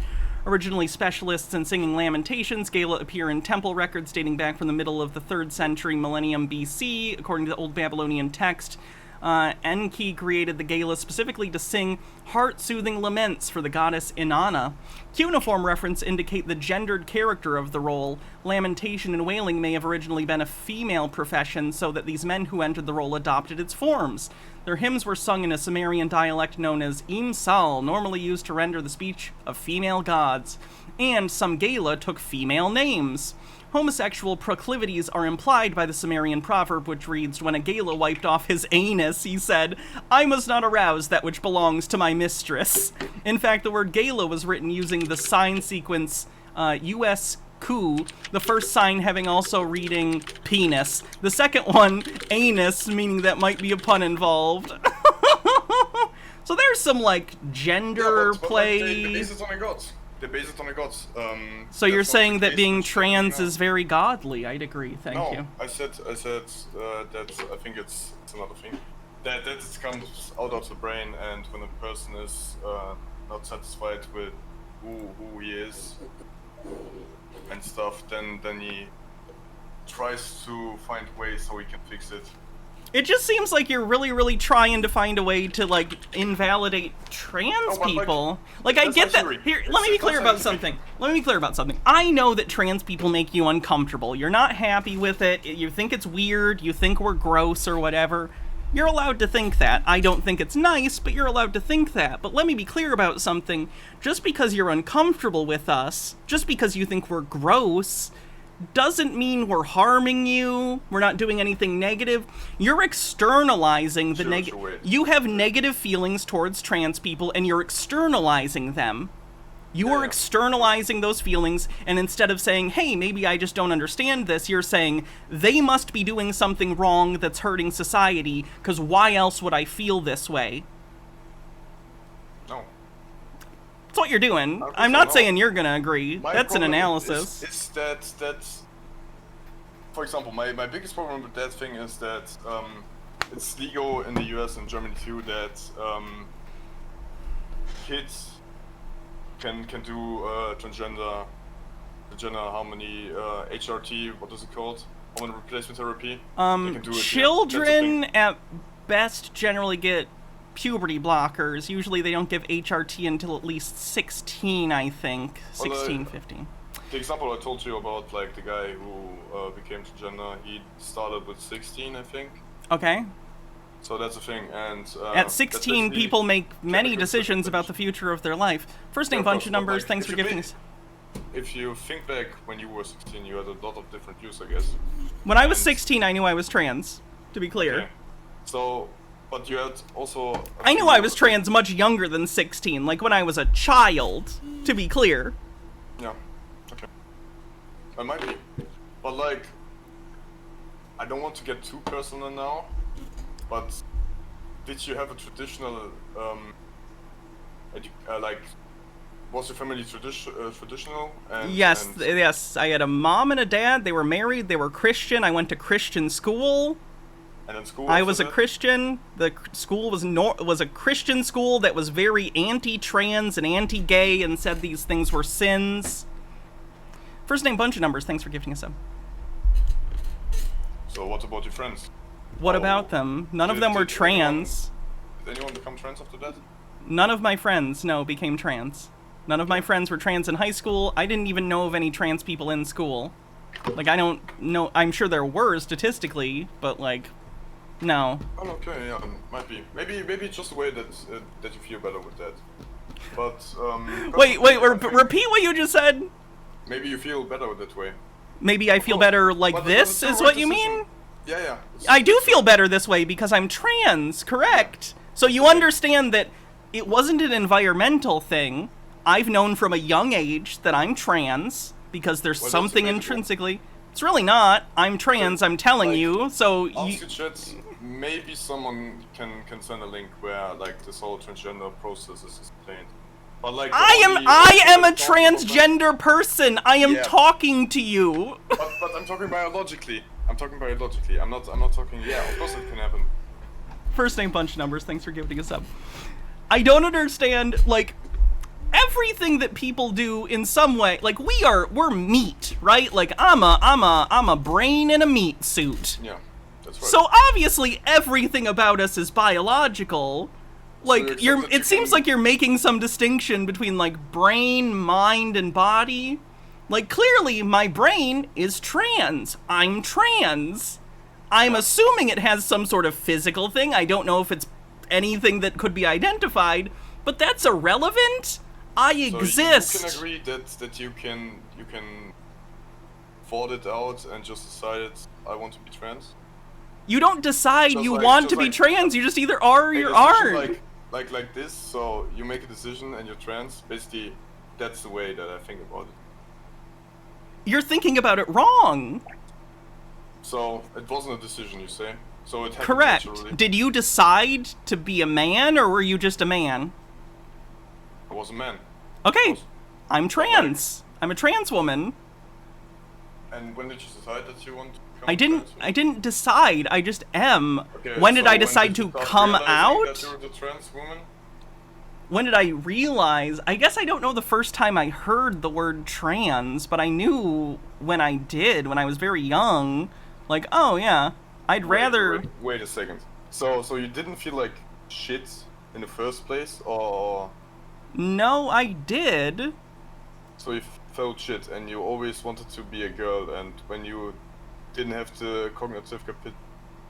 Originally specialists in singing lamentations, Gala appear in temple records dating back from the middle of the 3rd century millennium BC, according to the Old Babylonian text. Enki created the Gala specifically to sing heart-soothing laments for the goddess Inanna. Cuneiform reference indicate the gendered character of the role. Lamentation and wailing may have originally been a female profession, so that these men who entered the role adopted its forms. Their hymns were sung in a Sumerian dialect known as Imsal, normally used to render the speech of female gods. And some Gala took female names. Homosexual proclivities are implied by the Sumerian proverb, which reads, "When a Gala wiped off his anus, he said, 'I must not arouse that which belongs to my mistress.'" In fact, the word Gala was written using the sign sequence USQ, the first sign having also reading penis. The second one, anus, meaning that might be a pun involved. So there's some, like, gender play. They base it on the gods. They base it on the gods. So you're saying that being trans is very godly? I'd agree. Thank you. No, I said that I think it's another thing. That it comes out of the brain, and when a person is not satisfied with who he is and stuff, then he tries to find ways how he can fix it. It just seems like you're really, really trying to find a way to, like, invalidate trans people. Like, I get that. Here, let me be clear about something. I know that trans people make you uncomfortable. You're not happy with it. You think it's weird. You think we're gross or whatever. You're allowed to think that. I don't think it's nice, but you're allowed to think that. But let me be clear about something. Just because you're uncomfortable with us, just because you think we're gross, doesn't mean we're harming you. We're not doing anything negative. You're externalizing the negative. You have negative feelings towards trans people, and you're externalizing them. You are externalizing those feelings, and instead of saying, hey, maybe I just don't understand this, you're saying, they must be doing something wrong that's hurting society, because why else would I feel this way? No. That's what you're doing. I'm not saying you're gonna agree. That's an analysis. It's that, for example, my biggest problem with that thing is that it's legal in the US and Germany too that kids can do transgender harmony, HRT, what is it called? Hormone replacement therapy. Children at best generally get puberty blockers. Usually they don't give HRT until at least 16, I think. 16, 15. The example I told you about, like, the guy who became transgender, he started with 16, I think. Okay. So that's the thing, and at 16, people make many decisions about the future of their life. First name, bunch of numbers. Thanks for giving us. If you think back when you were 16, you had a lot of different views, I guess. When I was 16, I knew I was trans. To be clear. Okay. So, but you had also. I knew I was trans much younger than 16, like when I was a child. To be clear. Yeah. Okay. I might be, but like, I don't want to get too personal now. But did you have a traditional, like, was your family traditional? Yes, yes. I had a mom and a dad. They were married. They were Christian. I went to Christian school. And in school, I was a Christian. The school was a Christian school that was very anti-trans and anti-gay and said these things were sins. First name, bunch of numbers. Thanks for gifting us up. So what about your friends? What about them? None of them were trans. Did anyone become trans after that? None of my friends, no, became trans. None of my friends were trans in high school. I didn't even know of any trans people in school. Like, I don't know. I'm sure there were statistically, but, like, no. Oh, okay, yeah, might be. Maybe it's just the way that you feel better with that. But Wait, repeat what you just said. Maybe you feel better that way. Maybe I feel better like But this, it's is the what right you decision. mean? Yeah. I do feel better this way because I'm trans, correct? So you understand that it wasn't an environmental thing. I've known from a young age that I'm trans because there's something intrinsically. It's really not. I'm trans, I'm telling you, so Ask your chat, maybe someone can send a link where like this whole transgender process is explained. But like I am a transgender person. I am talking to you. But I'm talking biologically. I'm not talking. Yeah, of course it can happen. First name bunch numbers. Thanks for giving us up. I don't understand like everything that people do in some way. Like we're meat, right? Like I'm a brain in a meat suit. Yeah, that's right. So obviously everything about us is biological. Like it seems like you're making some distinction between like brain, mind, and body. Like clearly my brain is trans. I'm trans. I'm assuming it has some sort of physical thing. I don't know if it's anything that could be identified, but that's irrelevant. I exist. So you can agree that you can thought it out and just decided I want to be trans? You don't decide you want to be trans. You just either are or you aren't. Like this. So you make a decision and you're trans. Basically, that's the way that I think about it. You're thinking about it wrong. So it wasn't a decision, you say? So it happened correct. naturally. Did you decide to be a man, or were you just a man? I was a man. Okay, I'm trans. I'm a trans woman. And when did you decide that you want to become trans? I didn't decide. I just am. Okay, when did so I decide to come out? That you're the trans woman? When did I realize? I guess I don't know the first time I heard the word trans, but I knew when I did, when I was very young. Like, oh yeah, I'd rather... Wait a second. So you didn't feel like shit in the first place, or... No, I did. So you felt shit, and you always wanted to be a girl, and when you didn't have the cognitive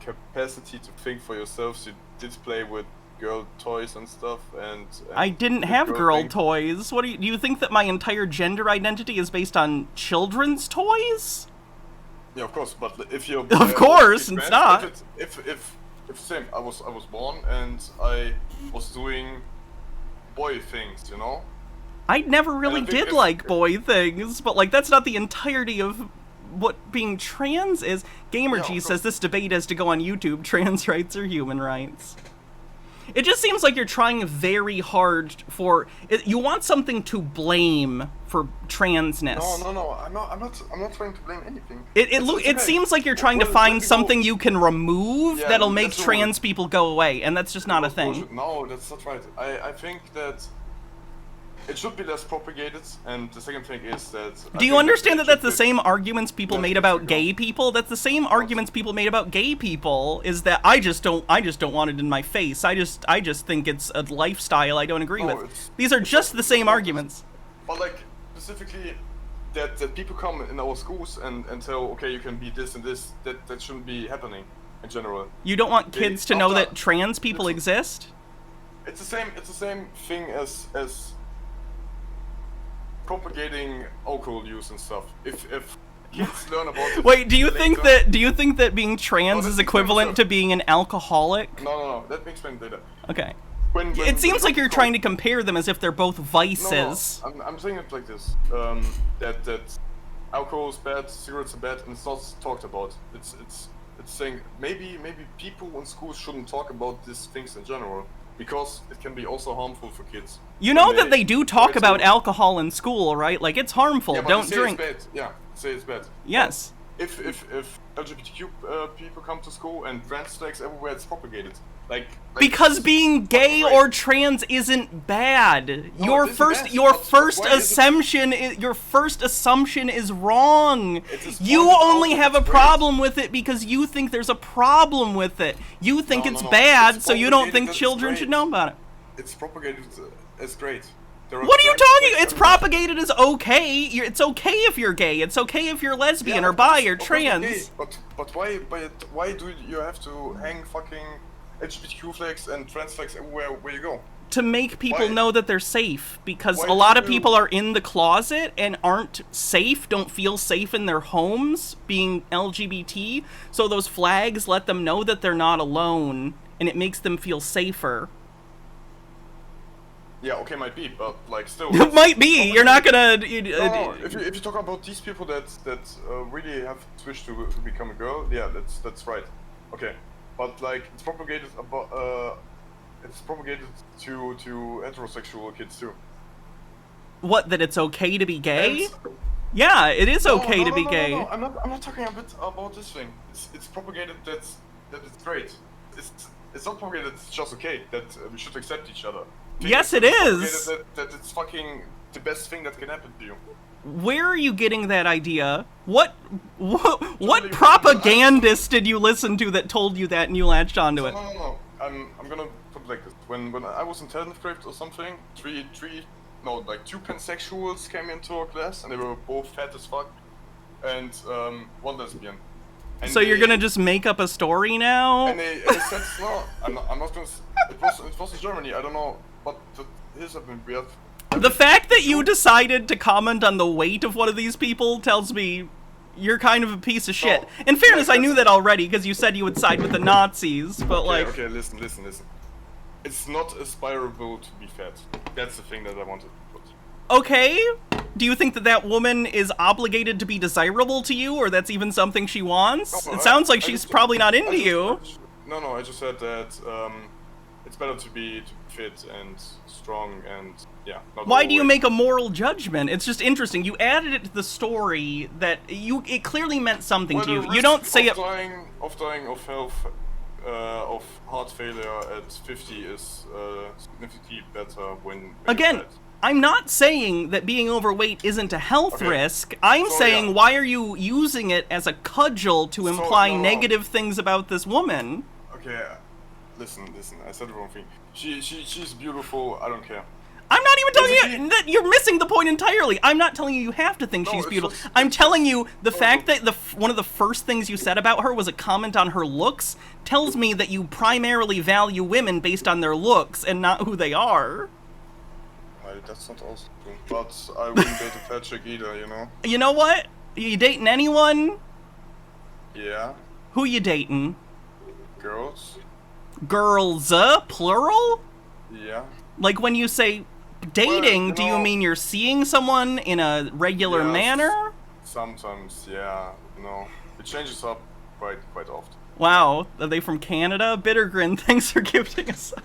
capacity to think for yourself, so you did play with girl toys and stuff, and I didn't have girl toys. What do you think that my entire gender identity is based on children's toys? Yeah, of course, but if you're... Of course, it's not. If same, I was born and I was doing boy things, you know? I never really did like boy things, but like that's not the entirety of what being trans is. GamerG says this debate has to go on YouTube, trans rights or human rights. It just seems like you're trying very hard for... You want something to blame for transness. No, I'm not trying to blame anything. It seems like you're trying to find something you can remove that'll make trans people go away, and that's just not a thing. No, that's not right. I think that it should be less propagated, and the second thing is that... Do you understand that that's the same arguments people made about gay people? That's the same arguments people made about gay people, is that I just don't want it in my face. I just think it's a lifestyle I don't agree with. These are just the same arguments. But like, specifically, that people come in our schools and tell, okay, you can be this and this, that shouldn't be happening in general. You don't want kids to know that trans people exist? It's the same thing as propagating alcohol use and stuff. If kids learn about it... Wait, do you think that being trans is equivalent to being an alcoholic? No, let me explain later. Okay. It seems like you're trying to compare them as if they're both vices. No, I'm saying it like this. That alcohol is bad, cigarettes are bad, and it's not talked about. It's saying maybe people in schools shouldn't talk about these things in general, because it can be also harmful for kids. You know that they do talk about alcohol in school, right? Like, it's harmful. Yeah, but don't they drink. It's bad. Yeah, say it's bad. Yes. But if LGBTQ people come to school and trans flags everywhere, it's propagated. Like because being gay or trans isn't bad. No, your first assumption is wrong. You only have a problem with it because you think there's a problem with it. You think it's bad, so you don't think children should know about it. It's propagated as great. What are you talking? It's propagated as okay. It's okay if you're gay. It's okay if you're lesbian or bi or trans. But why do you have to hang fucking LGBTQ flags and trans flags everywhere where you go? To make people know that they're safe, because Why a lot of do you- people are in the closet and aren't safe, don't feel safe in their homes being LGBT, so those flags let them know that they're not alone, and it makes them feel safer. Yeah, okay, might be, but like still. It might be. You're not gonna. No, if you talk about these people that really have switched to become a girl, yeah, that's right. Okay, but like it's propagated about it's propagated to heterosexual kids too. What, that it's okay to be gay? Yeah, it is okay to be gay. No, I'm not talking a bit about this thing. It's propagated that it's great. It's not propagated it's just okay that we should accept each other. Yes, it is. That it's fucking the best thing that can happen to you. Where are you getting that idea? What propagandist did you listen to that told you that and you latched onto it? No. I'm gonna put it like this. When I was in 10th grade or something, two pansexuals came into our class and they were both fat as fuck, and one lesbian. And so you're gonna just make up a story now? And they said no. I'm not gonna. It was in Germany. I don't know, but here's something weird. The fact that you decided to comment on the weight of one of these people tells me you're kind of a piece of shit. In fairness, I knew that already because you said you would side with the Nazis, but Okay, listen. It's not aspirable to be fat. That's the thing that I wanted to put. Okay. Do you think that woman is obligated to be desirable to you, or that's even something she wants? No, it sounds like she's probably not into you. No, I just said that it's better to be fit and strong and yeah. Why do you make a moral judgment? It's just interesting. You added it to the story that it clearly meant something to you. You don't say it. Of dying of health, of heart failure at 50 is significantly better when again. You're fat. I'm not saying that being overweight isn't a health risk. I'm saying why are you using it as a cudgel to imply negative things about this woman? Okay, listen. I said the wrong thing. She's beautiful. I don't care. I'm not even telling you that you're missing the point entirely. I'm not telling you have to think she's beautiful. I'm telling you the fact that one of the first things you said about her was a comment on her looks tells me that you primarily value women based on their looks and not who they are. That's not also true. But I wouldn't date a fat chick either, you know? You know what? You dating anyone? Yeah. Who you dating? Girls. Girls, plural? Yeah. Like when you say dating, do you mean you're seeing someone in a regular manner? Sometimes, yeah. No. It changes up quite often. Wow. Are they from Canada? Bittergrin, thanks for gifting us up.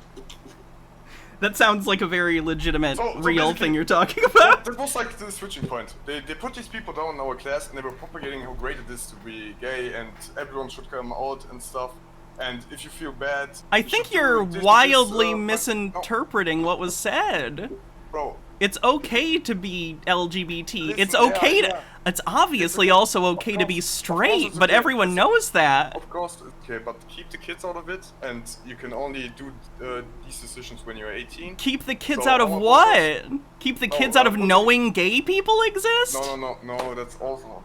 That sounds like a very legitimate, real thing you're talking about. That was like the switching point. They put these people down in our class and they were propagating how great it is to be gay and everyone should come out and stuff. And if you feel bad... I think you're wildly misinterpreting what was said. Bro. It's okay to be LGBT. It's okay to... It's obviously also okay to be straight, but everyone knows that. Of course, okay, but keep the kids out of it, and you can only do these decisions when you're 18. Keep the kids out of what? Keep the kids out of knowing gay people exist? No, that's also not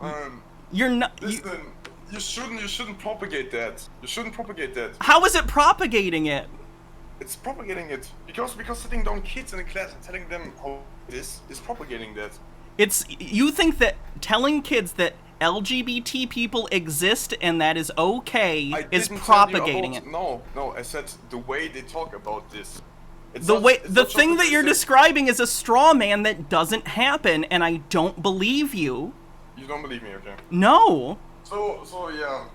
right. You're not... Listen, you shouldn't propagate that. You shouldn't propagate that. How is it propagating it? It's propagating it because sitting down kids in a class and telling them how this is propagating that. You think that telling kids that LGBT people exist and that is okay is propagating it. No, I said the way they talk about this. The thing that you're describing is a straw man that doesn't happen, and I don't believe you. You don't believe me, okay? No. So yeah,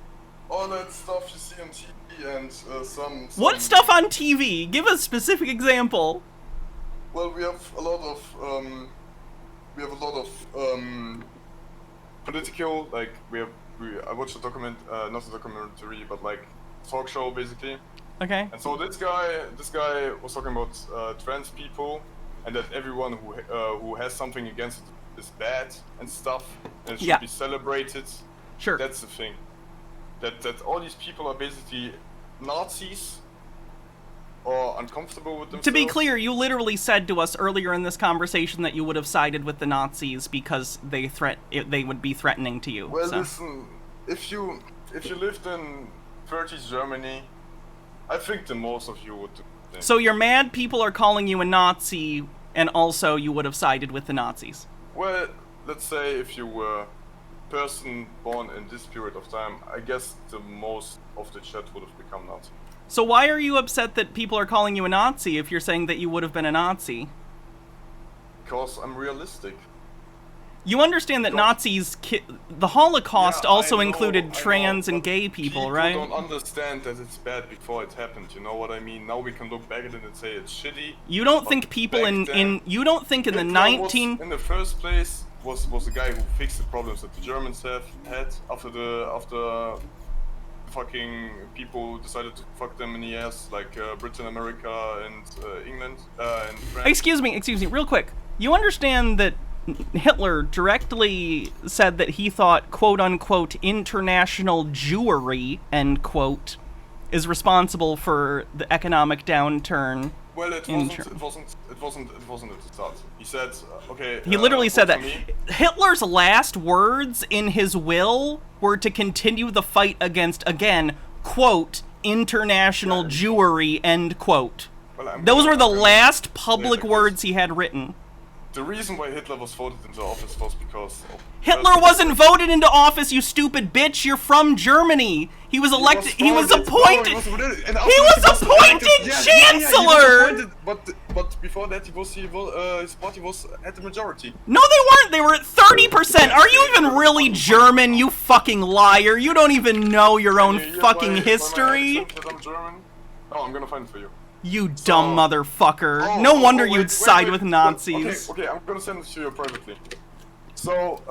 all that stuff you see on TV and some. What stuff on TV? Give a specific example. Well, we have a lot of political, like I watched a not a documentary, but like talk show basically. Okay. And so this guy was talking about trans people, and that everyone who has something against it is bad and stuff, and it should be celebrated. Sure. That's the thing. That all these people are basically Nazis. Or uncomfortable with themselves. To be clear, you literally said to us earlier in this conversation that you would have sided with the Nazis because they would be threatening to you. Well, listen, if you lived in 30s Germany, I think the most of you would So you're mad people are calling you a Nazi, and also you would have sided with the Nazis? Well, let's say if you were a person born in this period of time, I guess the most of the chat would have become Nazi. So why are you upset that people are calling you a Nazi if you're saying that you would have been a Nazi? Because I'm realistic. You understand that Nazis, the Holocaust also included trans and gay people, right? People don't understand that it's bad before it happened, you know what I mean? Now we can look back at it and say it's shitty. You don't think people you don't think in the 19... in the first place was the guy who fixed the problems that the Germans had after fucking people decided to fuck them in the ass, like Britain, America, and England, and France. Excuse me, real quick. You understand that Hitler directly said that he thought, quote-unquote, international Jewry, end quote, is responsible for the economic downturn. Well, it wasn't at the start. He said, okay... He literally said that. Hitler's last words in his will were to continue the fight against, again, quote, international Jewry, end quote. Well, those were the last public words he had written. The reason why Hitler was voted into office was because... Hitler wasn't voted into office, you stupid bitch! You're from Germany! He was elected... He was appointed... He was appointed chancellor! But before that, his party had the majority. No, they weren't! They were at 30%! Are you even really German, you fucking liar? You don't even know your own fucking history? I'm German? Oh, I'm gonna find it for you. You dumb motherfucker. No wonder you'd side with Nazis. Okay, I'm gonna send it to you privately. So,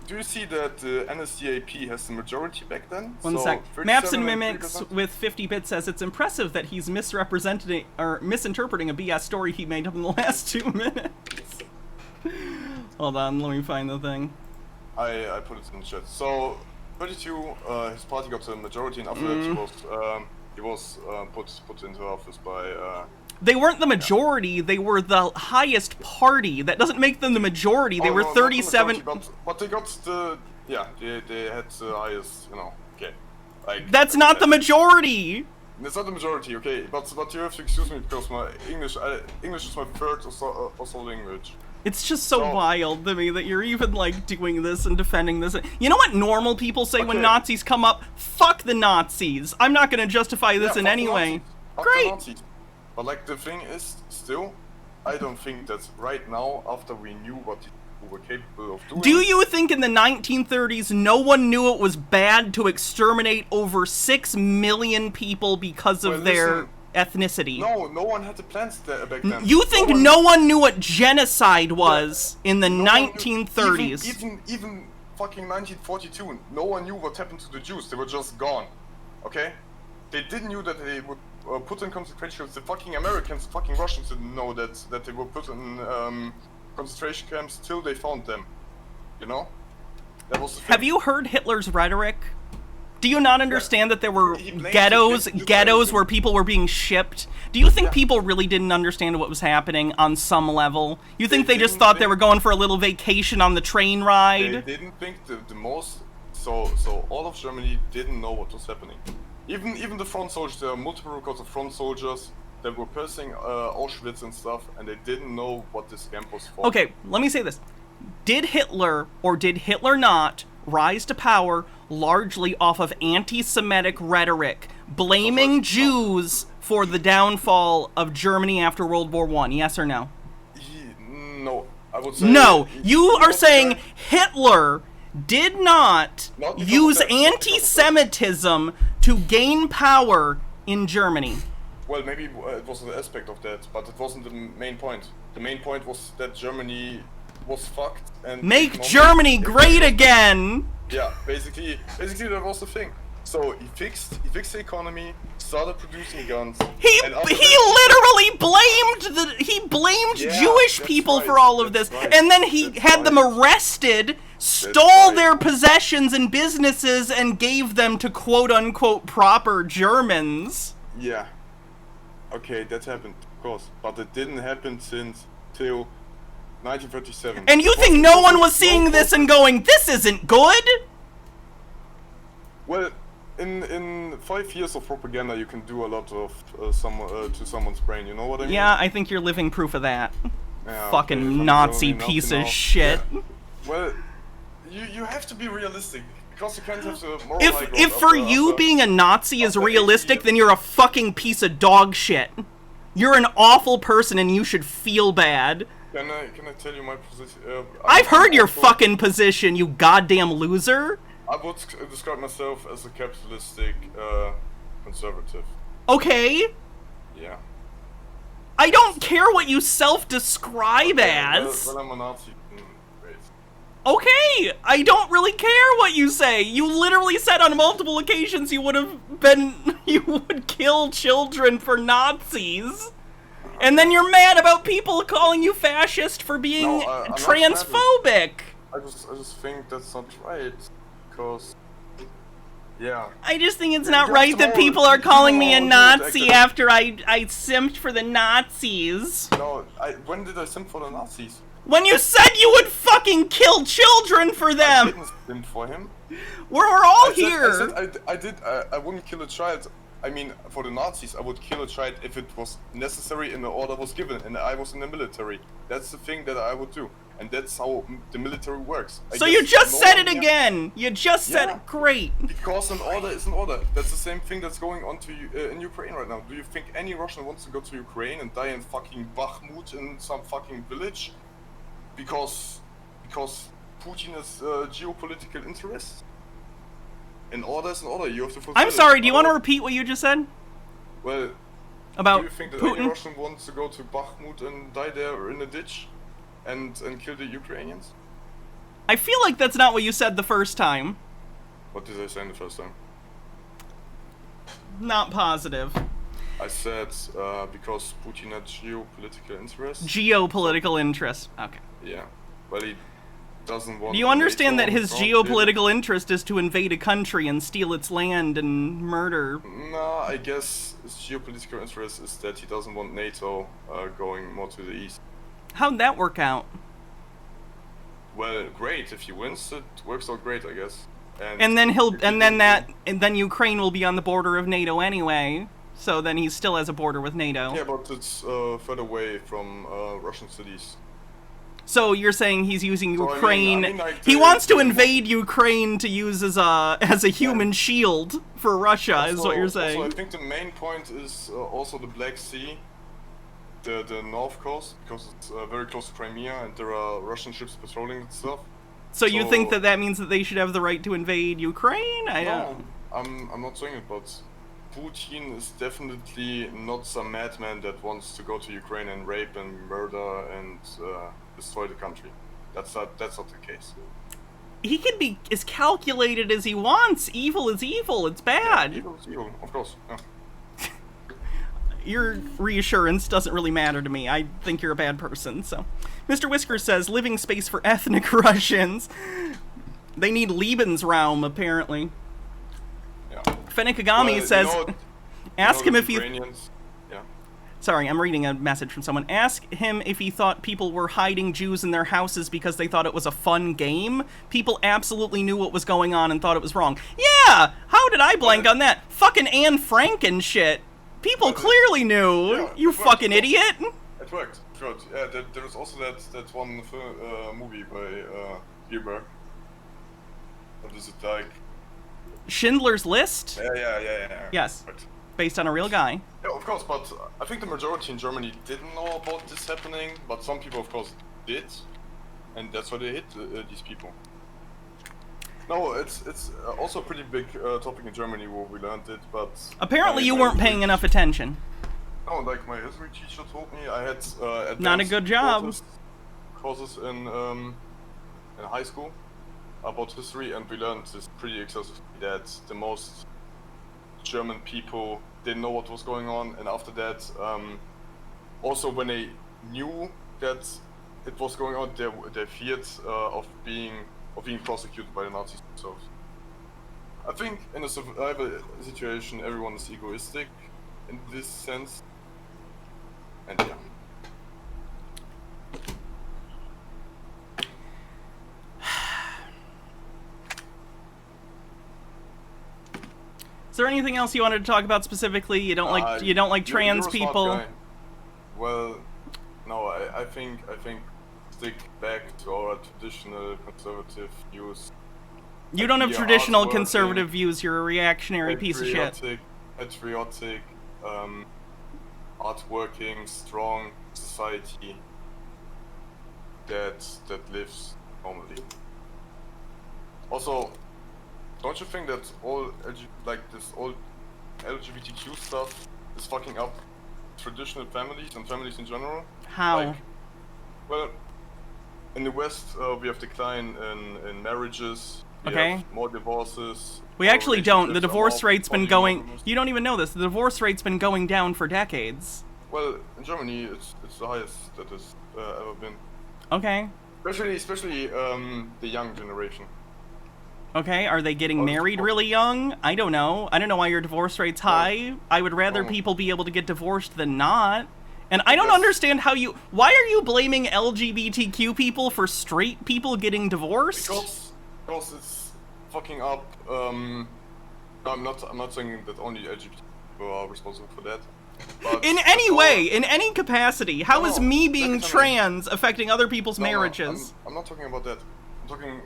do you see that the NSDAP has the majority back then? One sec. Maps and Mimics with 50 bits says it's impressive that he's misrepresenting or misinterpreting a BS story he made up in the last 2 minutes. Hold on, let me find the thing. I put it in the chat. So, 32, his party got the majority, and after that he was put into office by... They weren't the majority, they were the highest party. That doesn't make them the majority, they were 37... But they got the... Yeah, they had the highest, you know, okay. Like, that's not the majority! It's not the majority, okay, but you have to excuse me because my English is my third or so language. It's just so wild to me that you're even, like, doing this and defending this. You know what normal people say when Nazis come up? Fuck the Nazis! I'm not gonna justify this in any way. Great! But, like, the thing is, still, I don't think that right now, after we knew what we were capable of doing... Do you think in the 1930s no one knew it was bad to exterminate over 6 million people because of their ethnicity? No one had the plans back then. You think no one knew what genocide was in the 1930s? Even fucking 1942, no one knew what happened to the Jews. They were just gone. Okay? They didn't know that they would put in concentration camps. The fucking Americans, the fucking Russians didn't know that they were put in concentration camps till they found them. You know? That was the thing. Have you heard Hitler's rhetoric? Do you not understand that there were ghettos where people were being shipped? Do you think people really didn't understand what was happening on some level? You think they just thought they were going for a little vacation on the train ride? They didn't think the most... So all of Germany didn't know what was happening. Even the front soldiers, there are multiple records of front soldiers that were passing Auschwitz and stuff, and they didn't know what this camp was for. Okay, let me say this. Did Hitler, or did Hitler not, rise to power largely off of anti-Semitic rhetoric, blaming Jews for the downfall of Germany after World War I? Yes or no? No, I would say... No, you are saying Hitler did not use anti-Semitism to gain power in Germany. Well, maybe it was an aspect of that, but it wasn't the main point. The main point was that Germany was fucked and... Make Germany great again! Yeah, basically that was the thing. So he fixed the economy, started producing guns. He literally blamed Jewish people for all of this, and then he had them arrested, stole their possessions and businesses, and gave them to quote-unquote proper Germans. Yeah. Okay, that happened, of course, but it didn't happen till 1937. And you think no one was seeing this and going, this isn't good? Well, in 5 years of propaganda, you can do a lot of to someone's brain. You know what I mean? Yeah, I think you're living proof of that. Yeah, Fucking okay, Nazi Nazi piece now. of shit. Yeah. Well, you have to be realistic because you can't have the moral high ground If for you being a Nazi is realistic, then you're a fucking piece of dog shit. You're an awful person and you should feel bad. Can I tell you my position? I've heard your fucking position, you goddamn loser. I would describe myself as a capitalistic conservative. Okay. Yeah. I don't care what you self-describe as. Well, I'm a Nazi. Great. Okay, I don't really care what you say. You literally said on multiple occasions you would kill children for Nazis. And then you're mad about people calling you fascist for being transphobic. I just think that's not right, because, yeah. I just think it's not right that people are calling me a Nazi after I simped for the Nazis. No, when did I simp for the Nazis? When you said you would fucking kill children for them! I didn't simp for him. We're all here! I wouldn't kill a child. I mean, for the Nazis, I would kill a child if it was necessary and the order was given, and I was in the military. That's the thing that I would do, and that's how the military works. So you just said it again! You just said it. Great! Because an order is an order. That's the same thing that's going on in Ukraine right now. Do you think any Russian wants to go to Ukraine and die in fucking Bakhmut in some fucking village? Because Putin has geopolitical interests? An order is an order, you have to fulfill I'm sorry, do you want to repeat what you just said? Well, about do you think that Putin? any Russian wants to go to Bakhmut and die there in a ditch and kill the Ukrainians? I feel like that's not what you said the first time. What did I say the first time? Not positive. I said because Putin had geopolitical interests. Geopolitical interests. Okay. Yeah. Well, he doesn't want. Do you understand that his geopolitical interest is to invade a country and steal its land and murder? No, I guess his geopolitical interest is that he doesn't want NATO going more to the east. How'd that work out? Well, great. If he wins, it works out great, I guess. And then Ukraine will be on the border of NATO anyway. So then he still has a border with NATO. Yeah, but it's further away from Russian cities. So you're saying he's using Ukraine? I mean, like, he wants to invade Ukraine to use as a human shield for Russia, also, is what you're saying. Also, I think the main point is also the Black Sea, the north coast, because it's very close to Crimea, and there are Russian ships patrolling and stuff. So you think that means that they should have the right to invade Ukraine? No, I'm not saying it, but Putin is definitely not some madman that wants to go to Ukraine and rape and murder and destroy the country. That's not the case. He can be as calculated as he wants. Evil is evil. It's bad. Yeah, evil is evil, of course. Yeah. Your reassurance doesn't really matter to me. I think you're a bad person, so. Mr. Whiskers says, living space for ethnic Russians. They need Lebensraum, apparently. Yeah. Fennikagami says, ask him if he... Yeah. Sorry, I'm reading a message from someone. Ask him if he thought people were hiding Jews in their houses because they thought it was a fun game. People absolutely knew what was going on and thought it was wrong. Yeah! How did I blank on that? Fucking Anne Frank and shit. People clearly knew. Yeah, you fucking idiot. It worked. Yeah, there was also that one movie by Spielberg. What is it like? Schindler's List? Yeah. Yes. Based on a real guy. Yeah, of course, but I think the majority in Germany didn't know about this happening, but some people, of course, did, and that's why they hit these people. No, it's also a pretty big topic in Germany where we learned it, but... Apparently you weren't paying enough attention. No, like my history teacher told me, I had not a good job. Courses in high school about history, and we learned this pretty excessively that the most German people didn't know what was going on, and after that, also when they knew that it was going on, they feared of being prosecuted by the Nazis themselves. I think in a survival situation, everyone is egoistic in this sense, and yeah. there anything else you wanted to talk about specifically? You don't like trans you're a smart people? guy. Well, no, I think stick back to our traditional conservative views. You don't have traditional conservative views. You're a reactionary piece of shit. Patriotic, hardworking, strong society that lives normally. Also, don't you think that all this old LGBTQ stuff is fucking up traditional families and families in general? How? Well, in the West, we have decline in marriages. We Okay. have more divorces. We more actually don't. The relationships are divorce more rate's been polygamous. going. You don't even know this. The divorce rate's been going down for decades. Well, in Germany, it's the highest that has ever been. Okay. Especially the young generation. Okay. Are they getting married really young? I don't know. I don't know why your divorce rate's high. I would rather people be able to get divorced than not. And I don't understand how you. Why are you blaming LGBTQ people for straight people getting divorced? Because it's fucking up. I'm not saying that only LGBT people are responsible for that. But in any way, in any capacity, how is me being trans affecting other people's marriages? I'm not talking about that. I'm talking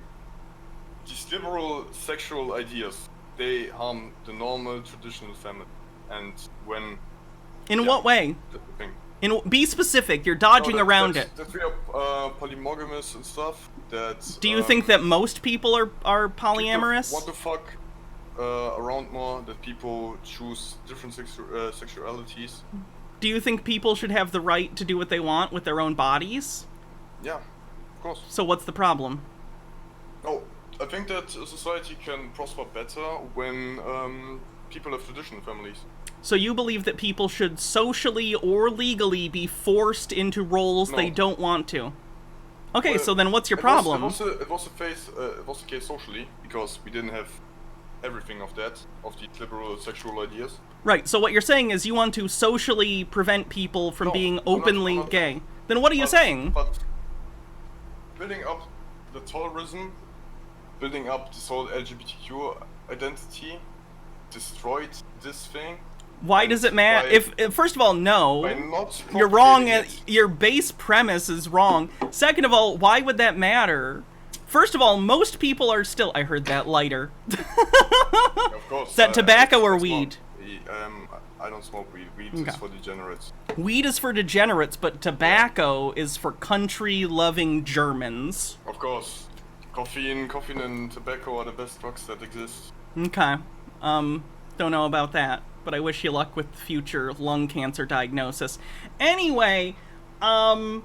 these liberal sexual ideas. They harm the normal traditional family, and when. In what way? Be specific. You're dodging around it. That we are polymogamous and stuff. That. Do you think that most people are polyamorous? Want to fuck around more? That people choose different sexualities. Do you think people should have the right to do what they want with their own bodies? Yeah, of course. So what's the problem? Oh, I think that a society can prosper better when people have traditional families. So you believe that people should socially or legally be forced into roles they don't want to? Okay, well, so then what's your problem? It was the case socially, because we didn't have everything of the liberal sexual ideas. Right, so what you're saying is you want to socially prevent people from being openly gay. Then what are you saying? But building up the tolerism, building up this whole LGBTQ identity, destroyed this thing. Why does it matter? If first of all, no, you're wrong. Your base premise is wrong. Second of all, why would that matter? First of all, most people are still. I heard that lighter. Of course. Is that tobacco or weed? I don't smoke weed. Weed is for degenerates. Weed is for degenerates, but tobacco is for country-loving Germans. Of course. Coffee and tobacco are the best drugs that exist. Okay. Don't know about that, but I wish you luck with future lung cancer diagnosis. Anyway, why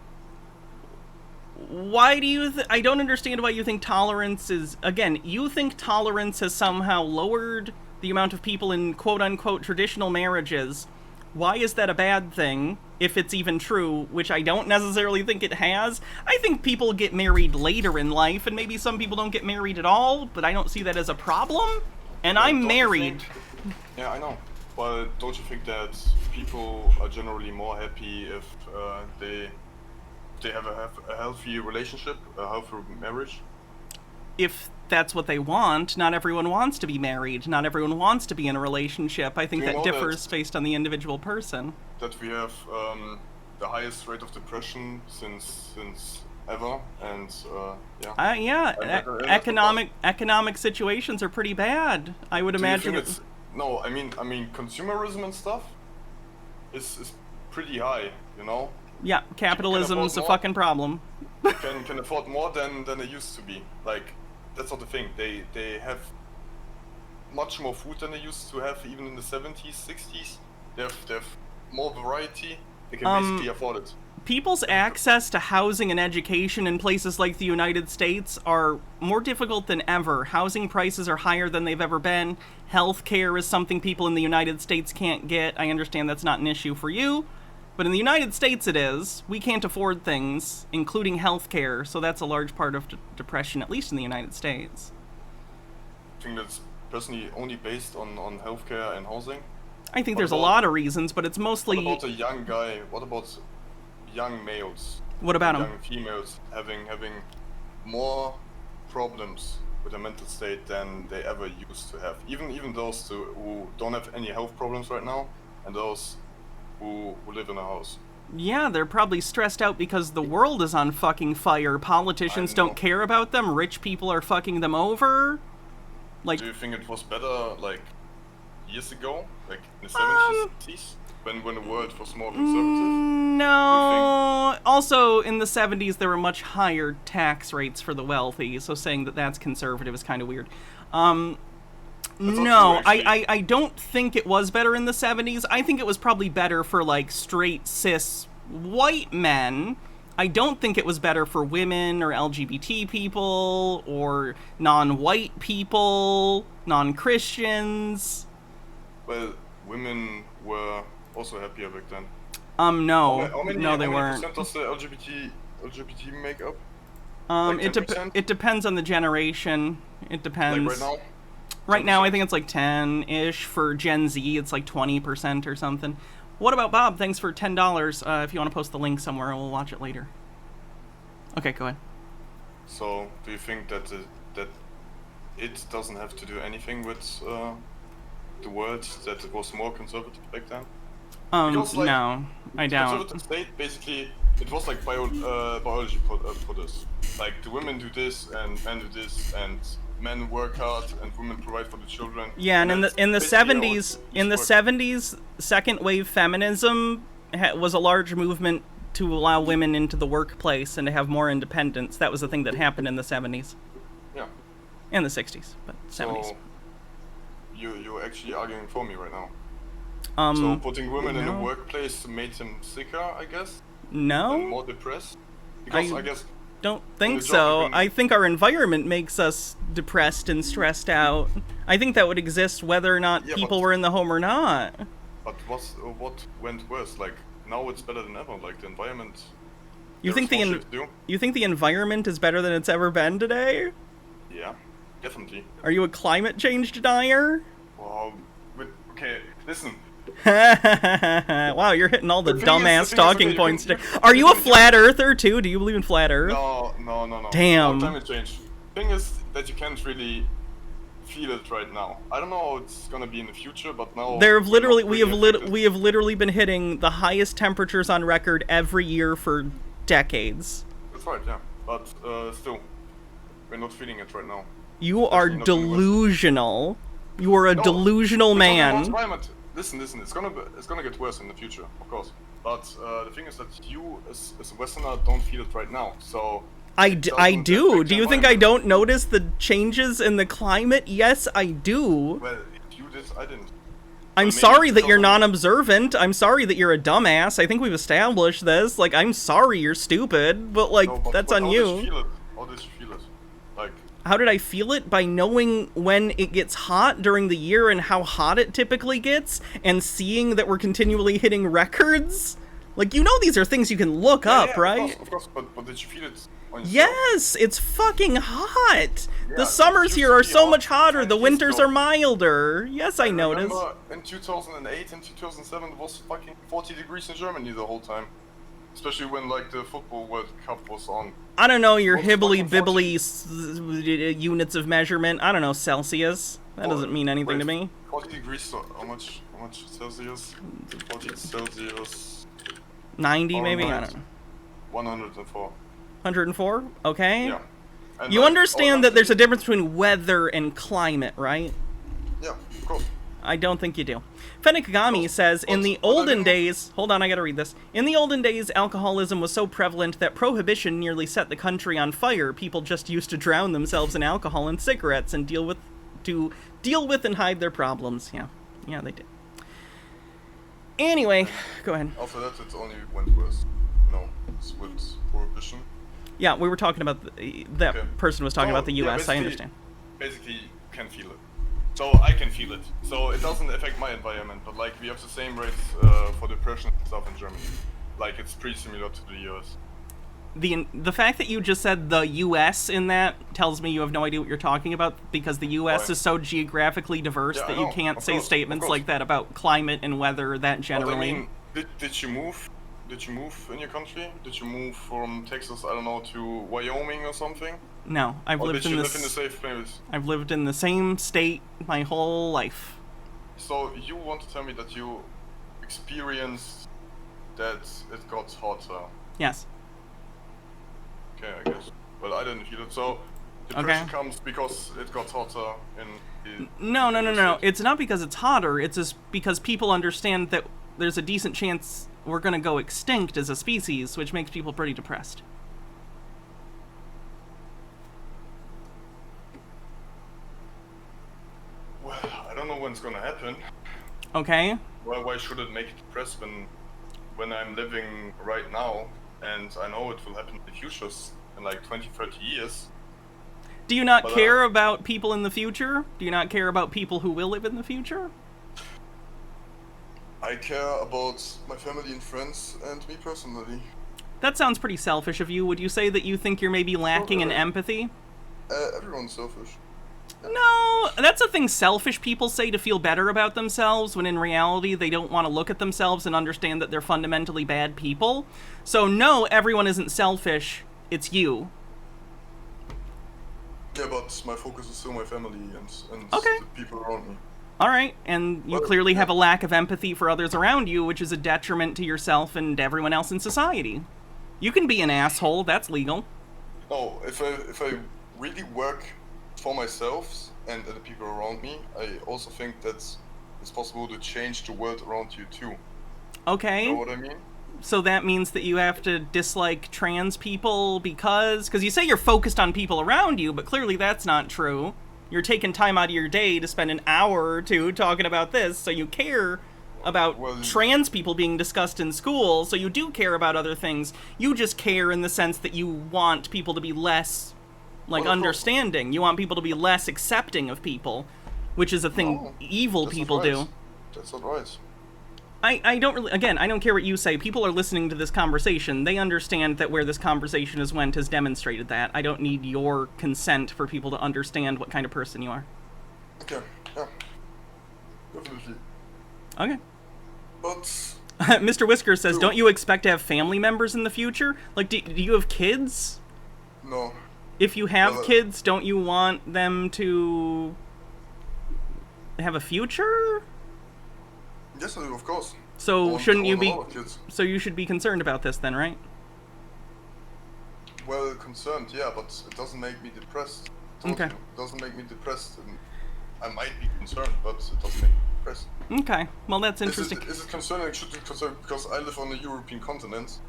do you I don't understand why you think tolerance is... Again, you think tolerance has somehow lowered the amount of people in quote-unquote traditional marriages. Why is that a bad thing, if it's even true, which I don't necessarily think it has? I think people get married later in life, and maybe some people don't get married at all, but I don't see that as a problem. And I'm married. Yeah, I know. But don't you think that people are generally more happy if they have a healthy relationship, a healthy marriage? If that's what they want. Not everyone wants to be married. Not everyone wants to be in a relationship. I think that differs based on the individual person. That we have the highest rate of depression since ever, and economic situations are pretty bad. I would imagine. No, I mean consumerism and stuff is pretty high, you know. Yeah, capitalism's a fucking problem. can afford more than it used to be. Like, that's not the thing. They have much more food than they used to have, even in the 70s, 60s. They have more variety. They can basically afford it. People's access to housing and education in places like the United States are more difficult than ever. Housing prices are higher than they've ever been. Healthcare is something people in the United States can't get. I understand that's not an issue for you, but in the United States it is. We can't afford things, including healthcare, so that's a large part of depression, at least in the United States. I think that's personally only based on healthcare and housing. I think there's a lot of reasons, but it's mostly... What about a young guy? What about young males? What about them? Young females having more problems with a mental state than they ever used to have. Even those who don't have any health problems right now, and those who live in a house. Yeah, they're probably stressed out because the world is on fucking fire. Politicians don't care about them. Rich people are fucking them over. Like, do you think it was better like years ago, like in the 70s, 60s, when the world was more conservative? No. Also, in the 70s, there were much higher tax rates for the wealthy, so saying that that's conservative is kind of weird. No, I don't think it was better in the 70s. I think it was probably better for, like, straight, cis, white men. I don't think it was better for women or LGBT people or non-white people, non-Christians. Well, women were also happier back then. No. How many, no, they how many weren't. percent does the LGBT make up? It depends on the generation. It depends. Like right now? Right now, I think it's like 10-ish. For Gen Z, it's like 20% or something. What about Bob? Thanks for $10. If you want to post the link somewhere, we'll watch it later. Okay, go ahead. So, do you think that it doesn't have to do anything with the world, that it was more conservative back then? Because, like, no, I doubt. Conservative state, basically, it was like biology for us. Like, the women do this, and men do this, and men work hard, and women provide for the children. Yeah, and in the 70s, second wave feminism was a large movement to allow women into the workplace and to have more independence. That was the thing that happened in the 70s. Yeah. And the 60s, but 70s. So, you're actually arguing for me right now. So putting women in the workplace made them sicker, I guess? No. And more depressed? Because I guess... Don't think so. I think our environment makes us depressed and stressed out. I think that would exist whether or not people were in the home or not. But what went worse? Like, now it's better than ever. Like, the environment... You think the environment is better than it's ever been today? Yeah, definitely. Are you a climate change denier? Well, okay, listen. Wow, you're hitting all the dumbass talking points today. Are you a flat earther too? Do you believe in flat earth? No. Damn. No, climate change. Thing is that you can't really feel it right now. I don't know how it's gonna be in the future, but now we have literally been hitting the highest temperatures on record every year for decades. That's right, yeah. But still, we're not feeling it right now. You are delusional. You are a delusional man. Listen, it's gonna get worse in the future, of course. But the thing is that you, as a Westerner, don't feel it right now. So I do. Do you think I don't notice the changes in the climate? Yes, I do. Well, if you did, I didn't. I'm sorry that you're non-observant. I'm sorry that you're a dumbass. I think we've established this. Like, I'm sorry you're stupid, but like, that's on you. How did you feel it? Like, how did I feel it? By knowing when it gets hot during the year and how hot it typically gets, and seeing that we're continually hitting records. Like, you know these are things you can look up, right? Of course, but did you feel it on yourself? Yes, it's fucking hot! The summers here are so much hotter, the winters are milder. Yes, I noticed. Remember in 2008 and 2007 it was fucking 40 degrees in Germany the whole time. Especially when, like, the football World Cup was on. I don't know your hibbly-bibbly units of measurement. I don't know, Celsius. That doesn't mean anything to me. 40 degrees, so how much Celsius? 40 Celsius... 90, maybe? I don't know. 104. 104? Okay. Yeah. And you like, understand that there's a difference between weather and climate, right? Yeah, of course. I don't think you do. Fennikagami says, in the olden days... Hold on, I gotta read this. In the olden days, alcoholism was so prevalent that prohibition nearly set the country on fire. People just used to drown themselves in alcohol and cigarettes and deal with and hide their problems. Yeah, they did. Anyway, go ahead. After that, it only went worse. No, it's with prohibition. Yeah, we were talking about... person was talking about the U.S., I understand. Basically, you can feel it. So I can feel it. So it doesn't affect my environment, but like we have the same rates for depression and stuff in Germany. Like it's pretty similar to the US. The fact that you just said the US in that tells me you have no idea what you're talking about, because the US is so geographically diverse that you can't say statements like that about climate and weather that generally. But I mean, did you move? Did you move in your country? Did you move from Texas, I don't know, to Wyoming or something? No, I've lived in this. Live in a safe place. I've lived in the same state my whole life. So you want to tell me that you experienced that it got hotter? Yes. Okay, I guess. But I didn't feel it. So depression comes because it got hotter in the... No. It's not because it's hotter. It's just because people understand that there's a decent chance we're going to go extinct as a species, which makes people pretty depressed. Well, I don't know when it's going to happen. Okay. Well, why should it make it depressed when I'm living right now and I know it will happen in the future, in like 20, 30 years? Do you not care about people in the future? Do you not care about people who will live in the future? I care about my family and friends and me personally. That sounds pretty selfish of you. Would you say that you think you're maybe lacking in empathy? Everyone's selfish. No, that's a thing selfish people say to feel better about themselves, when in reality they don't want to look at themselves and understand that they're fundamentally bad people. So no, everyone isn't selfish, it's you. Yeah, but my focus is still my family and the people around me. Alright, and you clearly have a lack of empathy for others around you, which is a detriment to yourself and everyone else in society. You can be an asshole, that's legal. No, if I really work for myself and the people around me, I also think that it's possible to change the world around you too. Okay. You know what I mean? So that means that you have to dislike trans people because you say you're focused on people around you, but clearly that's not true. You're taking time out of your day to spend an hour or two talking about this, so you care about trans people being discussed in school, so you do care about other things. You just care in the sense that you want people to be less, understanding. You want people to be less accepting of people, which is a thing evil people do. That's not right. I don't really, again, I don't care what you say. People are listening to this conversation. They understand that where this conversation has went has demonstrated that. I don't need your consent for people to understand what kind of person you are. Okay, yeah. Definitely. Okay. But... Mr. Whisker says, don't you expect to have family members in the future? Like, do you have kids? No. If you have kids, don't you want them to have a future? Yes, I do, of course. So shouldn't you be... So you should be concerned about this then, right? Well, concerned, yeah, but it doesn't make me depressed. Okay. It doesn't make me depressed. And I might be concerned, but it doesn't make me depressed. Okay, well that's interesting. Is it concerning? Should be concerned because I live on the European continent.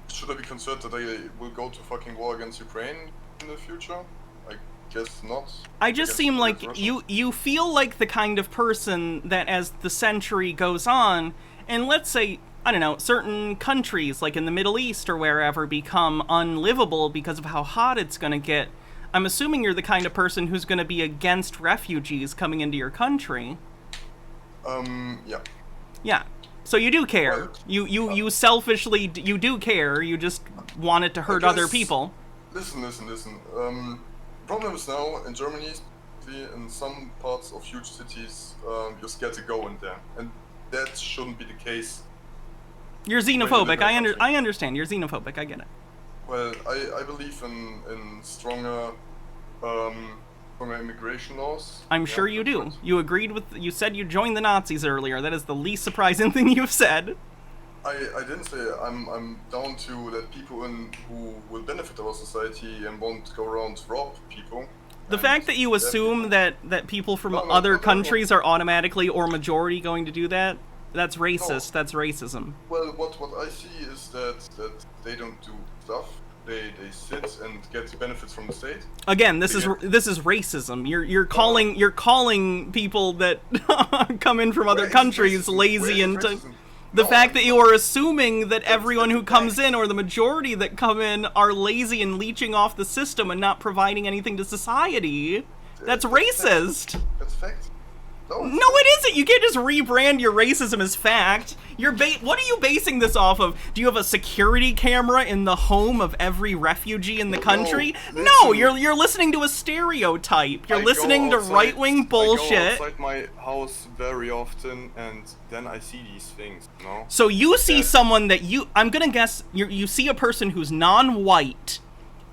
Should I be concerned that I will go to fucking war against Ukraine in the future? I guess not. I just seem like you feel like the kind of person that as the century goes on, and let's say, I don't know, certain countries like in the Middle East or wherever become unlivable because of how hot it's going to get, I'm assuming you're the kind of person who's going to be against refugees coming into your country. Yeah. Yeah. So you do care. You selfishly, you do care, you just want it to hurt other people. Listen. Problem is now in Germany, in some parts of huge cities, you're scared to go in there, and that shouldn't be the case. You're xenophobic. I understand. You're xenophobic. I get it. Well, I believe in stronger immigration laws. I'm sure you do. You said you joined the Nazis earlier. That is the least surprising thing you've said. I didn't say I'm down to let people in who will benefit our society and won't go around to rob people. The fact that you assume that people from other countries are automatically or majority going to do that, that's racist. That's racism. Well, what I see is that they don't do stuff. They sit and get benefits from the state. Again, this is racism. You're calling people that come in from other countries lazy and. The fact that you are assuming that everyone who comes in, or the majority that come in, are lazy and leeching off the system and not providing anything to society, that's racist. That's fact. No, it isn't. You can't just rebrand your racism as fact. What are you basing this off of? Do you have a security camera in the home of every refugee in the country? No, you're listening to a stereotype. You're listening to right-wing bullshit. I go outside my house very often, and then I see these things, you know? So you see someone that I'm gonna guess, you see a person who's non-white,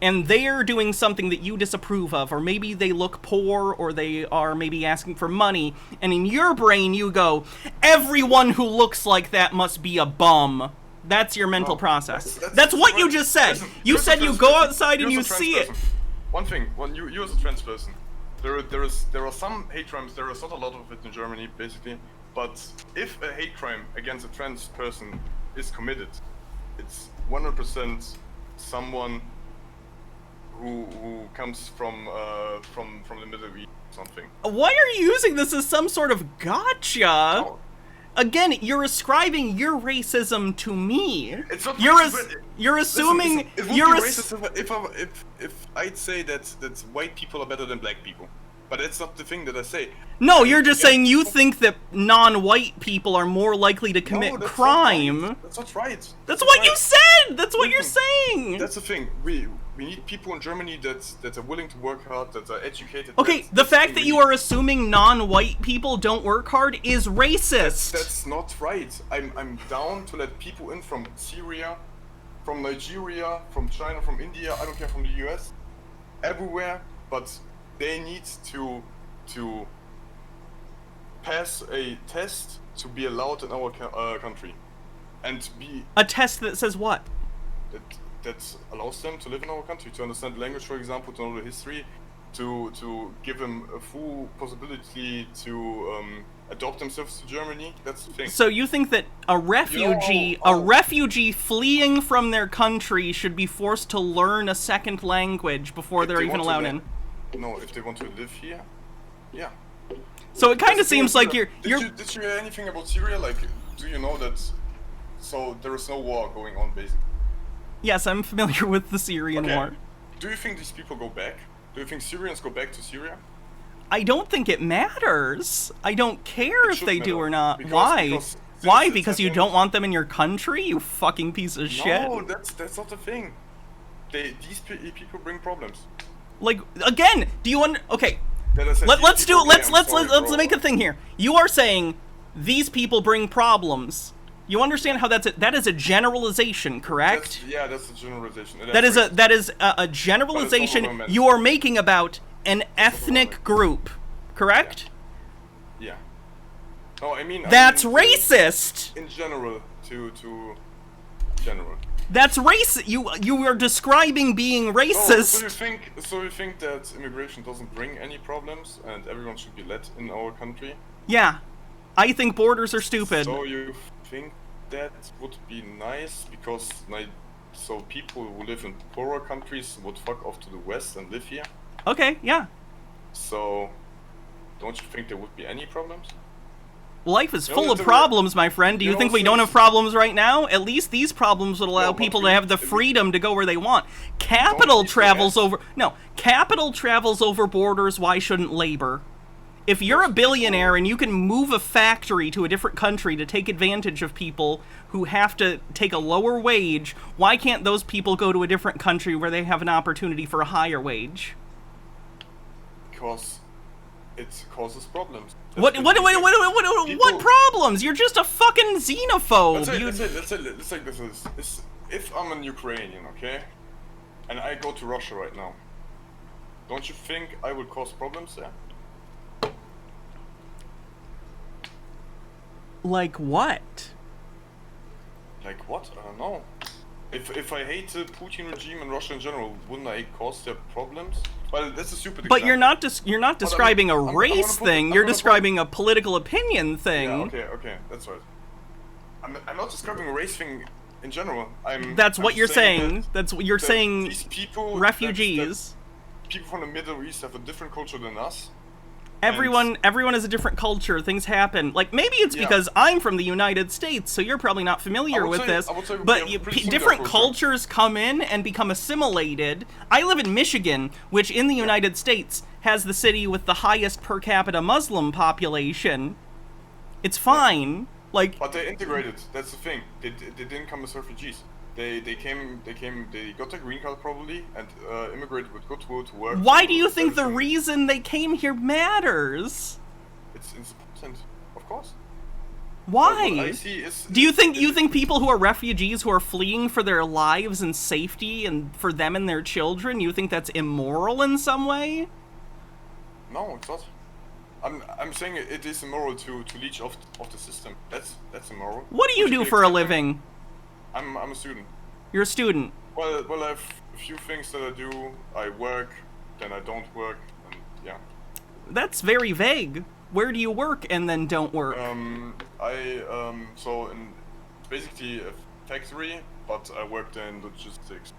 and they're doing something that you disapprove of, or maybe they look poor, or they are maybe asking for money, and in your brain you go, everyone who looks like that must be a bum. That's your mental process. That's what you just said. You said you go outside and you see it. One thing, you as a trans person, there are some hate crimes. There is not a lot of it in Germany, basically. But if a hate crime against a trans person is committed, it's 100% someone who comes from the Middle East or something. Why are you using this as some sort of gotcha? No. Again, you're ascribing your racism to me. It's not you're assuming it would be racist if I'd say that white people are better than black people. But that's not the thing that I say. No, you're just saying you think that non-white people are more likely to commit crime. That's not right. That's what you said! That's what you're saying! That's the thing. We need people in Germany that are willing to work hard, that are educated. Okay, the fact that you are assuming non-white people don't work hard is racist. That's not right. I'm down to let people in from Syria, from Nigeria, from China, from India, I don't care, from the US, everywhere, but they need to pass a test to be allowed in our country, and be a test that says what? That allows them to live in our country, to understand language, for example, to know the history, to give them a full possibility to adopt themselves to Germany. That's the thing. So you think that a refugee, a refugee fleeing from their country should be forced to learn a second language before they're even allowed in? No, if they want to live here, yeah. So it kind of seems like did you hear anything about Syria? Like, do you know that? So there is no war going on, basically. Yes, I'm familiar with the Syrian war. Do you think these people go back? Do you think Syrians go back to Syria? I don't think it matters. I don't care if they do or not. Why? Why? Because you don't want them in your country, you fucking piece of shit. No, that's not the thing. These people bring problems. Like, again, do you okay. Let's make a thing here. You are saying these people bring problems. You understand how that is a generalization, correct? That's a generalization. That is a generalization you are making about an ethnic group, correct? Yeah. No, I mean that's racist. In general, to general. That's racist. You are describing being racist. No, so you think that immigration doesn't bring any problems and everyone should be let in our country? Yeah. I think borders are stupid. So you think that would be nice because so people who live in poorer countries would fuck off to the west and live here? Okay, yeah. So don't you think there would be any problems? Life is full of problems, my friend. Do you think we don't have problems right now? At least these problems would allow people to have the freedom to go where they want. Capital travels over borders. Why shouldn't labor? If you're a billionaire and you can move a factory to a different country to take advantage of people who have to take a lower wage, why can't those people go to a different country where they have an opportunity for a higher wage? Because it causes problems. What problems? You're just a fucking xenophobe. Let's say this is if I'm in Ukrainian, okay, and I go to Russia right now, don't you think I would cause problems there? Like what? Like what? I don't know. If I hate the Putin regime and Russia in general, wouldn't I cause their problems? Well, that's a stupid example. But you're not describing a race thing. You're describing a political opinion thing. Yeah, okay, that's right. I'm not describing a race thing in general. That's what you're saying. That's what you're saying. These people, refugees. People from the Middle East have a different culture than us. Everyone has a different culture. Things happen. Like, maybe it's because I'm from the United States, so you're probably not familiar with this. But different cultures come in and become assimilated. I live in Michigan, which in the United States has the city with the highest per capita Muslim population. It's fine. But they integrated. That's the thing. They didn't come as refugees. They got a green card probably, and immigrated with good will to work. Why do you think the reason they came here matters? It's important, of course. Why? What I see is, Do you think people who are refugees who are fleeing for their lives and safety and for them and their children, you think that's immoral in some way? No, it's not. I'm saying it is immoral to leech off the system. That's immoral. What do you do for a living? I'm a student. You're a student. Well, I have a few things that I do. I work, then I don't work, and yeah. That's very vague. Where do you work and then don't work? So it's basically a factory, but I worked in logistics.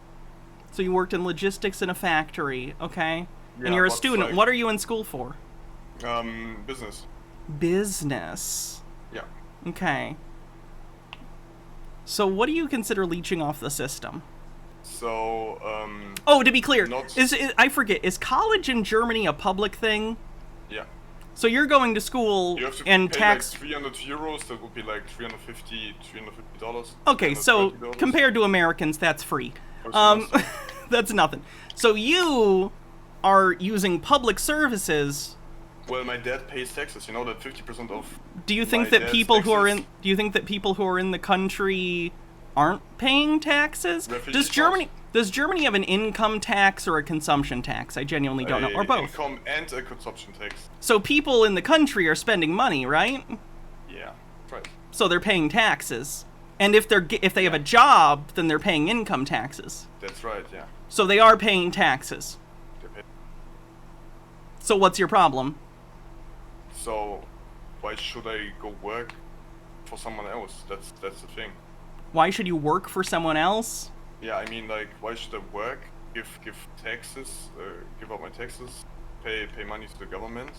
So you worked in logistics in a factory, okay? Yeah, and you're a but student. like- What are you in school for? Business. Business. Yeah. Okay. So what do you consider leeching off the system? So, Oh, to be clear, not- I forget, is college in Germany a public thing? Yeah. So you're going to school You have to and pay tax... like 300 euros, that would be like $350. Okay, so $330. compared to Americans, that's free. Or That's nothing. So you are using public services. Well, my dad pays taxes. You know that 50% of. Do you think my that dad's people who are taxes- in? Do you think that people who are in the country aren't paying taxes? Refugees Does Germany have an income tax or a consumption tax? I genuinely don't know, or both. Income and a consumption tax. So people in the country are spending money, right? Yeah, right. So they're paying taxes, and if they have a job, then they're paying income taxes. That's right. Yeah. So they are paying taxes. They pay. So what's your problem? So, why should I go work for someone else? That's the thing. Why should you work for someone else? Yeah, I mean, like, why should I work? Give taxes, give up my taxes, pay money to the government.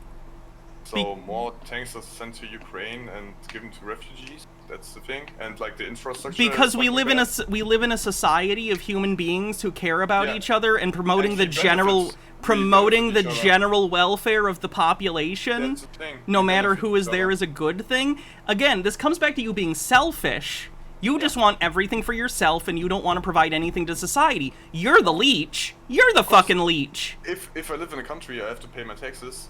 So more tanks are sent to Ukraine and given to refugees. That's the thing, and like the infrastructure. Because is, we like, live in a society of human beings who care about Yeah. each other and promoting And the he general benefits- promoting the each other. general welfare of the population. That's the thing. No We matter benefit who is each there other. is a good thing. Again, this comes back to you being selfish. You just want everything for yourself and you don't want to provide anything to society. You're the leech. You're the fucking leech. If I live in a country, I have to pay my taxes.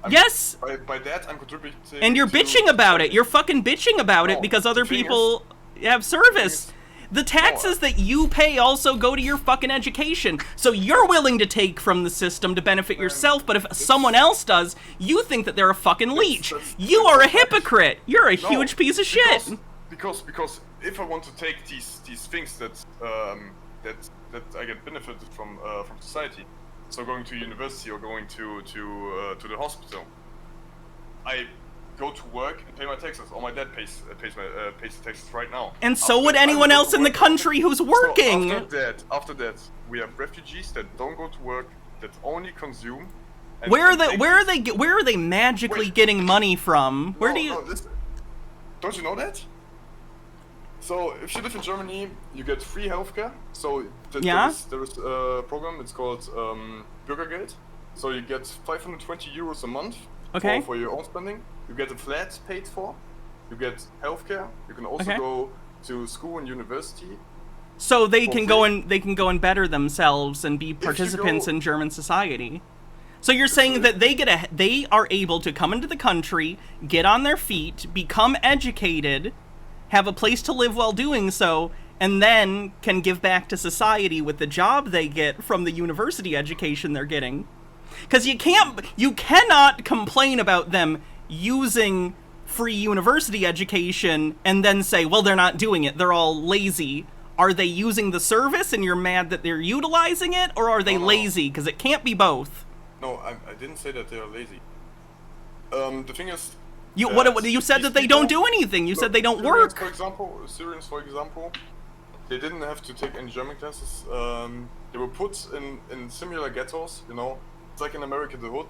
Yes. By that, I'm contributing. And you're bitching about it. You're fucking bitching about it No, because other the thing people have service. The taxes that you pay also go to your fucking education. So you're willing to take from the system to benefit yourself, but if someone else does, you think that they're a fucking leech. You are a hypocrite. You're a No, huge piece of shit. Because if I want to take these things that I get benefited from society, so going to university or going to the hospital, I go to work and pay my taxes. Or my dad pays the taxes right now. And so would anyone else in the country who's working. So after that, we have refugees that don't go to work, that only consume. and- Where and take are they magically getting money from? Where do you? No, listen. Don't you know that? So if you live in Germany, you get free healthcare. So Yeah? there is a program. It's called Bürgergeld. So you get 520 euros a month Okay. for your own spending. You get a flat paid for. You get healthcare. You can also Okay. go to school and university. So they for can free. go and better themselves and be participants go- in German society. So you're saying that they are able to come into the country, get on their feet, become educated, have a place to live while doing so, and then can give back to society with the job they get from the university education they're getting. Because you cannot complain about them using free university education and then say, well, they're not doing it, they're all lazy. Are they using the service and you're mad that they're utilizing it, or are they lazy? Because it can't be both. No, I didn't say that they are lazy. The thing is, You said these that they don't people- do anything. You said Look, they don't Syrians, work. Syrians, for example, they didn't have to take any German classes. They were put in similar ghettos, you know. It's like in America, the hood.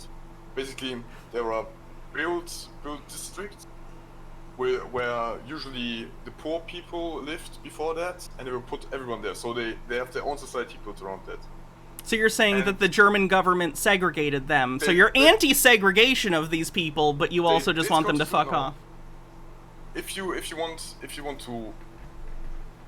Basically, there are built districts where usually the poor people lived before that, and they will put everyone there. So they have their own society built around that. So you're saying that the German government segregated them. So you're anti-segregation of these people, but you also just want them to fuck off. If you want to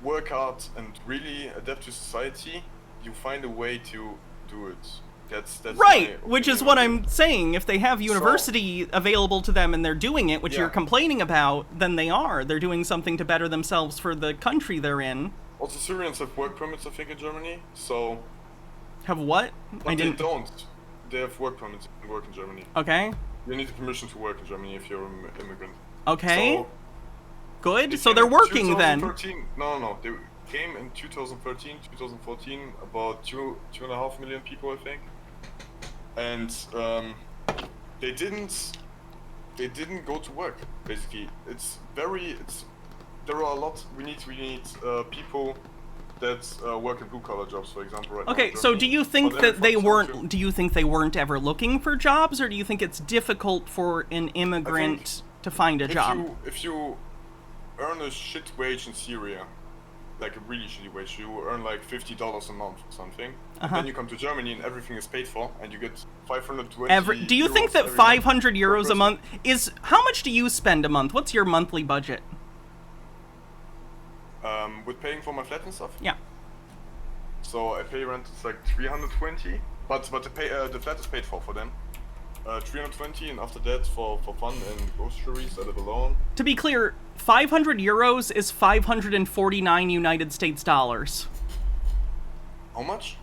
work hard and really adapt to society, you find a way to do it. That's right, which is what I'm saying. If they have university available to them and they're doing it, which you're complaining about, then they're doing something to better themselves for the country they're in. Also, Syrians have work permits, I think, in Germany, so... Have what? But they don't. They have work permits and work in Germany. Okay. You need permission to work in Germany if you're an immigrant. Okay. So, good, so they're working then. No. They came in 2013, 2014, about 2.5 million people, I think. And they didn't go to work, basically. There are a lot, we need people that work in blue-collar jobs, for example, right now. Okay, so do you think that they weren't ever looking for jobs, or do you think it's difficult for an immigrant to find a job? If you earn a shit wage in Syria, like a really shitty wage, you earn like $50 a month or something, and then you come to Germany and everything is paid for, and you get 520 Do you think that 500 euros a month is... How much do you spend a month? What's your monthly budget? With paying for my flat and stuff? Yeah. So I pay rent, it's like 320, but the flat is paid for them. 320, and after that for fun and groceries, I live alone. To be clear, 500 euros is 549 United States dollars. How much?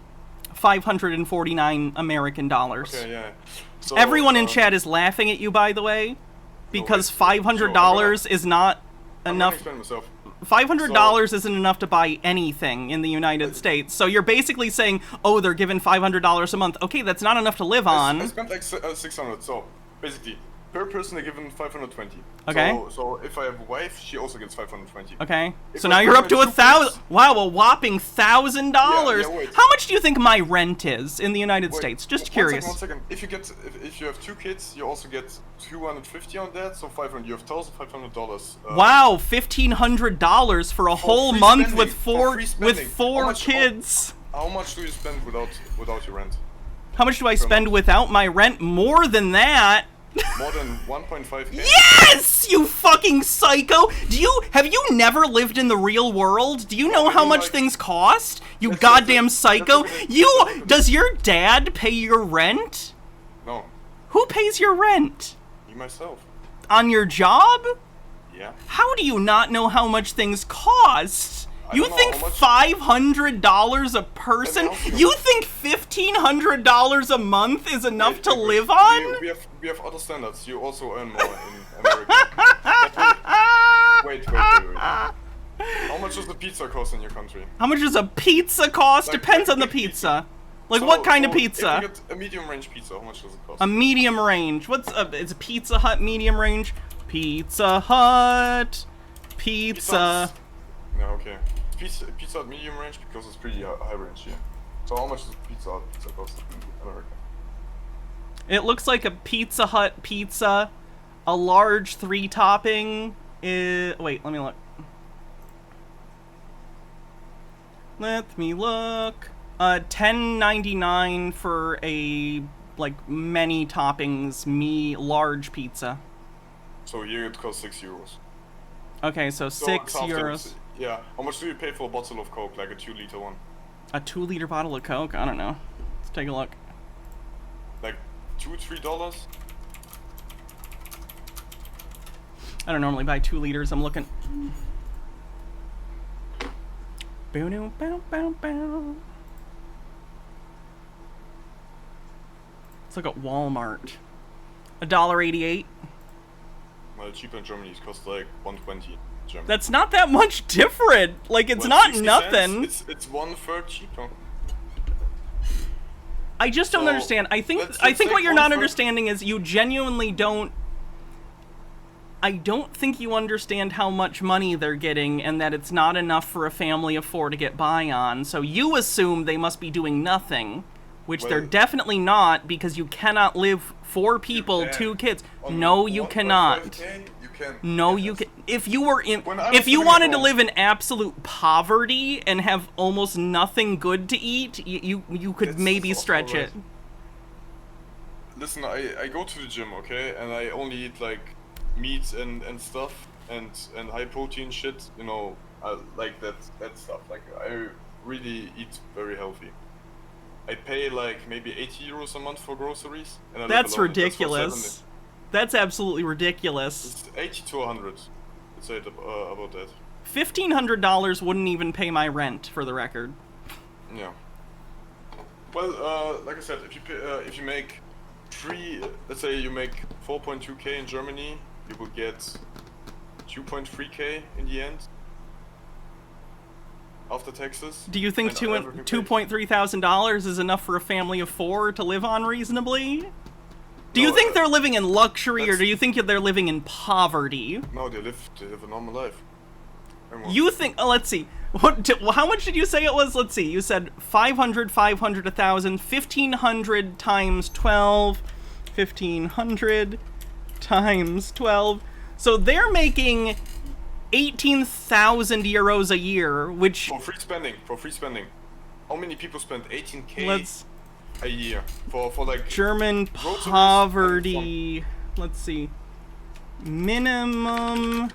549 American dollars. Okay, yeah. So, everyone in chat is laughing at you, by the way, because $500 is not enough. $500 isn't enough to buy anything in the United States. So you're basically saying, oh, they're given $500 a month. Okay, that's not enough to live on. I spent like 600. So basically, per person they're given 520. Okay. So if I have a wife, she also gets 520. Okay. So now you're up to 1,000. Wow, a whopping $1,000. Yeah, how much do you think my rent is in the United States? Just curious. One second. If you have 2 kids, you also get 250 on that. So 500. You have $1,500. Wow, $1,500 for a whole month with four kids. How much do you spend without your rent? How much do I spend without my rent? More than that. More than 1.5K? Yes! You fucking psycho! Have you never lived in the real world? Do you know how much things cost? You goddamn psycho! Does your dad pay your rent? No. Who pays your rent? Me, myself. On your job? Yeah. How do you not know how much things cost? You think $500 a person? You think $1,500 a month is enough to live on? We have other standards. You also earn more in America. Wait. How much does the pizza cost in your country? How much does a pizza cost? Depends on the pizza. Like what kind of pizza? If you get a medium range pizza, how much does it cost? A medium range. It's a Pizza Hut medium range? Pizza Hut. Pizza. No, okay. Pizza Hut medium range because it's pretty high range here. So how much does Pizza Hut pizza cost in America? It looks like a Pizza Hut pizza, a large 3-topping. Wait, let me look. Let me look. $10.99 for a many toppings large pizza. So here it costs €6. Okay, so 6 euros. Yeah. How much do you pay for a bottle of Coke, like a 2-liter one? A 2-liter bottle of Coke? I don't know. Let's take a look. Like $2-3? I don't normally buy 2 liters. I'm looking. Bow, bow, bow, bow. It's like at Walmart. $1.88. Well, cheaper in Germany. It costs like $1.20. Germany. That's not that much different. Like it's not nothing. It's 1/3 cheaper. I just don't understand. I think what you're not understanding is you genuinely don't. I don't think you understand how much money they're getting and that it's not enough for a family of 4 to get by on. So you assume they must be doing nothing, which they're definitely not because you cannot live 4 people, 2 kids. No, you cannot. No, you can. If you wanted to live in absolute poverty and have almost nothing good to eat, you could maybe stretch it. Listen, I go to the gym, okay, and I only eat like meat and stuff and high protein shit. You know, I like that stuff. Like I really eat very healthy. I pay like maybe 80 euros a month for groceries. And I That's live alone. ridiculous. That's absolutely ridiculous. It's 80 to 100. Let's say about that. $1,500 wouldn't even pay my rent, for the record. Yeah. Well, like I said, if you make let's say you make 4.2k in Germany, you will get 2.3k in the end after taxes. Do you think $2,300 is enough for a family of 4 to live on reasonably? Do you think they're living in luxury, or do you think they're living in poverty? No, they live a normal life. You think? Let's see. How much did you say it was? Let's see. You said 500, 500, 1,000, 1,500 times 12, 1,500 times 12. So they're making 18,000 euros a year, which for free spending. How many people spend 18k a year for like German poverty? Let's see. Minimum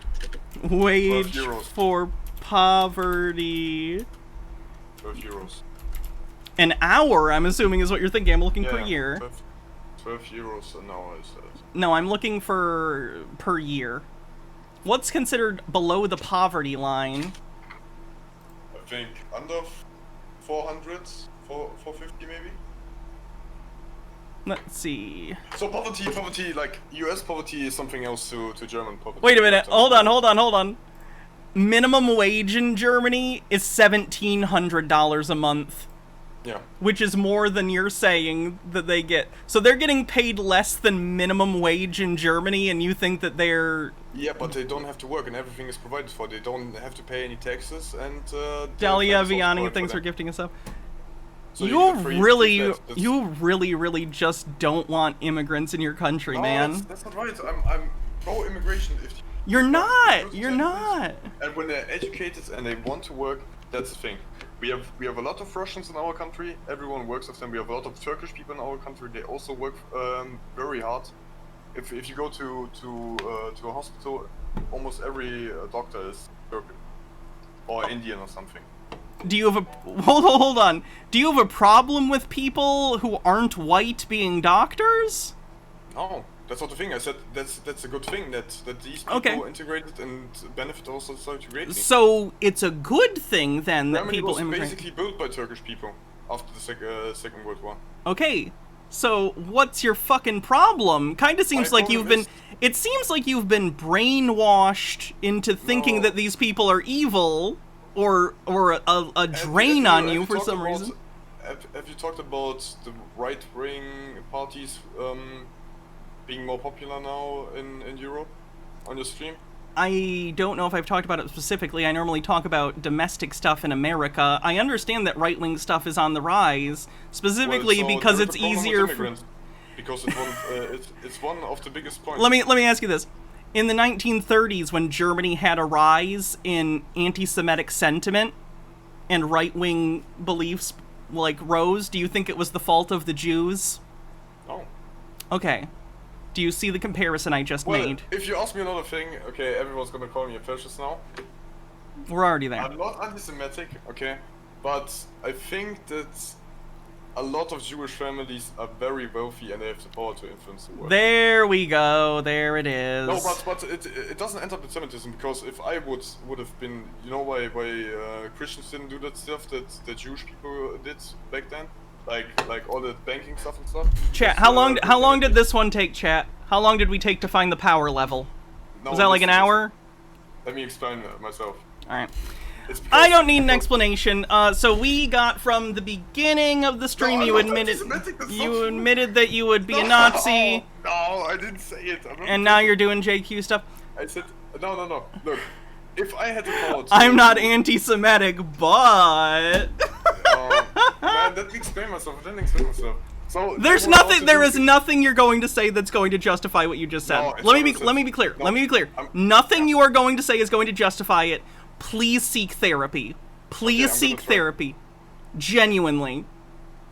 wage for poverty. 12 euros. An hour, I'm assuming, is what you're thinking. I'm looking per year. 12 euros an hour is that. No, I'm looking for per year. What's considered below the poverty line? I think under 400, 450 maybe. Let's see. So poverty, like US poverty is something else to German poverty. Wait a minute. Hold on. Minimum wage in Germany is $1,700 a month. Yeah. Which is more than you're saying that they get. So they're getting paid less than minimum wage in Germany, and you think that they're... Yeah, but they don't have to work and everything is provided for. They don't have to pay any taxes and... Dahlia, Vianney, thanks for gifting us up. So you really just don't want immigrants in your country, man. That's not right. I'm pro-immigration. You're not! You're not! And when they're educated and they want to work, that's the thing. We have a lot of Russians in our country. Everyone works with them. We have a lot of Turkish people in our country. They also work very hard. If you go to a hospital, almost every doctor is Turkish or Indian or something. Do you have a hold on? Do you have a problem with people who aren't white being doctors? No, that's not the thing. I said that's a good thing that these people integrated and benefit also so greatly. So it's a good thing then that Germany people was immigrate. basically built by Turkish people after the Second World War. Okay, so what's your fucking problem? Kind of seems like you've been. It seems like you've been brainwashed into thinking that these people are evil. Or a drain on you for some reason. Have you talked about the right-wing parties being more popular now in Europe on your stream? I don't know if I've talked about it specifically. I normally talk about domestic stuff in America. I understand that right-wing stuff is on the rise, specifically because it's easier for... Because it's one of the biggest points. Let me ask you this. In the 1930s, when Germany had a rise in anti-Semitic sentiment and right-wing beliefs rose, do you think it was the fault of the Jews? No. Okay. Do you see the comparison I just made? If you ask me another thing, okay, everyone's gonna call me a fascist now. We're already there. I'm not anti-Semitic, okay, but I think that a lot of Jewish families are very wealthy and they have the power to influence the world. There we go. There it is. No, but it doesn't end up with Semitism, because if I would have been, you know, why Christians didn't do that stuff that Jewish people did back then, like all the banking stuff and stuff. Chat. How long did this one take, chat? How long did we take to find the power level? Was that like an hour? Let me explain myself. All right. I don't need an explanation. So we got from the beginning of the stream, you admitted that you would be a Nazi. No, I didn't say it. And now you're doing JQ stuff. I said no. Look, if I had the power to... I'm not anti-Semitic, but... Man, let me explain myself. So there is nothing you're going to say that's going to justify what you just said. No, let me be clear. Nothing you are going to say is going to justify it. Please seek therapy. Please seek therapy. Genuinely.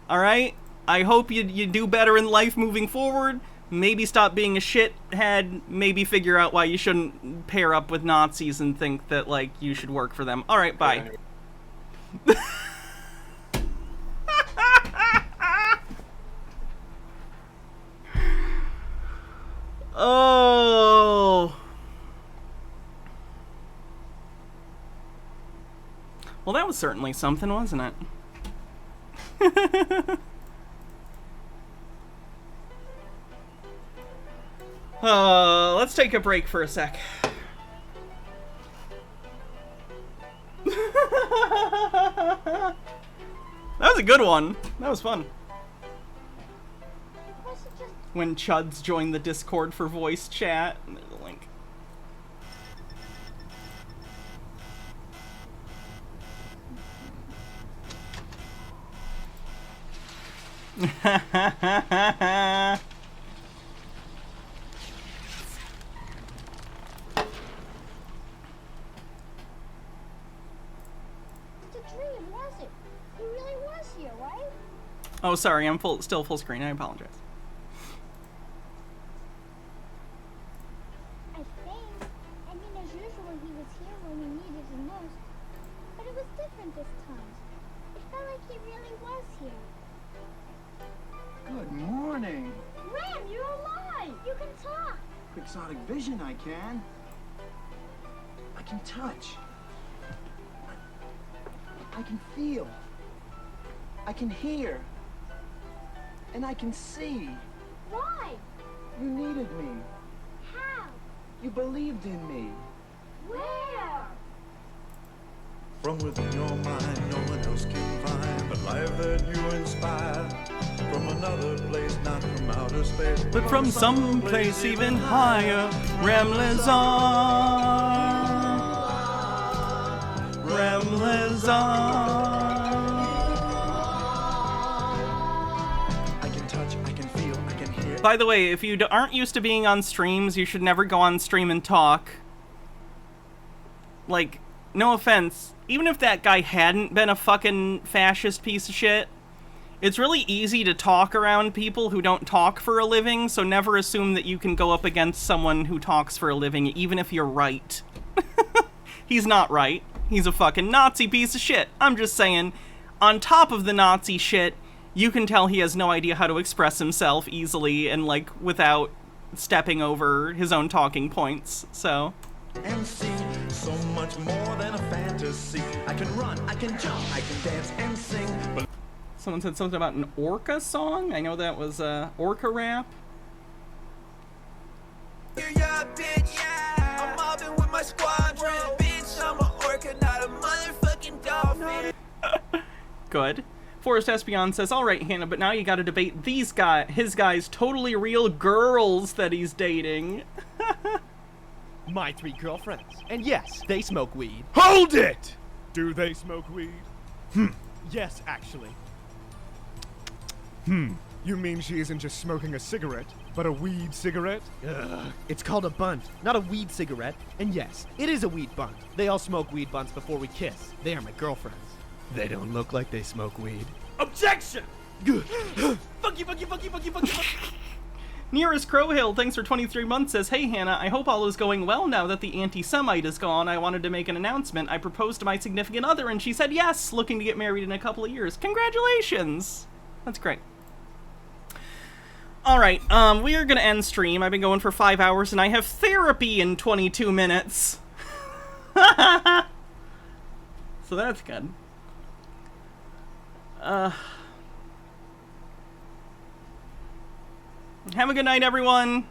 Alright? I hope you do better in life moving forward. Maybe stop being a shithead. Maybe figure out why you shouldn't pair up with Nazis and think that, you should work for them. Alright, bye. Oh. Well, that was certainly something, wasn't it? Let's take a break for a sec. That was a good one. That was fun. When Chuds joined the Discord for voice chat. There's a link. Oh, sorry, I'm still full screen. I apologize. I think. I mean, as usual, he was here when we needed him most. But it was different this time. It felt like he really was here. Good morning. Ram, you're alive! You can talk! Quixotic vision, I can. I can touch. I can feel. I can hear. And I can see. Why? You needed me. How? You believed in me. Where? From within your mind, no one else can find the life that you inspire. From another place, not from outer space, but from some place even higher. Ramlazar. Ramlazar. By the way, if you aren't used to being on streams, you should never go on stream and talk. Like, no offense, even if that guy hadn't been a fucking fascist piece of shit, it's really easy to talk around people who don't talk for a living, so never assume that you can go up against someone who talks for a living, even if you're right. He's not right. He's a fucking Nazi piece of shit. I'm just saying, on top of the Nazi shit, you can tell he has no idea how to express himself easily and, like, without stepping over his own talking points, so. And see so much more than a fantasy. I can run, I can jump, I can dance and sing. Someone said something about an orca song? I know that was orca rap. Yeah, bitch, yeah. I'm mobbing with my squadron. Bitch, I'm an orca, not a motherfucking dolphin. Good. Forrest Espion says, alright, Hannah, but now you gotta debate his guy's totally real girls that he's dating. My 3 girlfriends. And yes, they smoke weed. Hold it! Do they smoke weed? Yes, actually. You mean she isn't just smoking a cigarette, but a weed cigarette? Ugh. It's called a bunt, not a weed cigarette. And yes, it is a weed bunt. They all smoke weed bunts before we kiss. They are my girlfriends. They don't look like they smoke weed. Objection! Fuck you, fuck you, fuck you, fuck you, fuck you, fuck you. Nearest Crowhill, thanks for 23 months, says, hey Hannah, I hope all is going well now that the anti-Semite is gone. I wanted to make an announcement. I proposed to my significant other and she said yes, looking to get married in a couple of years. Congratulations! That's great. Alright, we are gonna end stream. I've been going for 5 hours and I have therapy in 22 minutes. So that's good. Have a good night, everyone.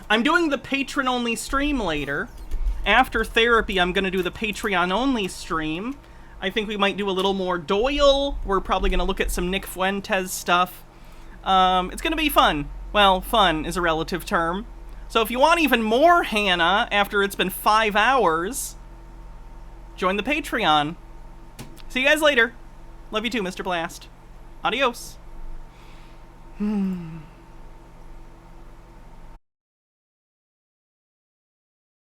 I'm doing the patron-only stream later. After therapy, I'm gonna do the Patreon-only stream. I think we might do a little more Doyle. We're probably gonna look at some Nick Fuentes stuff. It's gonna be fun. Well, fun is a relative term. So if you want even more Hannah after it's been 5 hours, join the Patreon. See you guys later. Love you too, Mr. Blast. Adios.